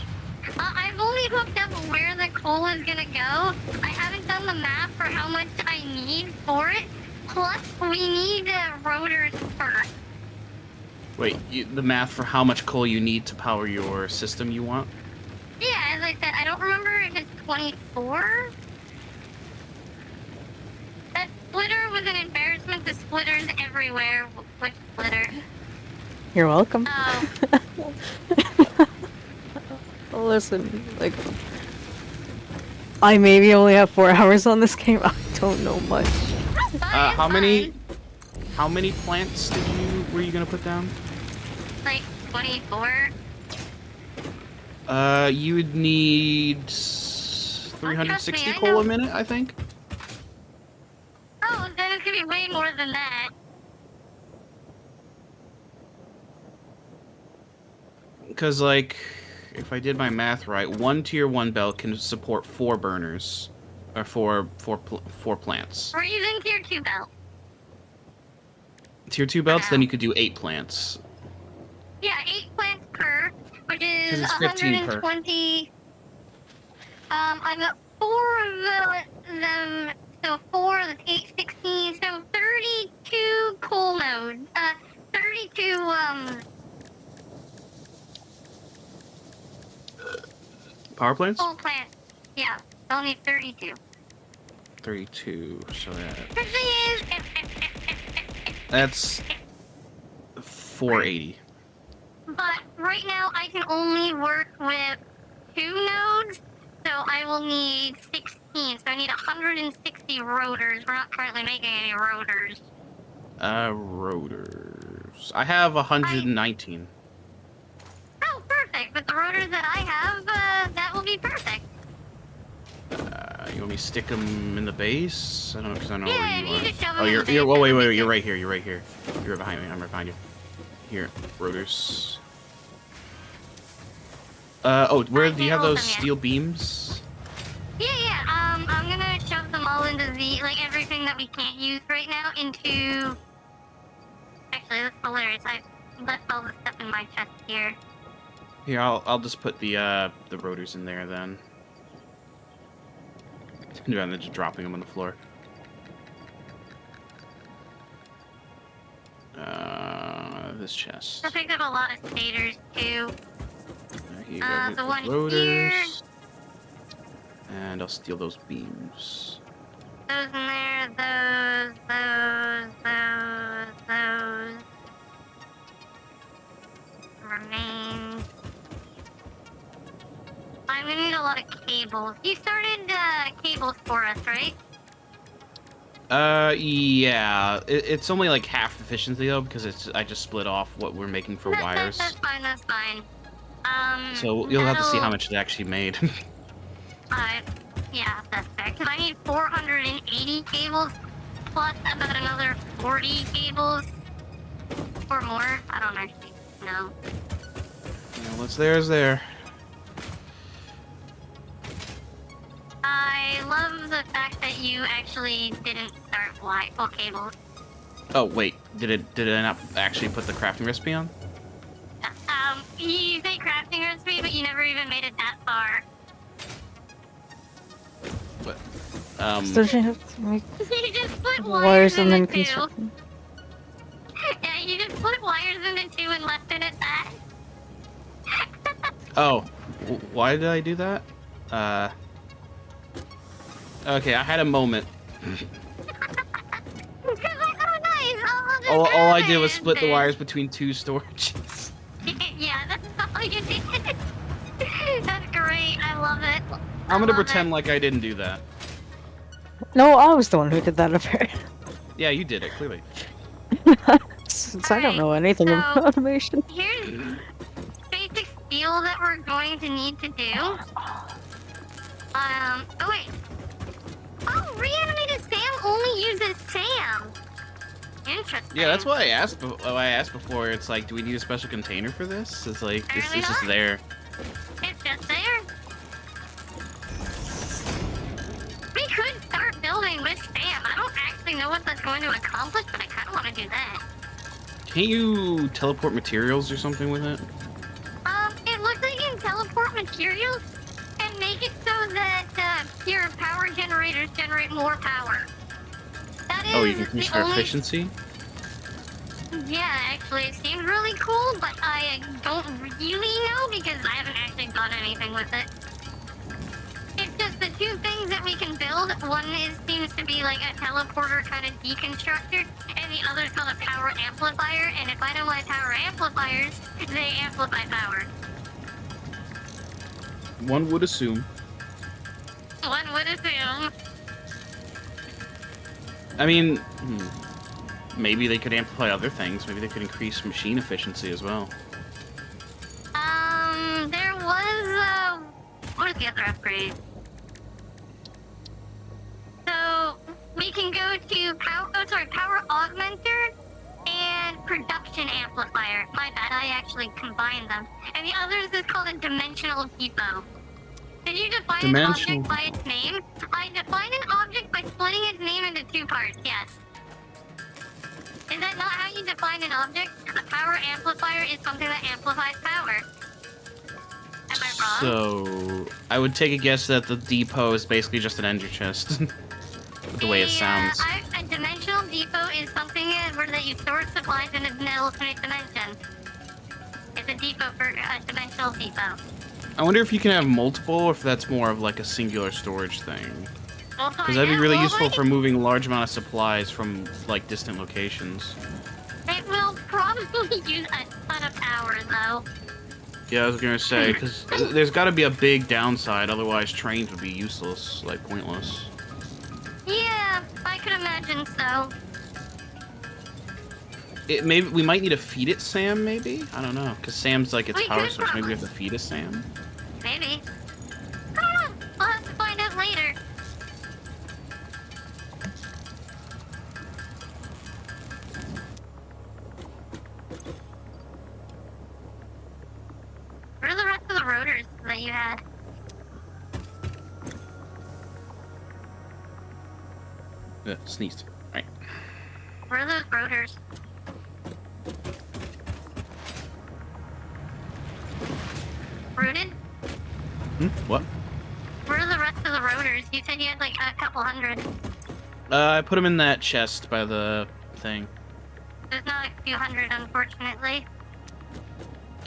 I've only hooked up where the coal is gonna go. I haven't done the math for how much I need for it. Plus, we need rotors first. Wait, the math for how much coal you need to power your system you want? Yeah, as I said, I don't remember if it's 24. That splitter was an embarrassment to splitters everywhere. Which splitter? You're welcome. Oh. Listen, like, I maybe only have 4 hours on this game. I don't know much. How many plants were you gonna put down? Like 24. You would need 360 I coal know. a minute, I think. Oh, then it's gonna be way more than that. Because, like, if I did my math right, 1 tier 1 belt can support 4 burners. Or 4 plants. We're using tier 2 belt. Tier 2 belts, then you could do 8 plants. Yeah, 8 plants per, which is 'Cause it's 15 per. 120. I've got 4 of them, so 4, that's 8, 16, so 32 coal nodes. 32, Power plants? coal plants. Yeah, I'll need 32. 32, so that... The thing is, That's 480. but right now I can only work with 2 nodes, so I will need 16. So I need 160 rotors. We're not currently making any rotors. Rotors. I have 119. Oh, perfect. With the rotors that I have, that will be perfect. You want me to stick them in the base? I don't know, because I don't know Yeah, where you you are. just shove 'em Oh, in you're, the you're, base, oh, wait, that'll wait, be you're good. right here, you're right here. You're right behind me, I'm right behind you. Here, rotors. Oh, where do you have those steel beams? Yeah. I'm gonna shove them all into the, like, everything that we can't use right now into... Actually, that's hilarious. I left all the stuff in my chest here. Here, I'll just put the rotors in there then. Rather than just dropping them on the floor. This chest. I picked up a lot of stators, too. Here you go, The one the rotors. here. And I'll steal those beams. Those in there, those. cables. You started cables for us, right? Yeah. It's only like half efficiency though, because I just split off what we're making for wires. That's fine, that's fine. So you'll have to see how that'll- much it actually made. Yeah, that's fair. Because I need 480 cables, plus about another 40 cables, or more. I don't actually know. Yeah, what's there is there. I love the fact that you actually didn't start full cables. Oh wait, did I not actually put the crafting recipe on? You say crafting recipe, but you never even made it that far. What? So you have to make You just put wires wires and then into two. construction. Yeah, you just put wires into two and left it at that. Oh, why did I do that? Okay, I had a moment. All I did was split the wires between two storages. Yeah, that's all you did. That's great. I love it. I'm gonna pretend like I didn't do that. No, I was the one who did that affair. Yeah, you did it, clearly. Since I don't know anything about automation. Here's basic steel that we're going to need to do. Oh wait. Oh, reanimated Sam only uses Sam. Interesting. Yeah, that's what I asked. I asked before. It's like, do we need a special container for this? It's like it's just there. It's just there. We could start building with Sam. I don't actually know what that's going to accomplish, but I kind of want to do that. Can't you teleport materials or something with it? It looks like you can teleport materials and make it so that your power generators generate more power. That is Oh, you can increase their efficiency? Yeah, actually, it seems really cool, but I don't really know because I haven't actually done anything with it. It's just the two things that we can build. One seems to be like a teleporter kind of deconstructor, and the other is called a power amplifier. And if I know my power amplifiers, they amplify power. One would assume. One would assume. I mean, maybe they could amplify other things. Maybe they could increase machine efficiency as well. There was, what was the other upgrade? So, we can go to power augmenter and production amplifier. My bad, I actually combined them. And the others is called a dimensional depot. Did you define an object by its name? I define an object by splitting its name into two parts, yes. Is that not how you define an object? A power amplifier is something that amplifies power. Am I wrong? So, I would take a guess that the depot is basically just an ender chest. The way it sounds. A dimensional depot is something where that you store supplies in an alternate dimension. It's a depot for a dimensional depot. I wonder if you can have multiple, or if that's more of like a singular storage thing. Because that'd be really useful for moving a large amount of supplies from like distant locations. It will probably use a ton of power, though. Yeah, I was gonna say, because there's got to be a big downside, otherwise trains would be useless, like pointless. Yeah, I could imagine so. Maybe we might need to feed it Sam, maybe? I don't know, because Sam's like its power source. Maybe we have to feed it Sam? Maybe. I don't know. I'll have to find out later. Where are the rest of the rotors that you had? Sneezed. Alright. Where are those rotors? Rooted? What? Where are the rest of the rotors? You said you had like a couple hundred. I put them in that chest by the thing. There's not a few hundred, unfortunately.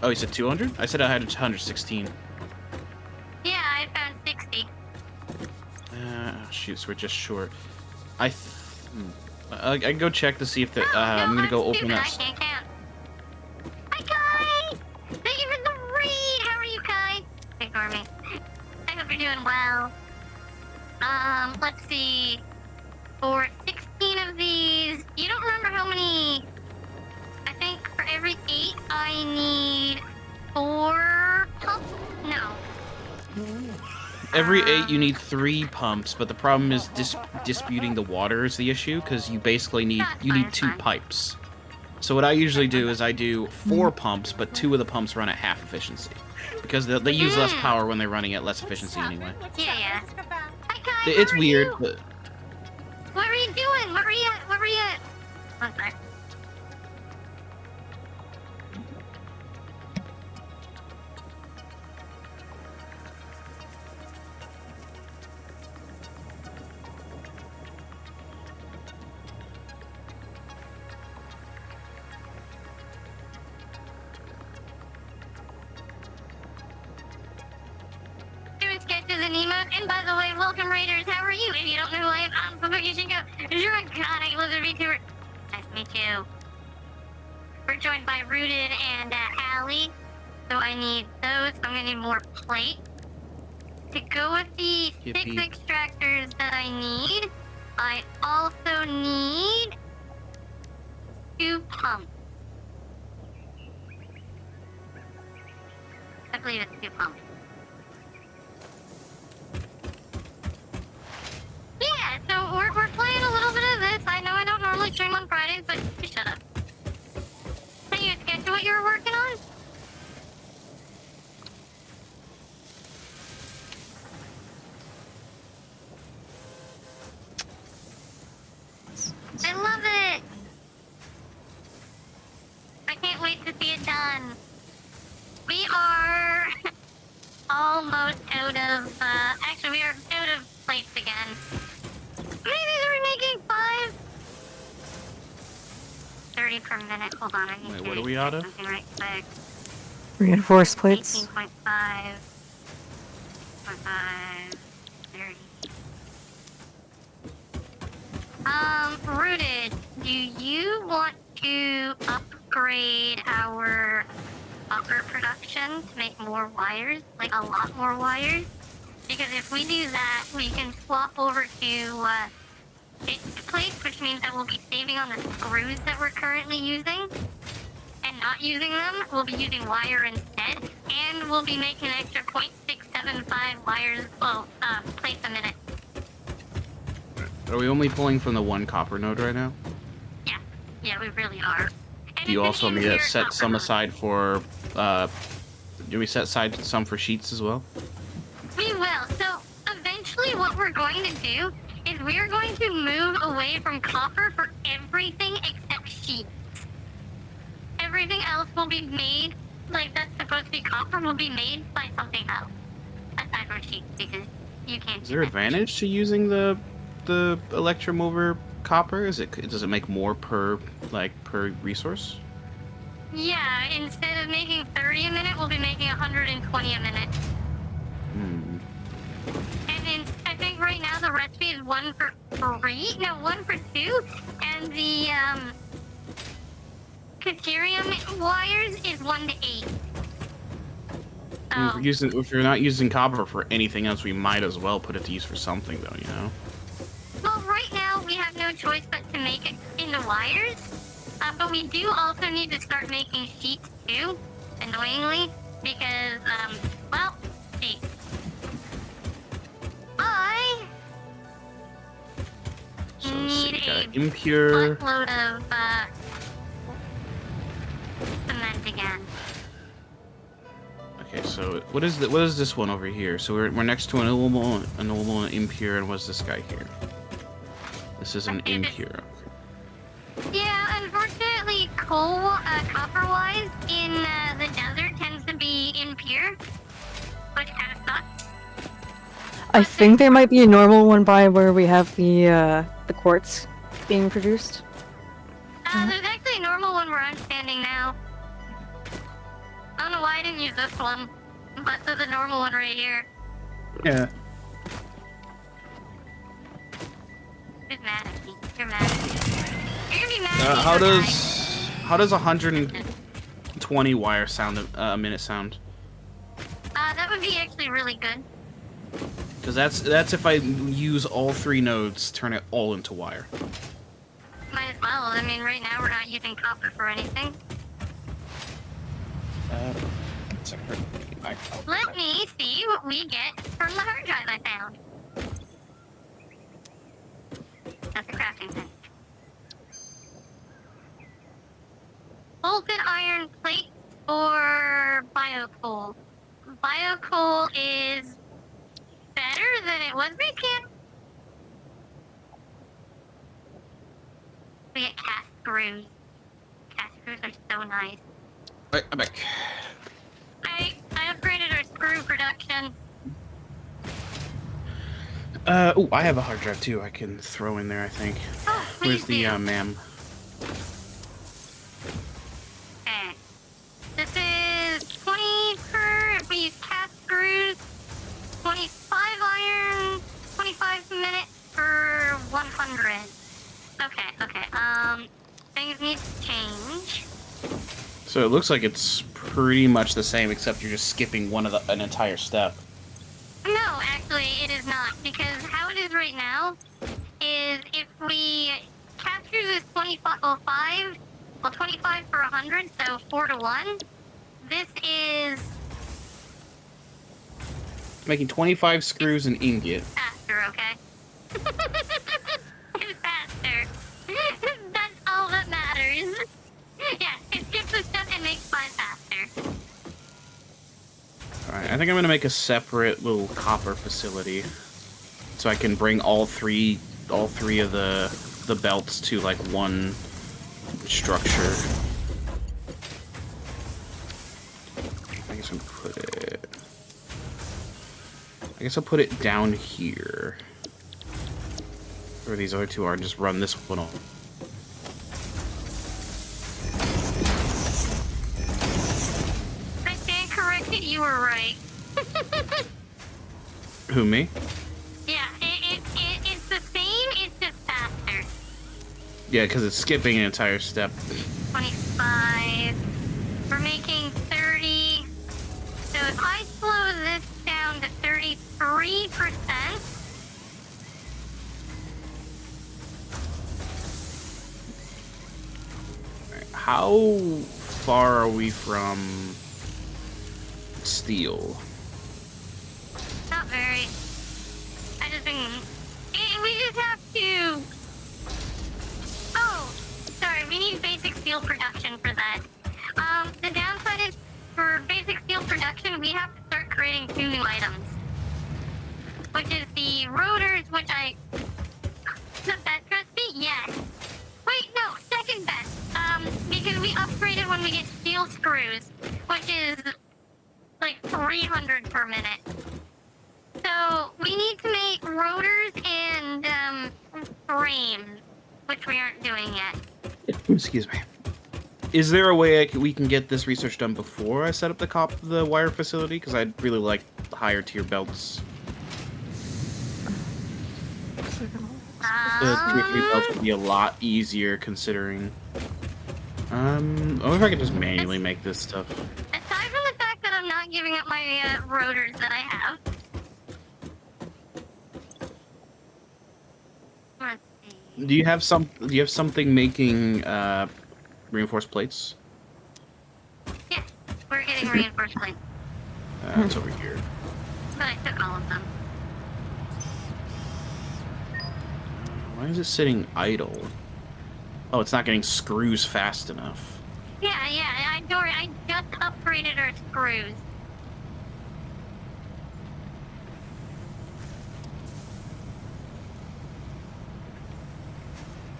Oh, you said 200? I said I had 116. Yeah, I found 60. Shoot, so we're just short. I can go check to see if the, I'm gonna go open up. I can't count. Hi, Kai! Thank you for the read! How are you, Kai? Ignore me. I hope you're doing well. Let's see. For 16 of these, you don't remember how many? I think for every 8, I need 4 pumps? No. Every 8 you need 3 pumps, but the problem is disputing the water is the issue, because you basically need 2 pipes. So what I usually do is I do 4 pumps, but 2 of the pumps run at half efficiency. Because they use less power when they're running at less efficiency anyway. Yeah. Hi, guys, It's how are weird, you? but... What were you doing? What were you at? What were you at? One sec. Doing sketches and emotes. And by the way, welcome Raiders. How are you? If you don't know who I am, I'm Buki. You're a god. I love the VTuber. Nice to meet you. We're joined by Rooted and Allie. So I need those. I'm gonna need more plates. To go with the 6 extractors that I need, I also need 2 pumps. I believe it's 2 pumps. Yeah, so we're playing a little bit of this. I know I don't normally stream on Fridays, but you shut up. Can you sketch what you were working on? I love it! I can't wait to see it done. We are almost out of, actually we are out of plates again. Maybe they're making 5? 30 per minute. Hold on, I need Wait, to what are we out of? something right quick. Reinforced plates. 18.5. 0.5. 30. Rooted, do you want to upgrade our copper production to make more wires? Like a lot more wires? Because if we do that, we can swap over to fixed plates, which means that we'll be saving on the screws that we're currently using. And not using them, we'll be using wire instead. And we'll be making an extra 0.675 wires, plates a minute. Are we only pulling from the 1 copper node right now? Yeah, we really are. And Do you it's also an need to in-here set copper some node. aside for, do we set aside some for sheets as well? We will. So eventually what we're going to do is we're going to move away from copper for everything except sheets. Everything else will be made, like that's supposed to be copper, will be made by something else. Aside from sheets, because you can't Is do there that. advantage to using the Electrum over copper? Does it make more per resource? Yeah, instead of making 30 a minute, we'll be making 120 a minute. Hmm. And then I think right now the recipe is 1 for 3, no, 1 for 2, and the Caterium wires is 1 to 8. So, If you're not using copper for anything else, we might as well put it to use for something, though. You know. well, right now we have no choice but to make it into wires, but we do also need to start making sheets too, annoyingly, because, well, see. So let's see, we got Need impure. buttload of, cement again. Okay, so what is this one over here? So we're next to a normal, and impure, and what's this guy here? This is an impure. Yeah, unfortunately, copper-wise, in the desert tends to be impure, which kind of sucks. I think there might be a normal one by where we have the quartz being produced. There's actually a normal one where I'm standing now. I don't know why I didn't use this one, but there's a normal one right here. Yeah. Who's mad at me? You're mad at me. You're gonna be mad at me. How does 120 wire sound a minute sound? That would be actually really good. Because that's if I use all 3 nodes, turn it all into wire. Might as well. I mean, right now we're not using copper for anything. Let me see what we get from the hard drive I found. That's a crafting thing. Bolted iron plate or biocoal? Biocoal is better than it was before. We get cast screws. Cast screws are so nice. Alright, I'm back. I upgraded our screw production. Oh, I have a hard drive too I can throw in there, I think. Oh, Where's the, do. ma'am? Okay. This is 20 per, if we use cast screws, 25 iron, 25 minutes per 100. Okay. Things need to change. So it looks like it's pretty much the same, except you're just skipping an entire step. No, actually, it is not, because how it is right now is if we capture this 25 per 100, so 4 to 1, this is Making 25 screws an ingot. faster, okay? It's faster. That's all that matters. Yeah, it skips the step and makes mine faster. Alright, I think I'm gonna make a separate little copper facility. So I can bring all three of the belts to like one structure. I guess I'll put it down here. Where these other two are, and just run this one off. I stand corrected, you were right. Who, me? Yeah, it's the same, it's just faster. Yeah, because it's skipping an entire step. 25. We're making 30. So if I slow this down to 33%, How far are we from steel? not very. I just think we just have to. Oh, sorry. We need basic steel production for that. The downside is for basic steel production, we have to start creating 2 new items, which is the rotors, which I. The best recipe, yes. Wait, no, second best. Because we upgraded when we get steel screws, which is like 300 per minute. So we need to make rotors and frames, which we aren't doing yet. Excuse me. Is there a way we can get this research done before I set up the wire facility? Because I'd really like higher tier belts. The tier 3 belts would be a lot easier considering. I wonder if I could just manually make this stuff. Aside from the fact that I'm not giving up my rotors that I have. Let's see. Do you have something making reinforced plates? Yeah, we're getting reinforced plates, It's over here. but I took all of them. Why is it sitting idle? Oh, it's not getting screws fast enough. Yeah, I just upgraded our screws.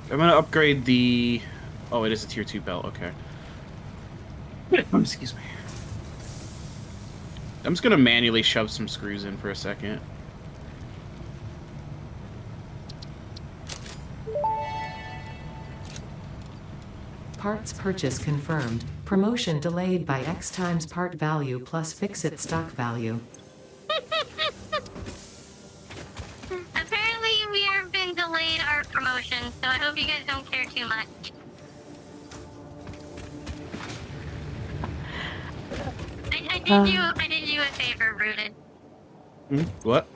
I'm gonna upgrade the... Oh, it is a tier 2 belt, okay. Excuse me. I'm just gonna manually shove some screws in for a second. Parts purchase confirmed. Promotion delayed by X times part value plus fix-it stock value. Apparently, we have been delayed our promotion, so I hope you guys don't care too much. I did you a favor, Rooted. What?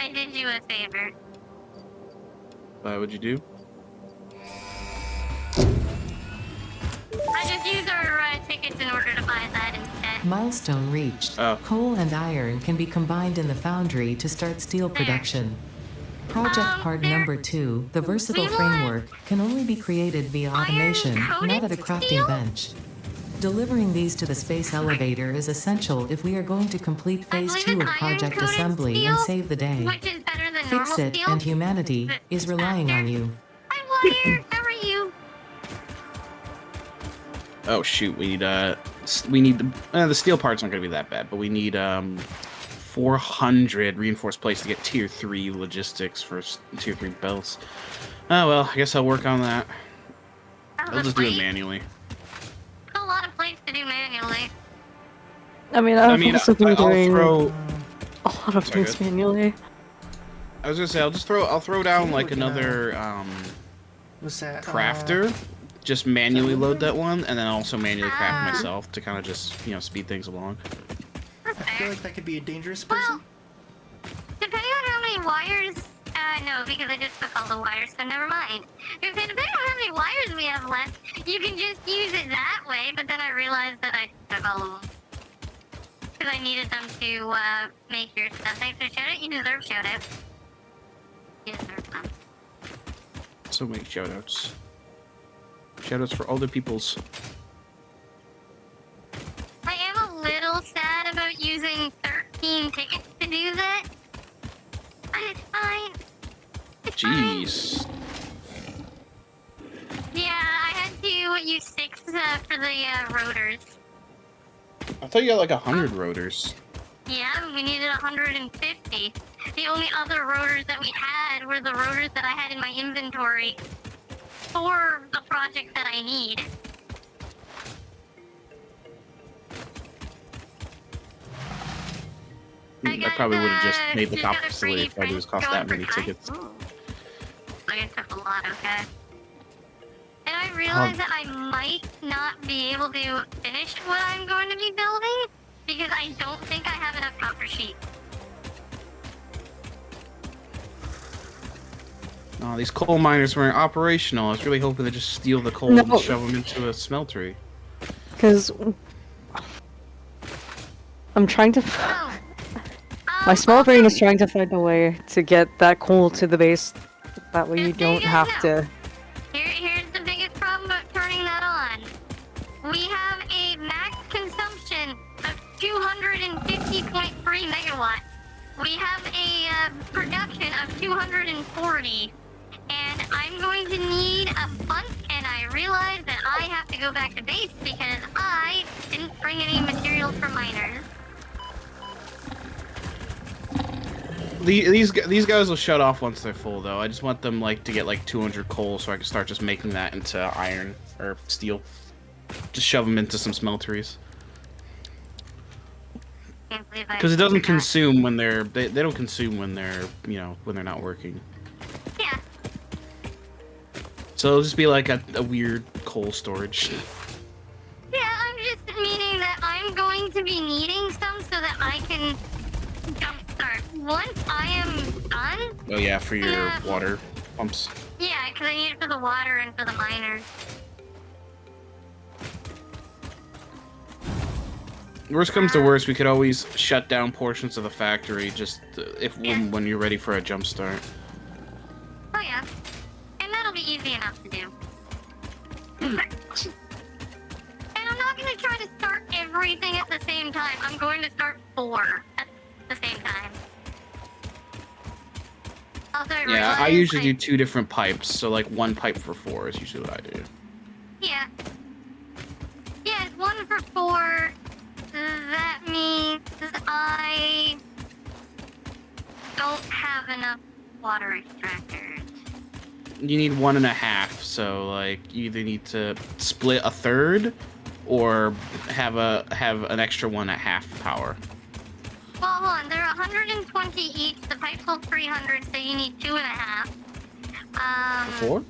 I did you a favor. What would you do? I just used our tickets in order to buy that instead. Milestone reached. Oh. Coal and iron can be combined in the foundry to start steel production. Project part number 2, the versatile we want framework, can only be created via automation, not at a crafting steel? bench. Delivering these to the space elevator is essential if we are going to complete phase 2 of project iron-coated assembly steel, and save the day. which is better than Fix normal it, steel. and humanity is relying on you. Hi, Wire. How are you? Oh shoot, we need the steel parts aren't gonna be that bad, but we need 400 reinforced plates to get tier 3 logistics for tier 3 belts. Oh well, I guess I'll work on that. I'll just do it manually. A lot of plates to do manually. I mean, I'll also been doing throw. a lot of Sorry, things go ahead. manually. I was gonna say I'll throw down like another What's that? crafter. Just manually load that one, and then also manually craft myself to kind of just speed things along. I feel like that could be a dangerous person. Well, depending on how many wires... no, because I just took all the wires, so never mind. Depending on how many wires we have left, you can just use it that way, but then I realized that I took all of them. Because I needed them to make your stuff. Thanks for shout out. You deserve shout out. You deserve them. So many shoutouts. Shoutouts for other people's. I am a little sad about using 13 tickets to do that. But it's fine. It's Jeez. fine. Yeah, I had to use 6 for the rotors. I thought you got like 100 rotors. Yeah, we needed 150. The only other rotors that we had were the rotors that I had in my inventory for the project that I need. I probably would have just made the top facility if I knew it was cost that many tickets. Ooh. Like it took a lot, okay. And I realized that I might not be able to finish what I'm going to be building because I don't think I have enough copper sheet. Oh, these coal miners weren't operational. I was really hoping to just steal the coal and shove them into a smeltery. Because I'm trying to... Oh. My small brain is trying to find a way to get that coal to the base. That way you don't have to... Here's the biggest problem about turning that on. We have a max consumption of 250.3 megawatts. We have a production of 240. And I'm going to need a bunch, and I realize that I have to go back to base because I didn't bring any materials for miners. These guys will shut off once they're full, though. I just want them to get 200 coal so I can start just making that into iron or steel. Just shove them into some smelteries. Because it doesn't consume when they're they don't consume when they're when they're not working. Yeah. So it'll just be like a weird coal storage. Yeah, I'm just meaning that I'm going to be needing some so that I can jumpstart. Once I am done... Oh yeah, for your water pumps. Yeah, because I need it for the water and for the miners. Worst comes to worst, we could always shut down portions of the factory just when you're ready for a jump start. Oh yeah. And that'll be easy enough to do. And I'm not going to try to start everything at the same time. I'm going to start 4 at the same time. Yeah, I usually do 2 different pipes, so 1 pipe for 4 is usually what I do. Yeah. Yeah, it's 1 for 4. That means I don't have enough water extractors. You need 1.5, so you either need to split a third or have an extra one at half power. Well, hold on, they're 120 each. The pipes hold 300, so you need 2.5. For 4?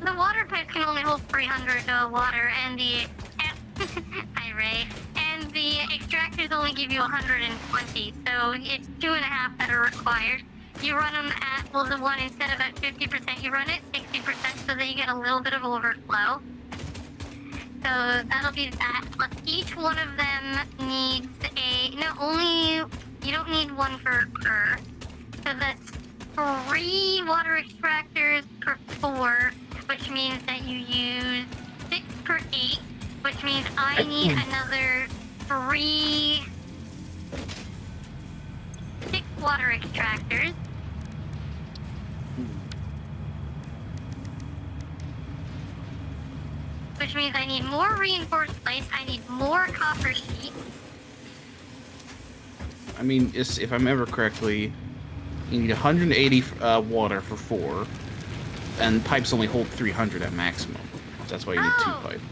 The water pipes can only hold 300 water, and the irate, and the extractors only give you 120, so it's 2.5 that are required. You run them at, well, the one instead of at 50%, you run it 60% so that you get a little bit of overflow. So that'll be that. But each one of them needs you don't need one per. So that's 3 water extractors per 4, which means that you use 6 per 8, which means I need another 6 water extractors. Which means I need more reinforced plates, I need more copper sheet. I mean, if I remember correctly, you need 180 water for 4, and pipes only hold 300 at maximum. That's why you need 2 pipes.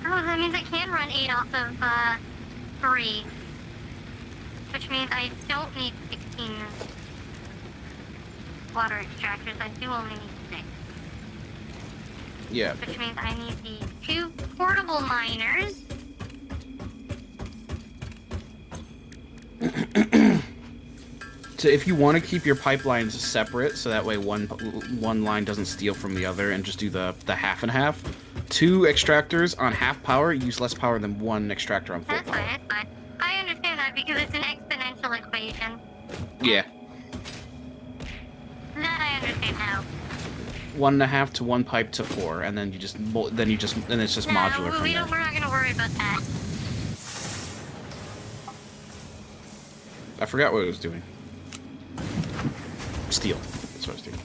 Oh, that means I can run 8 off of 3. Which means I don't need 16 water extractors, I do only need 6. Yeah. Which means I need the 2 portable miners. So if you want to keep your pipelines separate, so that way one line doesn't steal from the other, and just do the half and half, 2 extractors on half power use less power than 1 extractor on full power. That's fine. I understand that because it's an exponential equation. Yeah. That I understand now. 1.5 to 1 pipe to 4, and then it's just modular from there. We're not gonna worry about that. I forgot what it was doing. Steel. That's what I was doing.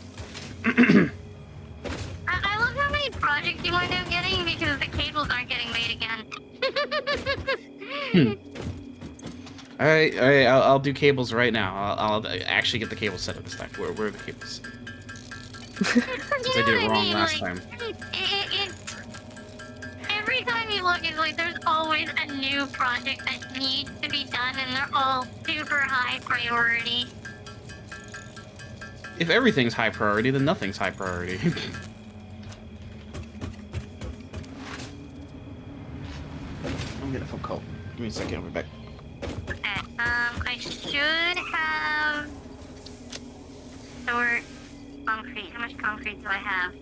I love how many projects you wind up getting because the cables aren't getting made again. Alright, I'll do cables right now. I'll actually get the cables set up this time. Where are the cables? Since I did it wrong last time. Every time you look, it's like there's always a new project that needs to be done, and they're all super high priority. If everything's high priority, then nothing's high priority. I'm getting a phone call. Give me a second, I'll be back. Okay, I should have stored concrete. How much concrete do I have?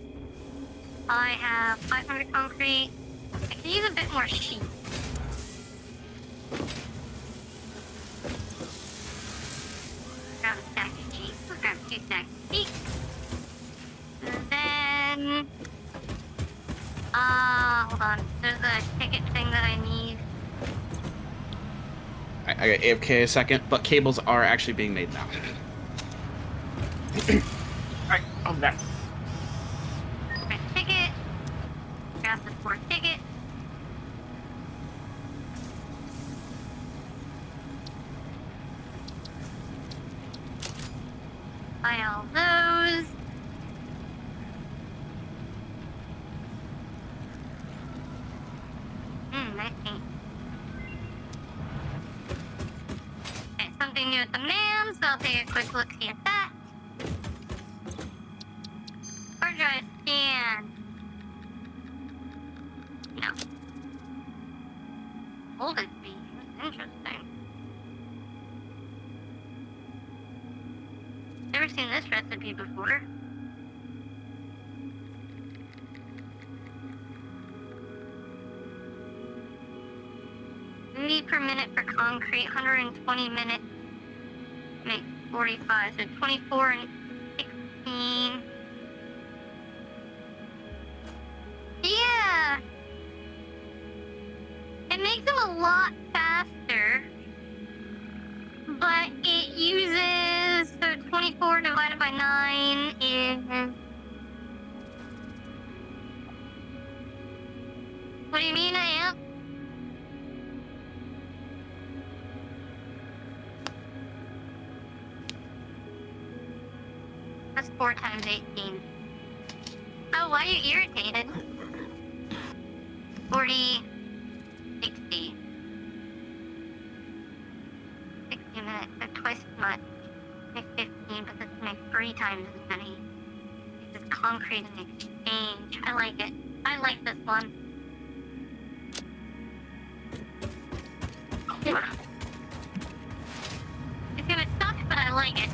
I have 500 concrete. I can use a bit more sheet. Grab a stack of sheet. We'll grab 2 stacks of sheet. And then... hold on. There's a ticket thing that I need. I got AFK a second, but cables are actually being made now. Alright, I'll be back. Grab a ticket. Grab the 4 tickets. Buy all those. Nice paint. Okay, something new at the man, so I'll take a quick look-see at that. Hard drive scan. No. Hold it be. That's interesting. Never seen this recipe before. Need per minute for concrete, 120 minutes makes 45, so 24 and 16. Yeah! It makes them a lot faster, but it uses, so 24 divided by 9 is... What do you mean, I am? That's 4 times 18. Oh, why are you irritated? 40, 60. 60 minutes, that's twice as much. Make 15, but this makes 3 times as many. This is concrete in exchange. I like it. I like this one. It's gonna suck, but I like it.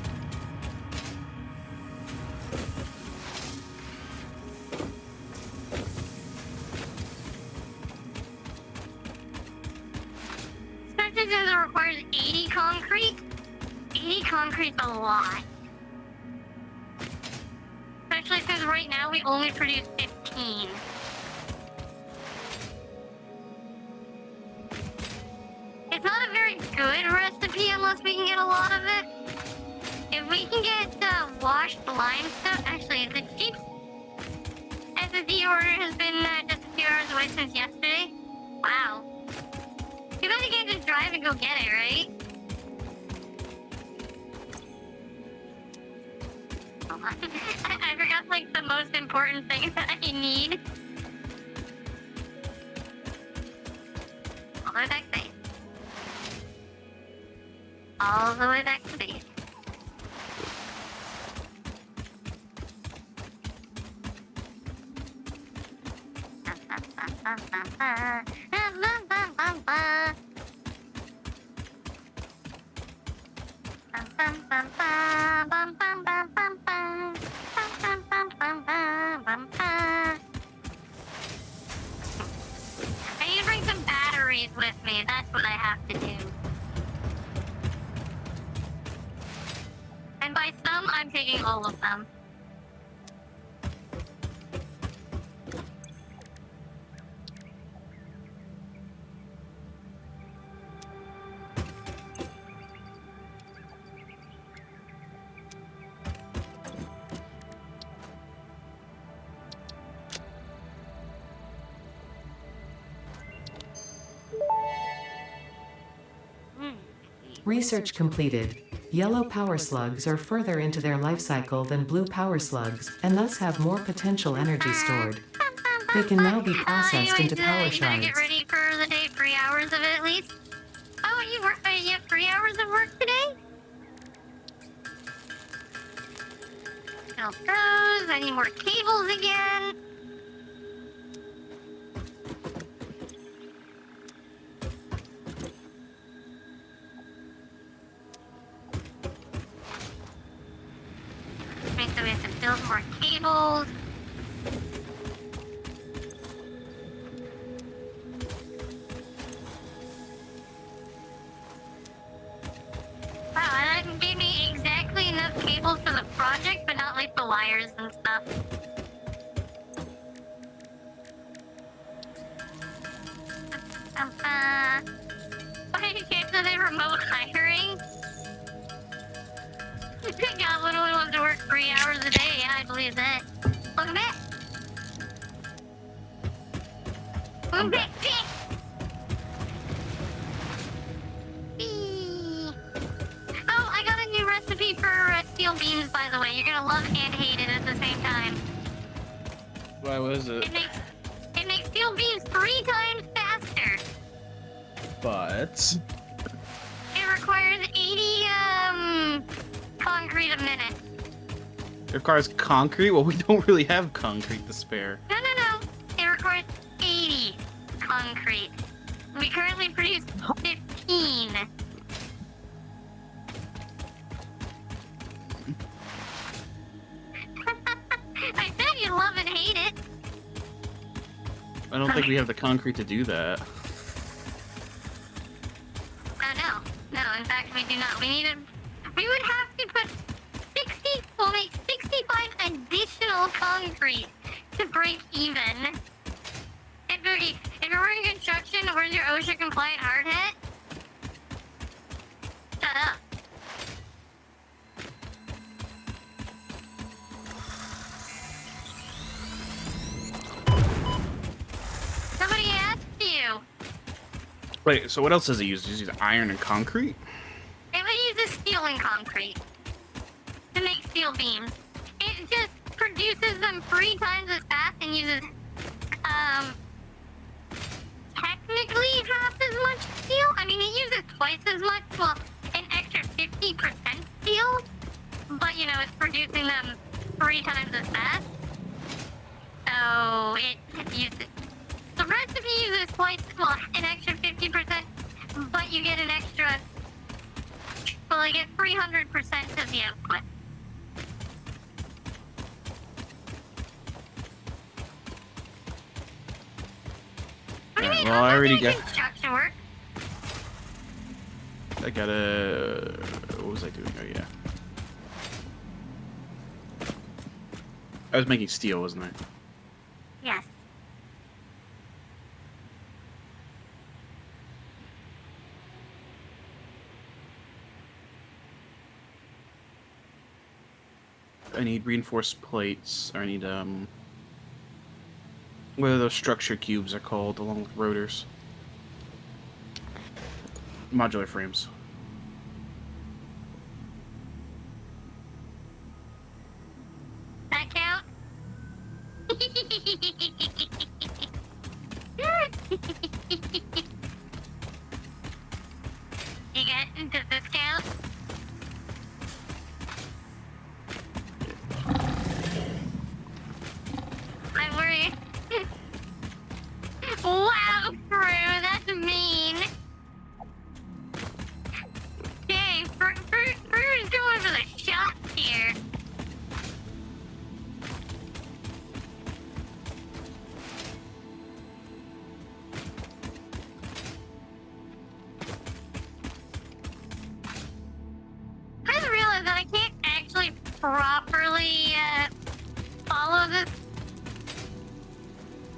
Especially since it requires 80 concrete. 80 concrete's a lot. Especially since right now we only produce 15. It's not a very good recipe unless we can get a lot of it. If we can get washed limestone, actually the cheap SSD order has been just a few hours away since yesterday. Wow. You guys can't just drive and go get it, right? I forgot like the most important thing that I need. All the way back to base. All the way back to base. I need to bring some batteries with me. That's what I have to do. And by some, I'm taking all of them. Research completed. Yellow power slugs are further into their life cycle than blue power slugs, and thus have more potential energy stored. They can now be processed into power You gotta get shards. ready for the day, 3 hours of it at least. Oh, you have 3 hours of work today? Still goes. I need more cables again. Okay, so we have to build more cables. Wow, that gave me exactly enough cables for the project, but not like the wires and stuff. By any chance are they remote hiring? Goblin only wants to work 3 hours a day. Yeah, I believe that. Welcome back. Welcome back. Oh, I got a new recipe for steel beams, by the way. You're gonna love and hate it at the same time. Why was it? It makes steel beams 3 times faster. But It requires 80 concrete a minute. it requires concrete. Well, we don't really have concrete to spare. No. It requires 80 concrete. We currently produce 15. I said you love and hate it. I don't think we have the concrete to do that. No, in fact we do not. We would have to put 65 additional concrete to break even. If you're working construction, where's your OSHA compliant hard hat? Shut up. Somebody asked you. Wait, so what else does it use? Does it use iron and concrete? It uses steel and concrete to make steel beams. It just produces them 3 times as fast and uses, technically half as much steel. I mean, it uses twice as much, well, an extra 50% steel, but, you know, it's producing them 3 times as fast. So, it uses... The recipe uses twice, well, an extra 50% but you get an extra. Well, you get 300% of the output. What do you mean? Well, I already got. Construction work. I gotta. What was I doing? Oh yeah. I was making steel, wasn't I? Yes. I need reinforced plates. Or I need what are those structure cubes are called, along with rotors? Modular frames. That count? Does this count? I'm worried. Wow, Crew, that's mean. Dang, Crew's going for the shot here. I just realized that I can't actually properly follow this.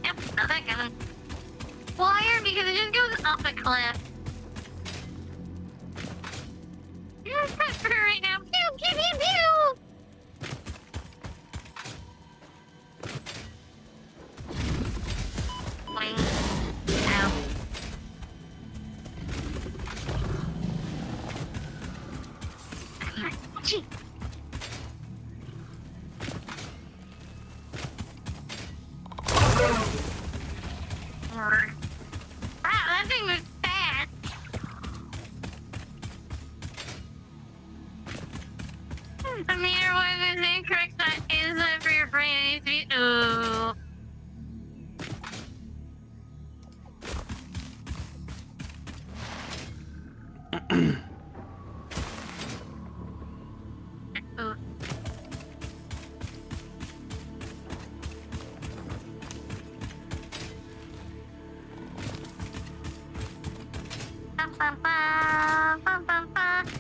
Yep, not that gun. Wire because it just goes up a cliff. You're a customer right now. Pew, pew, pew, pew. Boing. Ow. Gee. Wow, that thing was fast. The meter was incorrect. That is for your brain. It needs to be. Ooh. Ooh.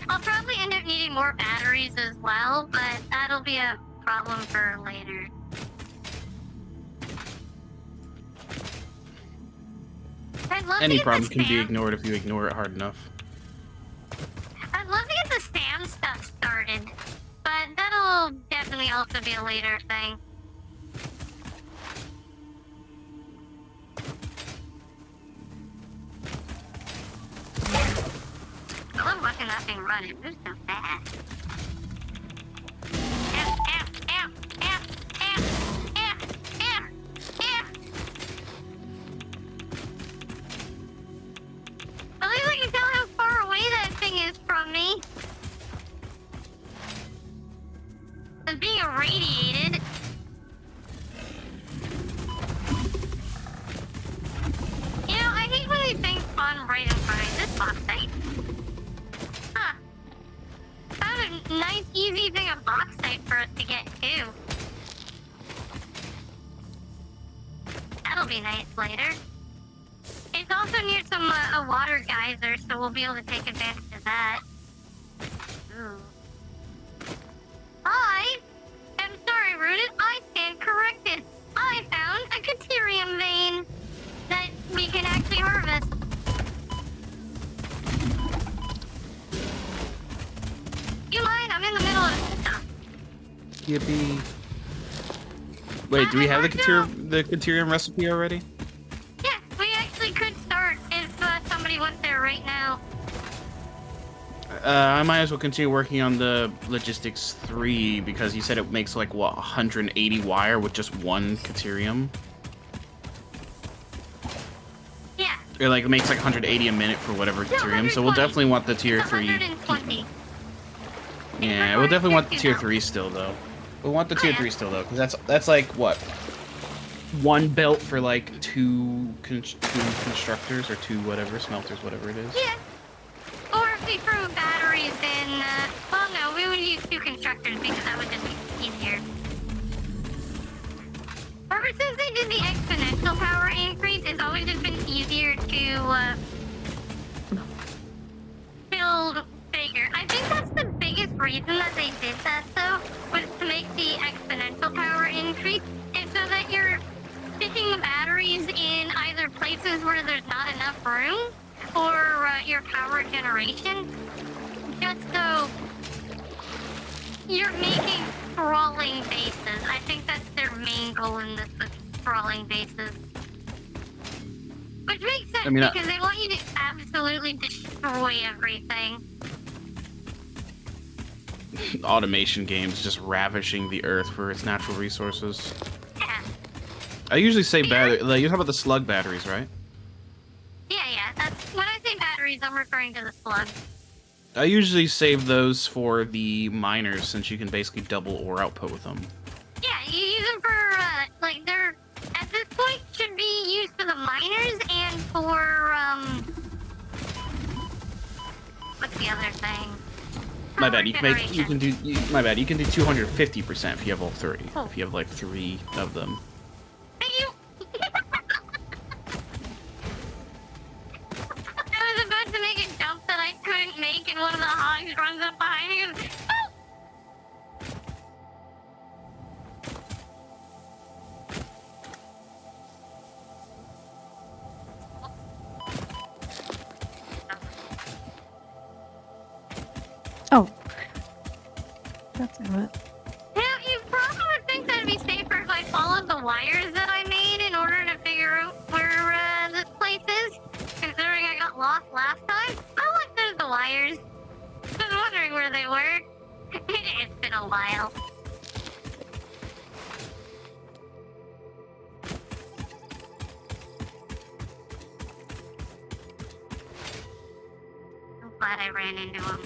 I'll probably end up needing more batteries as well, but that'll be a problem for later. Any problem can be ignored if you ignore it hard enough. I'd love to get the SAM stuff started, but that'll definitely also be a later thing. I love watching that thing run. It moves so fast. Ow, ow, ow, ow, ow, ow, ow, ow. At least I can tell how far away that thing is from me. It's being irradiated. You know, I hate when these things spawn right in front of me. This box site. Huh. Found a nice, easy thing of bauxite for us to get to. That'll be nice later. It's also near some a water geyser, so we'll be able to take advantage of that. Ooh. I'm sorry, Rooted. I stand corrected. I found a Caterium vein that we can actually harvest. You mind? I'm in the middle of stuff. Yippee. Wait, do we have the Caterium recipe already? Yeah, we actually could start if somebody went there right now. I might as well continue working on the Logistics 3 because you said it makes like, what, 180 wire with just one Caterium? Yeah. Or like it makes like 180 a minute for whatever Caterium, so we'll definitely want the tier 3. 120. Yeah, we'll definitely want the tier 3 still though. We'll want the tier 3 still though, because that's like what? One belt for like two constructors or two whatever, smelters, whatever it is. Yeah. we threw batteries in, well, no, we would use two constructors because that would just be easier. Ever since they did the exponential power increase, it's always just been easier to, build bigger. I think that's the biggest reason that they did that, though, was to make the exponential power increase, and so that you're sticking the batteries in either places where there's not enough room, or your power generation, just so you're making sprawling bases. I think that's their main goal in this, with sprawling bases. Which makes sense, because they want you to absolutely destroy everything. Automation games just ravishing the earth for its natural resources. Yeah. I usually say battery. Like, you're talking about the slug batteries, right? Yeah. That's when I say batteries, I'm referring to the slugs. I usually save those for the miners, since you can basically double ore output with them. Yeah, you use them for like they're at this point should be used for the miners and for what's the other thing? My bad. You can make. You can do. My bad. You can do 250% if you have all 30. Oh. If you have like 3 of them. You. I was about to make a jump that I couldn't make, and one of the hogs runs up behind me and goes, "Oh!" Oh. That's it. Now, you probably would think that'd be safer if I followed the wires that I made in order to figure out where this place is, considering I got lost last time. Oh, look, there's the wires. I was wondering where they were. It's been a while. I'm glad I ran into him.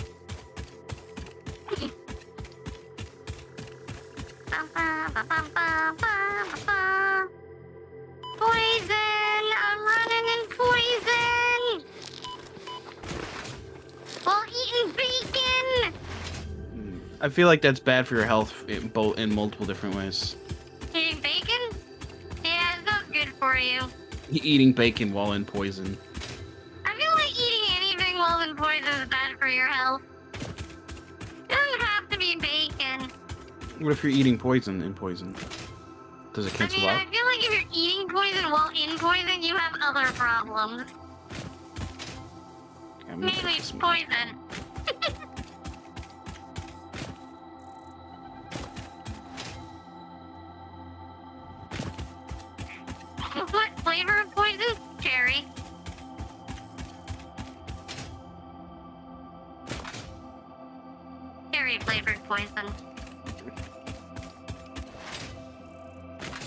Poison! I'm running in poison! While eating bacon! I feel like that's bad for your health in multiple different ways. Eating bacon? Yeah, it's not good for you. Eating bacon while in poison. I feel like eating anything while in poison is bad for your health. It doesn't have to be bacon. What if you're eating poison in poison? Does it cancel out? I feel like if you're eating poison while in poison, you have other problems. Okay, Mainly it's poison. What flavor of poison? Cherry. Cherry flavored poison.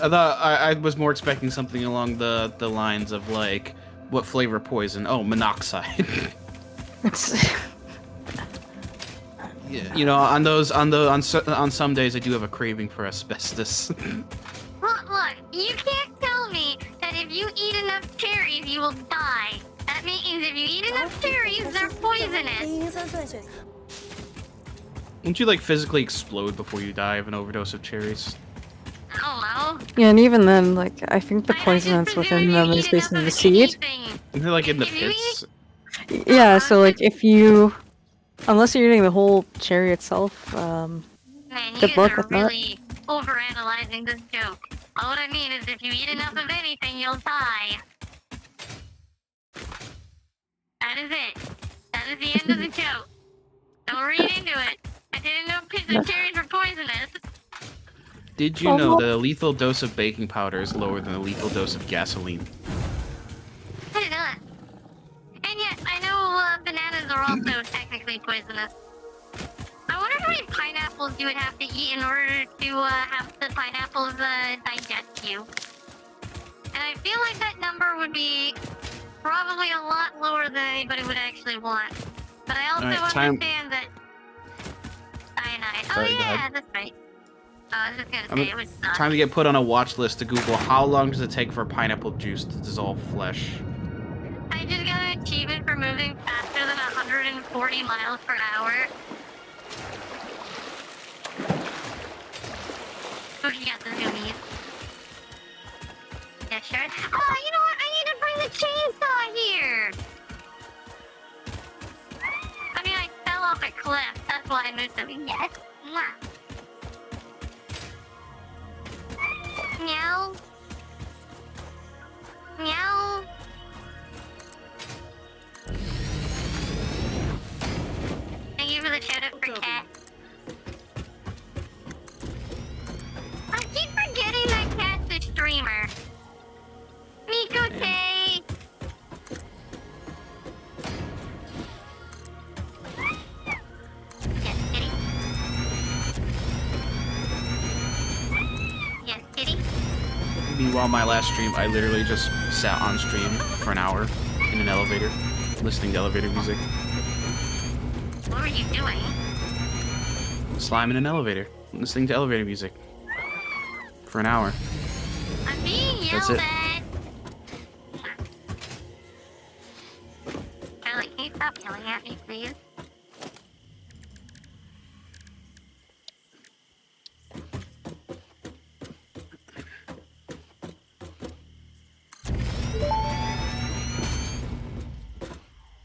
I thought I was more expecting something along the lines of like, what flavor poison? Oh, monoxide. Yeah, you know, on some days I do have a craving for asbestos. Look, you can't tell me that if you eat enough cherries, you will die. That means if you eat enough cherries, they're poisonous. Won't you like physically explode before you die of an overdose of cherries? I don't know. Yeah, and even then, like, I think the poison that's within them is based on the seed. They're like in the pits. Yeah, so like if you, unless you're eating the whole cherry itself, Man, you good guys luck are with that. really overanalyzing this joke. All what I mean is if you eat enough of anything, you'll die. That is it. That is the end of the joke. Don't read into it. I didn't know pits of cherries were poisonous. Did you know that a lethal dose of baking powder is lower than a lethal dose of gasoline? I did not. And yet, I know bananas are also technically poisonous. I wonder how many pineapples you would have to eat in order to have the pineapples digest you. And I feel like that number would be probably a lot lower than anybody would actually want. But I also understand that cyanide. Sorry, Oh go yeah, ahead. that's right. I was just gonna say it was Time to get put on a watch list to Google how long does it take for pineapple juice to dissolve flesh? I just got an achievement for moving faster than 140 miles per hour. Buki got the zoomies. Yeah, sure. Oh, you know what? I need to bring the chainsaw here. I mean, I fell off a cliff. That's why I moved them. Yes. Mwah. Meow. Meow. Thank you for the shout out for cat. I keep forgetting that cat's a streamer. Mikote! Yes, kitty. Yes, kitty. Meanwhile, my last stream, I literally just sat on stream for an hour in an elevator, listening to elevator music. What were you doing? Slime in an elevator, listening to elevator music for an hour. I'm being That's yelled it. at. Charlie, can you stop yelling at me, please?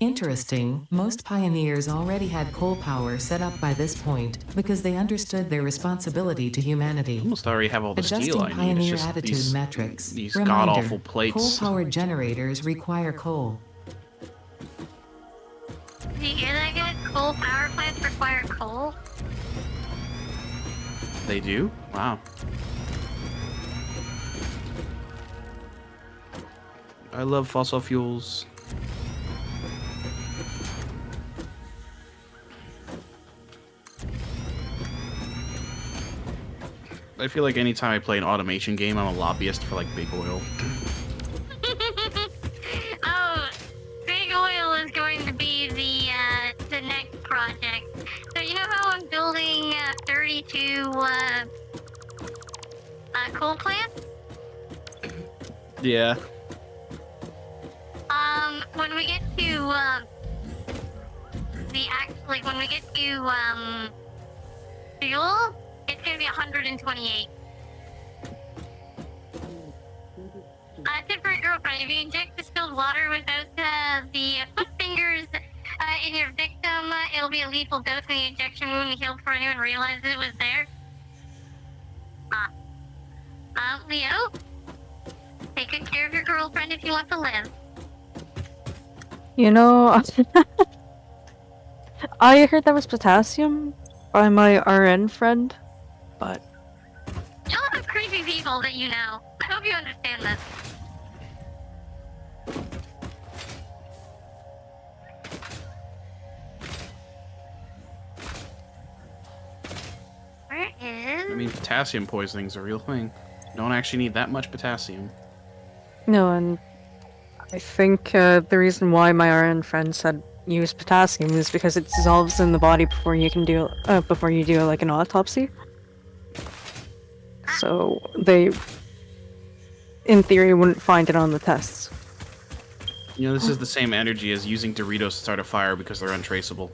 Interesting, most pioneers already had coal power set up by this point, because they understood their responsibility to humanity. Almost already have all the Adjusting steel I need. It's pioneer just attitude metrics. these Reminder, god-awful plates. coal-powered generators require coal. Did you hear that, guys? Coal power plants require coal? They do? Wow. I love fossil fuels. I feel like anytime I play an automation game, I'm a lobbyist for like big oil. Oh, big oil is going to be the next project. So you know how I'm building 32 coal plants? Yeah. When we get to when we get to fuel, it's gonna be 128. Tip for a girlfriend: if you inject distilled water without the foot fingers in your victim, it'll be a lethal dose, and the injection wound healed before anyone realizes it was there. Leo, take good care of your girlfriend if you want to live. You know, I heard that was potassium by my RN friend, but Y'all have creepy people that you know. I hope you understand this. Where is... I mean, potassium poisoning's a real thing. You don't actually need that much potassium. no, and I think the reason why my RN friend said use potassium is because it dissolves in the body before you can do before you do like an autopsy. So they, in theory, wouldn't find it on the tests. You know, this is the same energy as using Doritos to start a fire because they're untraceable.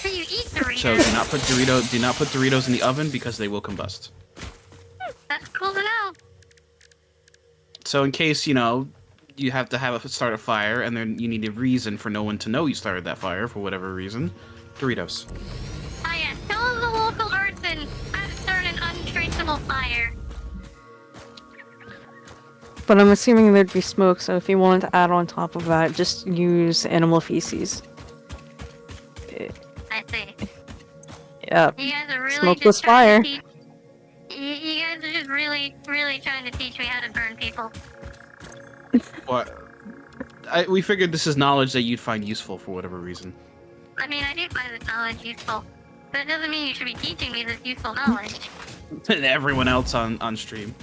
So you eat Doritos. So do not put Doritos in the oven because they will combust. That's cool to know. So in case, you know, you have to start a fire and then you need a reason for no one to know you started that fire for whatever reason, Doritos. Oh yeah, tell the local arson how to start an untraceable fire. But I'm assuming there'd be smoke, so if you want to add on top of that, just use animal feces. I see. Yeah. You guys are really Smokeless just trying fire. to teach... You guys are just really trying to teach me how to burn people. What? We figured this is knowledge that you'd find useful for whatever reason. I mean, I do find this knowledge useful, but it doesn't mean you should be teaching me this useful knowledge. And everyone else on stream.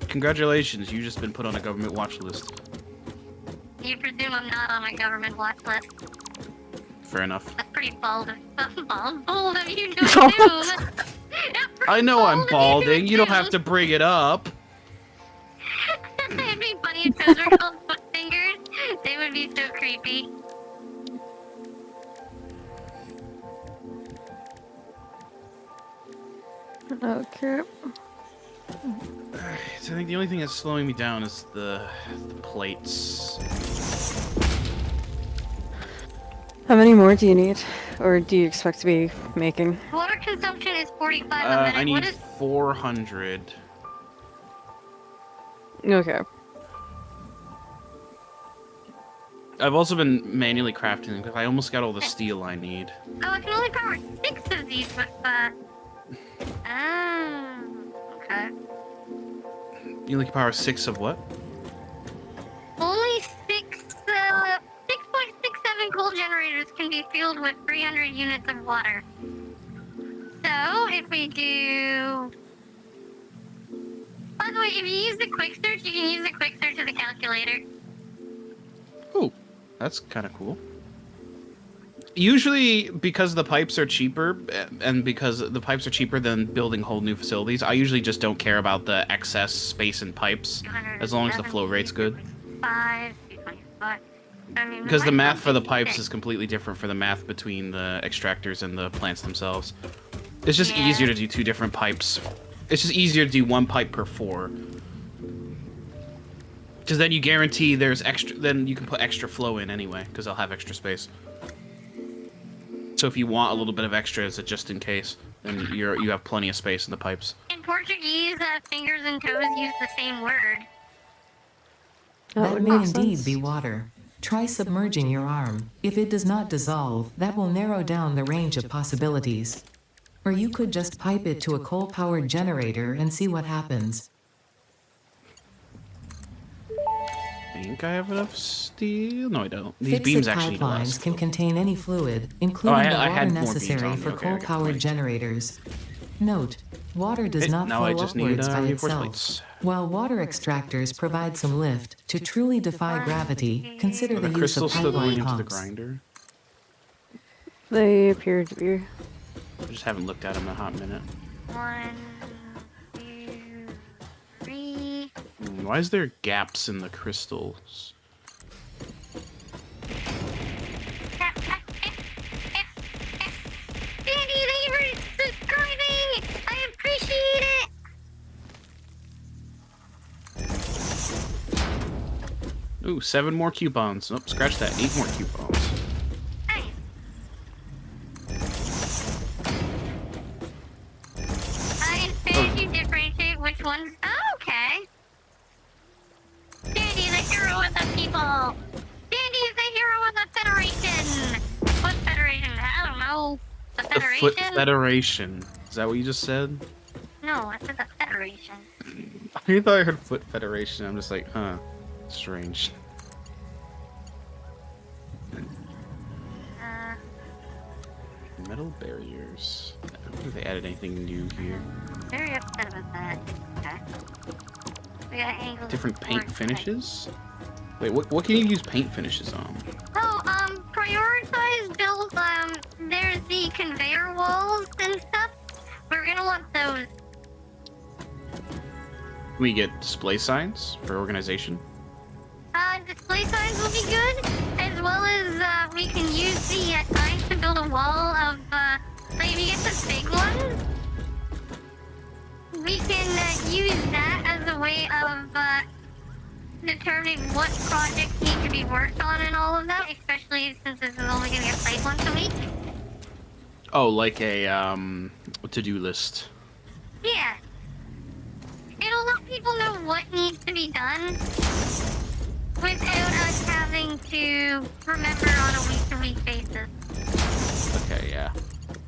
Congratulations, you've just been put on a government watch list. You presume I'm not on a government watch list. Fair enough. That's pretty bold of you to assume. That's I know I'm Bald if you balding. do You don't too. have to bring it up. It'd be funny if those were called foot fingers. They would be so creepy. Okay. So I think the only thing that's slowing me down is the plates. How many more do you need? Or do you expect to be making? Water consumption is 45 a minute. I need What is 400. Okay. I've also been manually crafting them because I almost got all the steel I need. Oh, I can only power 6 of these with okay. You only can power 6 of what? Only 6.67 coal generators can be fueled with 300 units of water. So, if we do... By the way, if you use the quick search, you can use the quick search of the calculator. Oh, that's kind of cool. Usually, because the pipes are cheaper, and because the pipes are cheaper than building whole new facilities, I usually just don't care about the excess space in pipes, as long as the flow rate's good. 225. I mean, Because the might math as for well the be pipes six. is completely different for the math between the extractors and the plants themselves. It's just Yeah. easier to do 2 different pipes. It's just easier to do 1 pipe per 4. Because then you guarantee there's extra, then you can put extra flow in anyway, because they'll have extra space. So if you want a little bit of extra as a just in case, then you have plenty of space in the pipes. In Portuguese, fingers and toes use the same word. That That would may make indeed sense. be water. Try submerging your arm. If it does not dissolve, that will narrow down the range of possibilities. Or you could just pipe it to a coal-powered generator and see what happens. I think I have enough steel. No, I don't. These Fixed beams actually need less pipelines can steel. contain any fluid, including the I water had more beams necessary on for me. Okay, I got the coal-powered point. generators. Note, water does not now flow I just need, upwards by reinforced itself. plates. While water extractors provide some lift, to truly defy gravity, consider Are the the use of crystals still going pipeline into the pumps. grinder? They appear to be. I just haven't looked at them in a hot minute. 1, 2, 3. Why is there gaps in the crystals? Danny, thank you for subscribing! I appreciate it! Ooh, 7 more coupons. Nope, scratch that. 8 more coupons. Nice. In Spanish, you differentiate which ones. Oh, okay. Danny, the hero of the people. Danny is the hero of the Federation. What Federation? I don't know. The The Federation? Foot Federation. Is that what you just said? No, I said the Federation. I thought I heard Foot Federation. I'm just like, huh. Strange. Metal barriers. I don't think they added anything new here. Very upset about that. Okay. We got angles. Different paint towards- finishes? Wait, what can you use paint finishes on? Oh, prioritize builds, there's the conveyor walls and stuff. We're gonna want those. Can we get display signs for organization? Display signs will be good, as well as, we can use the, signs to build a wall of, like, if you get the big ones, we can, use that as a way of, determining what projects need to be worked on and all of that, especially since this is only gonna get played once a week. Oh, like a to-do list. Yeah. It'll let people know what needs to be done without us having to remember on a week-to-week basis. Okay, yeah.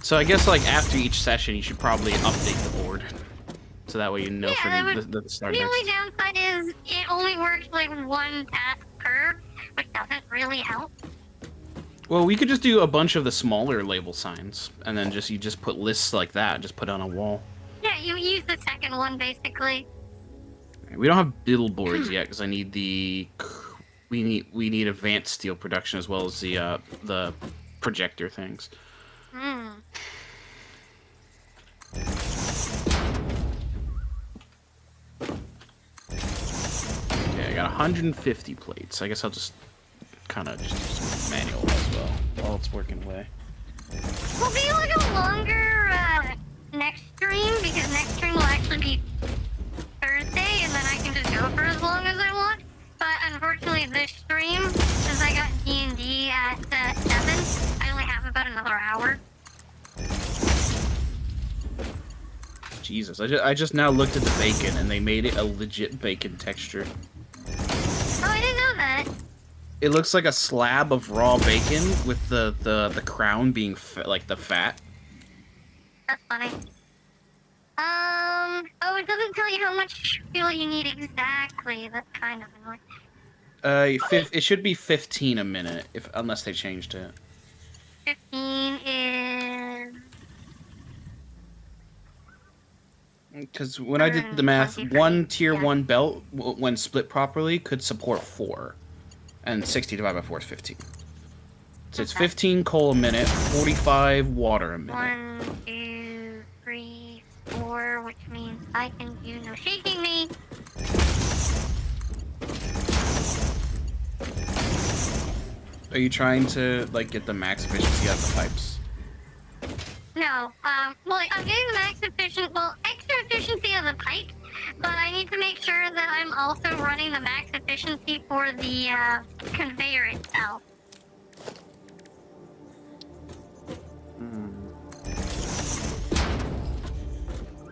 So I guess like after each session, you should probably update the board, so that way you know Yeah, for the start The next. only downside is it only works like one task per, which doesn't really help. Well, we could just do a bunch of the smaller label signs, and then you just put lists like that, just put on a wall. Yeah, you use the second one basically. We don't have billboards yet because I need the we need advanced steel production as well as the projector things. Hmm. 150 plates. I guess I'll just kind of just do some manual as well while it's working away. We'll be like a longer next stream because next stream will actually be Thursday, and then I can just go for as long as I want. But unfortunately, this stream, since I got D&D at 7, I only have about another hour. Jesus, I just now looked at the bacon and they made it a legit bacon texture. Oh, I didn't know that. It looks like a slab of raw bacon with the crown being like the fat. That's funny. Oh, it doesn't tell you how much fuel you need exactly. That's kind of annoying. It should be 15 a minute, unless they changed it. 15 is... Because when I did the math, one tier 1 belt, when split properly, could support 4. And 60 divided by 4 is 15. So it's 15 coal a minute, 45 water a minute. 1, 2, 3, 4, which means I can do no shaking me. Are you trying to, like, get the max efficiency out of the pipes? No, well, I'm getting the max extra efficiency of the pipes, but I need to make sure that I'm also running the max efficiency for the, conveyor itself.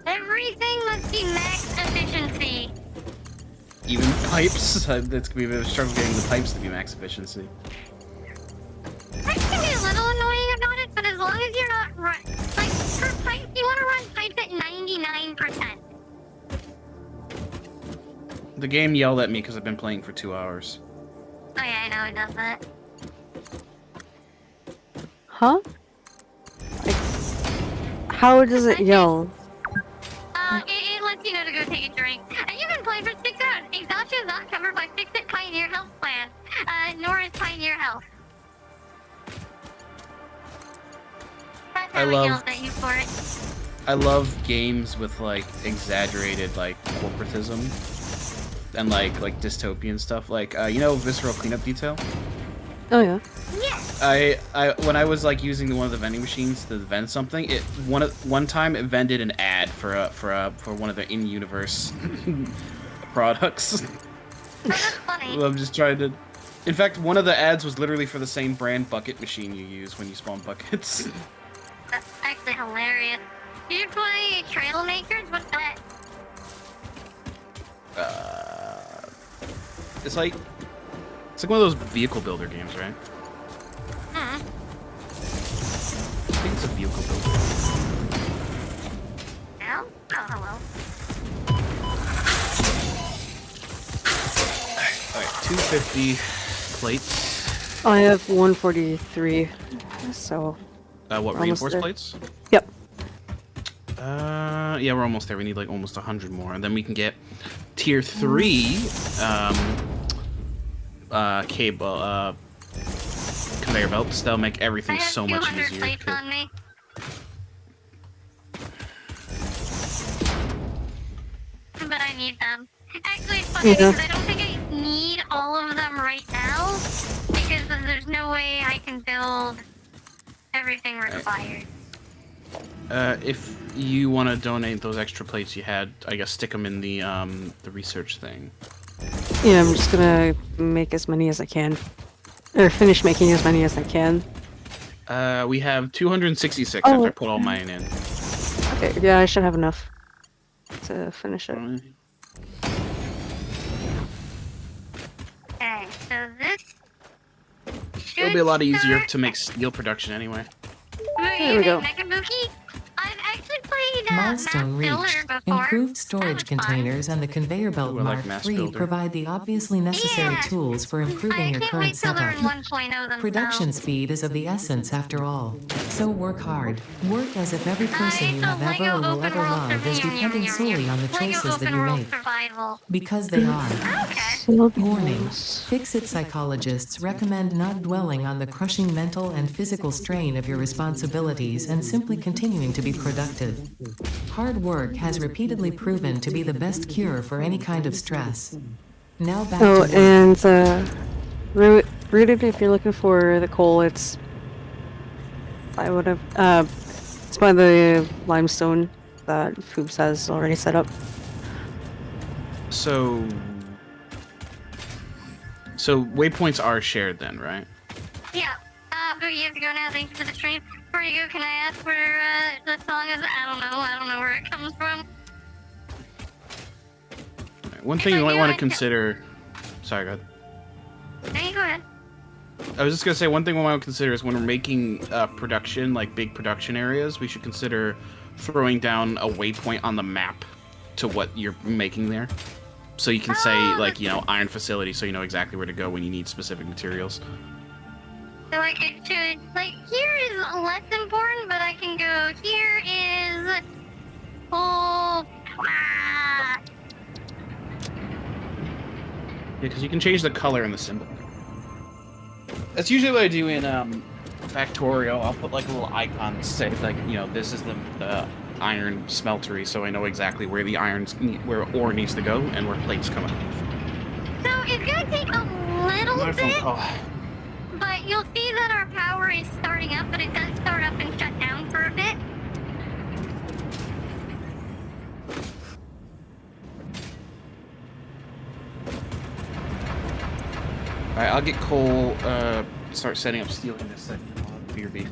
Everything must be max efficiency. Even the pipes? It's gonna be a bit of a struggle getting the pipes to be max efficiency. Pipes can be a little annoying about it, but as long as you're not like, for pipes, you want to run pipes at 99%. The game yelled at me because I've been playing for 2 hours. Oh yeah, I know it does that. Huh? How does it yell? It lets you know to go take a drink. And you've been playing for 6 hours. Exhaustion is not covered by Fix-It Pioneer Health Plan, nor is Pioneer Health. That's how it yells at you for it. I love games with, like, exaggerated, like, corporatism. And, like dystopian stuff. Like, you know Visceral Cleanup Detail? Oh, yeah. Yes. When I was, like, using one of the vending machines to vend something, one time it vended an ad for one of the in-universe products. Oh, that's funny. I'm just trying to... In fact, one of the ads was literally for the same brand bucket machine you use when you spawn buckets. That's actually hilarious. Did you play Trailmakers? What's that? It's like one of those vehicle builder games, right? Hmm. I think it's a vehicle builder. Well, oh, hello. Alright, 250 plates. I have 143, so... What, reinforced plates? Yep. Yeah, we're almost there. We need, like, almost 100 more. And then we can get tier 3, cable, conveyor belts. That'll make everything so much easier. Plates on me. But I need them. Actually, it's funny because I don't think I need all of them right now because there's no way I can build everything required. If you want to donate those extra plates you had, I guess stick them in the research thing. Yeah, I'm just gonna make as many as I can. Or finish making as many as I can. We have 266 after I put all mine in. Okay, yeah, I should have enough to finish it. Okay, so this It'll be a lot easier to make steel production anyway. There we go. Buki? I've actually played Milestone Map Builder reached. before. Improved storage containers and the conveyor belt Ooh, I like Mark Mass III Builder. provide the obviously necessary tools for improving your I can't current wait till they're in setup. 1.0 themselves. Production speed is of the essence after all. So work hard. Work as if every person you It's a have ever Lego or will open ever world love is dependent solely on the Lego choices that open you world make. survival. Because they are. Okay. Warning. Fix-It psychologists recommend not dwelling on the crushing mental and physical strain of your responsibilities and simply continuing to be productive. Hard work has repeatedly proven to be the best cure for any kind of stress. Now back Oh, to work. and Rooted, if you're looking for the coal, it's I would have it's by the limestone that Foops has already set up. So waypoints are shared then, right? Yeah. Buki, you have to go now. Thank you for the stream. Before you go, can I ask where the song is? I don't know where it comes from. One thing you might want to consider. Sorry, go ahead. No, you go ahead. I was just gonna say one thing we want to consider is when we're making production, like big production areas, we should consider throwing down a waypoint on the map to what you're making there. So you can say, like, you know, iron facility, so you know exactly where to go when you need specific materials. So like it should, like, here is less important, but I can go, here is full. Yeah, because you can change the color and the symbol. That's usually what I do in Factorio. I'll put like a little icon to say, like, you know, this is the iron smeltery, so I know exactly where the where ore needs to go and where plates come out. So it's gonna take a little My phone bit, call. but you'll see that our power is starting up, but it does start up and shut down for a bit. Alright, I'll get coal, start setting up steel in a second. I'll have BRB.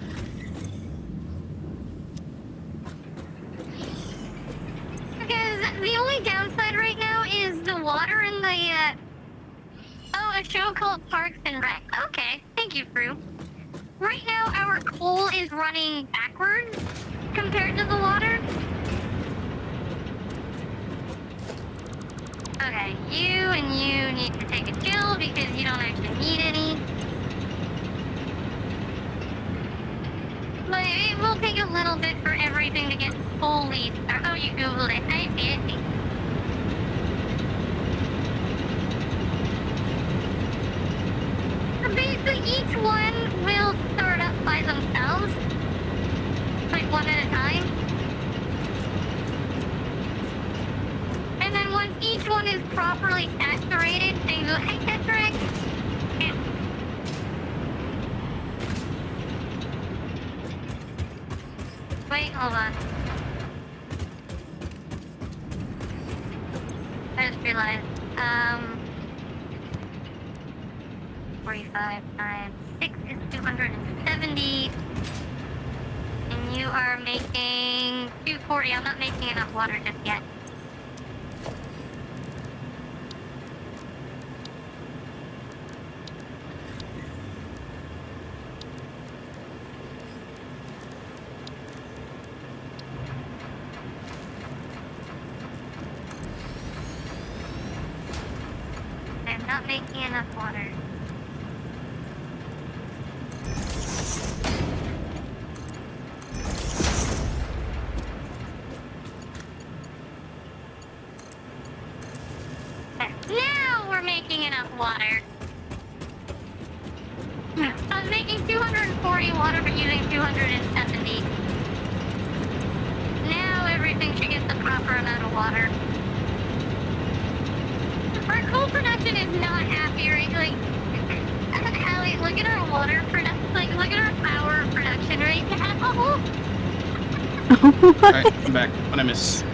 Because the only downside right now is the water in the, oh, a show called Parks and Rec. Okay, thank you, Fru. Right now, our coal is running backwards compared to the water. Okay, you and you need to take a chill because you don't actually need any. But it will take a little bit for everything to get fully started. Oh, you Googled it. I see it. So basically, each one will start up by themselves. Like one at a time. And then once each one is properly saturated, they go, hey, Tetrax. Yeah. Wait, hold on. I just realized, 45 times 6 is 270. And you are making 240. I'm not making enough water just yet. I'm not making enough water. Now we're making enough water. I was making 240 water, but using 270. Now everything should get the proper amount of water. Our coal production is not happy, right? Like, Allie, look at our water production. Like, look at our power production right now. Alright, I'm back. What I miss?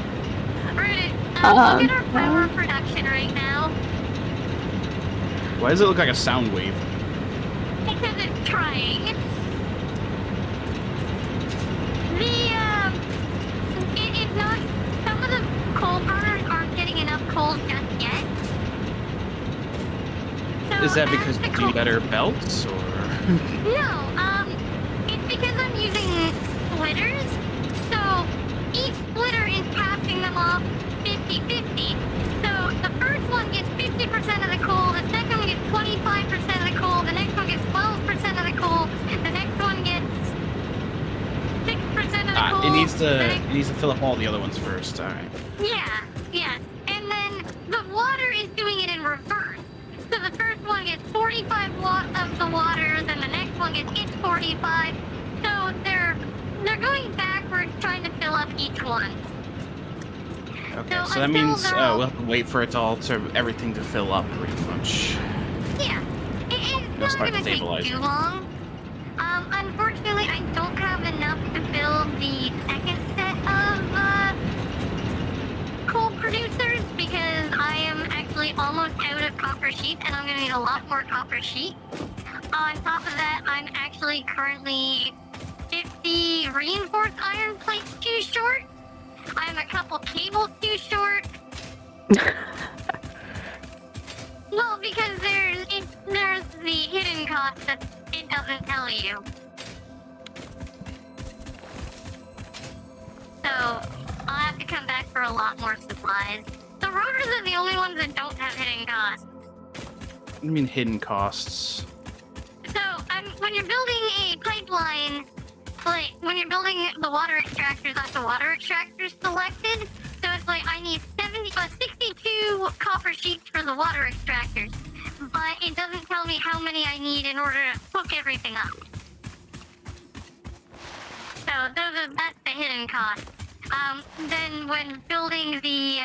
Right, look at our power production right now. Why does it look like a sound wave? Because it's trying. It's not, some of the coal burners aren't getting enough coal just yet. So Is that because you do better belts, or? No, it's because I'm using splitters. So each splitter is passing them off 50-50. So the first one gets 50% of the coal, the second one gets 25% of the coal, the next one gets 12% of the coal, the next one gets 6% of the coal. It needs to fill up all the other ones first. Alright. Yeah. And then the water is doing it in reverse. So the first one gets 45 watts of the water, then the next one gets its 45. So they're going backwards trying to fill up each one. Okay, so that means we'll have to wait for it all to everything to fill up, pretty much. Yeah, it's They'll not start gonna take stabilizing. too long. Unfortunately, I don't have enough to build the second set of coal producers because I am actually almost out of copper sheet, and I'm gonna need a lot more copper sheet. On top of that, I'm actually currently 50 reinforced iron plates too short. I'm a couple cables too short. Well, because there's the hidden cost that it doesn't tell you. So, I'll have to come back for a lot more supplies. The rotors are the only ones that don't have hidden costs. I mean hidden costs. So, when you're building a pipeline, like, when you're building the water extractors, that's the water extractors selected. So it's like, I need 62 copper sheets for the water extractors. But it doesn't tell me how many I need in order to hook everything up. So that's the hidden cost. Then when building the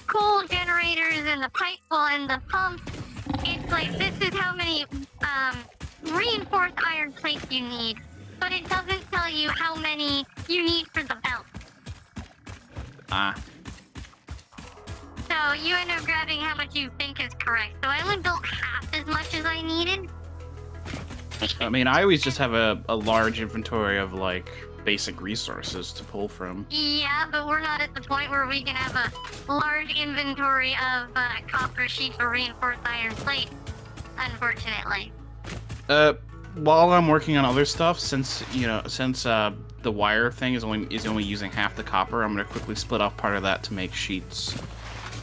coal generators and the pipe and the pumps, it's like, this is how many reinforced iron plates you need, but it doesn't tell you how many you need for the belt. So you end up grabbing how much you think is correct. So I only built half as much as I needed. I mean, I always just have a large inventory of, like, basic resources to pull from. Yeah, but we're not at the point where we can have a large inventory of copper sheets or reinforced iron plates, unfortunately. While I'm working on other stuff, since the wire thing is only using half the copper, I'm gonna quickly split off part of that to make sheets.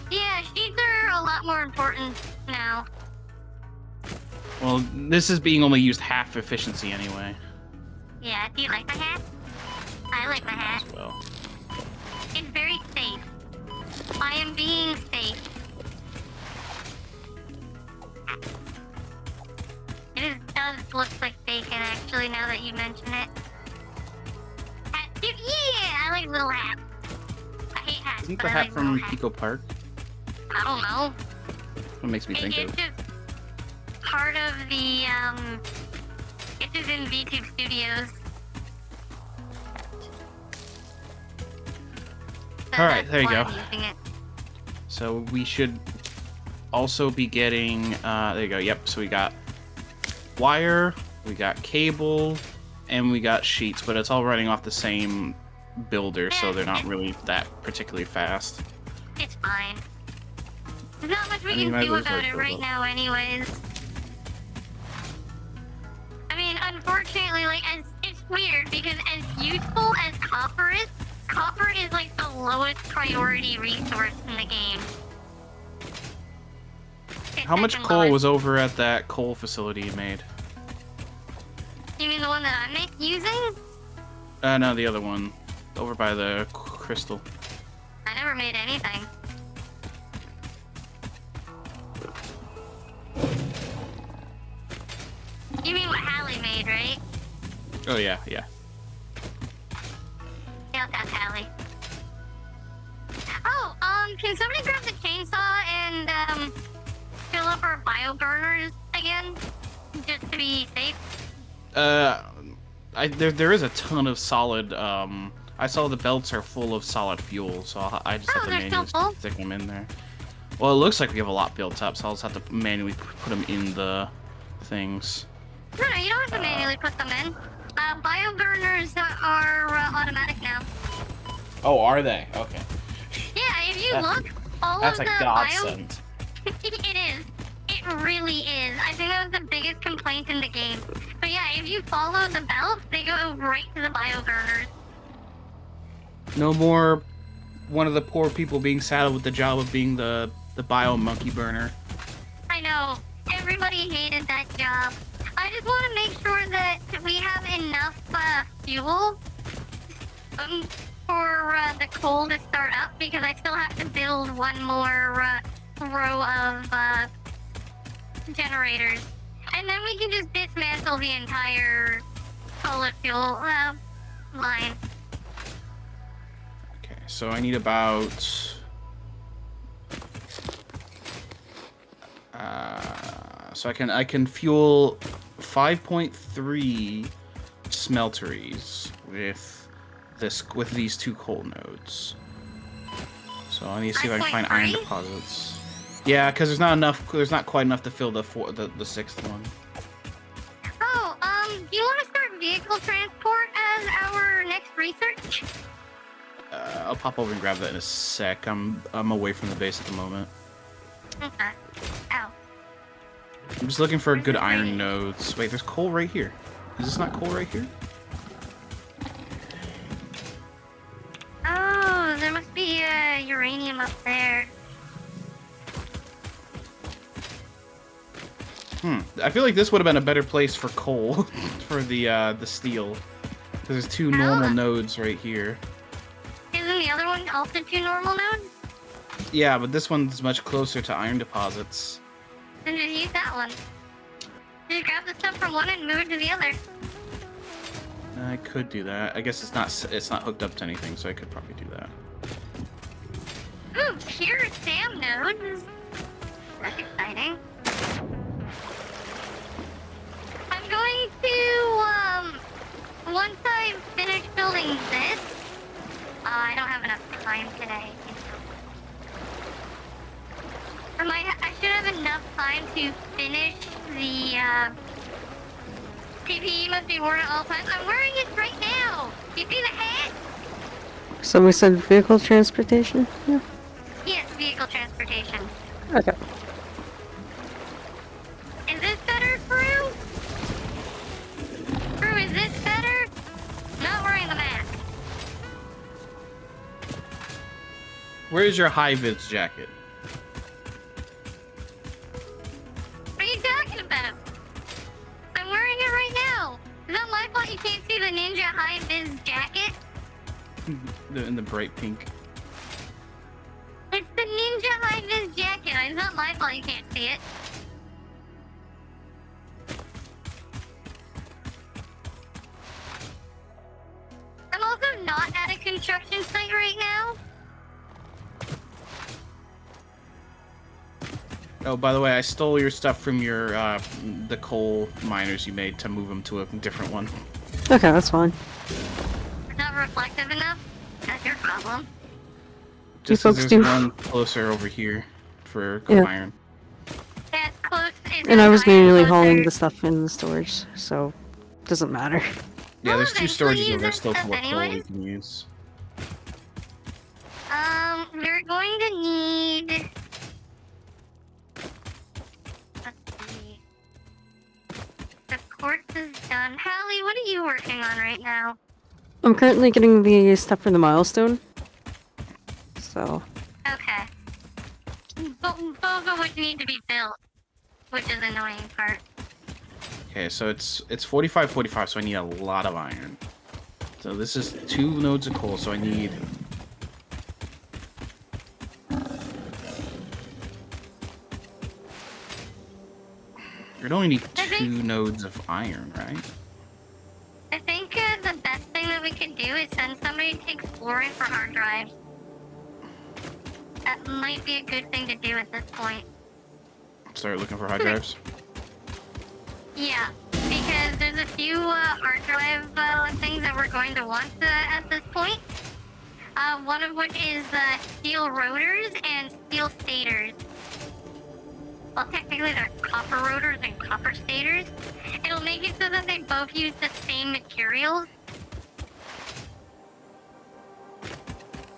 Yeah, sheets are a lot more important now. Well, this is being only used half efficiency anyway. Yeah, do you like my hat? I like my hat. As well. It's very safe. I am being safe. Does look like bacon, actually, now that you mention it. Hat too? Yeah, I like little hats. I hate hats. Isn't but the I hat like from little hats. Pico Park? I don't know. What makes me think It's of? just part of the, it's just in VTube Studios. So Alright, there you that's go. why I'm using it. So we should also be getting, there you go, yep, so we got wire, we got cable, and we got sheets, but it's all running off the same builder, so they're not really that particularly fast. It's fine. There's not much we mean, can might do as well about it build right up. now anyways. I mean, unfortunately, like, it's weird, because as useful as copper is like the lowest priority resource in the game. It's How much second coal lowest. was over at that coal facility you made? You mean the one that I'm using? No, the other one. Over by the crystal. I never made anything. You mean what Hallie made, right? Oh, yeah, yeah. Yeah, that's Hallie. Oh, can somebody grab the chainsaw and, fill up our bio burners again? Just to be safe? There is a ton of solid, I saw the belts are full of solid fuel, so I just have to they're still manually full? stick them in there. Well, it looks like we have a lot built up, so I'll just have to manually put them in the things. No, you don't have to manually put them in. Bio burners are automatic now. Oh, are they? Okay. Yeah, if you look, all That's of a the bio... godsend. It is. It really is. I think that was the biggest complaint in the game. But yeah, if you follow the belts, they go right to the bio burners. No more one of the poor people being saddled with the job of being the bio monkey burner. I know. Everybody hated that job. I just want to make sure that we have enough fuel for the coal to start up, because I still have to build one more row of generators. And then we can just dismantle the entire solid fuel line. So I need about... so I can fuel 5.3 smelteries with these 2 coal nodes. So I need to see if I can find iron deposits. Yeah, because there's not enough. There's not quite enough to fill the 6th one. Oh, do you want to start vehicle transport as our next research? I'll pop over and grab that in a sec. I'm away from the base at the moment. Okay. Ow. I'm just looking for good iron nodes. Wait, there's coal right here. Is this not coal right here? Oh, there must be uranium up there. I feel like this would have been a better place for coal for the steel. Because there's 2 normal nodes right here. Isn't the other one also 2 normal nodes? Yeah, but this one's much closer to iron deposits. Then just use that one. Just grab the stuff from one and move it to the other. I could do that. I guess it's not hooked up to anything, so I could probably do that. Ooh, pure SAM nodes. That's exciting. I'm going to, once I finish building this, I don't have enough time today. I should have enough time to finish the, PPE must be worn at all times. I'm wearing it right now! Do you see the hat? So we said vehicle transportation? Yeah. Yes, vehicle transportation. Okay. Is this better, Crew? Crew, is this better? Not wearing the mask. Where's your high-vis jacket? What are you talking about? I'm wearing it right now. Is that my fault you can't see the Ninja high-vis jacket? In the bright pink. It's the Ninja high-vis jacket. It's not my fault you can't see it. I'm also not at a construction site right now. Oh, by the way, I stole your stuff from your the coal miners you made to move them to a different one. Okay, that's fine. Not reflective enough? That's your problem. Just You as folks there's do. one closer over here for coal iron. That's close. And I was manually hauling the stuff in the storage, so doesn't matter. Yeah, there's 2 storages over there use still that full of coal we anyways. can use. We're going to need... Let's see. The quartz is done. Hallie, what are you working on right now? I'm currently getting the stuff for the milestone. So. Okay. Both of which need to be built, which is the annoying part. Okay, so it's 45, so I need a lot of iron. So this is 2 nodes of coal, so I need... You'd only need 2 nodes of iron, right? I think the best thing that we could do is send somebody to exploring for hard drives. That might be a good thing to do at this point. Start looking for hard drives. Yeah, because there's a few hard drive things that we're going to want at this point. One of which is steel rotors and steel stators. Well, technically they're copper rotors and copper stators. It'll make it so that they both use the same materials.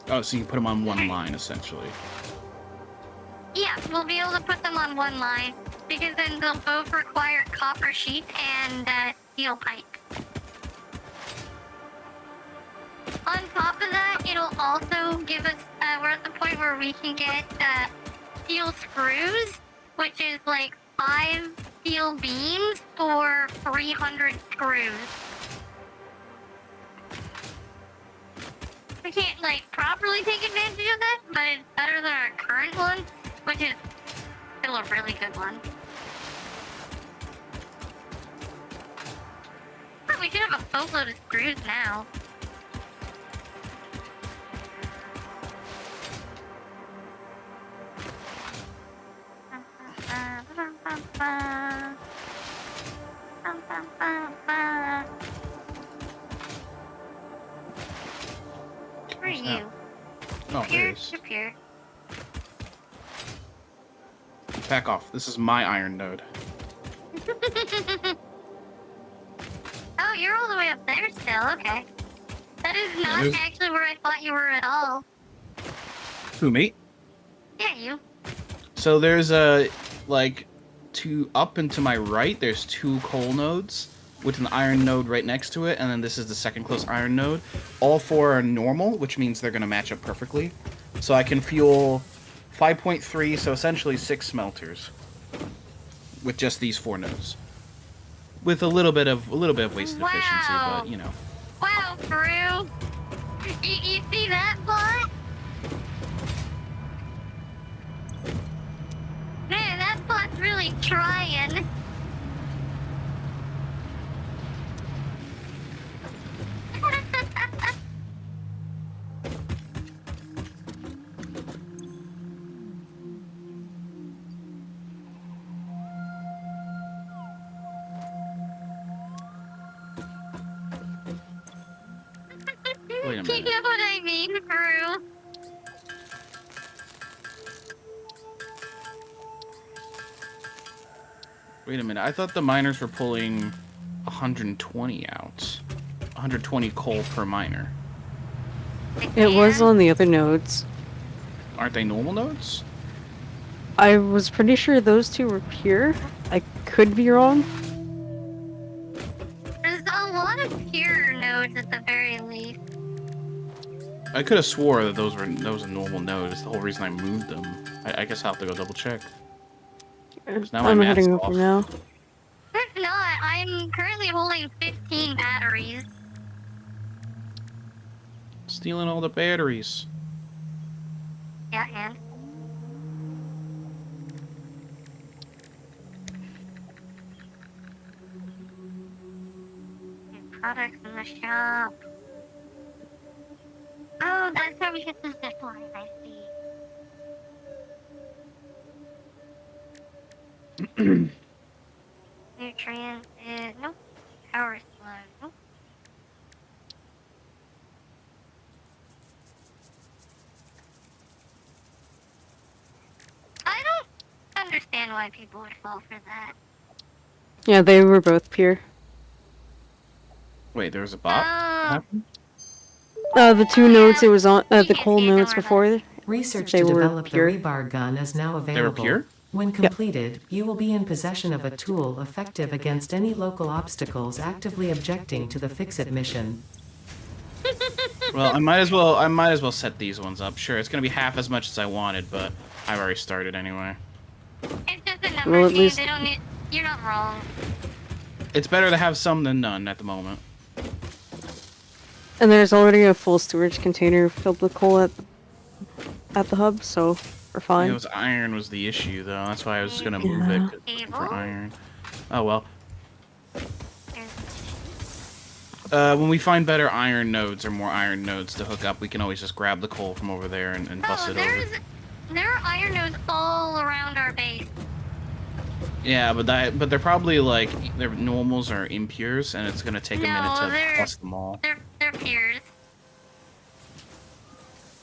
Oh, so you can put them on one line, essentially. Yeah, we'll be able to put them on one line, because then they'll both require copper sheets and steel pipe. On top of that, it'll also give us, we're at the point where we can get steel screws, which is like 5 steel beams for 300 screws. We can't, like, properly take advantage of that, but it's better than our current one, which is still a really good one. Oh, we should have a boatload of screws now. Where are you? Oh, there Here? it is. Up here. Back off. This is my iron node. Oh, you're all the way up there still, okay. That is not there's- actually where I thought you were at all. Who, me? Yeah, you. So there's up and to my right, there's 2 coal nodes with an iron node right next to it, and then this is the second close iron node. All 4 are normal, which means they're going to match up perfectly. So I can fuel 5.3, so essentially 6 smelters with just these 4 nodes. With a little bit of wasted efficiency, but you know. Wow, Peru. You see that bot? Man, that bot's really trying. Wait a You minute. know what I mean, Peru? Wait a minute. I thought the miners were pulling 120 out. 120 coal per miner. It was on the other nodes. Aren't they normal nodes? I was pretty sure those 2 were pure. I could be wrong. There's a lot of pure nodes at the very least. I could have swore that those were normal nodes. The whole reason I moved them. I guess I'll have to go double check. 'Cause now my I'm math's heading over off. now. If not, I'm currently holding 15 batteries. Stealing all the batteries. Yeah, and new products in the shop. Oh, that's how we get the zip line, I see. Nutrients is nope. Power slug, nope. I don't understand why people would fall for that. Yeah, they were both pure. Wait, there was a bot? What happened? The 2 nodes it was on, the coal nodes before, Research they to were develop pure. the rebar gun is now available. They were pure? When completed, you will be in possession of a tool effective against any local obstacles actively objecting to the Fix-It mission. Well, I might as well set these ones up. Sure, it's gonna be half as much as I wanted, but I've already started anyway. It's just a number Well, at game. least- They don't need. You're not wrong. It's better to have some than none at the moment. And there's already a full storage container filled with coal at the hub, so we're fine. It was iron was the issue, though. That's why I was gonna move it 'cause- for iron. Oh well. When we find better iron nodes or more iron nodes to hook up, we can always just grab the coal from over there and bust it over. There are iron nodes all around our base. Yeah, but they're probably like their normals are impures, and it's gonna take a minute to bust them all. They're peers.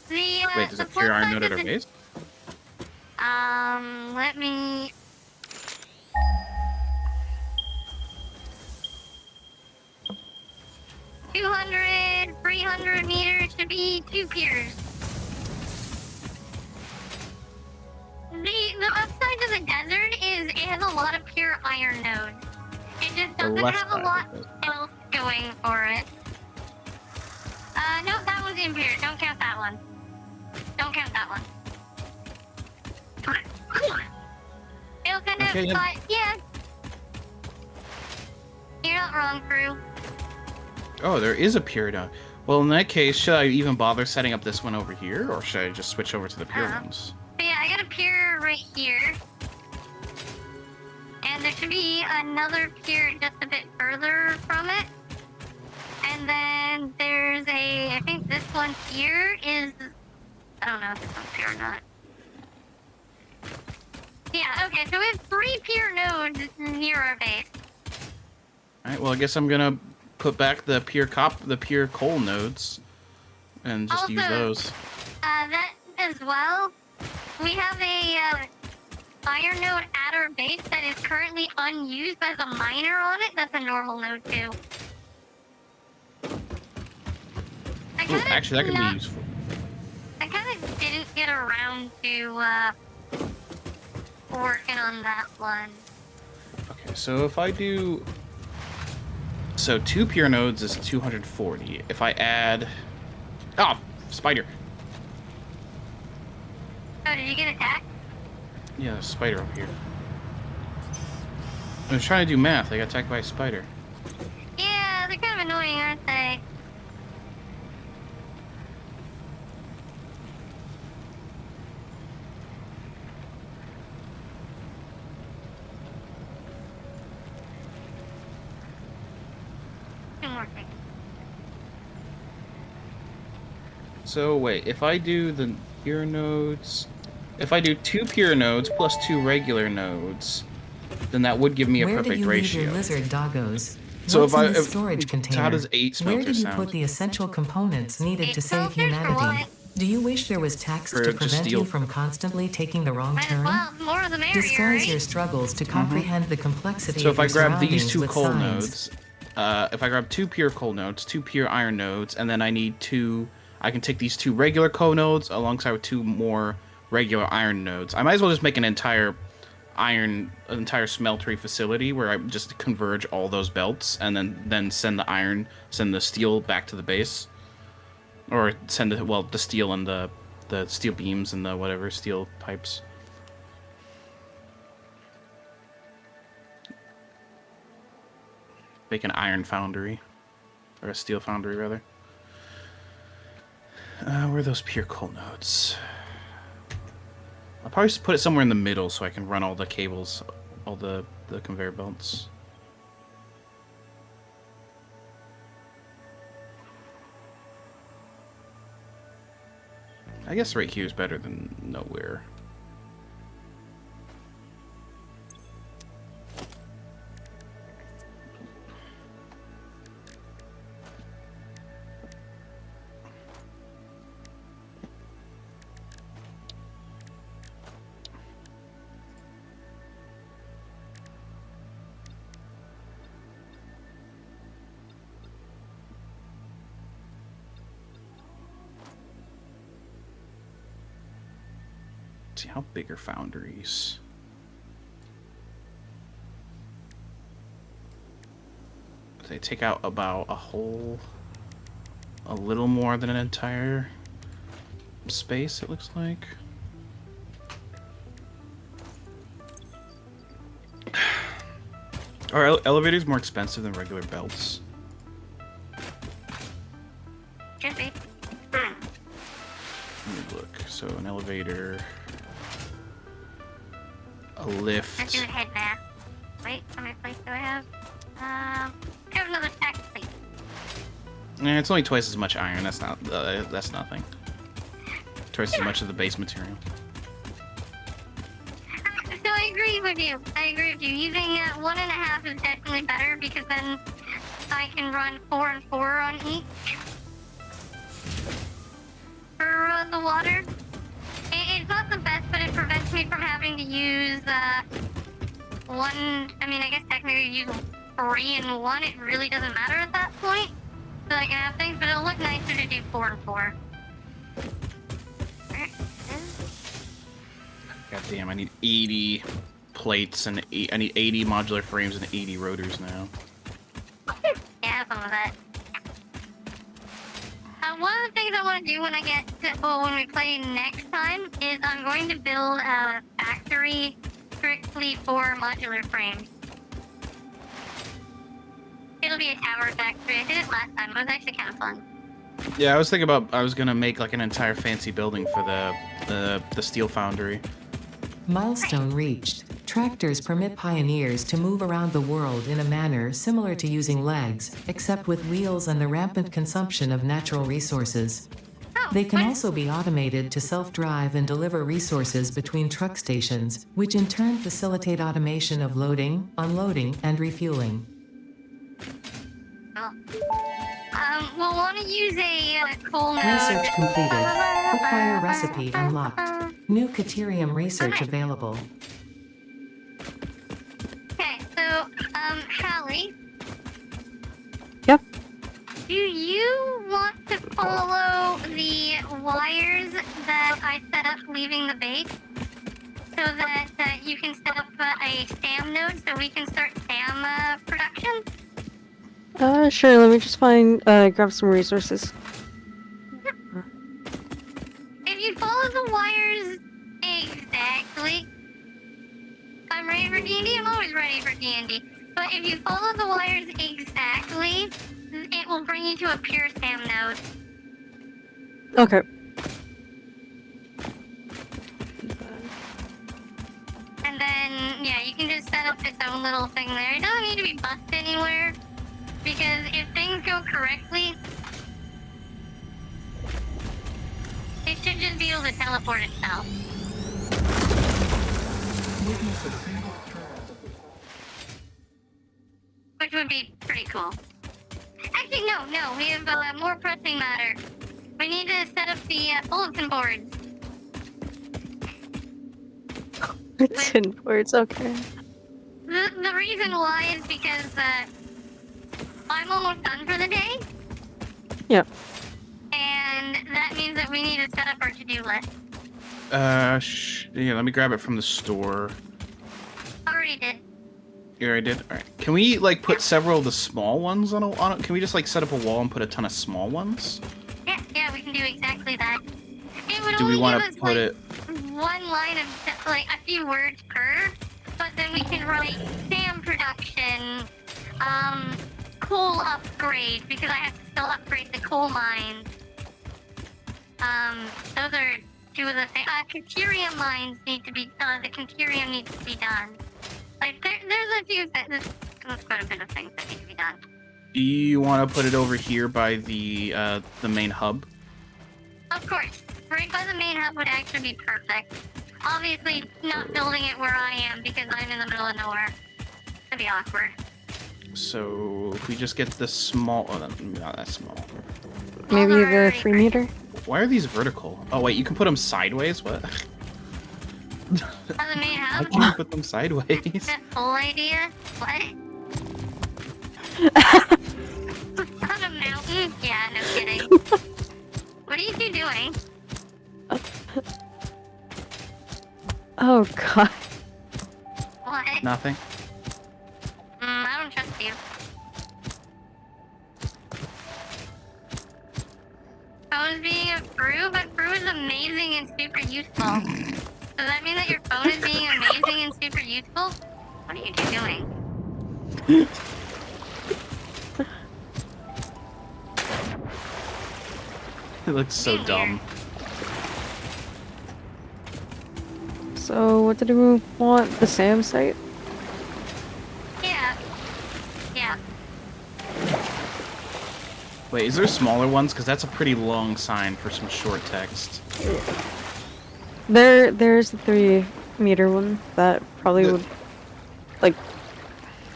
Wait, there's a pure iron node at our base? Let me. $200, 300 meters should be 2 piers. The upside of the desert is it has a lot of pure iron nodes. It just doesn't have a lot else going for it. No, that one's impure. Don't count that one. Don't count that one. It'll kind of, Okay, but yeah. You're not wrong, Crew. Oh, there is a pure node. Well, in that case, should I even bother setting up this one over here, or should I just switch over to the pure ones? But yeah, I got a pier right here. And there should be another pier just a bit further from it. And then there's I think this one here is, I don't know if this one's pure or not. Yeah, okay, so we have 3 pier nodes near our base. Alright, well I guess I'm gonna put back the pure coal nodes and just use those. That as well. We have a iron node at our base that is currently unused as a miner on it. That's a normal node too. Ooh, actually, that could be useful. I kind of didn't get around to working on that one. Okay, so if I do... So 2 pure nodes is 240. If I add... Oh, spider. Oh, did you get attacked? Yeah, there's a spider up here. I was trying to do math. I got attacked by a spider. Yeah, they're kind of annoying, aren't they? So wait, if I do the pure nodes... If I do 2 pure nodes plus 2 regular nodes, then that would give me a perfect ratio. Where do you leave your lizard doggos? So What's if in the storage container? How does 8 smelters Where did you sound? put the essential components needed to save smelters for what? humanity? Do you wish there was tax For to just prevent steel. you from constantly taking the wrong Might as turn? well, more the merrier, Disguise right? your struggles to comprehend the complexity So of if I your grab these surroundings 2 with coal signs. nodes, if I grab 2 pure coal nodes, 2 pure iron nodes, and then I need 2... I can take these 2 regular coal nodes alongside with 2 more regular iron nodes. I might as well just make an entire smeltery facility where I just converge all those belts and then send the steel back to the base, or send the steel and the steel beams and the whatever steel pipes. Make an iron foundry, or a steel foundry rather. Where are those pure coal nodes? I'll probably just put it somewhere in the middle so I can run all the cables, all the conveyor belts. I guess right here is better than nowhere. See how big are foundries? They take out about a little more than an entire space, it looks like. Are elevators more expensive than regular belts? Should be. Let me look. So an elevator, a lift. Let's do a head map. Wait, how many plates do I have? I have another tax plate. It's only twice as much iron. That's nothing. Twice as much of the base material. So I agree with you. Using 1.5 is definitely better because then I can run 4 and 4 on each for the water. It's not the best, but it prevents me from having to use one. I mean, I guess technically use 3 and 1. It really doesn't matter at that point. So I can have things, but it'll look nicer to do 4 and 4. God damn, I need 80 plates and I need 80 modular frames and 80 rotors now. Yeah, some of that. One of the things I want to do when I get to, when we play next time is I'm going to build a factory strictly for modular frames. It'll be a tower factory. I did it last time. It was actually kind of fun. Yeah, I was thinking about I was gonna make like an entire fancy building for the steel foundry. Milestone reached. Tractors permit pioneers to move around the world in a manner similar to using legs, except with wheels and the rampant consumption of natural resources. They can also be automated to self-drive and deliver resources between truck stations, which in turn facilitate automation of loading, unloading, and refueling. Well, we'll want to use a coal node. Research completed. Quickfire recipe unlocked. New Caterium research available. Okay, so, Hallie. Yep. Do you want to follow the wires that I set up leaving the base? So that you can set up a SAM node so we can start SAM production? Sure, let me just grab some resources. If you follow the wires exactly, I'm ready for D&D, I'm always ready for D&D. But if you follow the wires exactly, it will bring you to a pure SAM node. Okay. And then, yeah, you can just set up its own little thing there. It doesn't need to be bussed anywhere, because if things go correctly, it should just be able to teleport itself. Which would be pretty cool. Actually, no, we have a more pressing matter. We need to set up the bulletin boards. It's in words, okay. The reason why is because I'm almost done for the day. Yep. And that means that we need to set up our to-do list. Yeah, let me grab it from the store. Already did. You already did? Alright. Can we, like, put several of the small ones on a... Can we just, like, set up a wall and put a ton of small ones? Yeah, we can do exactly that. It would Do we only want give to us, put like, it... one line of, like, a few words per, but then we can write SAM production, coal upgrade, because I have to still upgrade the coal mines. Those are two of the things. Caterium mines need to be done, the Caterium needs to be done. Like, there's a few things, there's quite a bit of things that need to be done. Do you want to put it over here by the main hub? Of course. Right by the main hub would actually be perfect. Obviously, not building it where I am because I'm in the middle of nowhere. That'd be awkward. So, if we just get the small... Oh, not that small. Maybe the 3 meter? Why are these vertical? Oh, wait, you can put them sideways? What? On the main How hub? can you put them sideways? That whole idea? What? On a mountain? Yeah, no kidding. What are you two doing? Oh god. What? Nothing. I don't trust you. Phone is being approved, but brew is amazing and super useful. Does that mean that your phone is being amazing and super useful? What are you two doing? It looks so dumb. So, what did we want? The SAM site? Yeah. Yeah. Wait, is there smaller ones? Because that's a pretty long sign for some short text. There's the 3 meter one that probably would, like,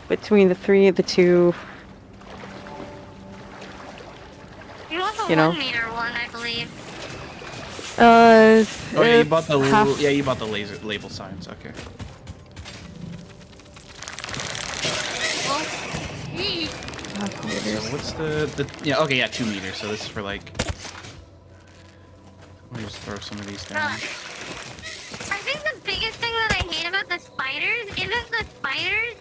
between the 3 and the 2. You want the You know. 1 meter one, I believe. Oh yeah, you bought the half- you bought the label signs. Okay. Well, gee. So what's the yeah? Okay, yeah, 2 meters. So this is for like. Let me just throw some of these down. I think the biggest thing that I hate about the spiders isn't the spiders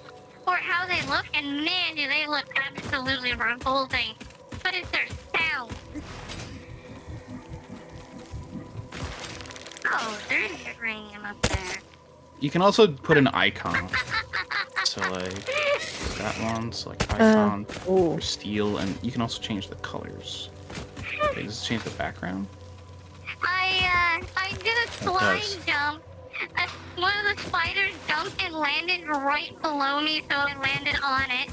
or how they look, and man, do they look absolutely revolting. But it's their sound. Oh, there's uranium up there. You can also put an icon. So like that one, select icon for steel, and you can also change the colors. Okay, does it change the background? I did a slide jump. One of the spiders jumped and landed right below me, so I landed on it.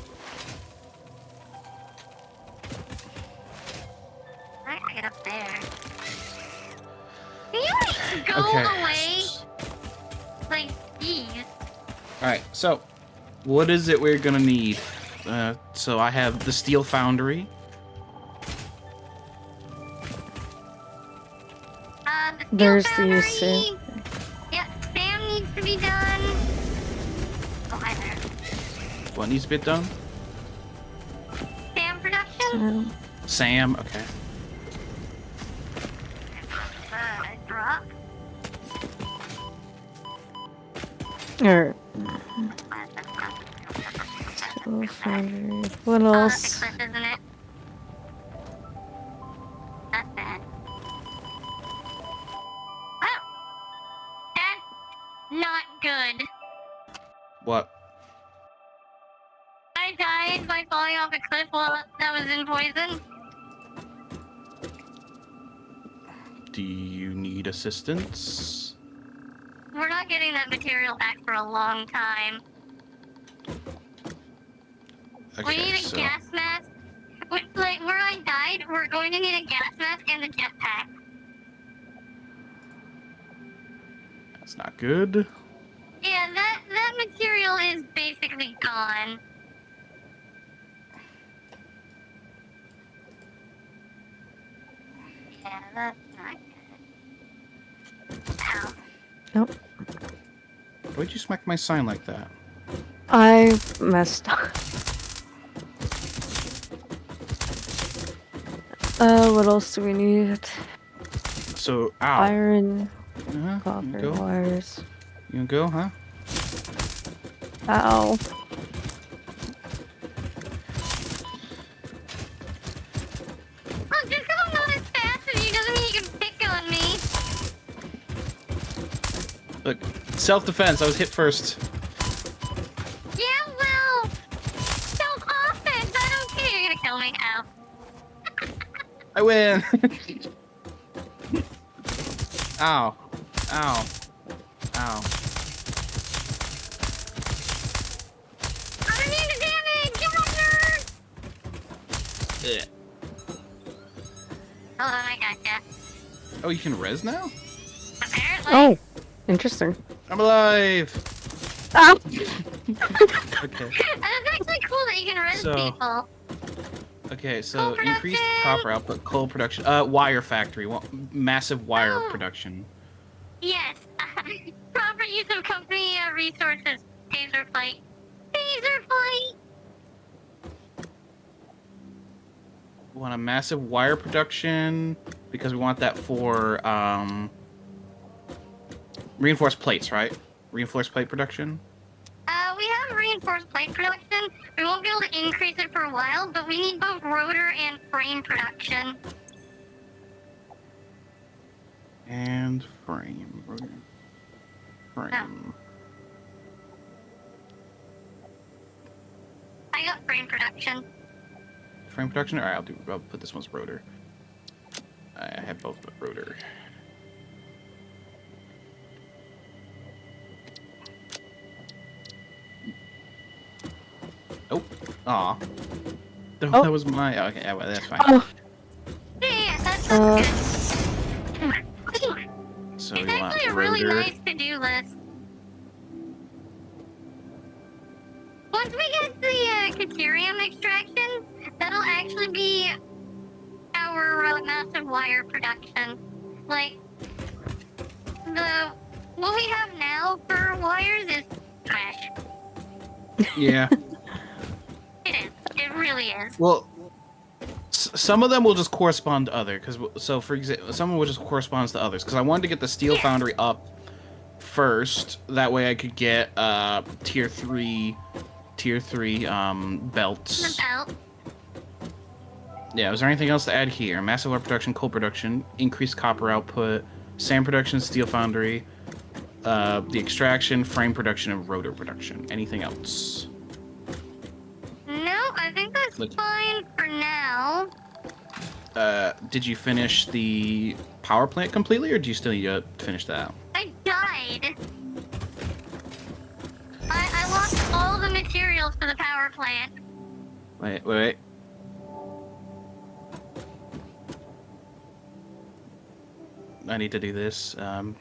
I gotta get up there. Can you like go away? Like, geez. Alright, so what is it we're gonna need? So I have the steel foundry. The There's steel the foundry. Sam. Yeah, Sam needs to be done. Oh, hi there. What needs to be done? Sam production? Sam, okay. Drop. Or what else? Eclipse, isn't it? Not bad. Oh! That's not good. What? I died by falling off a cliff while that was in poison. Do you need assistance? We're not getting that material back for a long time. Okay, We need a so gas mask. Like, where I died, we're going to need a gas mask and a jetpack. that's not good. Yeah, that material is basically gone. Yeah, that's not good. Ow. Nope. Why'd you smack my sign like that? I messed up. What else do we need? So, ow. Iron, You copper, go? wires. You gonna go, huh? Ow. Oh, just because I'm not as fast as you doesn't mean you can pick on me. Look, self-defense. I was hit first. Yeah, well, self-offense. I don't care. You're gonna kill me. Ow. I win. Ow. Ow. Ow. I don't need the damage. Get on nerd. Ugh. Hold on, I gotcha. Oh, you can res now? Apparently. Oh, interesting. I'm alive. Ah! Okay. That's actually cool that you can res So- people. Okay, so Coal increased production. copper output, coal production, wire factory, massive wire production. Yes. Proper use of company resources. Taser fight. Taser fight. We want a massive wire production because we want that for reinforced plates, right? Reinforced plate production. We have reinforced plate production. We won't be able to increase it for a while, but we need both rotor and frame production. And frame. Frame. I got frame production. Frame production? Alright, I'll put this one's rotor. I have both but rotor. Oh. Aw. Oh. That was my... Okay, yeah, well, that's fine. Oh, Yeah, that's Uh, good. So It's we want actually a really rotor. nice to-do list. Once we get the Caterium extraction, that'll actually be our massive wire production. Like, what we have now for wires is trash. Yeah. It is. It really is. Well, some of them will just correspond to other, so for example, some will just correspond to others. Because I wanted to get the steel foundry up first, that way I could get tier 3 belts. The belt. Yeah, is there anything else to add here? Massive ore production, coal production, increased copper output, sand production, steel foundry, the extraction, frame production, and rotor production. Anything else? No, I think that's fine for now. Did you finish the power plant completely, or do you still need to finish that? I died. I lost all the materials for the power plant. Wait. I need to do this. And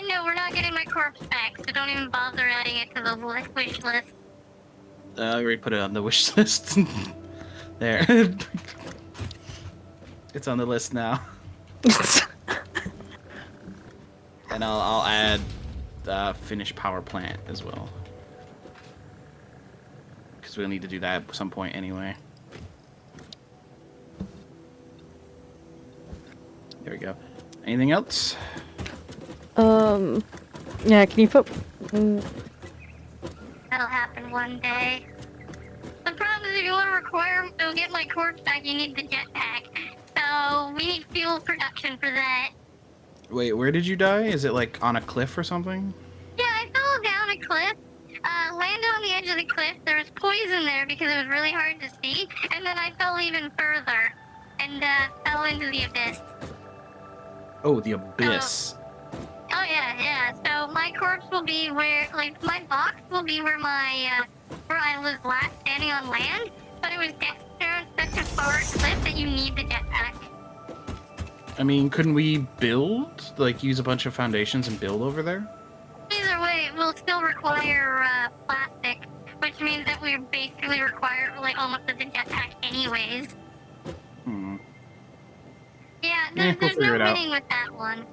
no, we're not getting my corpse back, so don't even bother adding it to the wish list. I already put it on the wish list. There. It's on the list now. And I'll add finished power plant as well. Because we'll need to do that at some point anyway. There we go. Anything else? Yeah, can you put... That'll happen one day. The problem is if you want to require to get my corpse back, you need the jetpack. So we need fuel production for that. Wait, where did you die? Is it like on a cliff or something? Yeah, I fell down a cliff, landed on the edge of the cliff. There was poison there because it was really hard to see, and then I fell even further and fell into the abyss. Oh, the abyss. Oh yeah. So my corpse will be where, like, my box will be where where I was last standing on land, but it was down such a far cliff that you need the jetpack. I mean, couldn't we build? Like, use a bunch of foundations and build over there? Either way, it will still require plastic, which means that we basically require like almost the jetpack anyways. Yeah, there's no winning with that one.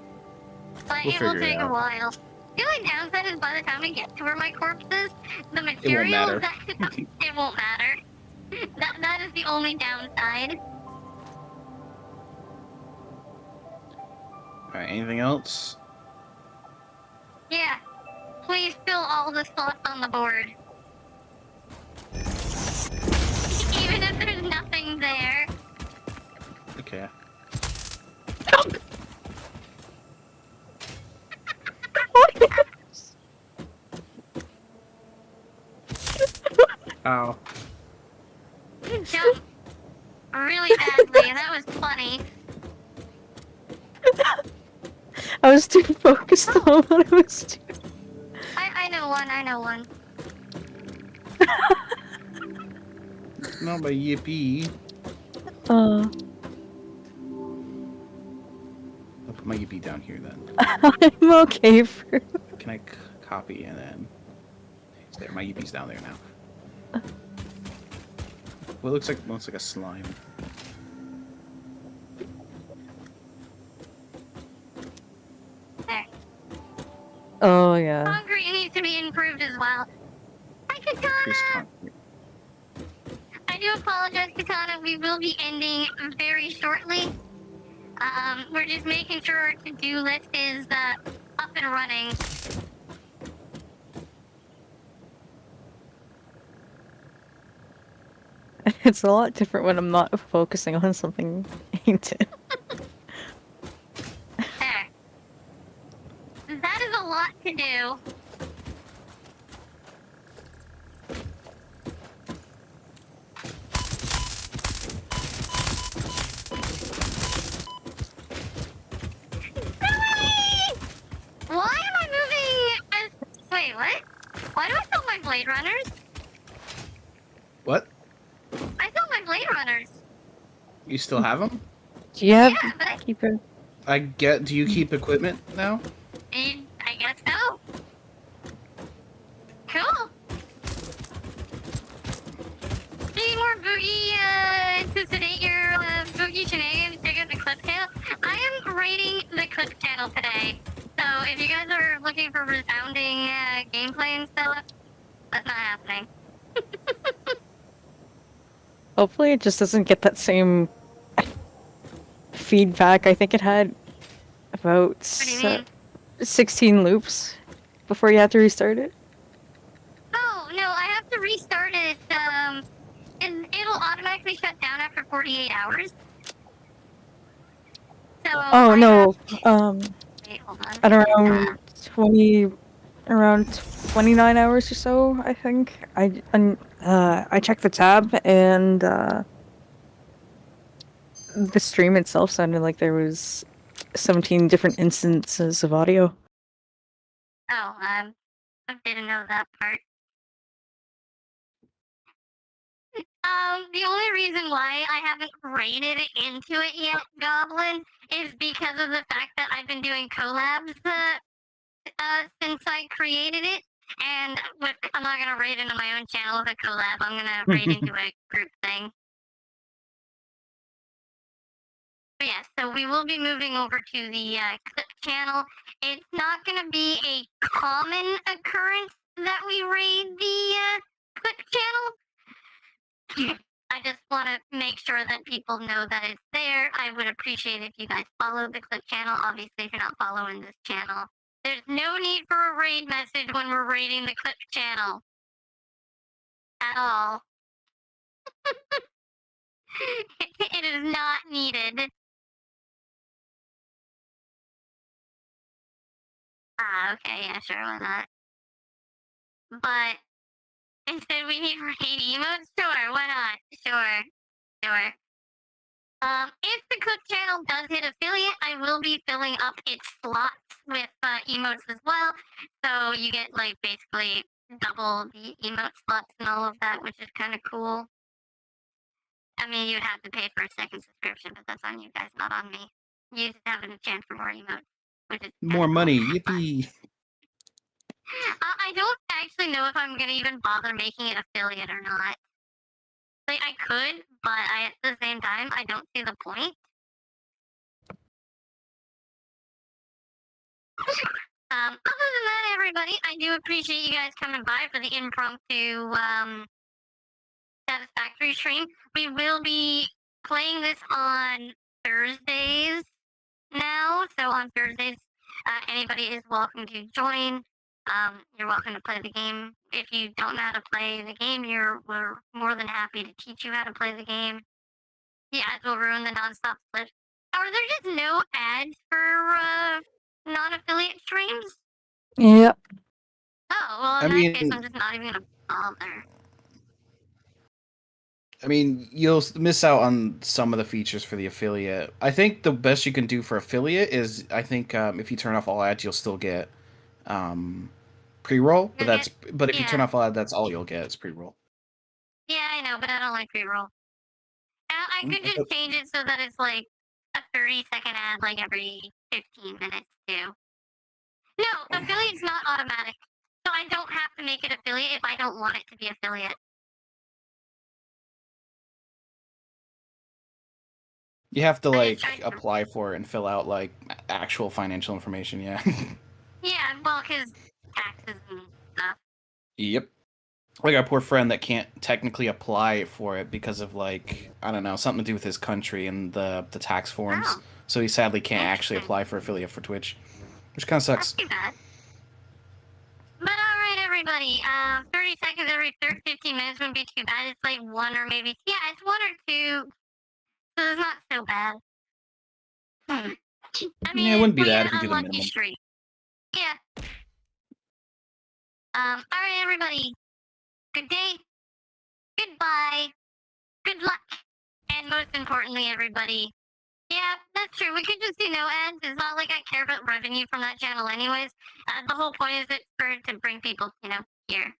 But it will take a while. The only downside is by the time we get to where my corpse is, the material it won't matter. That is the only downside. Alright, anything else? Yeah. Please fill all the slots on the board. Even if there's nothing there. Okay. Ow. You jumped really badly, and that was funny. I was too focused on what I was doing. I know one. Not my yippee. Uh. I'll put my yippee down here then. I'm okay for... Can I copy and then... There, my yippee's down there now. Well, it looks like a slime. There. Oh, yeah. Concrete needs to be improved as well. Hi, Katana! I do apologize, Katana. We will be ending very shortly. We're just making sure our to-do list is up and running. It's a lot different when I'm not focusing on something ancient. There. That is a lot to do. Why am I moving? Wait, what? Why do I sell my Blade Runners? What? I sell my Blade Runners. You still have them? Do you have... Yeah, but keep it? Do you keep equipment now? I guess so. Cool. Need more Buki, to sedate your Buki shenanigans, check out the clip channel. I am rating the clip channel today. So if you guys are looking for resounding gameplay and stuff, that's not happening. Hopefully it just doesn't get that same feedback. I think it had about What do you mean? 16 loops before you had to restart it. Oh, no, I have to restart it, and it'll automatically shut down after 48 hours. So Oh, no. Wait, hold on. At around 29 hours or so, I think. I checked the tab, and the stream itself sounded like there was 17 different instances of audio. Oh, I didn't know that part. The only reason why I haven't rated into it yet, Goblin, is because of the fact that I've been doing collabs since I created it, And I'm not gonna raid into my own channel with a collab. I'm gonna raid into a group thing. But yeah, so we will be moving over to the clip channel. It's not gonna be a common occurrence that we raid the clip channel. I just want to make sure that people know that it's there. I would appreciate if you guys follow the clip channel. Obviously, if you're not following this channel, there's no need for a raid message when we're raiding the clip channel. At all. It is not needed. Ah, okay, yeah, sure, why not? But instead we need raid emotes? Sure, why not? Sure. If the Cook channel does hit affiliate, I will be filling up its slots with emotes as well. So you get like basically double the emote slots and all of that, which is kind of cool. I mean, you'd have to pay for a second subscription, but that's on you guys, not on me. You just have a chance for more emotes, which is More money, yippee! I don't actually know if I'm gonna even bother making it affiliate or not. Like, I could, but at the same time, I don't see the point. Other than that, everybody, I do appreciate you guys coming by for the impromptu Satisfactory stream. We will be playing this on Thursdays now, so on Thursdays, anybody is welcome to join. You're welcome to play the game. If you don't know how to play the game, we're more than happy to teach you how to play the game. The ads will ruin the non-stop split. Are there just no ads for non-affiliate streams? Yep. Oh, well, in that case, I'm just not even gonna bother. I mean, you'll miss out on some of the features for the affiliate. I think the best you can do for affiliate is, I think, if you turn off all ads, you'll still get pre-roll. But if you turn off all ads, that's all you'll get is pre-roll. Yeah, I know, but I don't like pre-roll. I could just change it so that it's like a 30-second ad like every 15 minutes too. No, affiliate's not automatic. So I don't have to make it affiliate if I don't want it to be affiliate. You have to like apply for it and fill out like actual financial information, yeah. Yeah, well, because taxes and stuff. Yep. Like our poor friend that can't technically apply for it because of like, I don't know, something to do with his country and the tax forms. Oh. So he sadly can't actually apply for affiliate for Twitch, which kind of sucks. That's too bad. But alright, everybody. 30 seconds every 15 minutes wouldn't be too bad. It's like one or maybe, yeah, it's one or two. So it's not so bad. I mean, yeah, it wouldn't be it's that an if you do the unlucky minimum. streak. Yeah. Alright, everybody. Good day. Goodbye. Good luck. And most importantly, everybody. Yeah, that's true. We could just do no ads. It's not like I care about revenue from that channel anyways. The whole point is to bring people, here.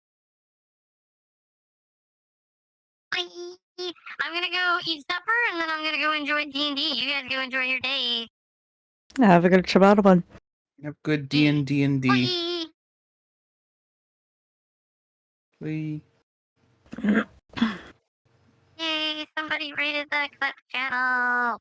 Bye. I'm gonna go eat supper, and then I'm gonna go enjoy D&D. You guys go enjoy your day. Have a good Shabbat one. Have good D&D and Bye. Bye. Yay, somebody rated the clip channel.